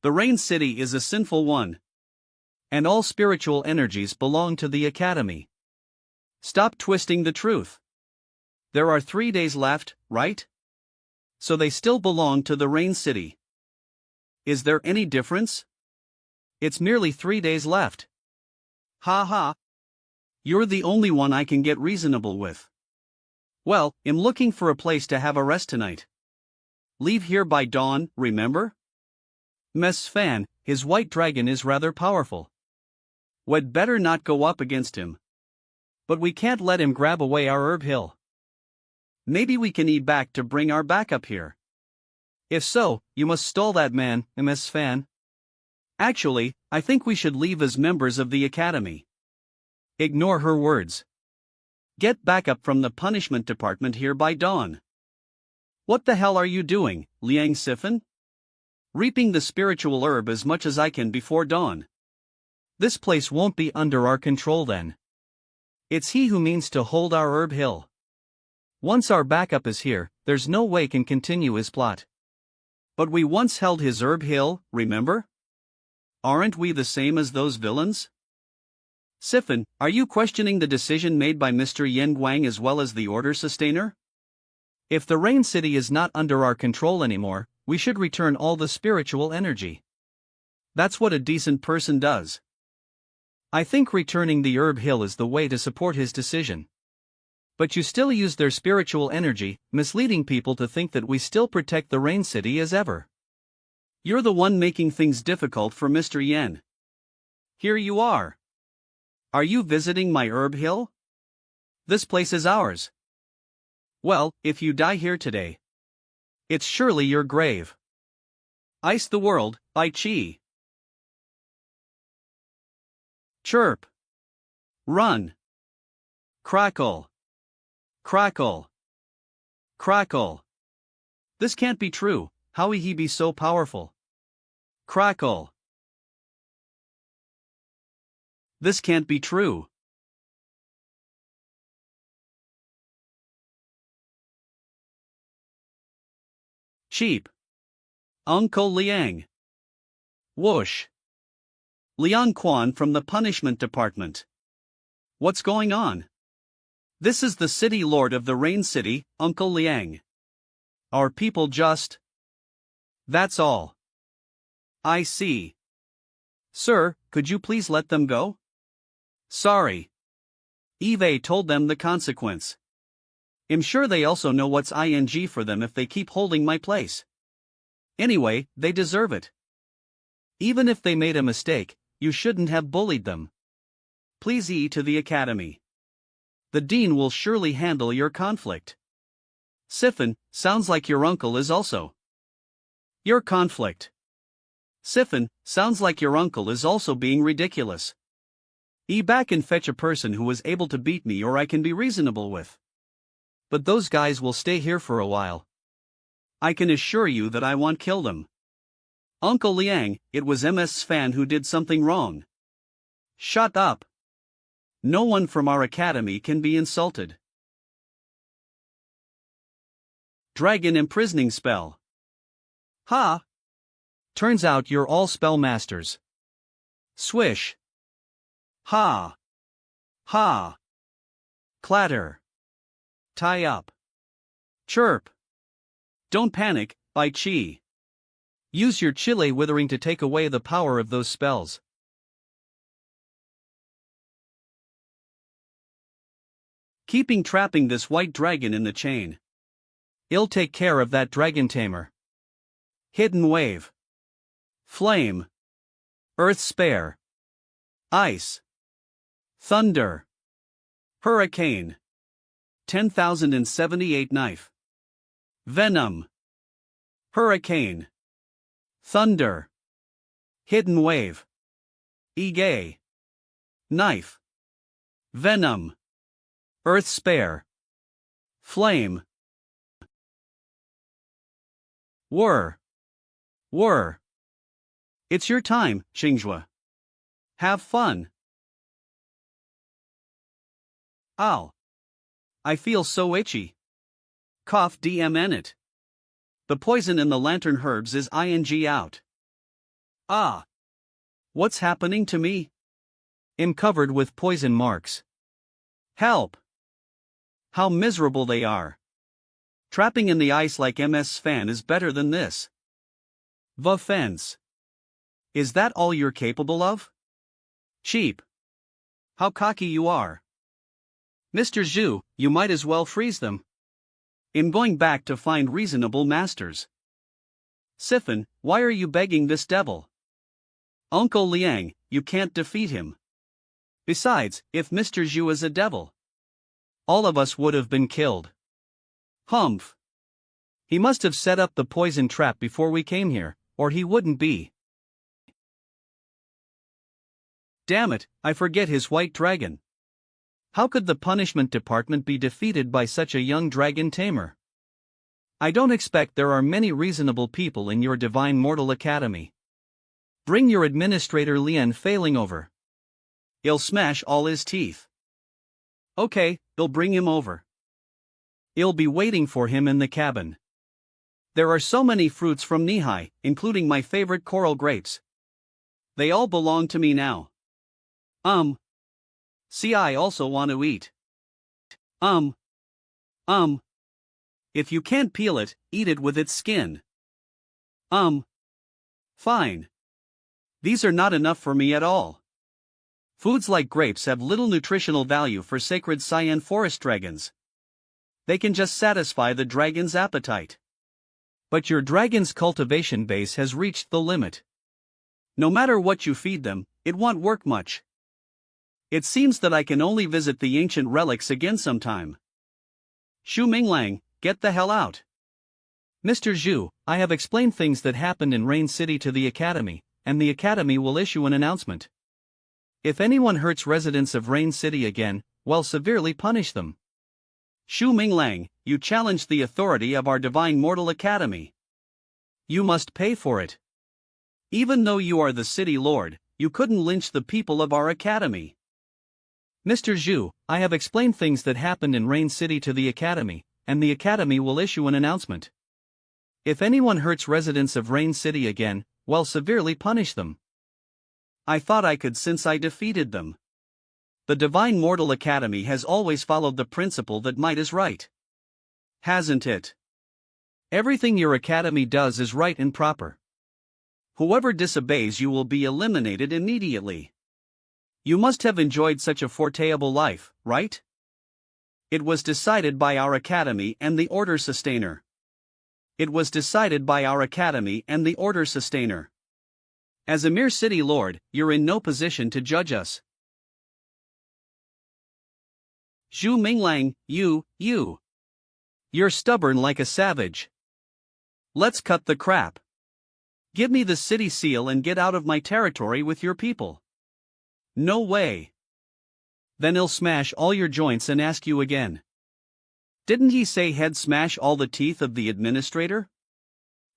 The Rain City is a sinful one. And all spiritual energies belong to the Academy. Stop twisting the truth. There are 3 days left, right? So they still belong to the Rain City. Is there any difference? It's merely 3 days left. Ha ha. You're the only one I can get reasonable with. Well, I'm looking for a place to have a rest tonight. Leave here by dawn, remember? Mess Fan, his white dragon is rather powerful. We'd better not go up against him. But we can't let him grab away our Herb Hill. Maybe we can eat back to bring our backup here. If so, you must stall that man, MS Fan. Actually, I think we should leave as members of the Academy. Ignore her words. Get backup from the punishment department here by dawn. What the hell are you doing, Liang Sifan? Reaping the spiritual herb as much as I can before dawn. This place won't be under our control then. It's he who means to hold our herb hill. Once our backup is here, there's no way can continue his plot. But we once held his herb hill, remember? Aren't we the same as those villains? Sifan, are you questioning the decision made by Mr. Yen Guang as well as the Order Sustainer? If the Rain City is not under our control anymore, we should return all the spiritual energy. That's what a decent person does. I think returning the herb hill is the way to support his decision. But you still use their spiritual energy, misleading people to think that we still protect the Rain City as ever. You're the one making things difficult for Mr. Yen. Here you are. Are you visiting my herb hill? This place is ours. Well, if you die here today, it's surely your grave. Ice the World, by Chi. Chirp. Run. Crackle. Crackle. Crackle. This can't be true, how will he be so powerful? Crackle. This can't be true. Cheap. Uncle Liang. Whoosh. Liang Quan from the Punishment Department. What's going on? This is the city lord of the Rain City, Uncle Liang. Our people just... That's all. I see. Sir, could you please let them go? Sorry. Eve told them the consequence. I'm sure they also know what's ing for them if they keep holding my place. Anyway, they deserve it. Even if they made a mistake, you shouldn't have bullied them. Please to the academy. The dean will surely handle your conflict. Sifan, sounds like your uncle is also. Your conflict. Sifan, sounds like your uncle is also being ridiculous. Back and fetch a person who is able to beat me or I can be reasonable with. But those guys will stay here for a while. I can assure you that I won't kill them. Uncle Liang, it was MS Sfan who did something wrong. Shut up. No one from our academy can be insulted. Dragon imprisoning spell. Ha! Turns out you're all spell masters. Swish. Ha! Ha! Clatter. Tie up. Chirp. Don't panic, by Chi. Use your chile withering to take away the power of those spells. Keeping trapping this white dragon in the chain. I'll take care of that dragon tamer. Hidden wave. Flame. Earth spare. Ice. Thunder. Hurricane. 10,078 knife. Venom. Hurricane. Thunder. Hidden wave. Egay. Knife. Venom. Earth spare. Flame. Whir. Whir. It's your time, Xingjue. Have fun. Ow. I feel so itchy. Cough DMN it. The poison in the lantern herbs is ing out. Ah. What's happening to me? I'm covered with poison marks. Help. How miserable they are. Trapping in the ice like MS Fan is better than this. The fence. Is that all you're capable of? Cheap. How cocky you are. Mr. Zhu, you might as well freeze them. I'm going back to find reasonable masters. Sifan, why are you begging this devil? Uncle Liang, you can't defeat him. Besides, if Mr. Zhu is a devil, all of us would have been killed. Humph. He must have set up the poison trap before we came here, or he wouldn't be. Damn it, I forget his white dragon. How could the punishment department be defeated by such a young dragon tamer? I don't expect there are many reasonable people in your Divine Mortal Academy. Bring your administrator Lien Failing over. He'll smash all his teeth. Okay, they'll bring him over. He'll be waiting for him in the cabin. There are so many fruits from Nihai, including my favorite coral grapes. They all belong to me now. See, I also want to eat. If you can't peel it, eat it with its skin. Fine. These are not enough for me at all. Foods like grapes have little nutritional value for sacred cyan forest dragons. They can just satisfy the dragon's appetite. But your dragon's cultivation base has reached the limit. No matter what you feed them, it won't work much. It seems that I can only visit the ancient relics again sometime. Xu Minglang, get the hell out. Mr. Zhu, I have explained things that happened in Rain City to the Academy, and the Academy will issue an announcement. If anyone hurts residents of Rain City again, we'll severely punish them. Xu Minglang, you challenged the authority of our Divine Mortal Academy. You must pay for it. Even though you are the city lord, you couldn't lynch the people of our academy. Mr. Zhu, I have explained things that happened in Rain City to the Academy, and the Academy will issue an announcement. If anyone hurts residents of Rain City again, we'll severely punish them. I thought I could since I defeated them. The Divine Mortal Academy has always followed the principle that might is right. Hasn't it? Everything your academy does is right and proper. Whoever disobeys you will be eliminated immediately. You must have enjoyed such a forteable life, right? It was decided by our academy and the Order Sustainer. It was decided by our academy and the Order Sustainer. As a mere city lord, you're in no position to judge us. Xu Minglang, you're stubborn like a savage. Let's cut the crap. Give me the city seal and get out of my territory with your people. No way. Then he'll smash all your joints and ask you again. Didn't he say he'd smash all the teeth of the administrator?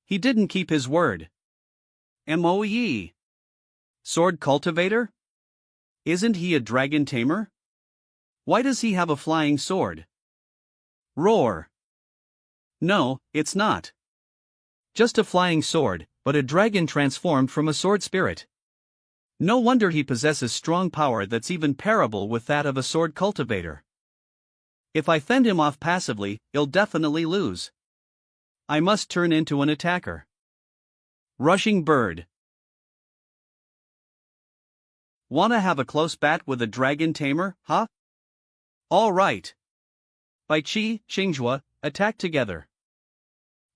He didn't keep his word. Moe. Sword cultivator? Isn't he a dragon tamer? Why does he have a flying sword? Roar. No, it's not. Just a flying sword, but a dragon transformed from a sword spirit. No wonder he possesses strong power that's even parable with that of a sword cultivator. If I fend him off passively, he'll definitely lose. I must turn into an attacker. Rushing bird. Wanna have a close bat with a dragon tamer, huh? All right. Bai Qi, Xingjue, attack together.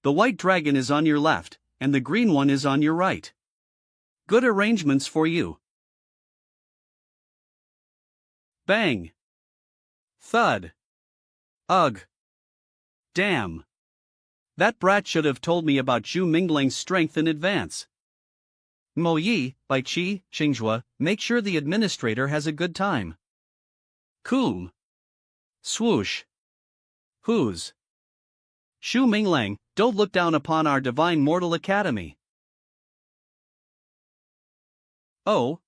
The white dragon is on your left, and the green one is on your right. Good arrangements for you. Bang. Thud. Ugh. Damn. That brat should have told me about Xu Mingling's strength in advance. Mo Yi, Bai Qi, Xingjue, make sure the administrator has a good time. Coom. Swoosh. Whose? Xu Minglang, don't look down upon our Divine Mortal Academy. Oh.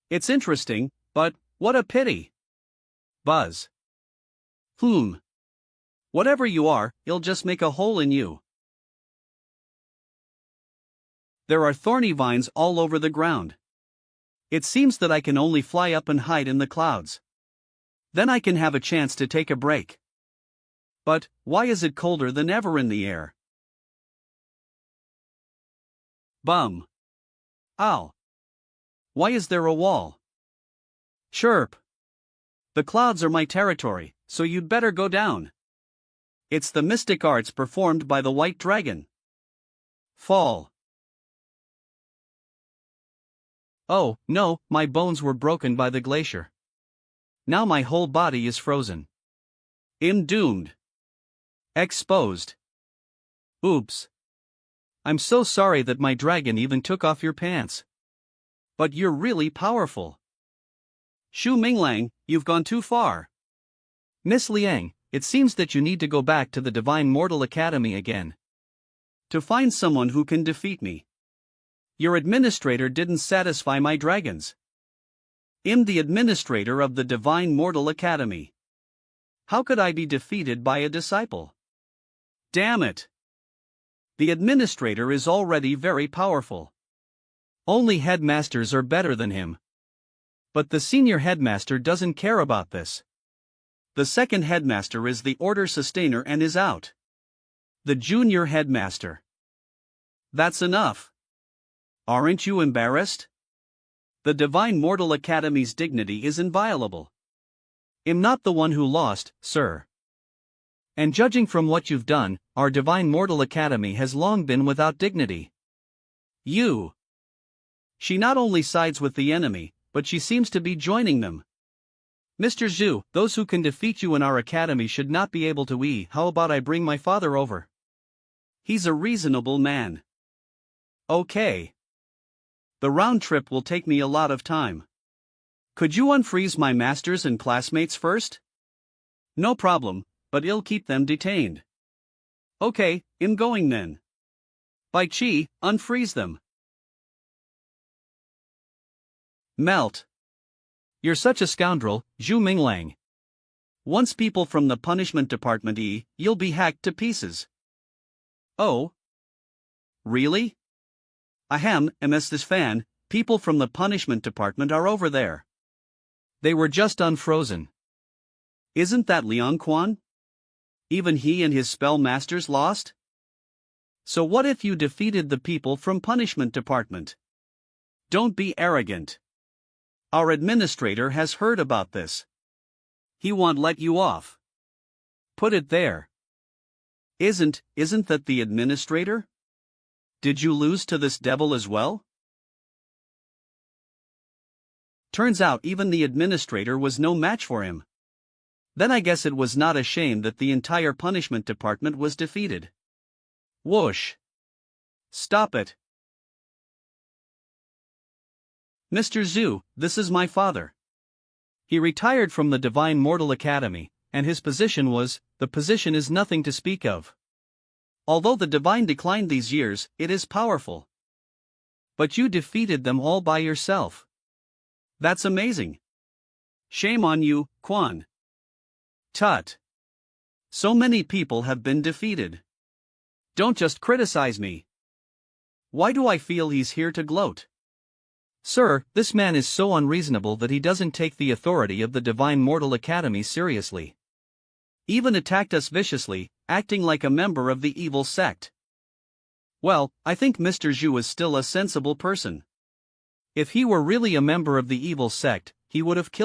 It's interesting, but what a pity. Buzz. Whatever you are, it'll just make a hole in you. There are thorny vines all over the ground. It seems that I can only fly up and hide in the clouds. Then I can have a chance to take a break. But, why is it colder than ever in the air? Bum. Ow. Why is there a wall? Chirp. The clouds are my territory, so you'd better go down. It's the mystic arts performed by the white dragon. Fall. Oh, no, my bones were broken by the glacier. Now my whole body is frozen. I'm doomed. Exposed. Oops. I'm so sorry that my dragon even took off your pants. But you're really powerful. Xu Minglang, you've gone too far. Miss Liang, it seems that you need to go back to the Divine Mortal Academy again. To find someone who can defeat me. Your administrator didn't satisfy my dragons. I'm the administrator of the Divine Mortal Academy. How could I be defeated by a disciple? Damn it! The administrator is already very powerful. Only headmasters are better than him. But the senior headmaster doesn't care about this. The second headmaster is the order sustainer and is out. The junior headmaster. That's enough. Aren't you embarrassed? The Divine Mortal Academy's dignity is inviolable. I'm not the one who lost, sir. And judging from what you've done, our Divine Mortal Academy has long been without dignity. You. She not only sides with the enemy, but she seems to be joining them. Mr. Zhu, those who can defeat you in our academy should not be able to eat. How about I bring my father over? He's a reasonable man. Okay. The round trip will take me a lot of time. Could you unfreeze my masters and classmates first? No problem, but I'll keep them detained. Okay, I'm going then. By Qi, unfreeze them. Melt. You're such a scoundrel, Zhu Minglang. Once people from the punishment department you'll be hacked to pieces. Oh? Really? Ahem, MS this fan, people from the punishment department are over there. They were just unfrozen. Isn't that Liang Quan? Even he and his spell masters lost? So what if you defeated the people from punishment department? Don't be arrogant. Our administrator has heard about this. He won't let you off. Put it there. Isn't that the administrator? Did you lose to this devil as well? Turns out even the administrator was no match for him. Then I guess it was not a shame that the entire punishment department was defeated. Whoosh. Stop it. Mr. Zhu, this is my father. He retired from the Divine Mortal Academy, and his position is nothing to speak of. Although the Divine declined these years, it is powerful. But you defeated them all by yourself. That's amazing. Shame on you, Quan. Tut. So many people have been defeated. Don't just criticize me. Why do I feel he's here to gloat? Sir, this man is so unreasonable that he doesn't take the authority of the Divine Mortal Academy seriously. Even attacked us viciously, acting like a member of the evil sect. Well, I think Mr. Zhu is still a sensible person. If he were really a member of the evil sect, he would have killed